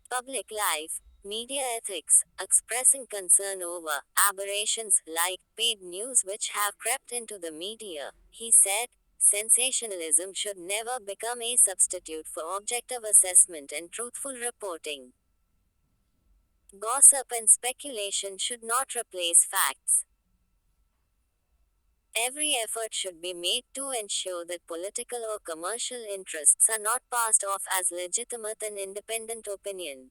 A: Public life, media ethics, expressing concern over aberrations like paid news which have crept into the media, he said, sensationalism should never become a substitute for objective assessment and truthful reporting. Gossip and speculation should not replace facts. Every effort should be made to ensure that political or commercial interests are not passed off as legitimate and independent opinion.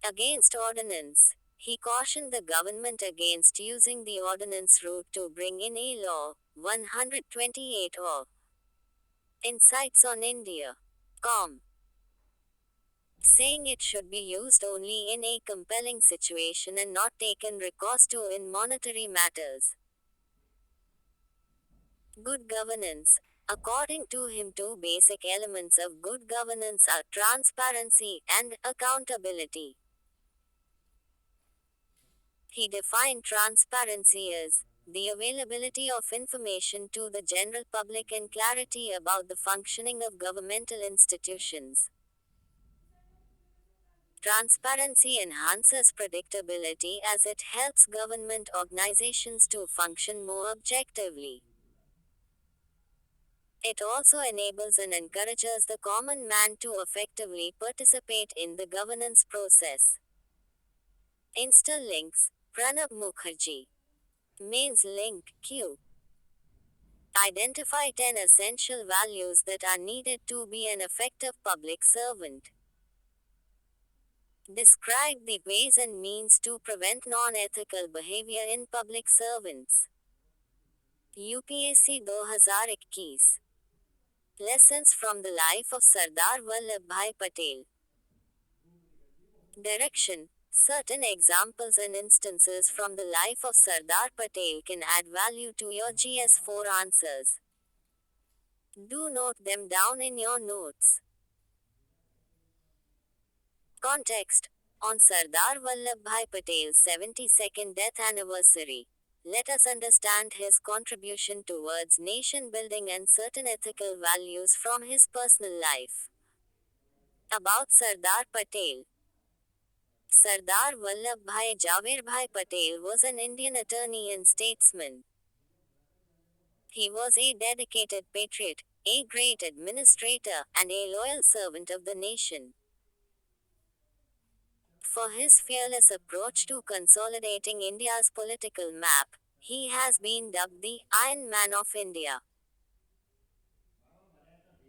A: Against ordinance. He cautioned the government against using the ordinance route to bring in a law, 128 or Insights on India. Saying it should be used only in a compelling situation and not taken recourse to in monetary matters. Good governance. According to him, two basic elements of good governance are transparency and accountability. He defined transparency as the availability of information to the general public and clarity about the functioning of governmental institutions. Transparency enhances predictability as it helps government organizations to function more objectively. It also enables and encourages the common man to effectively participate in the governance process. Interlinks. Pranab Mukherjee. Mains link Q. Identify 10 essential values that are needed to be an effective public servant. Describe the ways and means to prevent non-ethical behavior in public servants. UPSC 2021. Lessons from the life of Sardar Vallabhbhai Patel. Direction. Certain examples and instances from the life of Sardar Patel can add value to your GS4 answers. Do note them down in your notes. Context. On Sardar Vallabhbhai Patel's 72nd death anniversary, let us understand his contribution towards nation building and certain ethical values from his personal life. About Sardar Patel. Sardar Vallabhbhai Javerbhai Patel was an Indian attorney and statesman. He was a dedicated patriot, a great administrator, and a loyal servant of the nation. For his fearless approach to consolidating India's political map, he has been dubbed the Iron Man of India.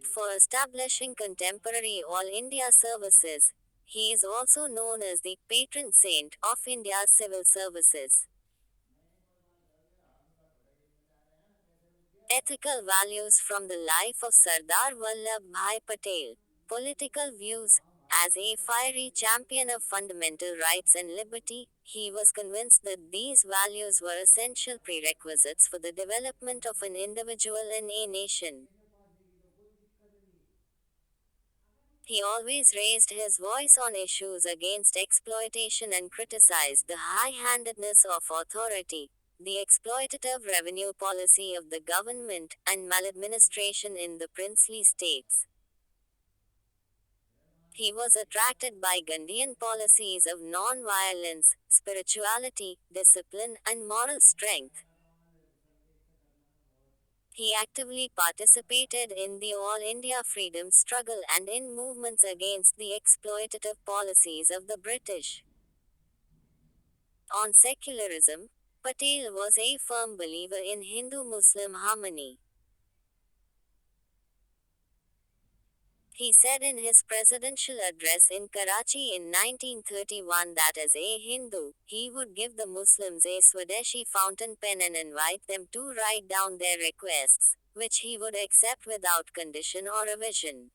A: For establishing contemporary All India services, he is also known as the patron saint of India's civil services. Ethical values from the life of Sardar Vallabhbhai Patel. Political views. As a fiery champion of fundamental rights and liberty, he was convinced that these values were essential prerequisites for the development of an individual and a nation. He always raised his voice on issues against exploitation and criticized the high-handedness of authority, the exploitative revenue policy of the government, and maladministration in the princely states. He was attracted by Gandhian policies of non-violence, spirituality, discipline, and moral strength. He actively participated in the All India freedom struggle and in movements against the exploitative policies of the British. On secularism, Patel was a firm believer in Hindu-Muslim harmony. He said in his presidential address in Karachi in 1931 that as a Hindu, he would give the Muslims a Swadeshi fountain pen and invite them to write down their requests, which he would accept without condition or revision.